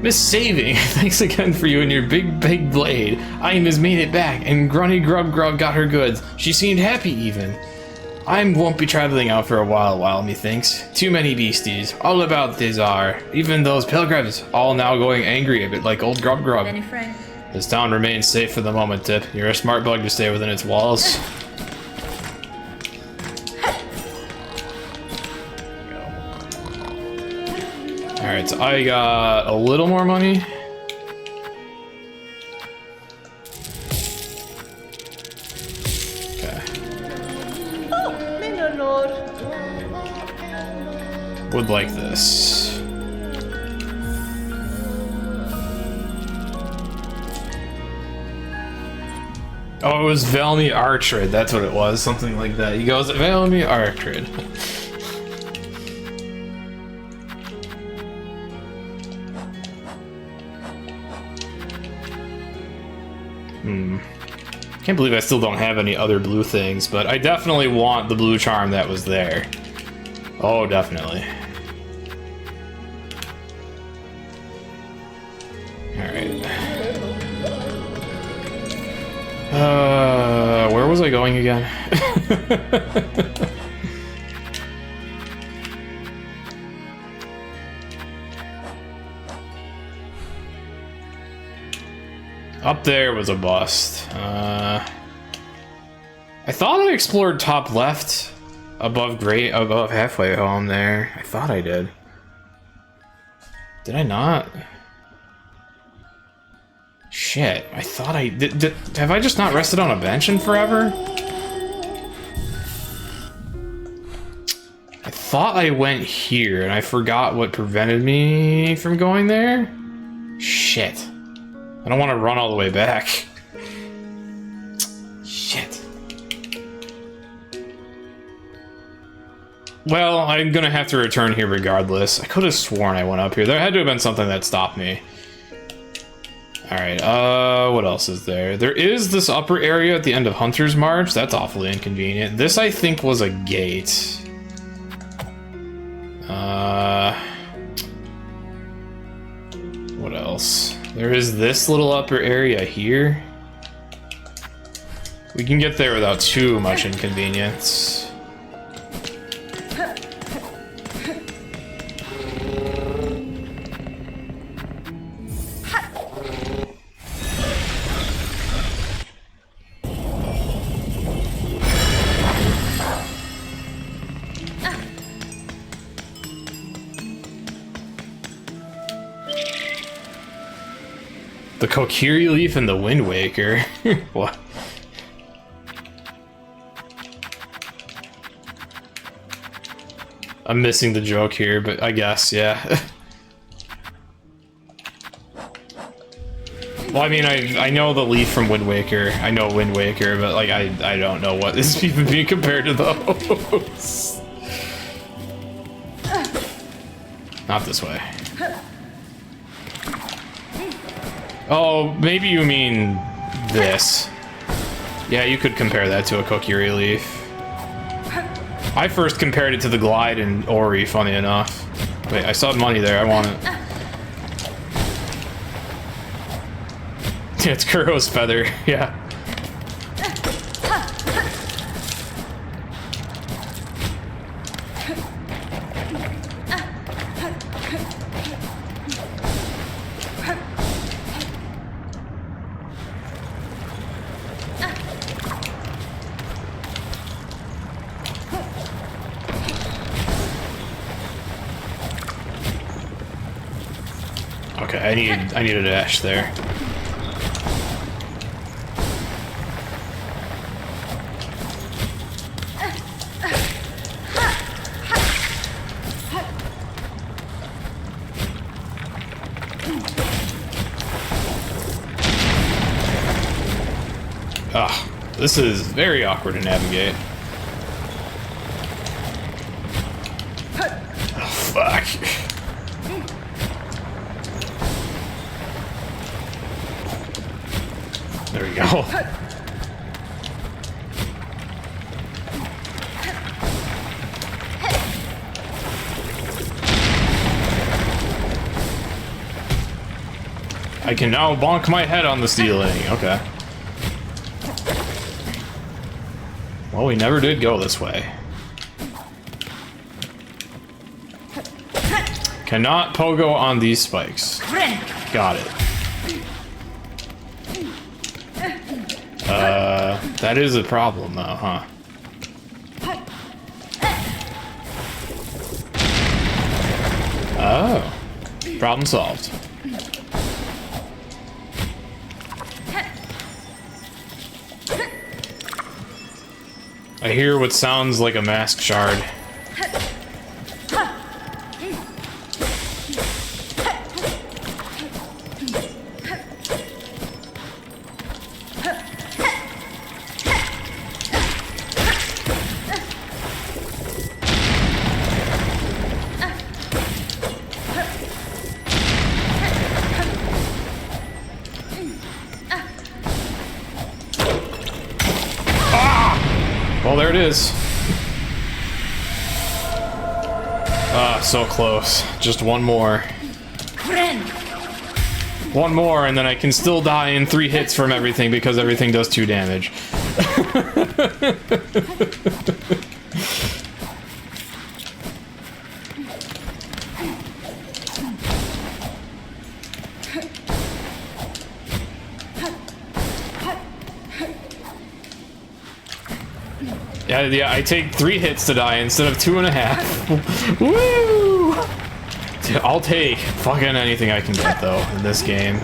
Miss Saving, thanks again for you and your big blade. Iam has made it back, and Grunny Grub got her goods. She seemed happy even. I won't be traveling out for a while, methinks. Too many beasties, all about these are. Even those pilgrims, all now going angry a bit like old Grub. This town remains safe for the moment, Tip. You're a smart bug to stay within its walls. Alright, so I got a little more money. Okay. Would like this. Oh, it was Velmi Artrid, that's what it was, something like that. He goes, Velmi Artrid. Can't believe I still don't have any other blue things, but I definitely want the blue charm that was there. Oh, definitely. Alright. Where was I going again? Up there was a bust. I thought I explored top left above halfway home there. I thought I did. Did I not? Shit, I thought I did. Have I just not rested on a bench in forever? I thought I went here and I forgot what prevented me from going there. Shit. I don't want to run all the way back. Shit. Well, I'm gonna have to return here regardless. I could have sworn I went up here. There had to have been something that stopped me. Alright, what else is there? There is this upper area at the end of Hunter's March. That's awfully inconvenient. This, I think, was a gate. What else? There is this little upper area here. We can get there without too much inconvenience. The Kokiri leaf and the Wind Waker. What? I'm missing the joke here, but I guess, yeah. Well, I mean, I know the leaf from Wind Waker. I know Wind Waker, but like I don't know what is even being compared to those. Not this way. Oh, maybe you mean this. Yeah, you could compare that to a Kokiri leaf. I first compared it to the Glide in Ori, funny enough. Wait, I saw money there, I want it. Yeah, it's Kuro's feather, yeah. Okay, I need a dash there. Ah, this is very awkward to navigate. Oh, fuck. There we go. I can now bonk my head on the ceiling. Okay. Well, we never did go this way. Cannot pogo on these spikes. Got it. That is a problem though, huh? Oh. Problem solved. I hear what sounds like a mask shard. is. Ah, so close. Just one more. One more, and then I can still die in 3 hits from everything because everything does 2 damage. Yeah, I take 3 hits to die instead of 2.5. Woo! Dude, I'll take fucking anything I can get, though, in this game.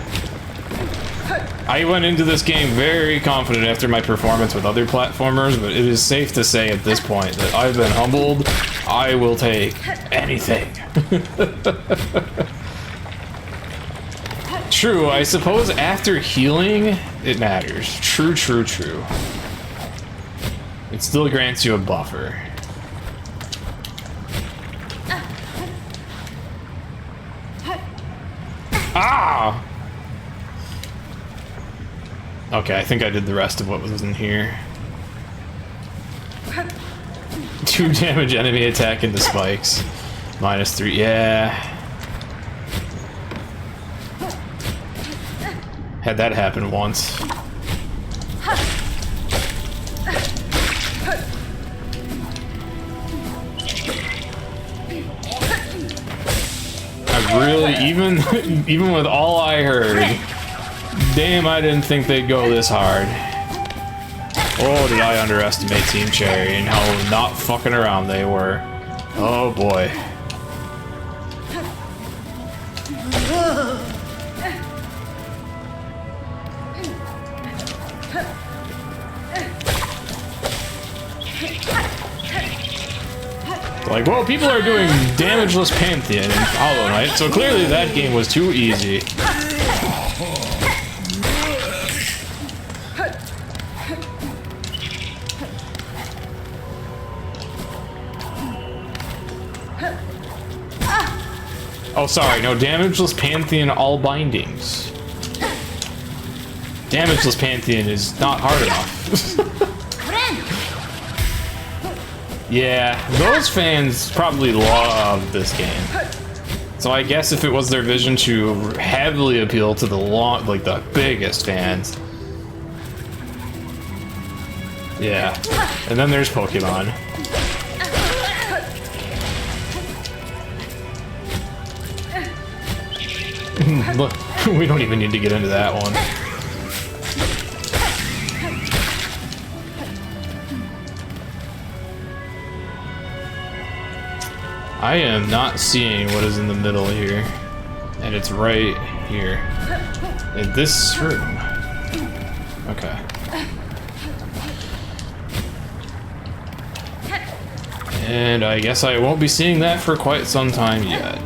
I went into this game very confident after my performance with other platformers, but it is safe to say at this point that I've been humbled. I will take anything. True, I suppose after healing, it matters. True, true, true. It still grants you a buffer. Ah! Okay, I think I did the rest of what was in here. 2 damage enemy attack into spikes. -3, yeah. Had that happen once. Really, even with all I heard, damn, I didn't think they'd go this hard. Oh, did I underestimate Team Cherry and how not fucking around they were. Oh boy. Like, well, people are doing damageless Pantheon in Hollow Knight, so clearly that game was too easy. Oh, sorry, no, damageless Pantheon, all bindings. Damageless Pantheon is not hard enough. Yeah, those fans probably love this game. So I guess if it was their vision to heavily appeal to the the biggest fans. Yeah. And then there's Pokemon. Look, we don't even need to get into that one. I am not seeing what is in the middle here. And it's right here. In this room. Okay. And I guess I won't be seeing that for quite some time yet.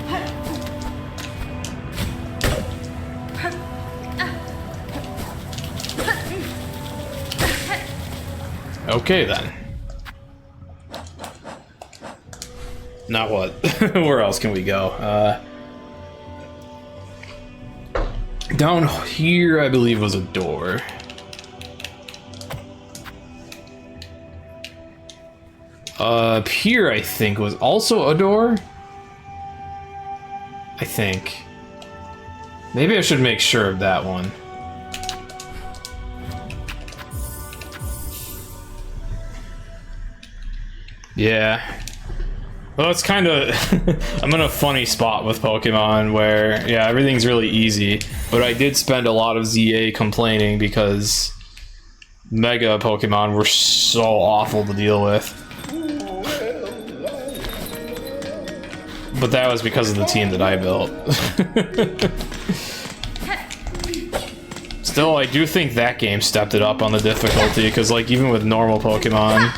Okay then. Now what? Where else can we go? Down here, I believe, was a door. Up here, I think, was also a door? I think. Maybe I should make sure of that one. Yeah. Well, it's kind of... I'm in a funny spot with Pokemon where, yeah, everything's really easy. But I did spend a lot of ZA complaining because Mega Pokemon were so awful to deal with. But that was because of the team that I built. Still, I do think that game stepped it up on the difficulty, because like even with normal Pokemon,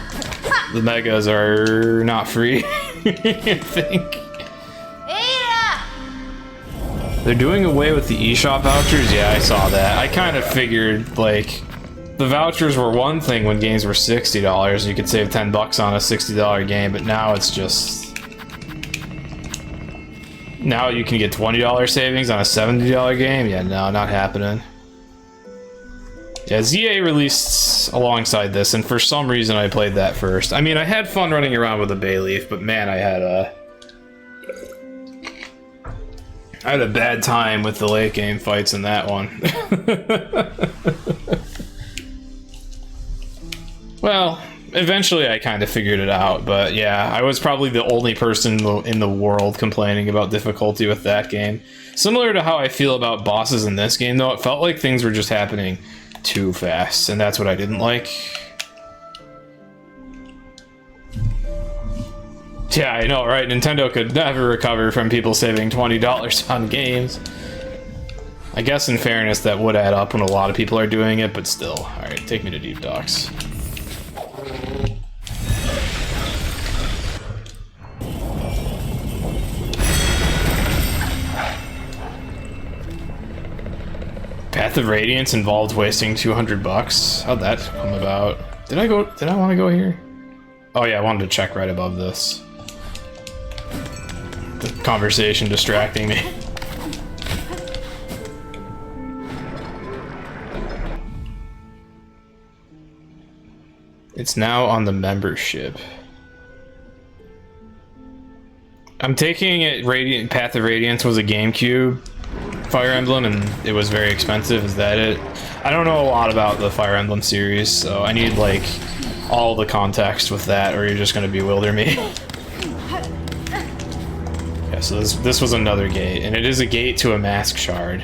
the Megas are not free. I think. They're doing away with the eShop vouchers? Yeah, I saw that. I kind of figured, like, the vouchers were one thing when games were $60. You could save $10 on a $60 game, but now it's just... Now you can get $20 savings on a $70 game? Yeah, no, not happening. Yeah, ZA released this alongside this, and for some reason I played that first. I mean, I had fun running around with a bay leaf, but man, I had a bad time with the late game fights in that one. Well, eventually I kind of figured it out, but yeah, I was probably the only person in the world complaining about difficulty with that game. Similar to how I feel about bosses in this game, though, it felt like things were just happening too fast, and that's what I didn't like. Yeah, I know, right? Nintendo could never recover from people saving $20 on games. I guess in fairness that would add up when a lot of people are doing it, but still. Alright, take me to Deep Docks. Path of Radiance involved wasting $200. How'd that come about? Did I want to go here? Oh yeah, I wanted to check right above this. The conversation distracting me. It's now on the membership. I'm taking it Path of Radiance was a GameCube Fire Emblem, and it was very expensive. Is that it? I don't know a lot about the Fire Emblem series, so I need like all the context with that, or you're just gonna bewilder me. Yeah, so this was another gate, and it is a gate to a mask shard.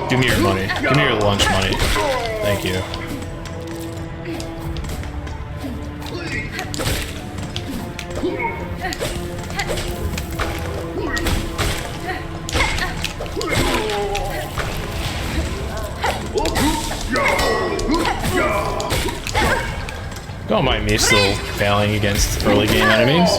Give me your money. Give me your lunch money. Thank you. Don't mind me still failing against early game enemies.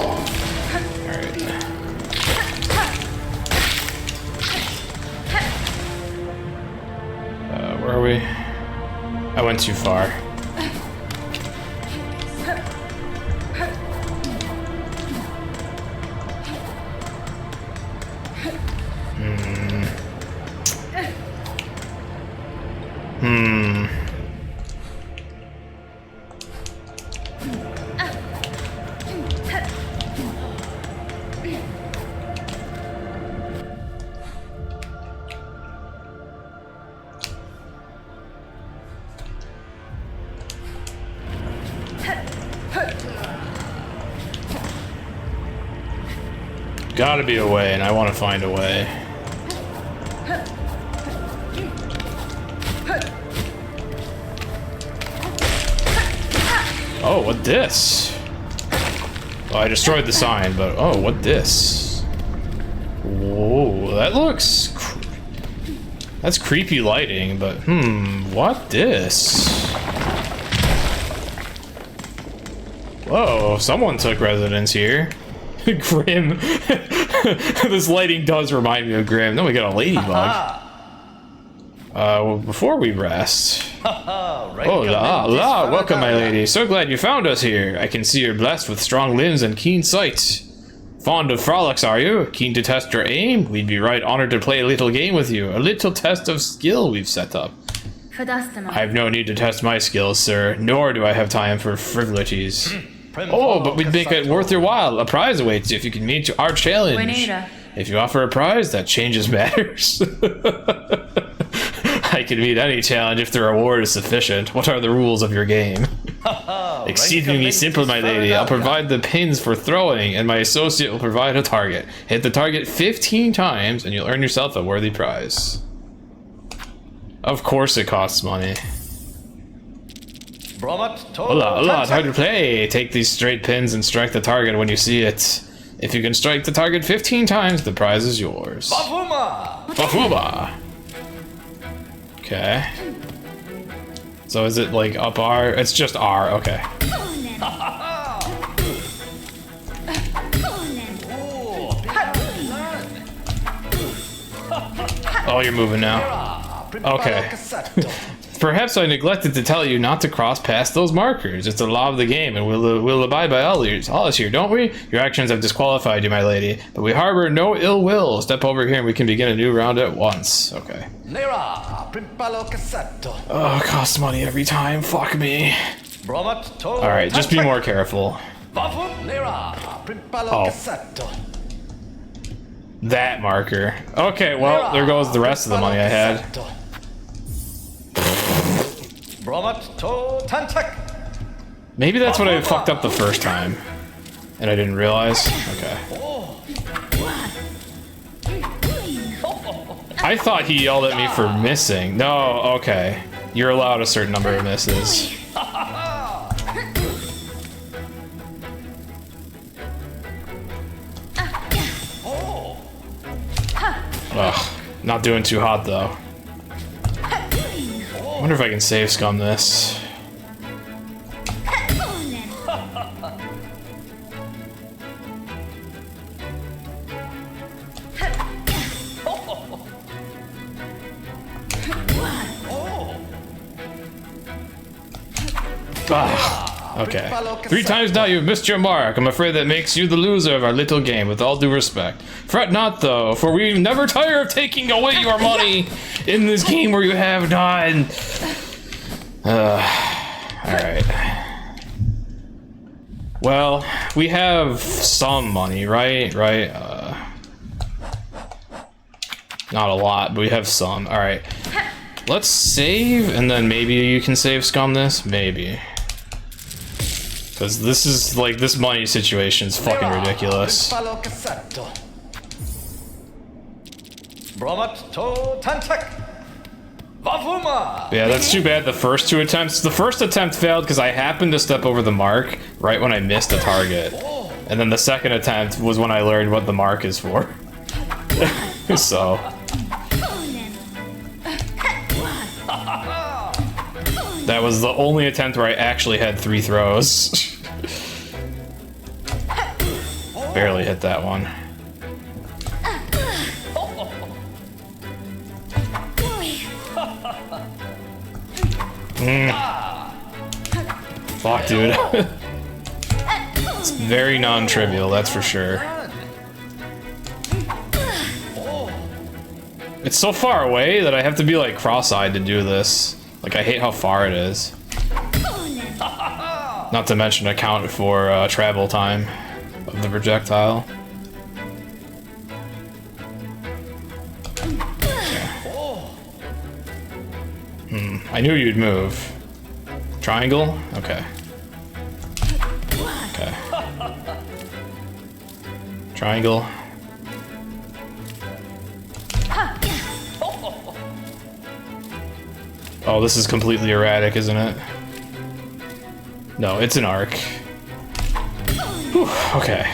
Alright. Where are we? I went too far. Gotta be a way, and I want to find a way. Oh, what this? Well, I destroyed the sign, but oh, what this? Whoa, that looks... That's creepy lighting, but what this? Whoa, someone took residence here. Grim. This lighting does remind me of Grim. Then we got a ladybug. Well, before we rest. Oh, la, welcome, my lady. So glad you found us here. I can see you're blessed with strong limbs and keen sight. Fond of frolics, are you? Keen to test your aim? We'd be right honored to play a little game with you. A little test of skill we've set up. I have no need to test my skills, sir, nor do I have time for frivolities. Oh, but we'd make it worth your while. A prize awaits you if you can meet our challenge. If you offer a prize, that changes matters. I can meet any challenge if the reward is sufficient. What are the rules of your game? Exceedingly simple, my lady. I'll provide the pins for throwing, and my associate will provide a target. Hit the target 15 times, and you'll earn yourself a worthy prize. Of course it costs money. Hola, time to play. Take these straight pins and strike the target when you see it. If you can strike the target 15 times, the prize is yours. Bafuma! Okay. So is it like up R? It's just R, okay. Oh, you're moving now. Okay. Perhaps I neglected to tell you not to cross past those markers. It's a law of the game, and we'll abide by all us here, don't we? Your actions have disqualified you, my lady, but we harbor no ill will. Step over here and we can begin a new round at once. Okay. Oh, it costs money every time. Fuck me. Alright, just be more careful. Oh. That marker. Okay, well, there goes the rest of the money I had. Maybe that's what I fucked up the first time. And I didn't realize. Okay. I thought he yelled at me for missing. No, okay. You're allowed a certain number of misses. Ugh, not doing too hot though. I wonder if I can save scum this. Ah, okay. 3 times now you've missed your mark. I'm afraid that makes you the loser of our little game, with all due respect. Fret not, though, for we never tire of taking away your money in this game where you have none. Alright. Well, we have some money, right? Not a lot, but we have some. Alright. Let's save, and then maybe you can save scum this? Maybe. Because this is, like, this money situation is fucking ridiculous. Yeah, that's too bad the first 2 attempts. The first attempt failed because I happened to step over the mark right when I missed a target. And then the second attempt was when I learned what the mark is for. So... that was the only attempt where I actually had 3 throws. Barely hit that one. Fuck, dude. It's very non-trivial, that's for sure. It's so far away that I have to be like cross-eyed to do this. Like, I hate how far it is. Not to mention account for travel time of the projectile. I knew you'd move. Triangle? Okay. Okay. Triangle. Oh, this is completely erratic, isn't it? No, it's an arc. Whew, okay.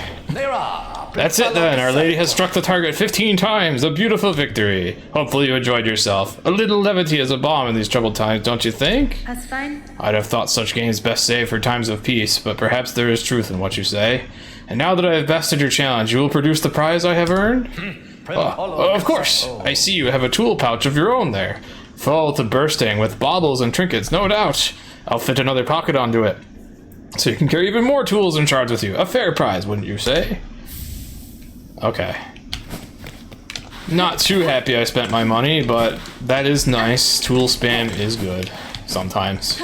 That's it then. Our lady has struck the target 15 times. A beautiful victory. Hopefully you enjoyed yourself. A little levity is a balm in these troubled times, don't you think? That's fine. I'd have thought such games best saved for times of peace, but perhaps there is truth in what you say. And now that I have bested your challenge, you will produce the prize I have earned? Of course. I see you have a tool pouch of your own there. Full to bursting with baubles and trinkets, no doubt. I'll fit another pocket onto it, so you can carry even more tools and shards with you. A fair prize, wouldn't you say? Okay. Not too happy I spent my money, but that is nice. Tool spam is good. Sometimes.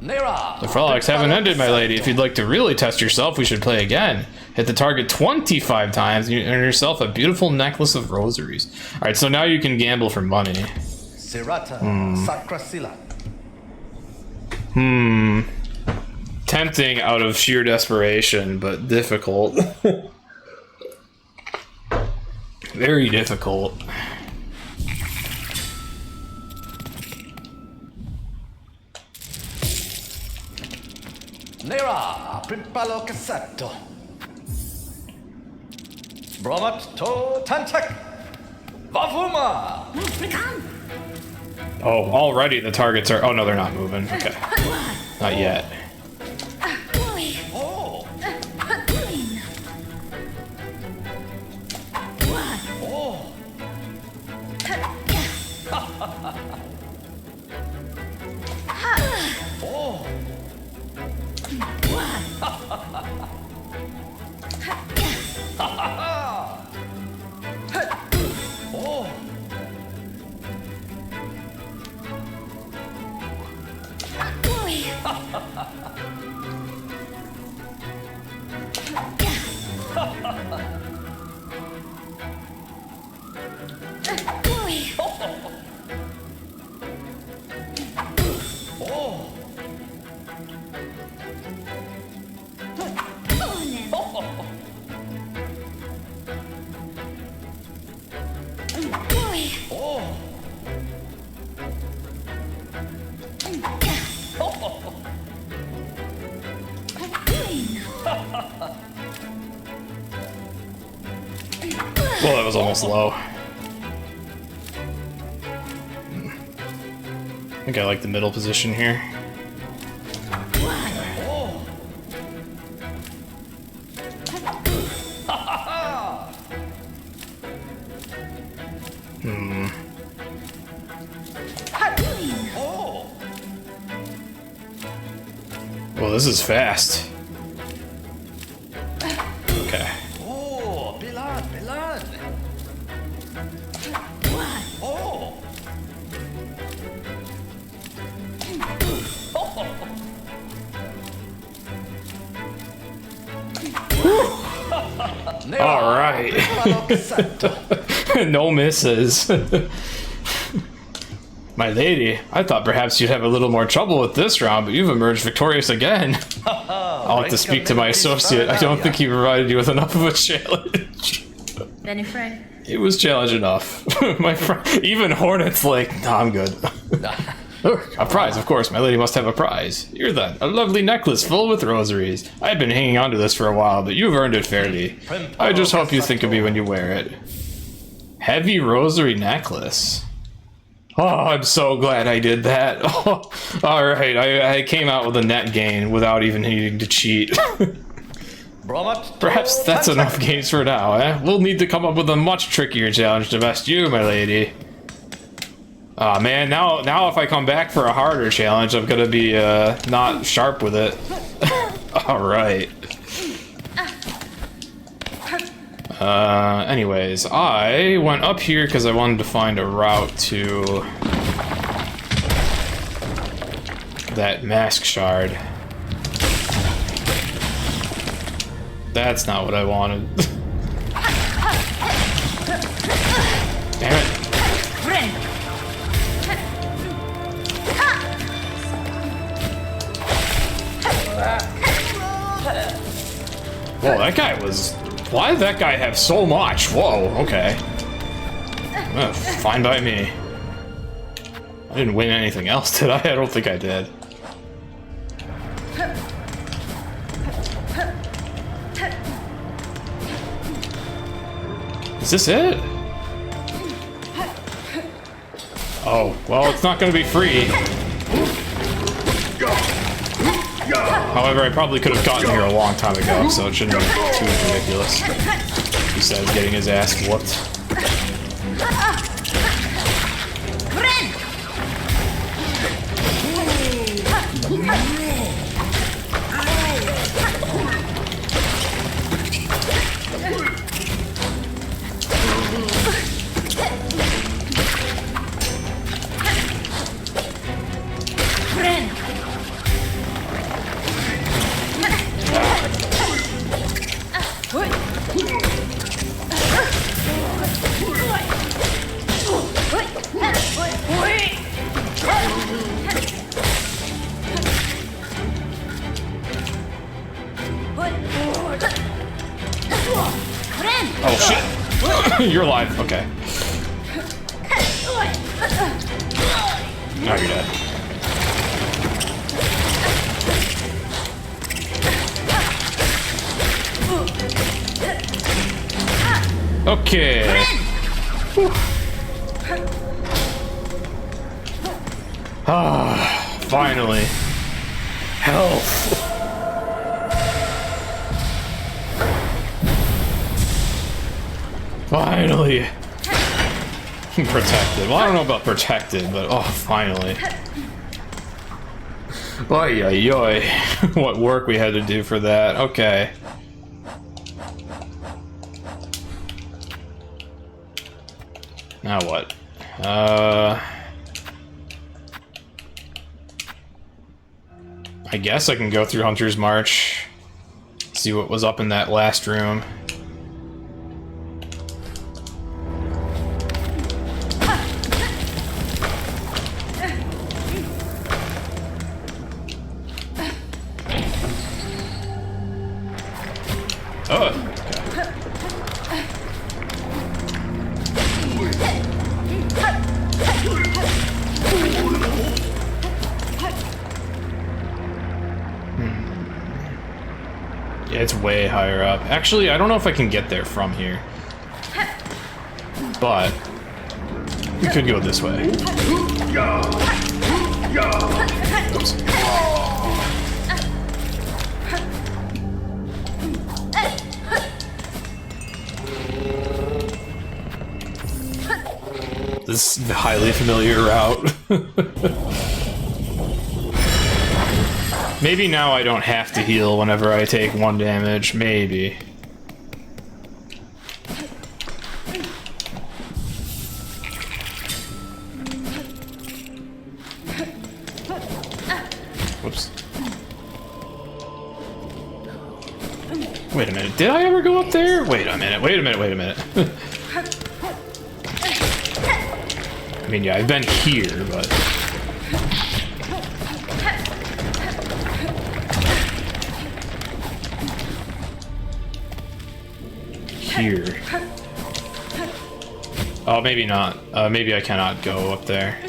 The frolics haven't ended, my lady. If you'd like to really test yourself, we should play again. Hit the target 25 times, and you earn yourself a beautiful necklace of rosaries. Alright, so now you can gamble for money. Tempting out of sheer desperation, but difficult. Very difficult. Nera, Primpalo Cassetto. Bromat to Tantek. Wafuma! Oh, already the targets are... Oh, no, they're not moving. Okay. Not yet. Oh! Oh! Oh! Oh! Well, that was almost low. I think I like the middle position here. Well, this is fast. Okay. Oh, Bilan, Bilan. Oh. All right. No misses. My lady, I thought perhaps you'd have a little more trouble with this round, but you've emerged victorious again. I'll have to speak to my associate. I don't think he provided you with enough of a challenge. Benny Frank. It was challenge enough. My friend, even Hornet's like, nah, I'm good. A prize, of course. My lady must have a prize. Here then, a lovely necklace full with rosaries. I've been hanging on to this for a while, but you've earned it fairly. I just hope you think of me when you wear it. Heavy rosary necklace. Oh, I'm so glad I did that. Oh, all right, I came out with a net gain without even needing to cheat. Perhaps that's enough gains for now, eh? We'll need to come up with a much trickier challenge to best you, my lady. Aw, man, now if I come back for a harder challenge, I'm gonna be, not sharp with it. Alright. Anyways, I went up here because I wanted to find a route to that mask shard. That's not what I wanted. Damn it. Whoa, that guy was... Why did that guy have so much? Whoa, okay. Fine by me. I didn't win anything else, did I? I don't think I did. Is this it? Oh, well, it's not gonna be free. However, I probably could have gotten here a long time ago, so it shouldn't be too ridiculous. Besides getting his ass whooped. Oh shit! You're alive, okay. Now you're dead. Okay. Whew. Ah, finally. Health. Finally. Protected. Well, I don't know about protected, but oh, finally. Oy, oy, oy. What work we had to do for that. Okay. Now what? I guess I can go through Hunter's March. See what was up in that last room. Oh, okay. Yeah, it's way higher up. Actually, I don't know if I can get there from here. But we could go this way. Oops. This highly familiar route. Maybe now I don't have to heal whenever I take 1 damage. Maybe. Whoops. Wait a minute. Did I ever go up there? Wait a minute. Wait a minute. Wait a minute. I mean, yeah, I've been here, but... Here. Oh, maybe not. Maybe I cannot go up there.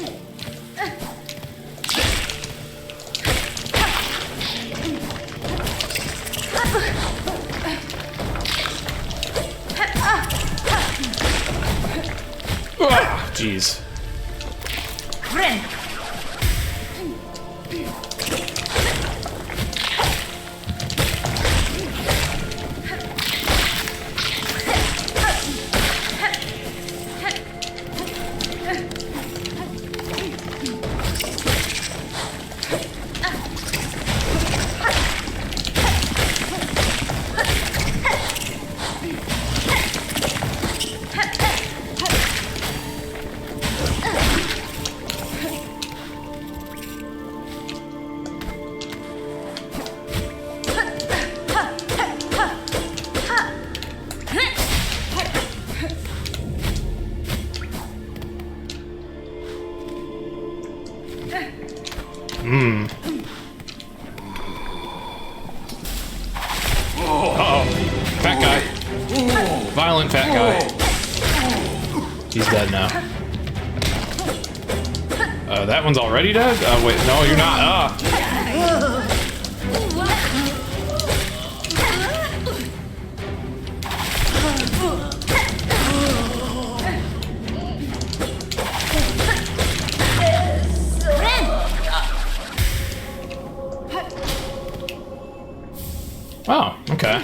Ah, jeez. Uh-oh. Fat guy. Violent fat guy. He's dead now. That one's already dead? Wait, no, you're not. Oh, okay.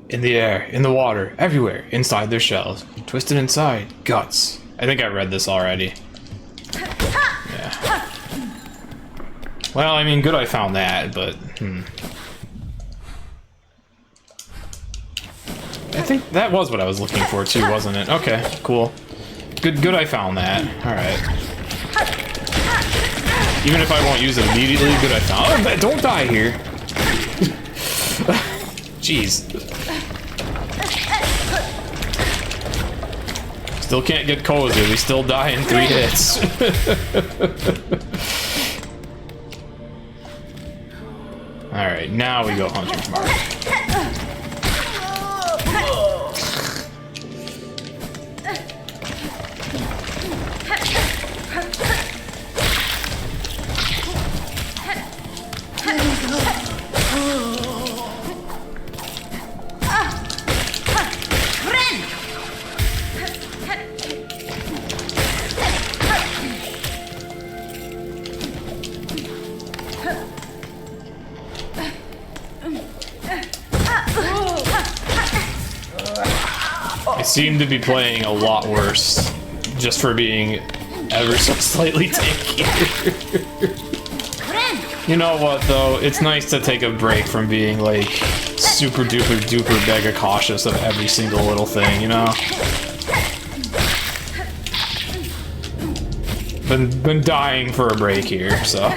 In the air, in the water, everywhere, inside their shells. Twisted inside, guts. I think I read this already. Yeah. Well, I mean, good I found that, but, I think that was what I was looking for too, wasn't it? Okay, cool. Good I found that. Alright. Even if I won't use it immediately, good I found. Oh, don't die here. Jeez. Still can't get cozy. We still die in 3 hits. Alright, now we go Hunter's Mark. seem to be playing a lot worse, just for being ever so slightly tankier. You know what, though? It's nice to take a break from being, like, super duper duper mega cautious of every single little thing, you know? Been dying for a break here, so.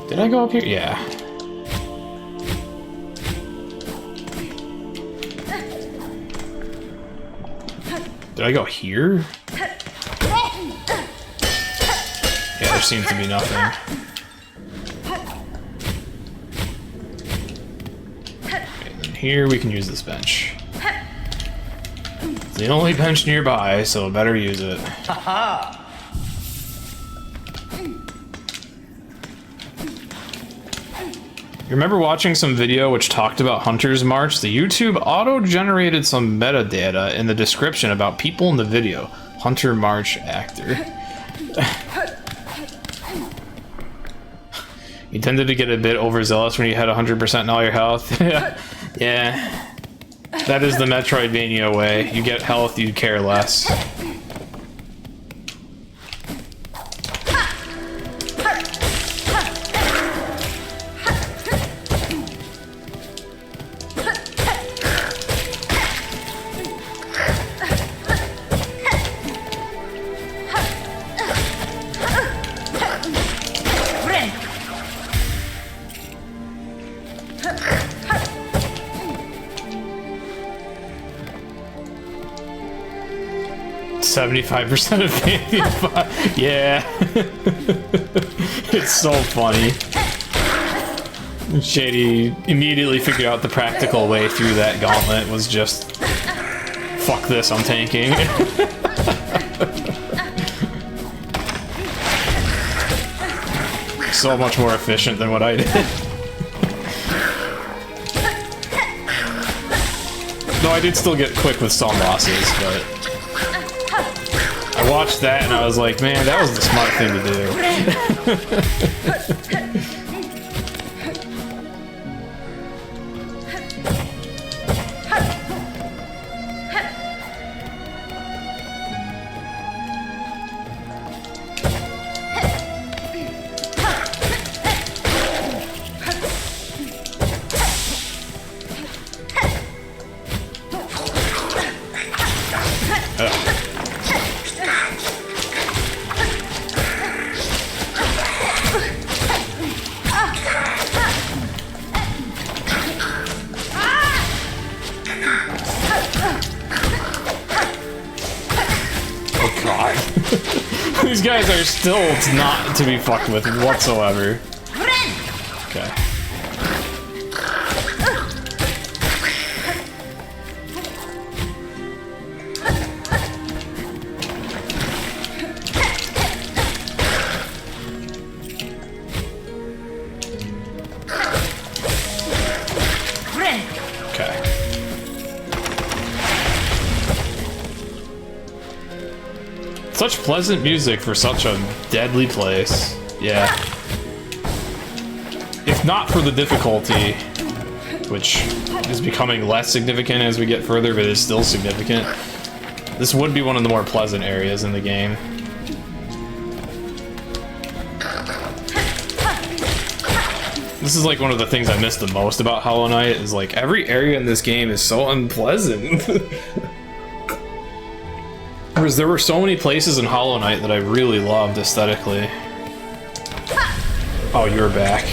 Did I go up here? Yeah. Did I go here? Yeah, there seems to be nothing. Okay, then here we can use this bench. It's the only bench nearby, so I better use it. Haha. You remember watching some video which talked about Hunter's March? The YouTube auto-generated some metadata in the description about people in the video. Hunter March actor. You tended to get a bit overzealous when you had 100% in all your health. Yeah. That is the Metroidvania way. You get health, you care less. .75% of Vanity. Yeah. It's so funny. Shady immediately figured out the practical way through that gauntlet was just fuck this, I'm tanking. So much more efficient than what I did. Though I did still get quick with some bosses, but I watched that and I was like, man, that was the smart thing to do. These guys are still not to be fucked with whatsoever. Okay. Okay. Such pleasant music for such a deadly place. Yeah. If not for the difficulty, which is becoming less significant as we get further, but is still significant, this would be one of the more pleasant areas in the game. This is like one of the things I miss the most about Hollow Knight, is like every area in this game is so unpleasant. Whereas there were so many places in Hollow Knight that I really loved aesthetically. Oh, you're back.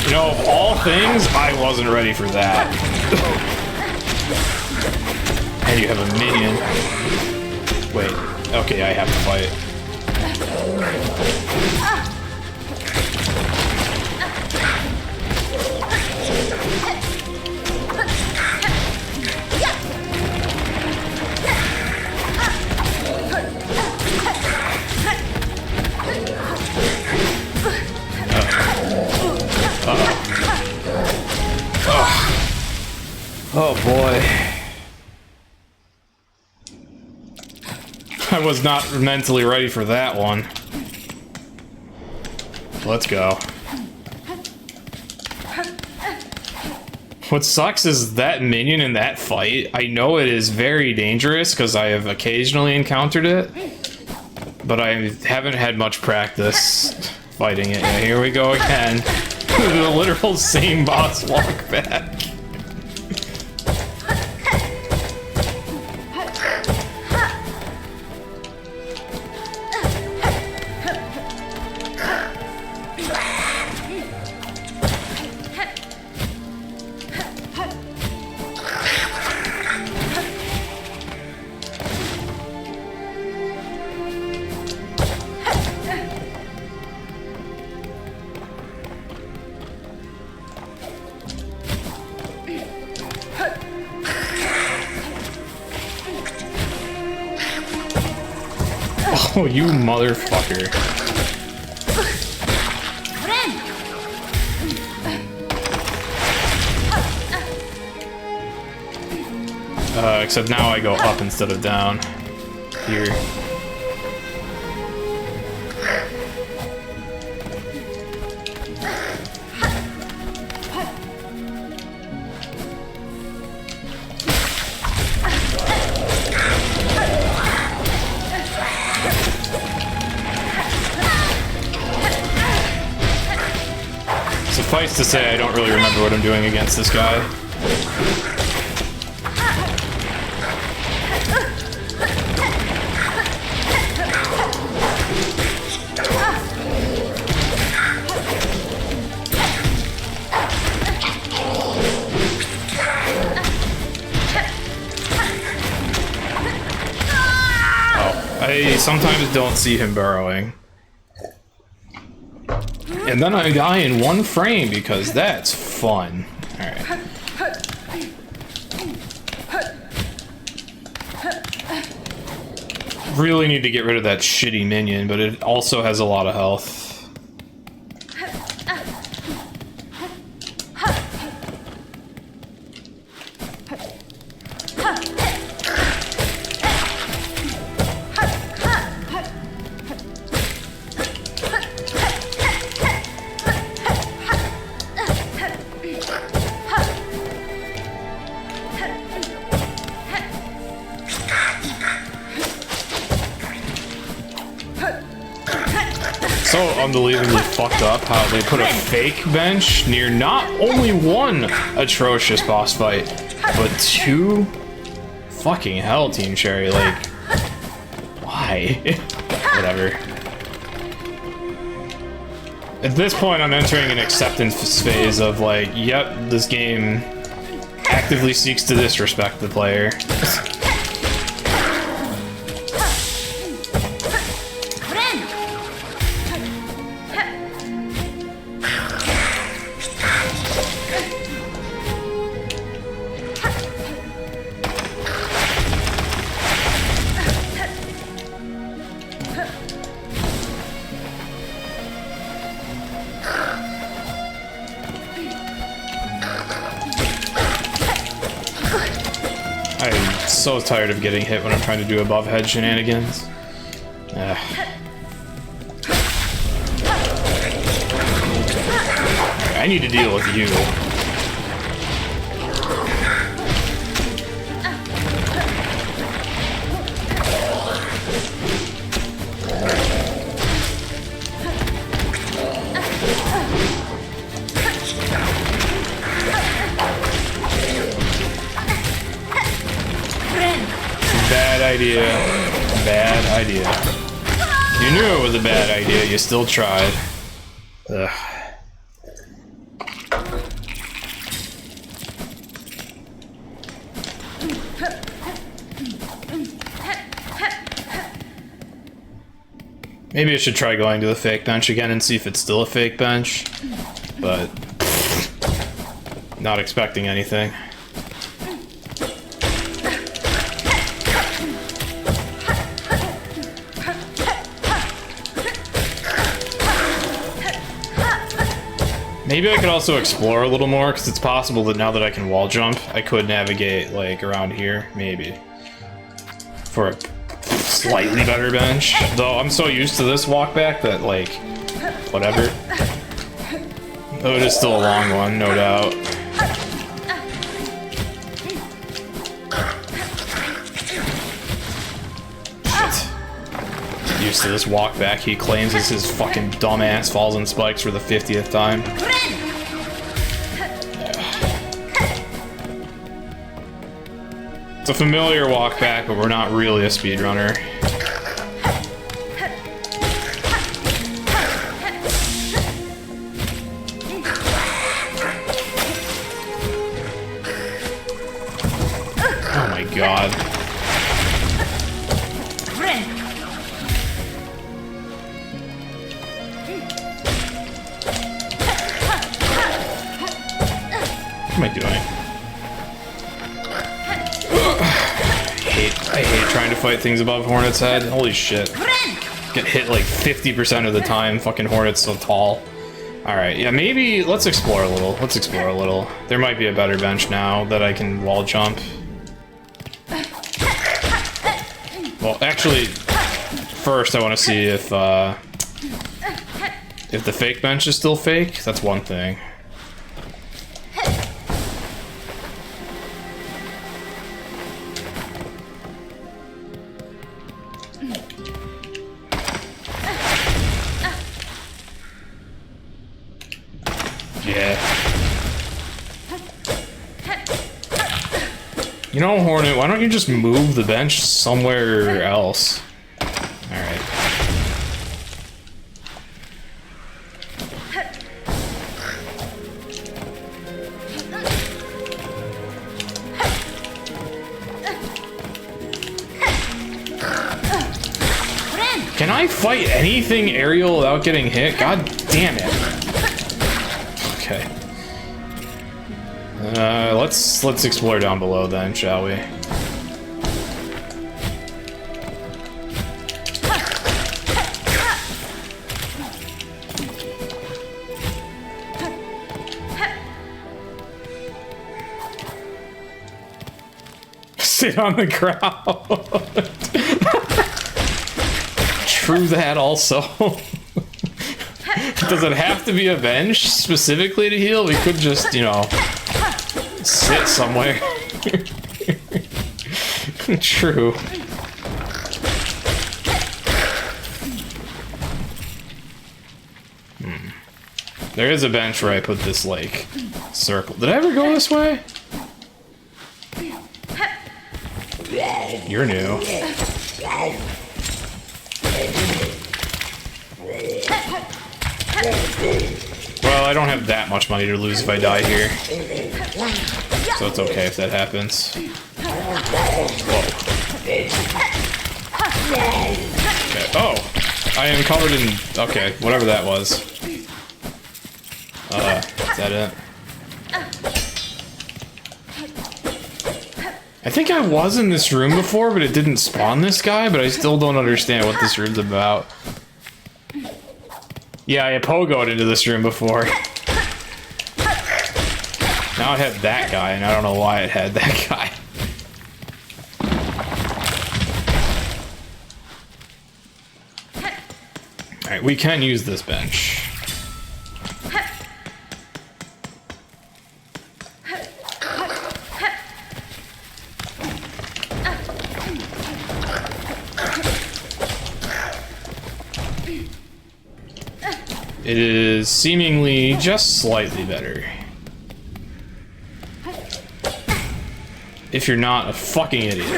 You know, of all things, I wasn't ready for that. And you have a minion. Wait, okay, I have to fight. Oh boy. I was not mentally ready for that one. Let's go. What sucks is that minion in that fight, I know it is very dangerous because I have occasionally encountered it, but I haven't had much practice fighting it. Yeah, here we go again. The literal same boss walk back. Oh, you motherfucker. Except now I go up instead of down. Here. Suffice to say, I don't really remember what I'm doing against this guy. I sometimes don't see him burrowing. And then I die in one frame because that's fun. Alright. Really need to get rid of that shitty minion, but it also has a lot of health. So unbelievably fucked up how they put a fake bench near not only one atrocious boss fight, but two? Fucking hell, Team Cherry, like, why? Whatever. At this point, I'm entering an acceptance phase of like, yep, this game actively seeks to disrespect the player. I'm so tired of getting hit when I'm trying to do above head shenanigans. I need to deal with you. Bad idea. Bad idea. You knew it was a bad idea, you still tried. Ugh. Maybe I should try going to the fake bench again and see if it's still a fake bench, but not expecting anything. Maybe I could also explore a little more, because it's possible that now that I can wall jump, I could navigate, like, around here, maybe. For a slightly better bench. Though I'm so used to this walk back that, like, whatever. Though it is still a long one, no doubt. used to this walk back he claims is his fucking dumbass falls and spikes for the 50th time. It's a familiar walk back, but we're not really a speedrunner. Oh my god. What am I doing? I hate trying to fight things above Hornet's head. Holy shit. Get hit like 50% of the time. Fucking Hornet's so tall. Alright, yeah, maybe let's explore a little. Let's explore a little. There might be a better bench now that I can wall jump. Well, actually, first I want to see if the fake bench is still fake. That's one thing. Yeah. You know, Hornet, why don't you just move the bench somewhere else? Alright. Can I fight anything aerial without getting hit? God damn it. Okay. Let's explore down below then, shall we? Sit on the ground. True that also. Does it have to be a bench specifically to heal? We could just, you know, sit somewhere. True. There is a bench where I put this, like, circle. Did I ever go this way? You're new. Well, I don't have that much money to lose if I die here. So it's okay if that happens. Whoa. Okay. Oh! I am covered in... Okay, whatever that was. Is that it? I think I was in this room before, but it didn't spawn this guy, but I still don't understand what this room's about. Yeah, I pogoed into this room before. Now it had that guy, and I don't know why it had that guy. Alright, we can use this bench. It is seemingly just slightly better. If you're not a fucking idiot.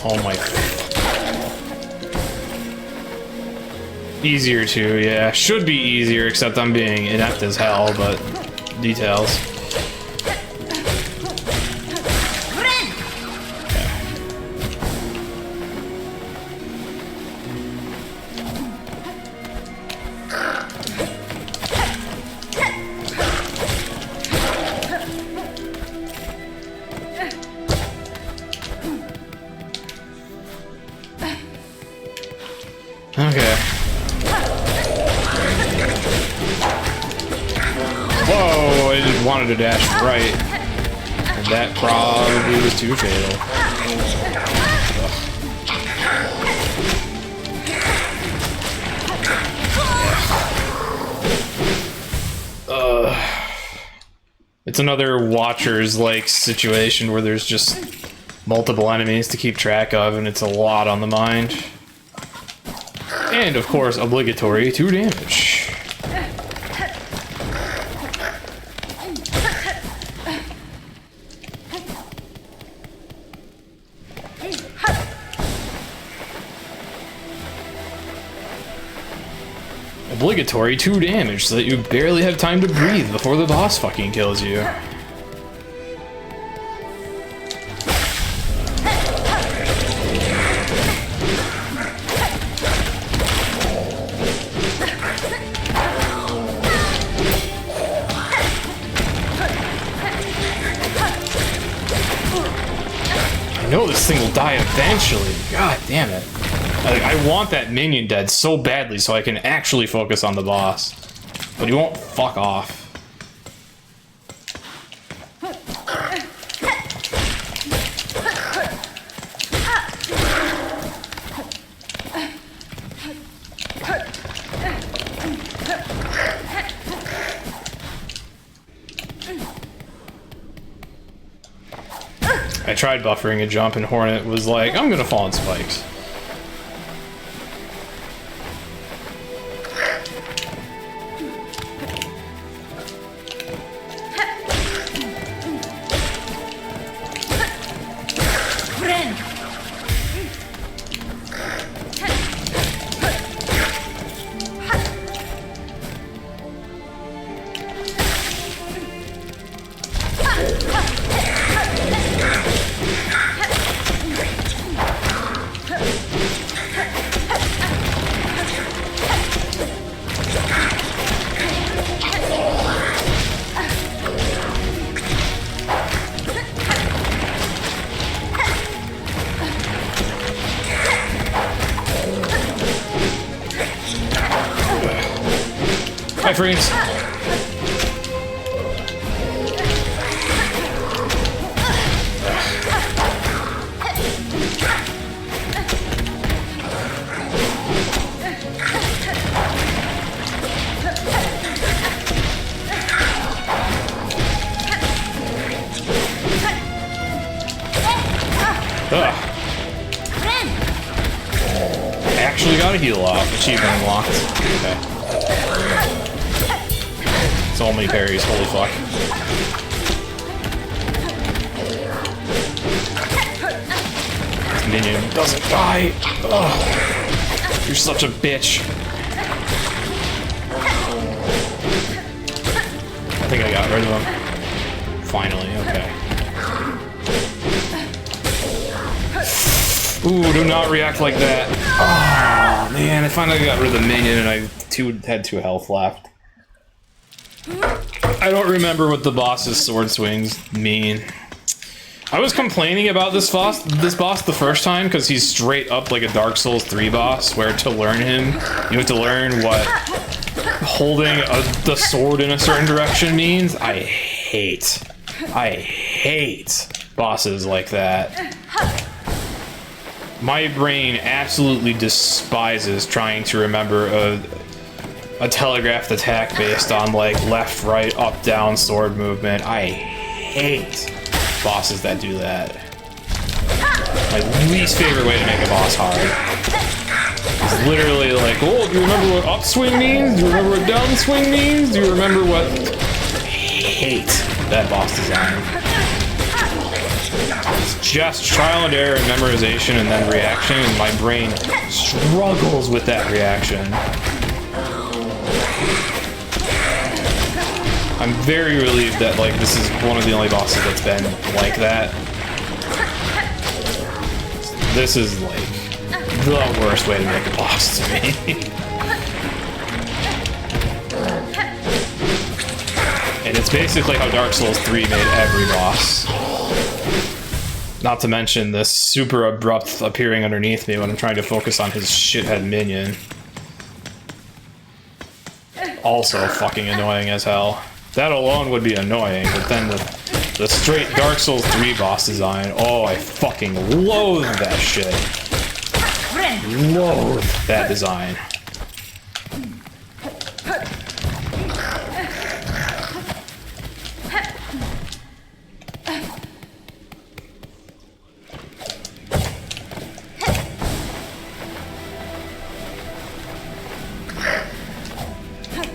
Oh my... Easier too, yeah. Should be easier, except I'm being inept as hell, but... Details. Okay. Whoa, I just wanted to dash right. And that probably was too fatal. It's another Watchers-like situation where there's just multiple enemies to keep track of, and it's a lot on the mind. And, of course, obligatory 2 damage. Obligatory 2 damage so that you barely have time to breathe before the boss fucking kills you. I know this thing will die eventually. God damn it. Like, I want that minion dead so badly so I can actually focus on the boss. But he won't fuck off. I tried buffering a jump and Hornet was like, I'm gonna fall on spikes. Hi, friends. Actually got a heal off. Achievement unlocked. Okay. So many parries, holy fuck. This minion doesn't die. Ugh. You're such a bitch. I think I got rid of him. Finally, okay. Ooh, do not react like that. Oh man, I finally got rid of the minion and I had 2 health left. I don't remember what the boss's sword swings mean. I was complaining about this boss the first time because he's straight up like a Dark Souls 3 boss, where to learn him, you have to learn what holding the sword in a certain direction means. I hate bosses like that. My brain absolutely despises trying to remember a telegraphed attack based on like left, right, up, down sword movement. I hate bosses that do that. My least favorite way to make a boss hard is literally like, oh, do you remember what upswing means? Do you remember what downswing means? Do you remember what... I hate that boss design. It's just trial and error and memorization and then reaction, and my brain struggles with that reaction. I'm very relieved that like this is one of the only bosses that's been like that. This is like the worst way to make a boss to me. And it's basically how Dark Souls 3 made every boss. Not to mention this super abrupt appearing underneath me when I'm trying to focus on his shithead minion. Also fucking annoying as hell. That alone would be annoying, but then the straight Dark Souls 3 boss design, oh, I fucking loathe that shit. Loathe that design.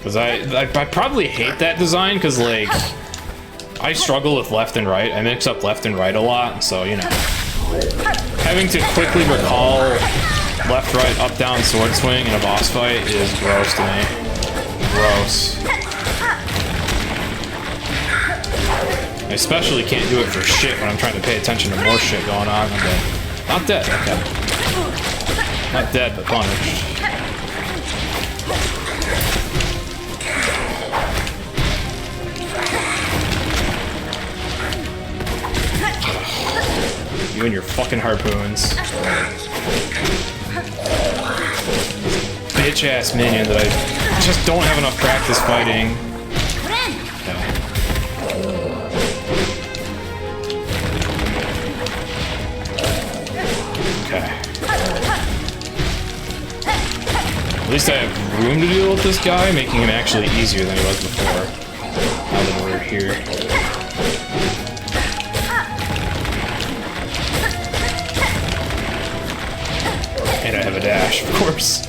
Because I probably hate that design, because, like, I struggle with left and right. I mix up left and right a lot, so, you know. Having to quickly recall left, right, up, down, sword swing in a boss fight is gross to me. Gross. I especially can't do it for shit when I'm trying to pay attention to more shit going on. I'm dead. Not dead, okay. Not dead, but punished. You and your fucking harpoons. Bitch ass minion that I just don't have enough practice fighting. Okay. At least I have room to deal with this guy, making him actually easier than he was before. Now that we're here. And I have a dash, of course.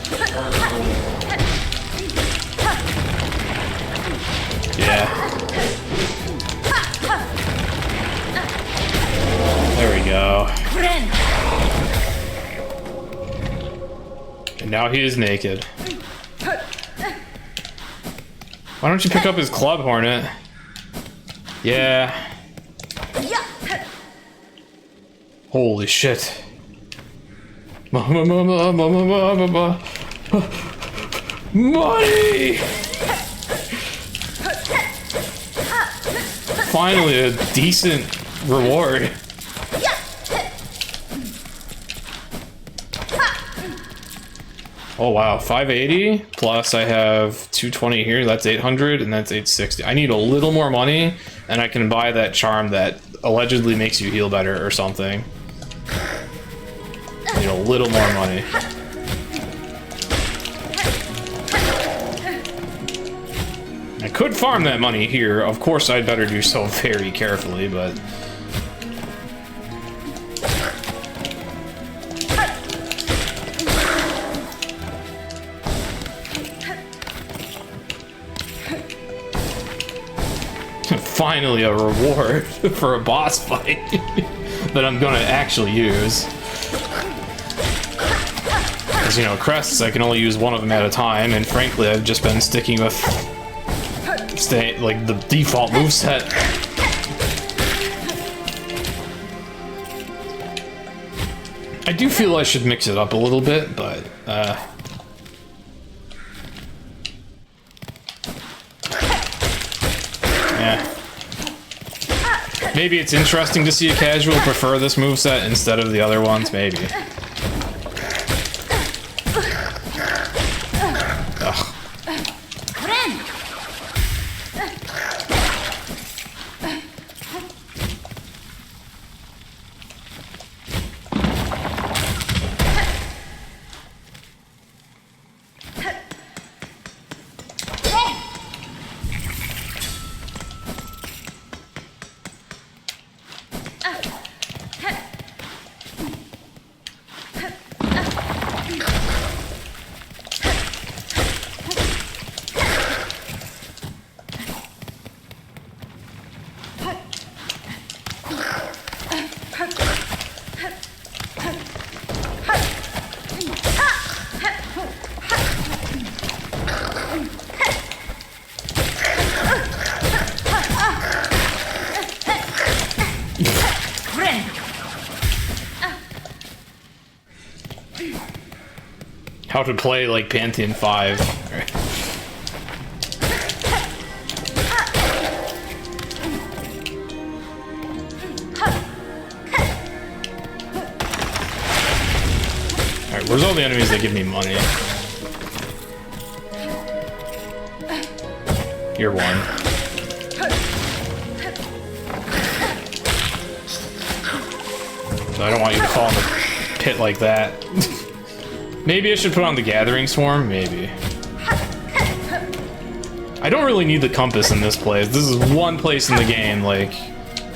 Yeah. There we go. And now he is naked. Why don't you pick up his club, Hornet? Yeah. Holy shit. Money! Finally, a decent reward. Oh wow, 580 plus I have 220 here. That's 800 and that's 860. I need a little more money, and I can buy that charm that allegedly makes you heal better or something. I need a little more money. I could farm that money here. Of course, I'd better do so very carefully, but... Finally a reward for a boss fight that I'm gonna actually use. Because, you know, crests, I can only use one of them at a time, and frankly, I've just been sticking with like the default moveset. I do feel I should mix it up a little bit, but yeah. Maybe it's interesting to see a casual prefer this moveset instead of the other ones, maybe. Ugh. How to play like Pantheon 5. Alright, where's all the enemies that give me money? You're one. So I don't want you to fall in the pit like that. Maybe I should put on the Gathering Swarm? Maybe. I don't really need the compass in this place. This is one place in the game, like,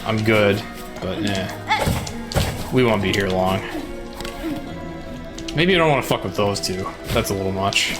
I'm good. But, yeah. We won't be here long. Maybe I don't want to fuck with those two. That's a little much.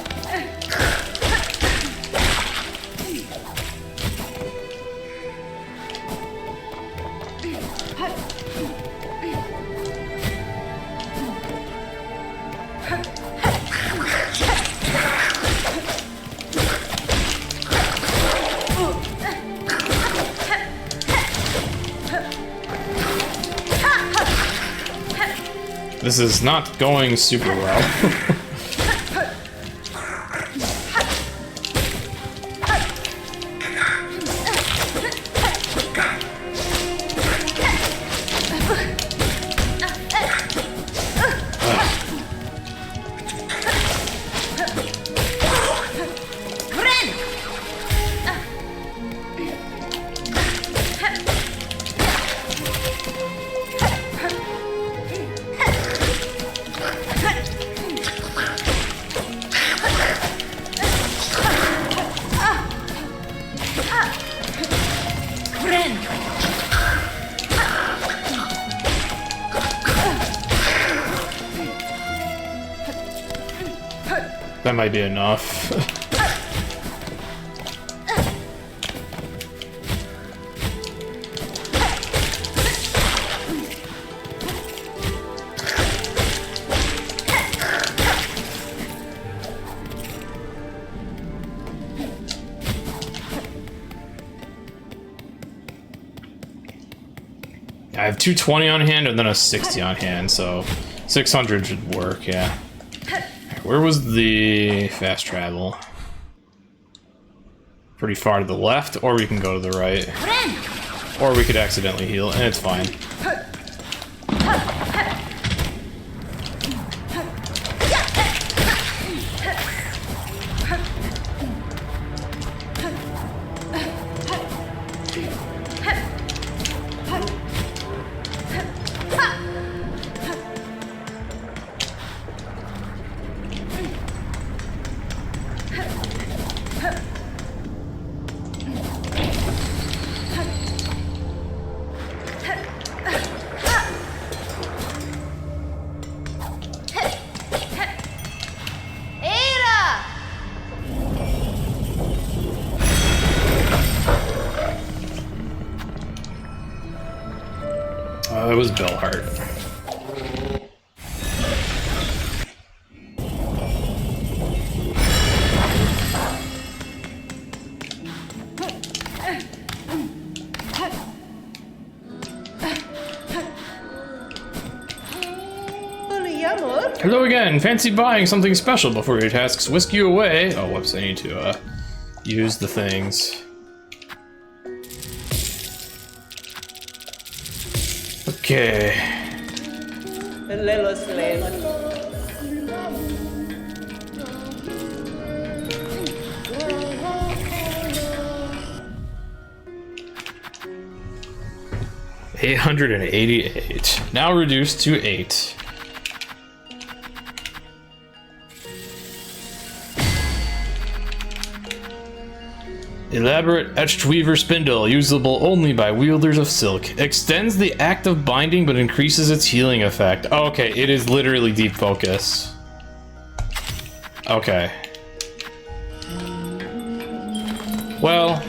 This is not going super well. That might be enough. I have 220 on hand and then a 60 on hand, so 600 should work, yeah. Where was the fast travel? Pretty far to the left, or we can go to the right. Or we could accidentally heal, and it's fine. It was Bellheart. Hello again. Fancy buying something special before your tasks whisk you away. Oh, whoops! I need to use the things. Okay. A little slave. $888. Now reduced to 8. Elaborate etched weaver spindle, usable only by wielders of silk. Extends the act of binding but increases its healing effect. Oh, okay, it is literally deep focus. Okay. Well,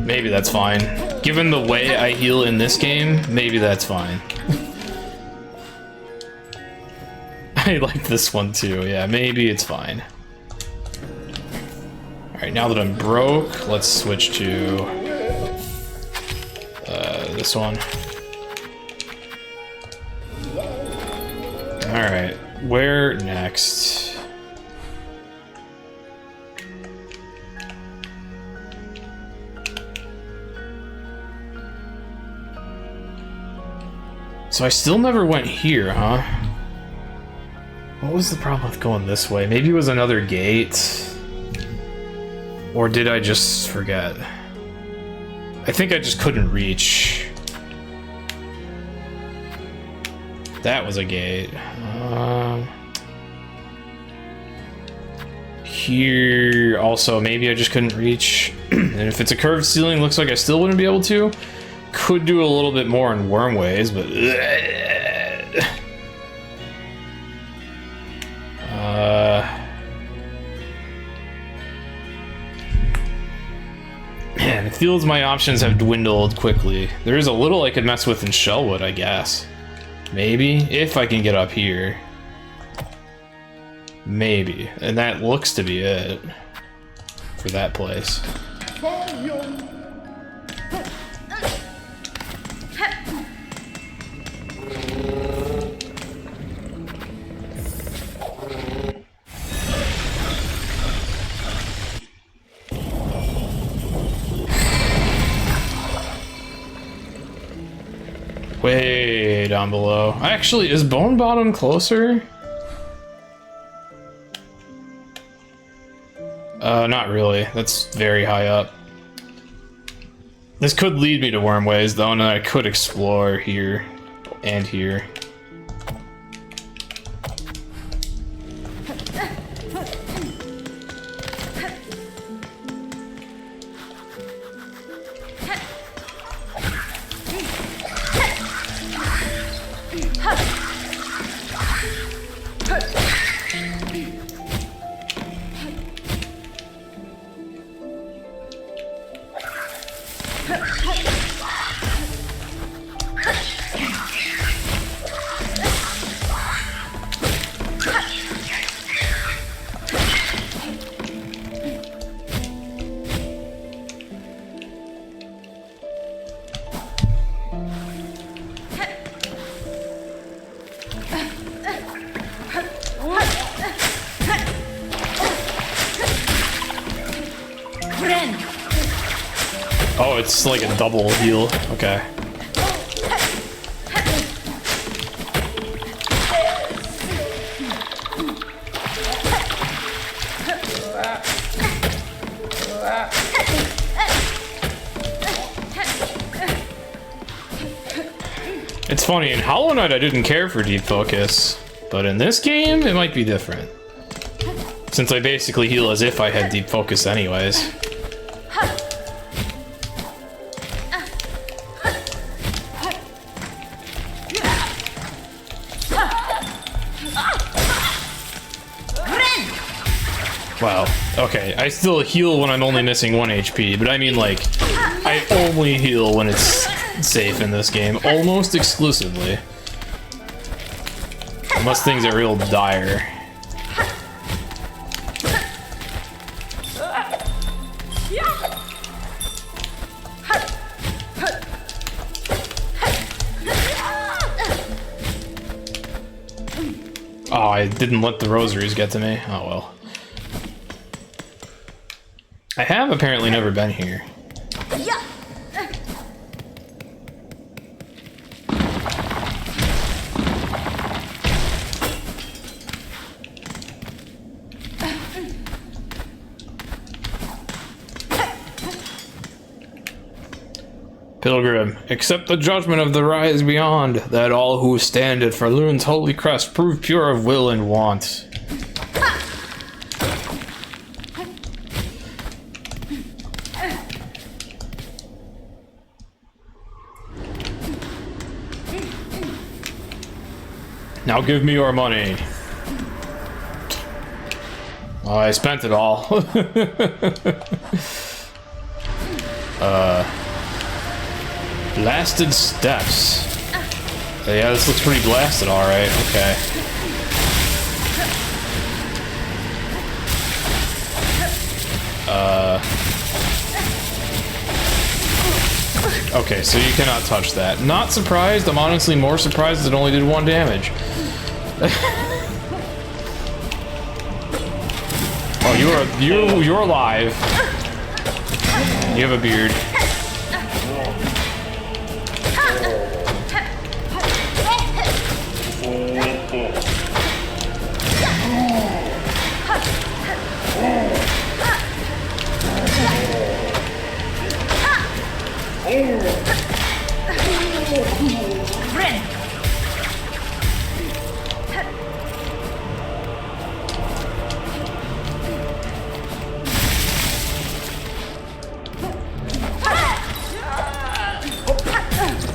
maybe that's fine. Given the way I heal in this game, maybe that's fine. I like this one too, yeah, maybe it's fine. Alright, now that I'm broke, let's switch to this one. Alright, where next? So I still never went here, huh? What was the problem with going this way? Maybe it was another gate? Or did I just forget? I think I just couldn't reach. That was a gate. Here also, maybe I just couldn't reach. And if it's a curved ceiling, looks like I still wouldn't be able to. Could do a little bit more in worm ways, but Man, feels my options have dwindled quickly. There is a little I could mess with in Shellwood, I guess. Maybe, if I can get up here. Maybe, and that looks to be it for that place. Way down below. Actually, is Bone Bottom closer? Not really. That's very high up. This could lead me to Wormways, though, and I could explore here and here. Oh, it's like a double heal. Okay. It's funny, in Hollow Knight I didn't care for Deep Focus, but in this game it might be different. Since I basically heal as if I had Deep Focus anyways. Wow, okay, I still heal when I'm only missing 1 HP, but I mean like, I only heal when it's safe in this game, almost exclusively. Unless things are real dire. Oh, I didn't let the rosaries get to me. Oh well. I have apparently never been here. Pilgrim, accept the judgment of the rise beyond, that all who stand at Farloon's holy crest prove pure of will and want. Now give me your money. Oh, I spent it all. Blasted steps. Yeah, this looks pretty blasted, alright, okay. Okay, so you cannot touch that. Not surprised, I'm honestly more surprised it only did 1 damage. Oh, you're alive. You have a beard.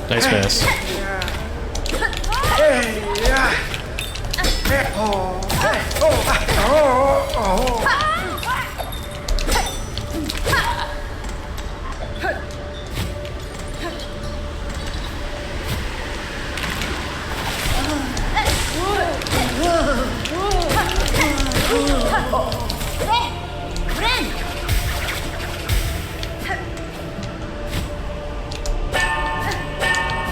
Nice miss.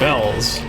bells.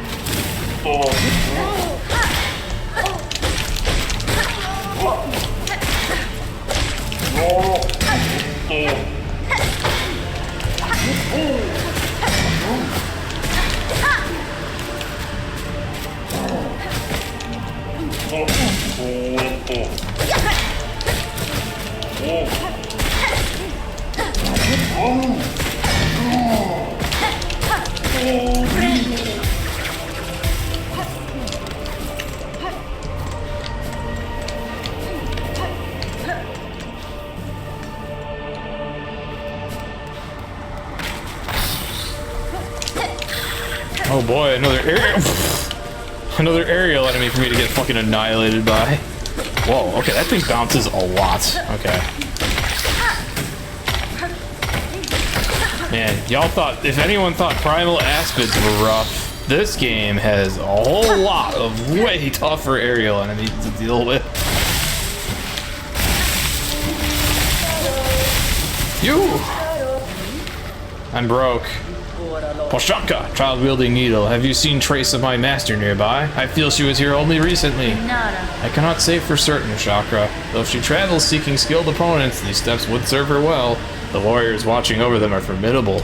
Oh boy, another area. Another aerial enemy for me to get fucking annihilated by. Whoa, okay, that thing bounces a lot. Okay. Man, y'all thought, if anyone thought Primal Aspids were rough, this game has a whole lot of way tougher aerial enemies to deal with. You! I'm broke. Poshaka, child-wielding needle. Have you seen trace of my master nearby? I feel she was here only recently. I cannot say for certain, Chakra. Though if she travels seeking skilled opponents, these steps would serve her well. The warriors watching over them are formidable.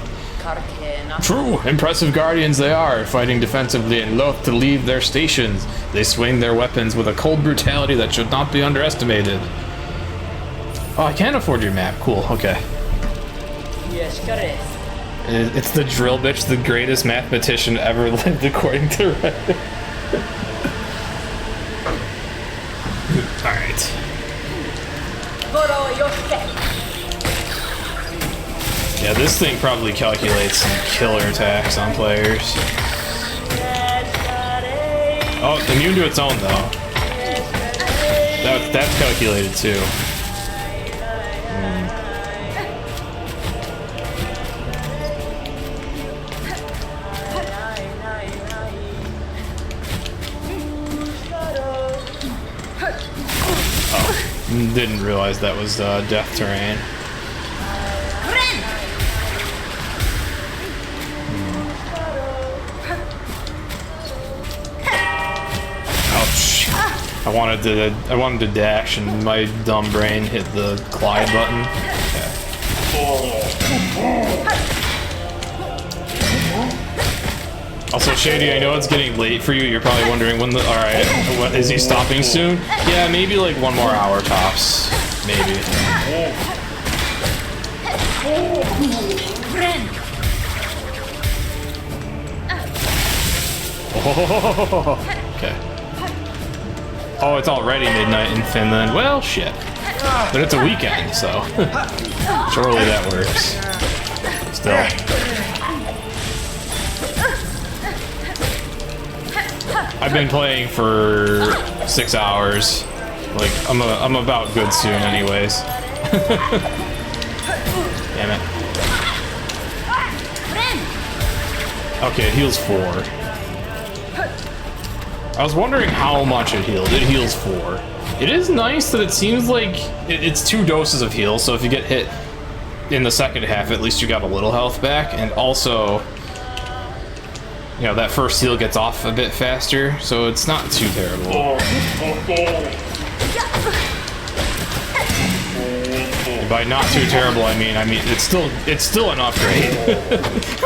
True, impressive guardians they are, fighting defensively and loath to leave their stations. They swing their weapons with a cold brutality that should not be underestimated. Oh, I can't afford your map. Cool, okay. It's the drill bitch, the greatest mathematician ever lived, according to Reddit. Alright. Yeah, this thing probably calculates some killer attacks on players. Oh, immune to its own, though. That's calculated, too. Didn't realize that was death terrain. Ouch! I wanted to dash, and my dumb brain hit the Clyde button. Also, Shady, I know it's getting late for you. You're probably wondering when the... Alright, what, is he stopping soon? Yeah, maybe like 1 more hour tops. Maybe. Oh, okay. Oh, it's already midnight in Finland. Well, shit. But it's a weekend, so... surely that works. Still. I've been playing for 6 hours. Like, I'm about good soon anyways. Damn it. Okay, it heals 4. I was wondering how much it healed. It heals 4. It is nice that it seems like it's 2 doses of heal, so if you get hit in the second half, at least you got a little health back, and also... you know, that first heal gets off a bit faster, so it's not too terrible. And by not too terrible, I mean it's still an upgrade.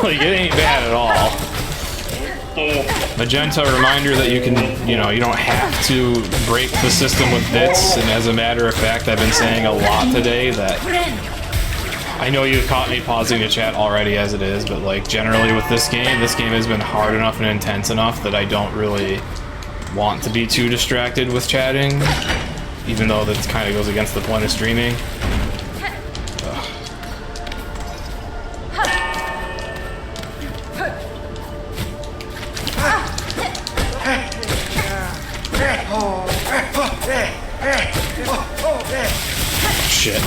Like, it ain't bad at all. Magenta, reminder that you can, you know, you don't have to break the system with bits, and as a matter of fact, I've been saying a lot today that I know you've caught me pausing the chat already as it is, but like generally with this game has been hard enough and intense enough that I don't really want to be too distracted with chatting, even though that kind of goes against the point of streaming. Shit.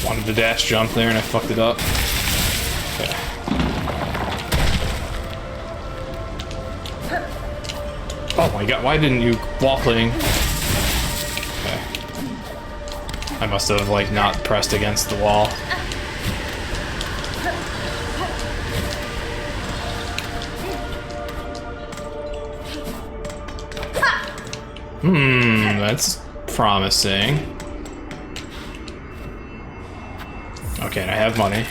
Wanted to dash jump there and I fucked it up. Okay. Oh my god, why didn't you wall cling? Okay. I must have like not pressed against the wall. That's promising. Okay, and I have money.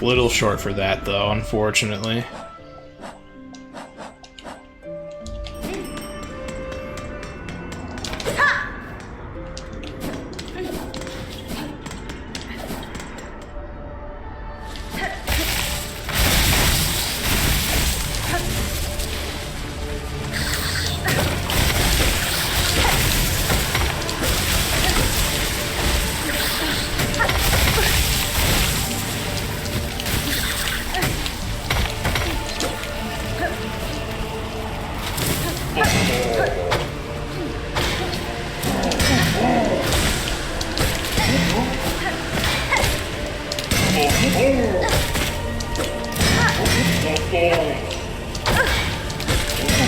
Little short for that, though, unfortunately.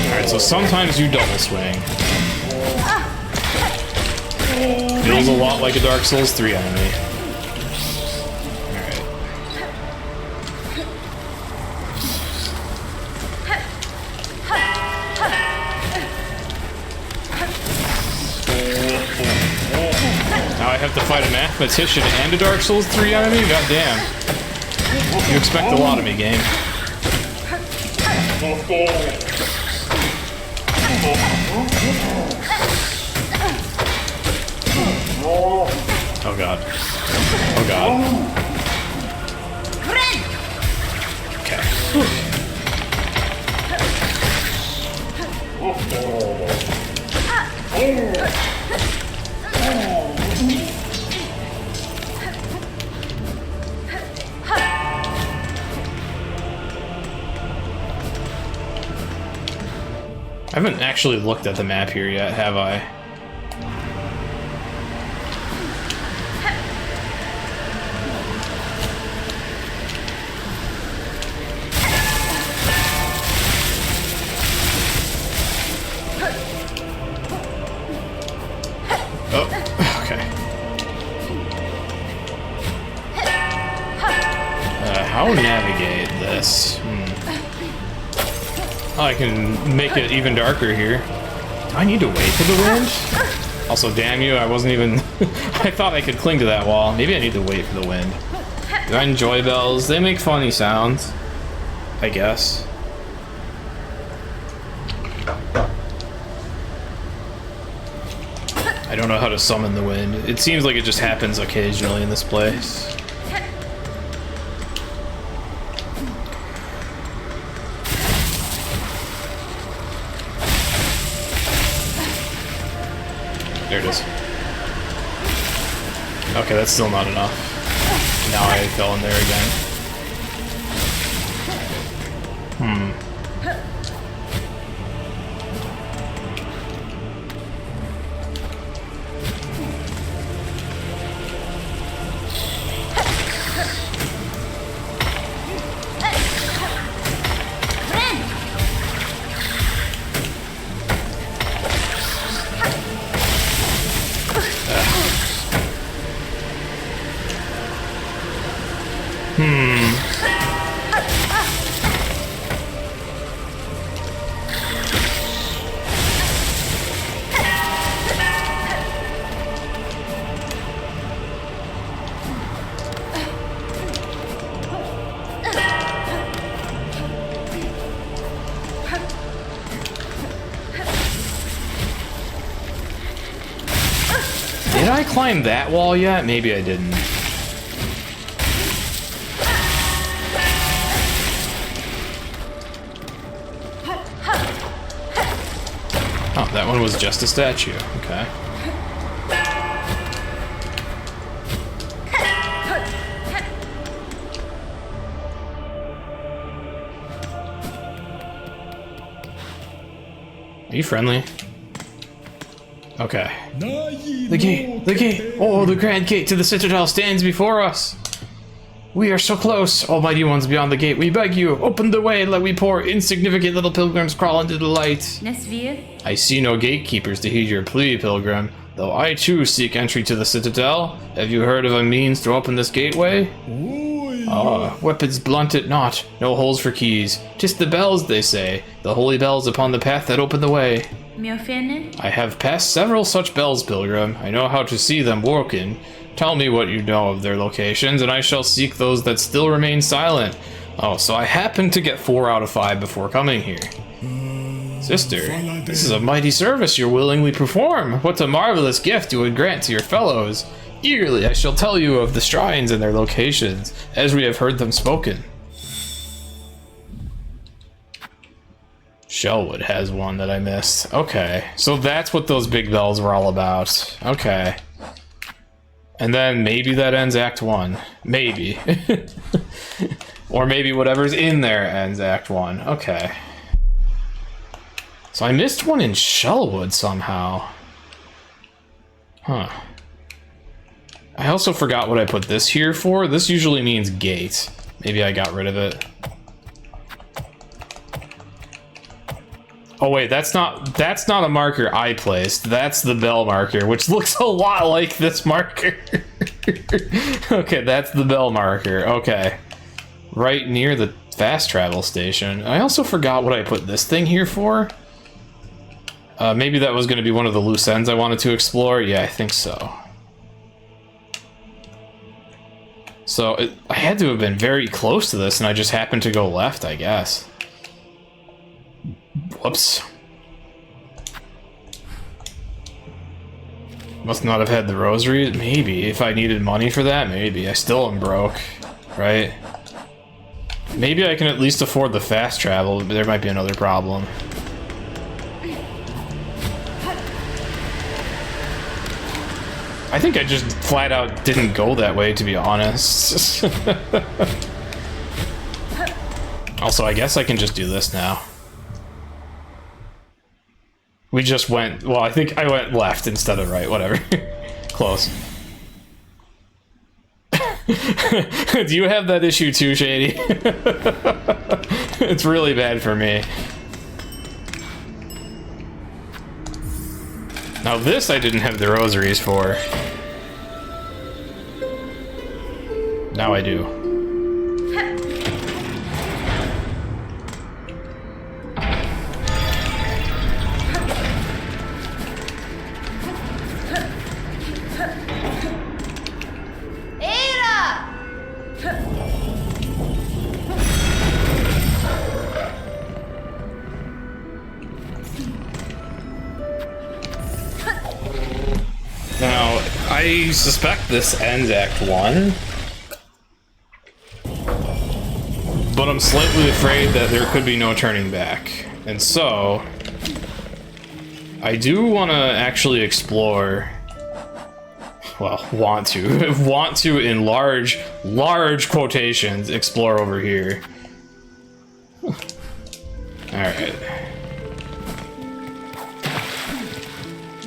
Alright, so sometimes you double swing. Feels a lot like a Dark Souls 3 enemy. Alright. Now I have to fight a mathematician and a Dark Souls 3 enemy? God damn. You expect a lot of me, game. Oh god. Oh god. Okay. I haven't actually looked at the map here yet, have I? Oh, okay. How navigate this? Oh, I can make it even darker here. Do I need to wait for the wind? Also, damn you, I wasn't even... I thought I could cling to that wall. Maybe I need to wait for the wind. Do I enjoy bells? They make funny sounds. I guess. I don't know how to summon the wind. It seems like it just happens occasionally in this place. There it is. Okay, that's still not enough. Now I fell in there again. Did I climb that wall yet? Maybe I didn't. Oh, that one was just a statue. Okay. Are you friendly? Okay. The gate! The gate! Oh, the grand gate to the Citadel stands before us! We are so close, almighty ones beyond the gate. We beg you, open the way, let we poor insignificant little pilgrims crawl into the light. I see no gatekeepers to heed your plea, pilgrim. Though I too seek entry to the citadel. Have you heard of a means to open this gateway? Weapons blunt it not, no holes for keys. 'Tis the bells, they say, the holy bells upon the path that open the way. I have passed several such bells, pilgrim. I know how to see them working. Tell me what you know of their locations, and I shall seek those that still remain silent. Oh, so I happened to get 4 out of 5 before coming here. Sister, this is a mighty service you willingly perform. What a marvelous gift you would grant to your fellows. Eagerly I shall tell you of the shrines and their locations, as we have heard them spoken. Shellwood has one that I missed. Okay, so that's what those big bells were all about. Okay. And then maybe that ends Act 1. Maybe. Or maybe whatever's in there ends Act 1. Okay. So I missed one in Shellwood somehow. Huh. I also forgot what I put this here for. This usually means gate. Maybe I got rid of it. Oh wait, that's not a marker I placed. That's the bell marker, which looks a lot like this marker. Okay, that's the bell marker. Okay. Right near the fast travel station. I also forgot what I put this thing here for. Maybe that was going to be one of the loose ends I wanted to explore. Yeah, I think so. So I had to have been very close to this, and I just happened to go left, I guess. Whoops. Must not have had the rosary. Maybe. If I needed money for that, maybe. I still am broke, right? Maybe I can at least afford the fast travel, but there might be another problem. I think I just flat out didn't go that way, to be honest. Also, I guess I can just do this now. We just went... Well, I think I went left instead of right. Whatever. Close. Do you have that issue too, Shady? It's really bad for me. Now this I didn't have the rosaries for. Now I do. Now, I suspect this ends Act 1. But I'm slightly afraid that there could be no turning back. And so, I do want to actually explore... Well, want to in large quotations, explore over here. Alright.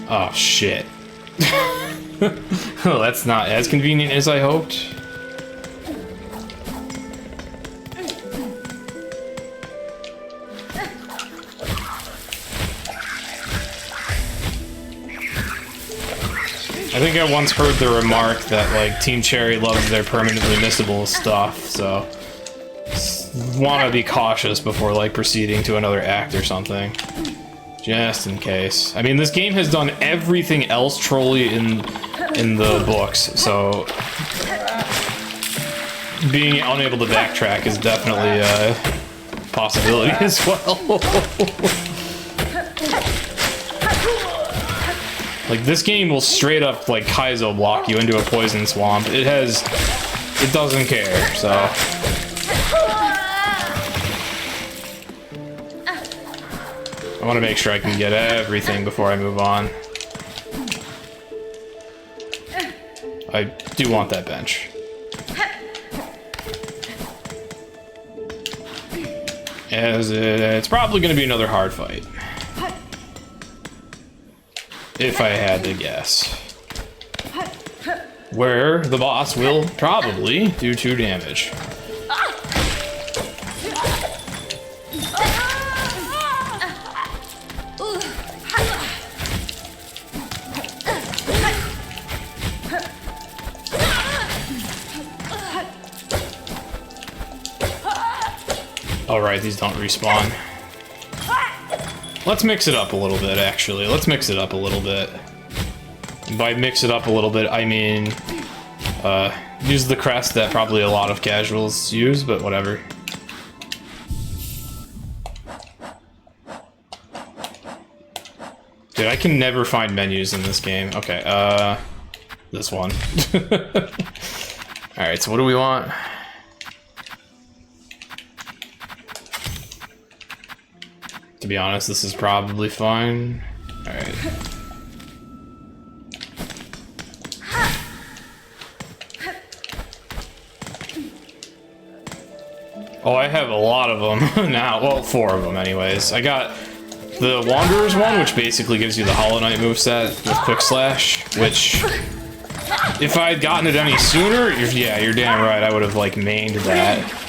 Oh, shit. Oh, that's not as convenient as I hoped. I think I once heard the remark that, like, Team Cherry loves their permanently missable stuff, so... want to be cautious before, like, proceeding to another act or something. Just in case. I mean, this game has done everything else trolly in the books, so... being unable to backtrack is definitely a possibility as well. Like, this game will straight up, like, Kaizo block you into a poison swamp. It doesn't care, so... I want to make sure I can get everything before I move on. I do want that bench. As it's probably going to be another hard fight. If I had to guess. where the boss will probably do 2 damage. Alright, these don't respawn. Let's mix it up a little bit, actually. Let's mix it up a little bit. By mix it up a little bit, I mean... use the crest that probably a lot of casuals use, but whatever. Dude, I can never find menus in this game. Okay, this one. Alright, so what do we want? To be honest, this is probably fine. Alright. Oh, I have a lot of them now. Well, 4 of them anyways. I got the Wanderer's one, which basically gives you the Hollow Knight moveset with Quick Slash, which... if I had gotten it any sooner, yeah, you're damn right, I would have, like, mained that.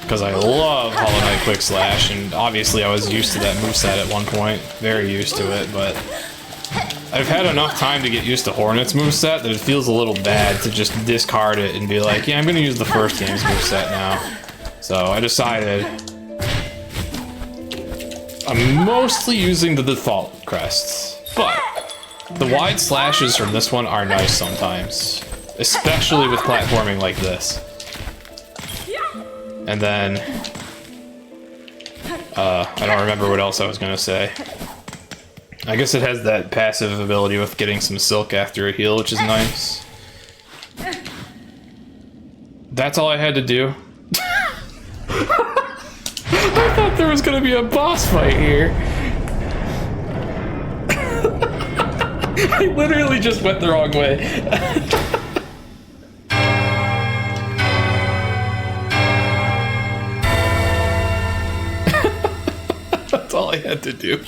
Because I love Hollow Knight Quick Slash, and obviously I was used to that moveset at one point. Very used to it, but... I've had enough time to get used to Hornet's moveset that it feels a little bad to just discard it and be like, yeah, I'm gonna use the first game's moveset now. So I decided... I'm mostly using the default crests, but the wide slashes from this one are nice sometimes. Especially with platforming like this. And then... I don't remember what else I was gonna say. I guess it has that passive ability with getting some silk after a heal, which is nice. That's all I had to do. I thought there was gonna be a boss fight here. I literally just went the wrong way. That's all I had to do.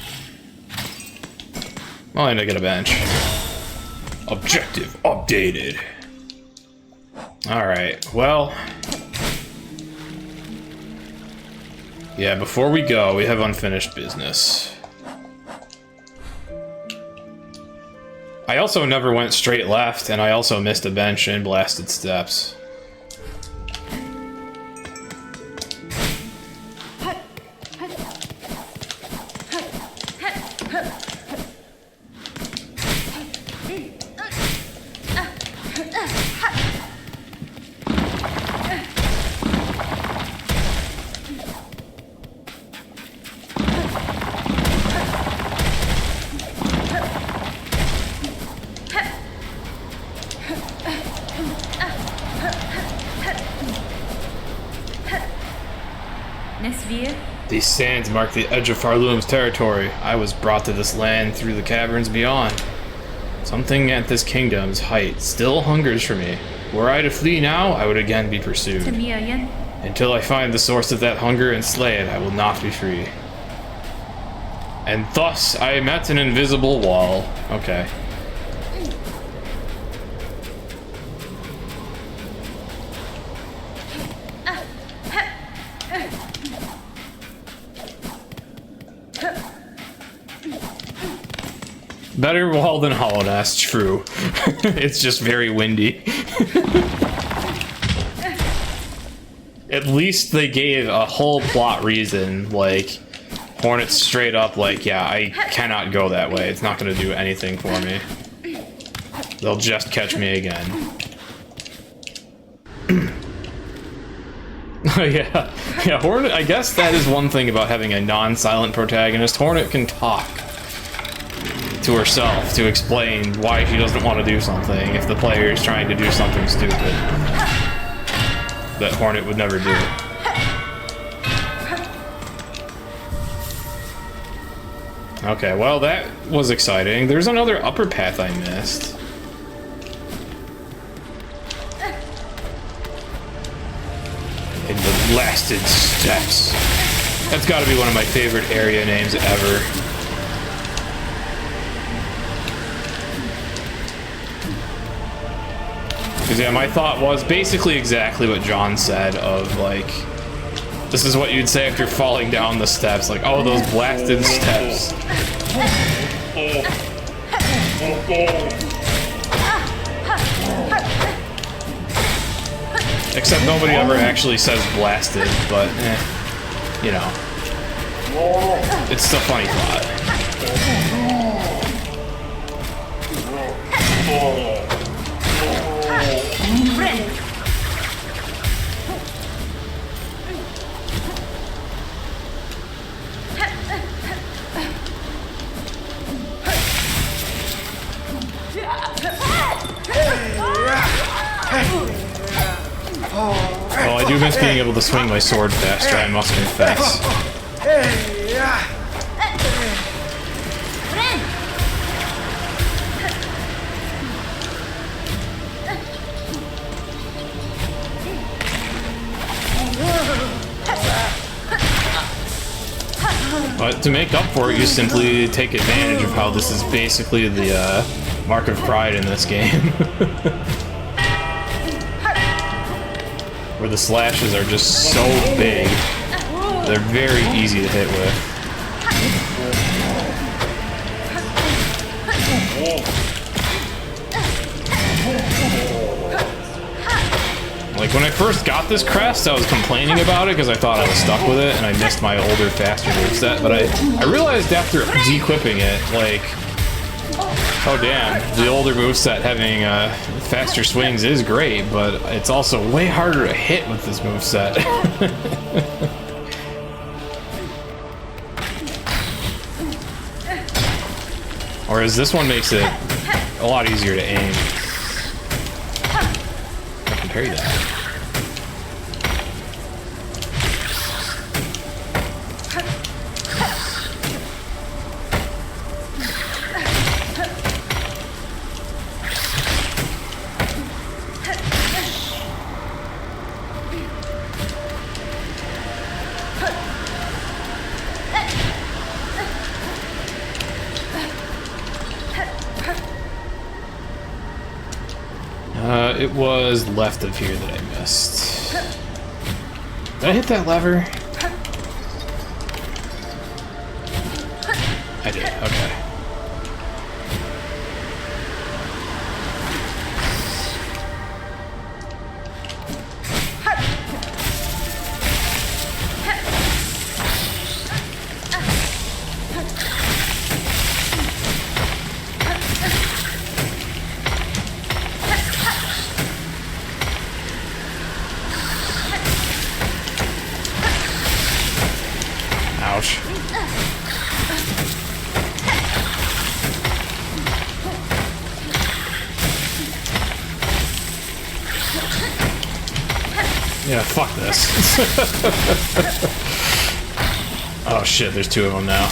Oh, and I get a bench. Objective updated. Alright, well... yeah, before we go, we have unfinished business. I also never went straight left, and I also missed a bench and blasted steps. These sands mark the edge of Farloom's territory. I was brought to this land through the caverns beyond. Something at this kingdom's height still hungers for me. Were I to flee now, I would again be pursued. Until I find the source of that hunger and slay it, I will not be free. And thus I met an invisible wall. Okay. Better wall than Hollow Nest, true. It's just very windy. At least they gave a whole plot reason, like, Hornet's straight up like, yeah, I cannot go that way. It's not gonna do anything for me. They'll just catch me again. Yeah, Hornet, I guess that is one thing about having a non-silent protagonist. Hornet can talk to herself to explain why she doesn't want to do something if the player is trying to do something stupid that Hornet would never do. Okay, well that was exciting. There's another upper path I missed. In the blasted steps. That's gotta be one of my favorite area names ever. Because yeah, my thought was basically exactly what John said of like, this is what you'd say after falling down the steps, like, oh, those blasted steps. Except nobody ever actually says blasted, but you know, it's a funny thought. Well, I do miss being able to swing my sword faster, I must confess. But to make up for it, you simply take advantage of how this is basically the mark of pride in this game. Where the slashes are just so big, they're very easy to hit with. Like, when I first got this crest, I was complaining about it because I thought I was stuck with it and I missed my older, faster moveset, but I realized after de-equipping it, like, oh damn, the older moveset having faster swings is great, but it's also way harder to hit with this moveset. Whereas this one makes it a lot easier to aim. I can parry that. It was left of here that I missed. Did I hit that lever? I did, okay. Ouch. Yeah, fuck this. Oh shit, there's two of them now.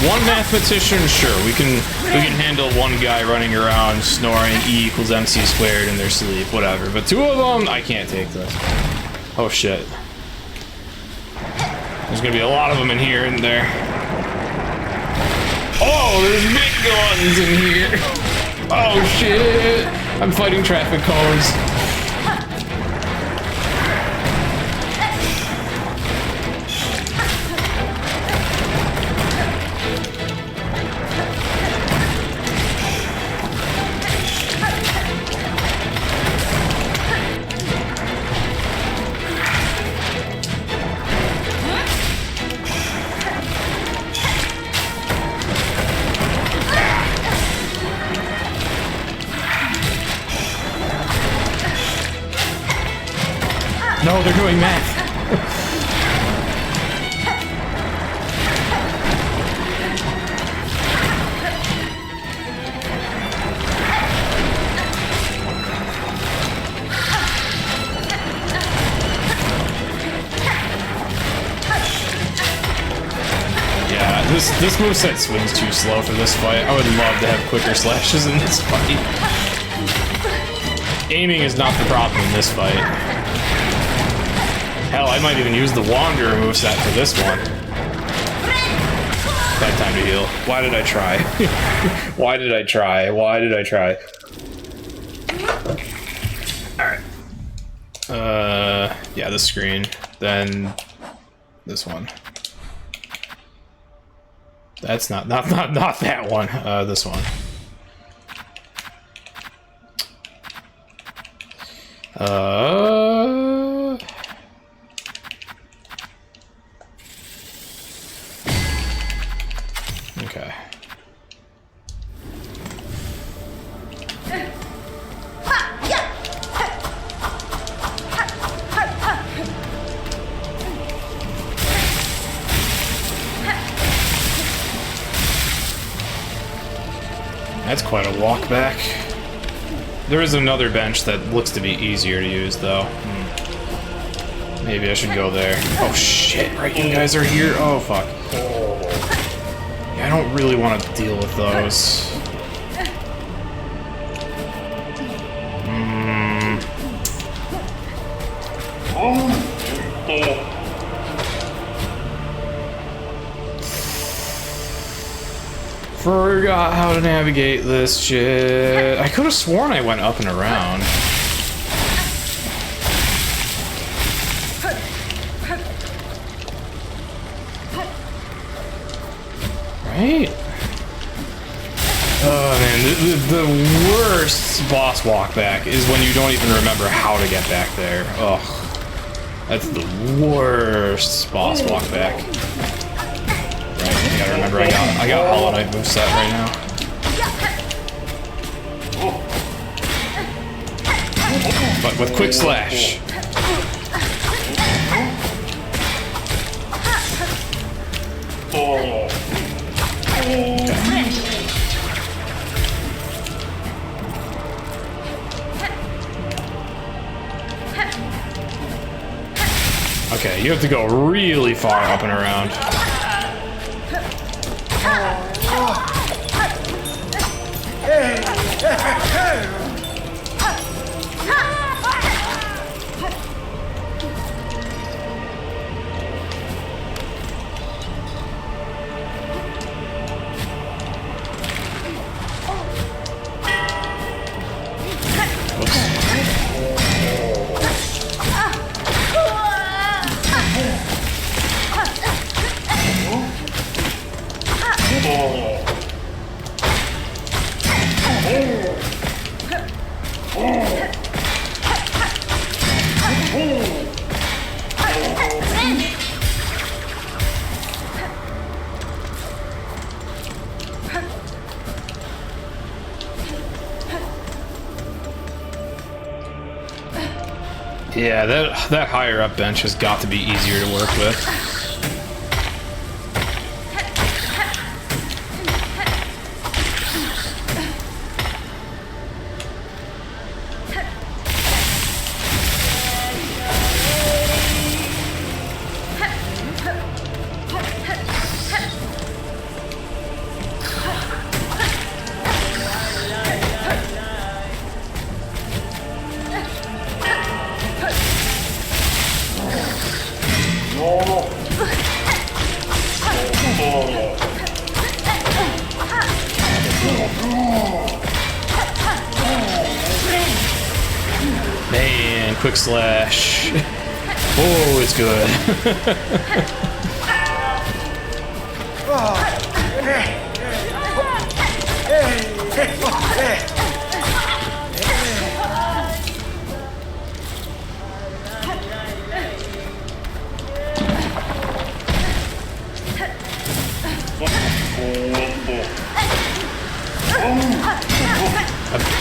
One mathematician, sure, we can handle one guy running around snoring E equals MC squared in their sleep, whatever. But two of them, I can't take this. Oh shit. There's gonna be a lot of them in here, isn't there? Oh, there's big guns in here. Oh shit. I'm fighting traffic cones. No, they're doing math. Yeah, this moveset swings too slow for this fight. I would love to have quicker slashes in this fight. Aiming is not the problem in this fight. Hell, I might even use the Wanderer moveset for this one. Bad time to heal. Why did I try? Why did I try? Why did I try? Alright. Yeah, this screen. Then this one. That's not that one. This one. Okay. That's quite a walk back. There is another bench that looks to be easier to use, though. Maybe I should go there. Oh shit, right, you guys are here? Oh fuck. Yeah, I don't really want to deal with those. Forgot how to navigate this shit. I could have sworn I went up and around. Right? Oh man, the worst boss walk back is when you don't even remember how to get back there. Ugh. That's the worst boss walk back. Right, I gotta remember I got Hollow Knight moveset right now. But with Quick Slash. Okay, you have to go really far up and around. Yeah, that higher up bench has got to be easier to work with. Man, Quick Slash. Oh, it's good.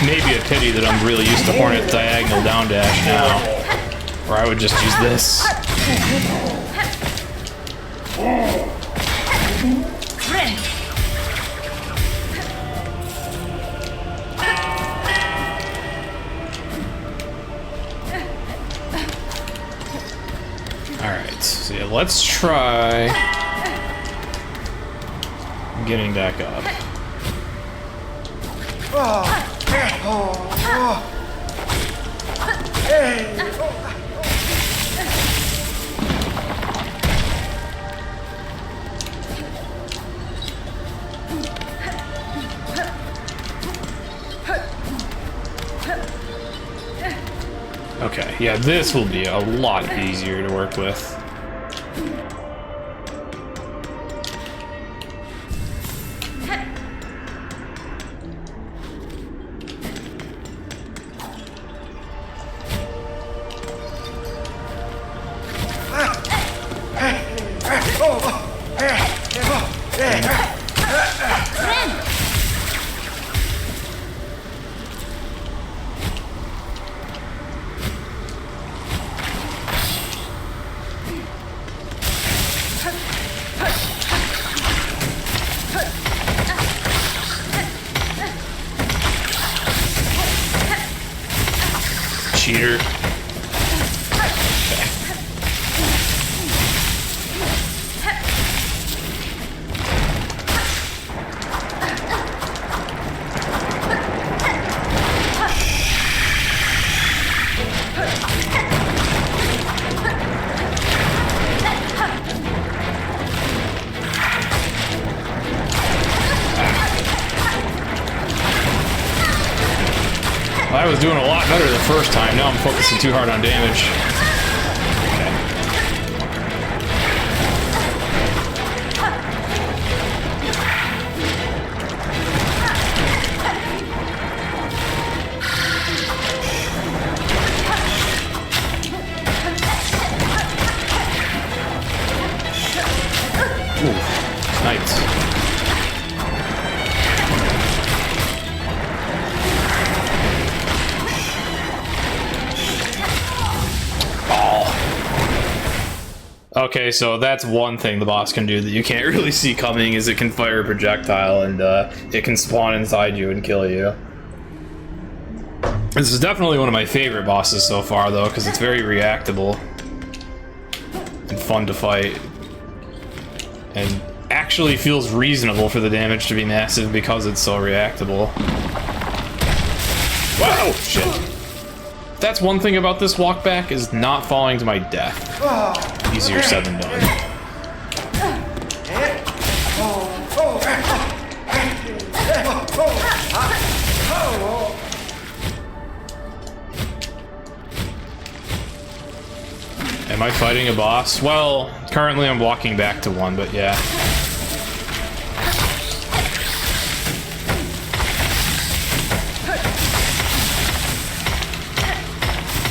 Maybe a pity that I'm really used to Hornet diagonal down dash now, or I would just use this. Alright, so yeah, let's try getting back up. Okay, yeah, this will be a lot easier to work with. Cheater. I was doing a lot better the first time. Now I'm focusing too hard on damage. Ooh, nice. Okay, so that's one thing the boss can do that you can't really see coming, is it can fire a projectile and it can spawn inside you and kill you. This is definitely one of my favorite bosses so far, though, because it's very reactable and fun to fight. And actually feels reasonable for the damage to be massive because it's so reactable. Wow! Shit. That's one thing about this walk back, is not falling to my death. Easier said than done. Am I fighting a boss? Well, currently I'm walking back to one, but yeah.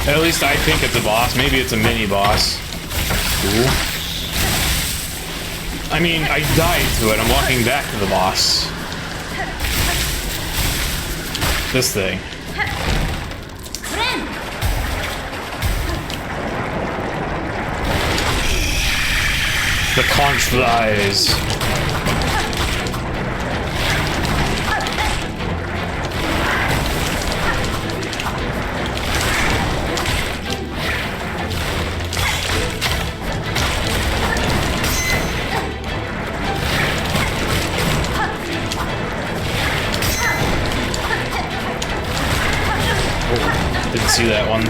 At least I think it's a boss. Maybe it's a mini-boss. Cool. I mean, I died to it. I'm walking back to the boss. This thing. The conch flies. Didn't see that one.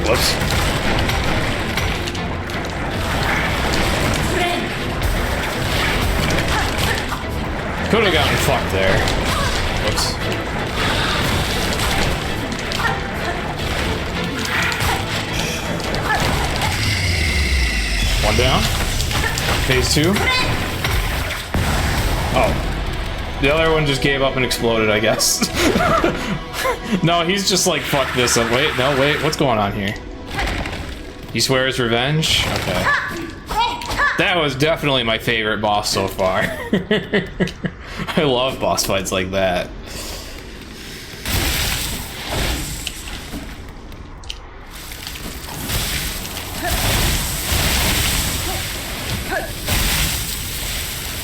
Whoops. Could have gotten fucked there. Whoops. One down. Phase 2. Oh. The other one just gave up and exploded, I guess. No, he's just like, fuck this. Wait, no, wait. What's going on here? He swears revenge? Okay. That was definitely my favorite boss so far. I love boss fights like that.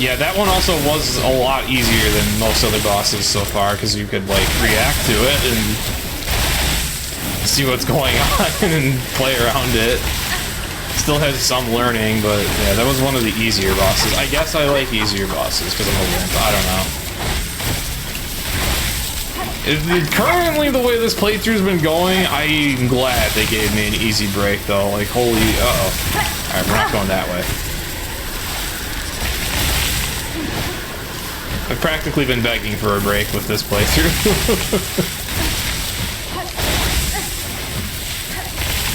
Yeah, that one also was a lot easier than most other bosses so far, because you could, like, react to it and see what's going on and play around it. Still has some learning, but yeah, that was one of the easier bosses. I guess I like easier bosses, because I'm a wimp. I don't know. Currently, the way this playthrough's been going, I'm glad they gave me an easy break, though. Like, holy... Uh-oh. Alright, we're not going that way. I've practically been begging for a break with this playthrough.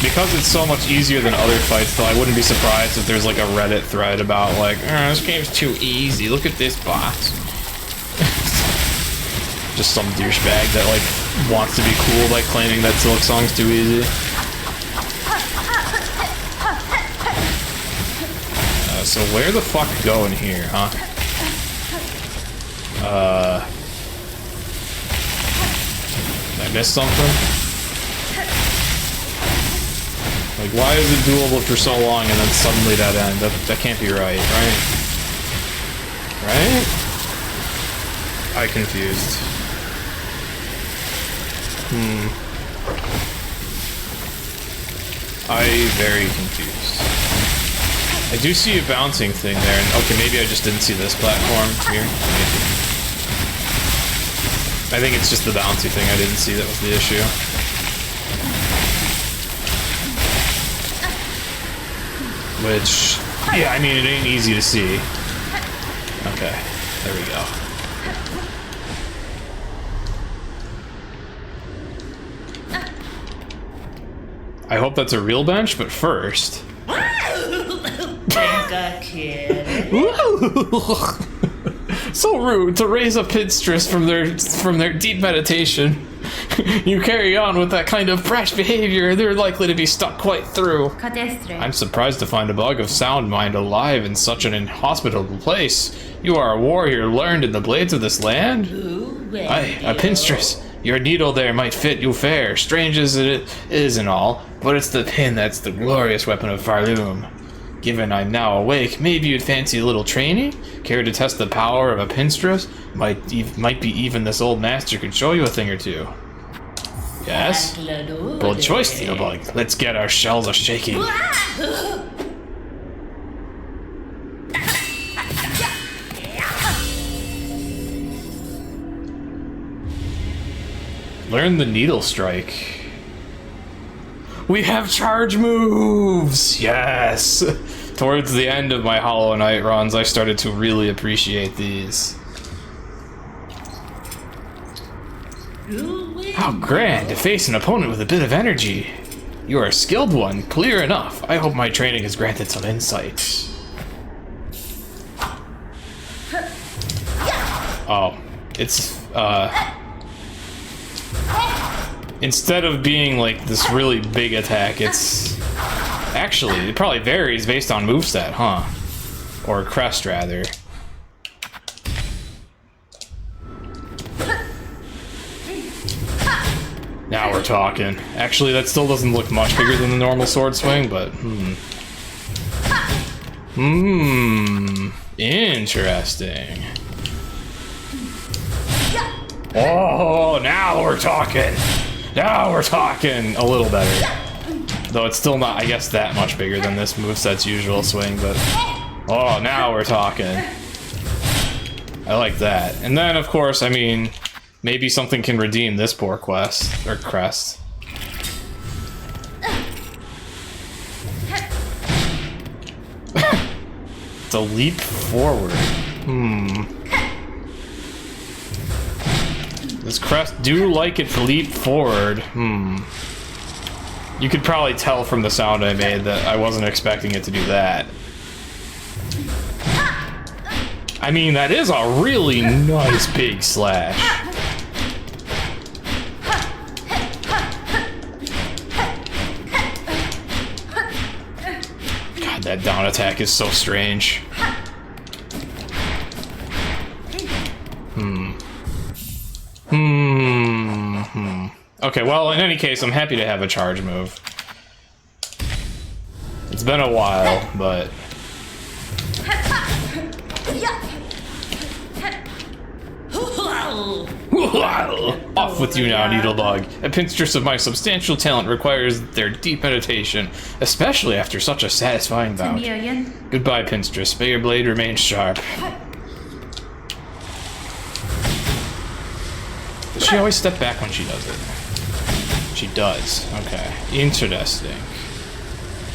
Because it's so much easier than other fights, though, I wouldn't be surprised if there's like a Reddit thread about like, this game's too easy, look at this boss. Just some douchebag that like wants to be cool by claiming that Silksong's too easy. So where the fuck go in here, huh? Did I miss something? Like, why is it doable for so long and then suddenly that end? That can't be right, right? Right? I confused. I very confused. I do see a bouncing thing there, and okay, maybe I just didn't see this platform here. Maybe. I think it's just the bouncy thing I didn't see that was the issue. Which, yeah, I mean, it ain't easy to see. Okay, there we go. I hope that's a real bench, but first... Think a kid. So rude to raise a pinstress from their deep meditation. You carry on with that kind of brash behavior, they're likely to be stuck quite through. I'm surprised to find a bug of sound mind alive in such an inhospitable place. You are a warrior learned in the blades of this land? Aye, a pinstress. Your needle there might fit you fair, strange as it is and all, but it's the pin that's the glorious weapon of Farloom. Given I'm now awake, maybe you'd fancy a little training? Care to test the power of a pinstress? Might be even this old master could show you a thing or two. Yes? Bold choice, Theobald. Let's get our shells a-shaking. Learn the needle strike. We have charge moves! Yes! Towards the end of my Hollow Knight runs, I started to really appreciate these. How grand to face an opponent with a bit of energy. You are a skilled one, clear enough. I hope my training has granted some insight. Oh, it's, instead of being like this really big attack, it's actually, it probably varies based on moveset, huh? Or crest, rather. Now we're talking. Actually, that still doesn't look much bigger than the normal sword swing, but interesting. Oh, now we're talking. Now we're talking a little better. Though it's still not, I guess, that much bigger than this moveset's usual swing, but... Oh, now we're talking. I like that. And then, of course, I mean, maybe something can redeem this poor quest, or crest. It's a leap forward. This crest do like it to leap forward. You could probably tell from the sound I made that I wasn't expecting it to do that. I mean, that is a really nice big slash. God, that down attack is so strange. Okay, well, in any case, I'm happy to have a charge move. It's been a while, but... Off with you now, Needlebug. A pinstress of my substantial talent requires their deep meditation, especially after such a satisfying bout. Goodbye, pinstress. May your blade remain sharp. Does she always step back when she does it? She does. Okay. Interesting.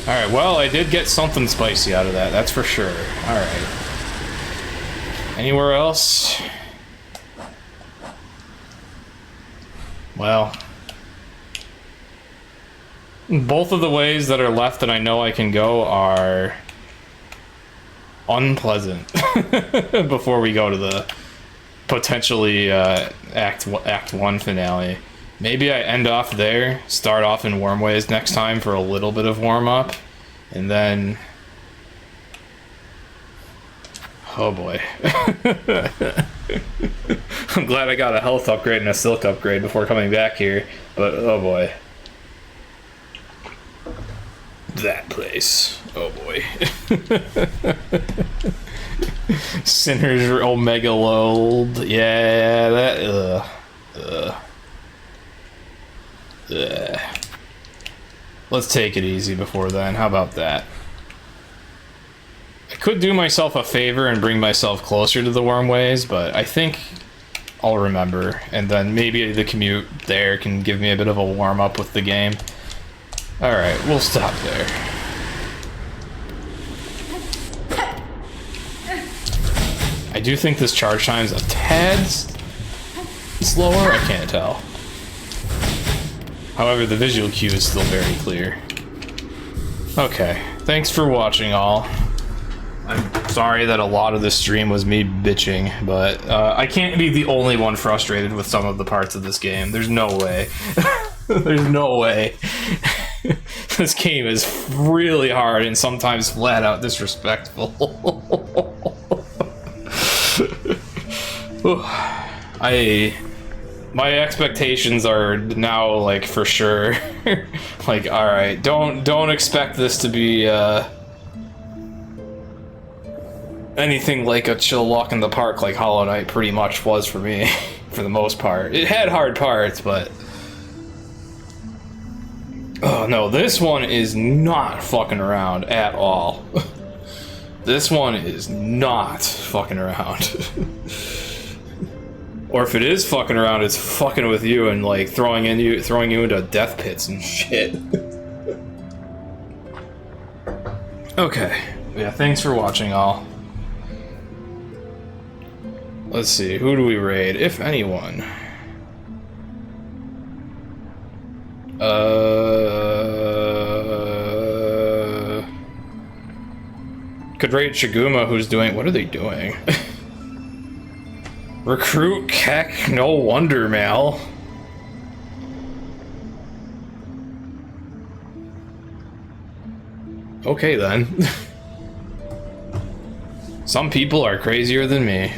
Alright, well, I did get something spicy out of that, that's for sure. Alright. Anywhere else? Well. Both of the ways that are left that I know I can go are unpleasant before we go to the potentially Act 1 finale. Maybe I end off there, start off in Wormways next time for a little bit of warm-up, and then... Oh boy. I'm glad I got a health upgrade and a silk upgrade before coming back here, but oh boy. That place. Oh boy. Sinner's Omega Lold. Yeah, that... Let's take it easy before then. How about that? I could do myself a favor and bring myself closer to the Wormways, but I think I'll remember. And then maybe the commute there can give me a bit of a warm-up with the game. Alright, we'll stop there. I do think this charge time's a tad slower. I can't tell. However, the visual cue is still very clear. Okay, thanks for watching all. I'm sorry that a lot of this stream was me bitching, but I can't be the only one frustrated with some of the parts of this game. There's no way. There's no way. This game is really hard and sometimes flat out disrespectful. My expectations are now, like, for sure. Like, alright, don't expect this to be, anything like a chill walk in the park like Hollow Knight pretty much was for me, for the most part. It had hard parts, but... Oh no, this one is not fucking around at all. This one is not fucking around. Or if it is fucking around, it's fucking with you and like throwing you into death pits and shit. Okay. Yeah, thanks for watching all. Let's see, who do we raid, if anyone? Could raid Shiguma, who's doing, what are they doing? Recruit Keck, no wonder, Mal. Okay then. Some people are crazier than me.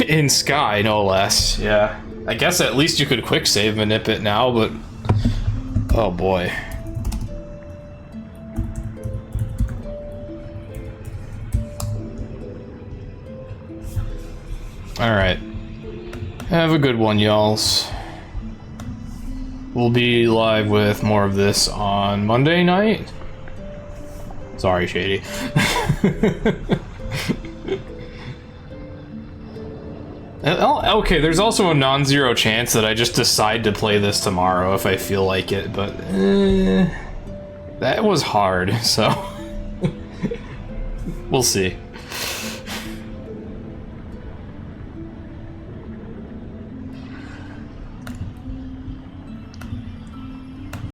In Sky, no less. Yeah. I guess at least you could quick save manip it now, but... Oh boy. Alright. Have a good one, y'alls. We'll be live with more of this on Monday night. Sorry, Shady. Okay, there's also a non-zero chance that I just decide to play this tomorrow if I feel like it, but... that was hard, so... We'll see.